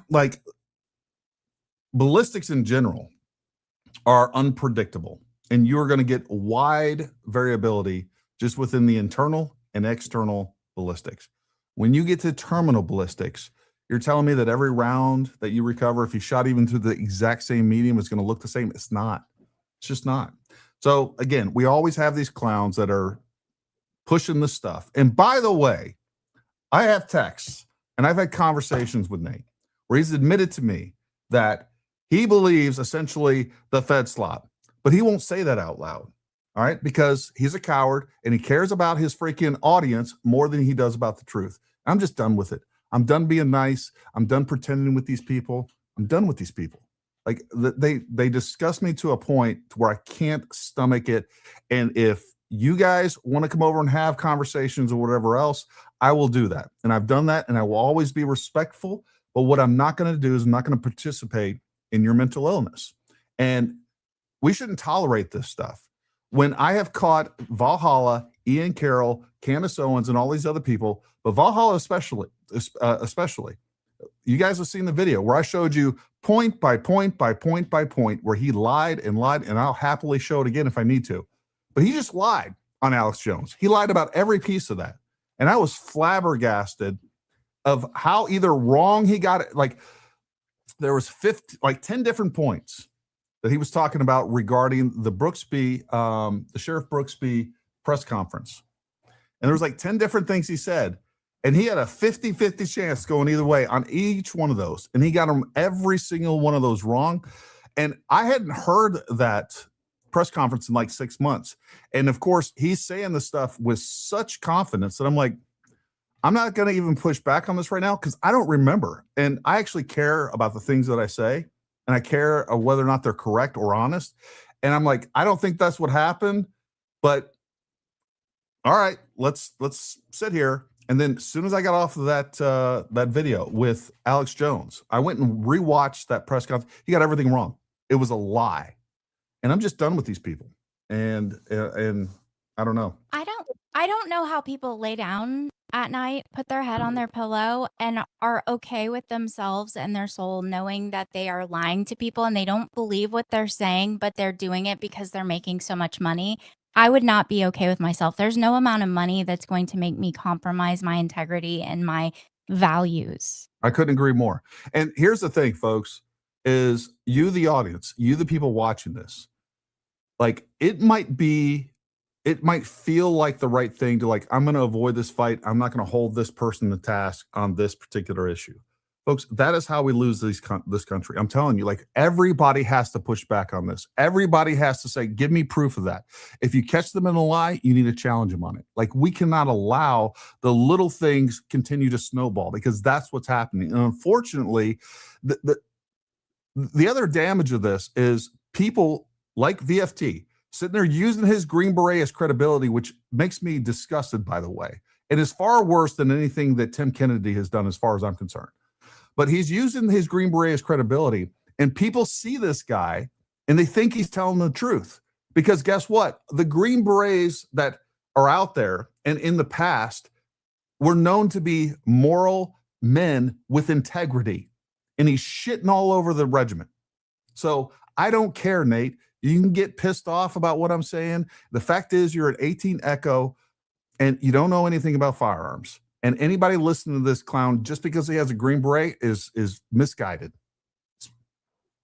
Like, ballistics in general are unpredictable, and you're going to get wide variability just within the internal and external ballistics. When you get to terminal ballistics, you're telling me that every round that you recover, if you shot even through the exact same medium, is going to look the same? It's not. It's just not. So again, we always have these clowns that are pushing this stuff. And by the way, I have texts and I've had conversations with Nate where he's admitted to me that he believes essentially the Fed slop, but he won't say that out loud. All right. Because he's a coward and he cares about his freaking audience more than he does about the truth. I'm just done with it. I'm done being nice. I'm done pretending with these people. I'm done with these people. Like they disgust me to a point to where I can't stomach it. And if you guys want to come over and have conversations or whatever else, I will do that. And I've done that and I will always be respectful. But what I'm not going to do is I'm not going to participate in your mental illness. And we shouldn't tolerate this stuff. When I have caught Valhalla, Ian Carroll, Candace Owens, and all these other people, but Valhalla especially, you guys have seen the video where I showed you point by point by point by point where he lied, and I'll happily show it again if I need to. But he just lied on Alex Jones. He lied about every piece of that. And I was flabbergasted of how either wrong he got it. Like there was 10 different points that he was talking about regarding the Brooksby, the Sheriff Brooksby press conference. And there was like 10 different things he said. And he had a 50-50 chance going either way on each one of those. And he got them every single one of those wrong. And I hadn't heard that press conference in like 6 months. And of course, he's saying this stuff with such confidence that I'm like, I'm not going to even push back on this right now because I don't remember. And I actually care about the things that I say. And I care whether or not they're correct or honest. And I'm like, I don't think that's what happened. But all right, let's sit here. And then as soon as I got off of that video with Alex Jones, I went and rewatched that press conference. He got everything wrong. It was a lie. And I'm just done with these people. And I don't know. I don't know how people lay down at night, put their head on their pillow, and are okay with themselves and their soul knowing that they are lying to people and they don't believe what they're saying, but they're doing it because they're making so much money. I would not be okay with myself. There's no amount of money that's going to make me compromise my integrity and my values. I couldn't agree more. And here's the thing, folks, is you, the audience, you, the people watching this, like it might feel like the right thing to like, I'm going to avoid this fight. I'm not going to hold this person to task on this particular issue. Folks, that is how we lose this country. I'm telling you, like everybody has to push back on this. Everybody has to say, give me proof of that. If you catch them in a lie, you need to challenge them on it. Like we cannot allow the little things continue to snowball because that's what's happening. And unfortunately, the other damage of this is people like VFT, sitting there using his Green Beret as credibility, which makes me disgusted, by the way. It is far worse than anything that Tim Kennedy has done as far as I'm concerned. But he's using his Green Beret as credibility, and people see this guy and they think he's telling the truth. Because guess what? The Green Berets that are out there and in the past were known to be moral men with integrity. And he's shitting all over the regiment. So I don't care, Nate. You can get pissed off about what I'm saying. The fact is, you're an 18 Echo and you don't know anything about firearms. And anybody listening to this clown just because he has a Green Beret is misguided.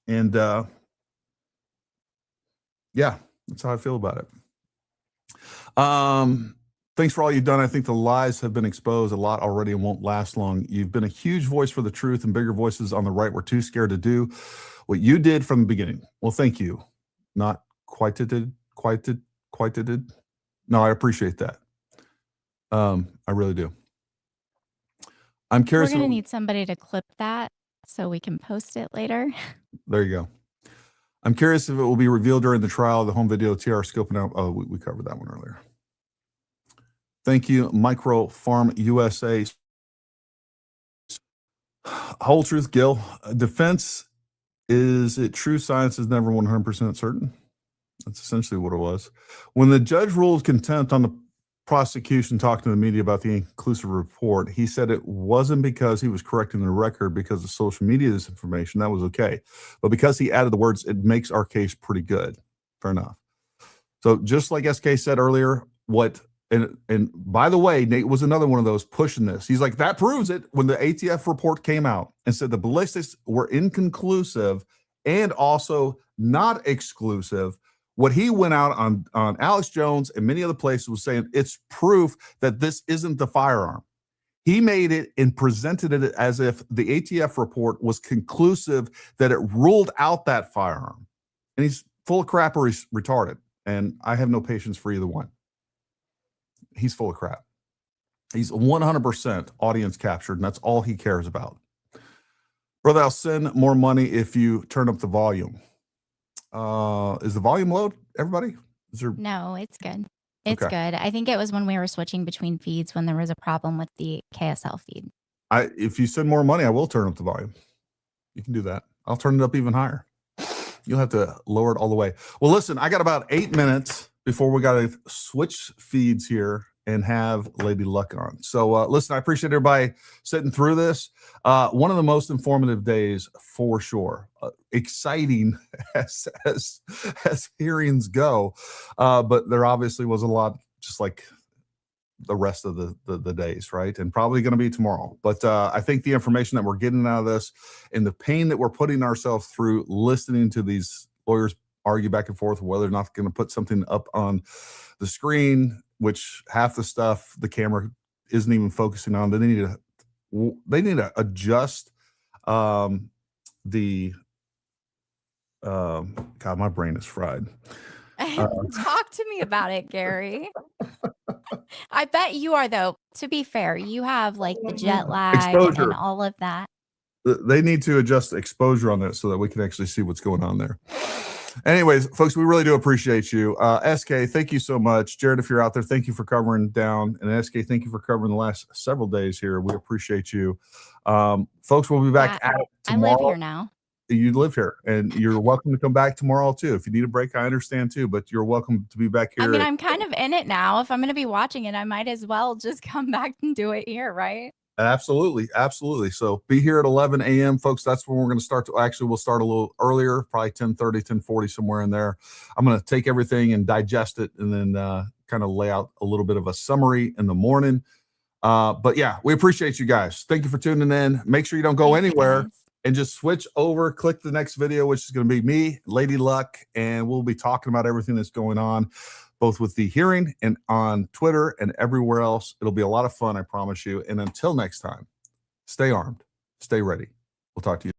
And yeah, that's how I feel about it. Thanks for all you've done. I think the lies have been exposed a lot already and won't last long. You've been a huge voice for the truth, and bigger voices on the right were too scared to do what you did from the beginning. Well, thank you. Not quite did. No, I appreciate that. I really do. I'm curious. We're going to need somebody to clip that so we can post it later. There you go. I'm curious if it will be revealed during the trial, the home video, TR scoping out. Oh, we covered that one earlier. Thank you, Micro Farm USA. Whole truth, Gil. Defense, is it true science is never 100% certain? That's essentially what it was. When the judge ruled contempt on the prosecution talking to the media about the inclusive report, he said it wasn't because he was correcting the record because of social media disinformation. That was okay. But because he added the words, it makes our case pretty good. Fair enough. So just like SK said earlier, and by the way, Nate was another one of those pushing this. He's like, that proves it. When the ATF report came out and said the ballistics were inconclusive and also not exclusive, what he went out on Alex Jones and many other places was saying it's proof that this isn't the firearm. He made it and presented it as if the ATF report was conclusive that it ruled out that firearm. And he's full of crap or he's retarded. And I have no patience for either one. He's full of crap. He's 100% audience captured, and that's all he cares about. Brother, I'll send more money if you turn up the volume. Is the volume low, everybody? No, it's good. It's Okay. good. I think it was when we were switching between feeds when there was a problem with the KSL feed. If you send more money, I will turn up the volume. You can do that. I'll turn it up even higher. You'll have to lower it all the way. Well, listen, I got about 8 minutes before we got to switch feeds here and have Lady Luck on. So listen, I appreciate everybody sitting through this. One of the most informative days for sure. Exciting as hearings go. But there obviously was a lot, just like the rest of the days, right? And probably going to be tomorrow. But I think the information that we're getting out of this and the pain that we're putting ourselves through listening to these lawyers argue back and forth whether or not going to put something up on the screen, which half the stuff the camera isn't even focusing on. They need to adjust God, my brain is fried. Talk to me about it, Gary. I bet you are, though. To be fair, you have like the jet lag Exposure. and all of that. They need to adjust the exposure on this so that we can actually see what's going on there. Anyways, folks, we really do appreciate you. SK, thank you so much. Jared, if you're out there, thank you for covering down. And SK, thank you for covering the last several days here. We appreciate you. Folks, we'll be back at it tomorrow. I live here now. You live here, and you're welcome to come back tomorrow too. If you need a break, I understand too, but you're welcome to be back here. I mean, I'm kind of in it now. If I'm going to be watching it, I might as well just come back and do it here, right? Absolutely. So be here at 11 a.m., folks. That's when we're going to start. Actually, we'll start a little earlier, probably 10:30, 10:40, somewhere in there. I'm going to take everything and digest it and then kind of lay out a little bit of a summary in the morning. But yeah, we appreciate you guys. Thank you for tuning in. Make sure you don't go anywhere and just switch over, click the next video, which is going to be me, Lady Luck, and we'll be talking about everything that's going on, both with the hearing and on Twitter and everywhere else. It'll be a lot of fun, I promise you. And until next time, stay armed, stay ready. We'll talk to you.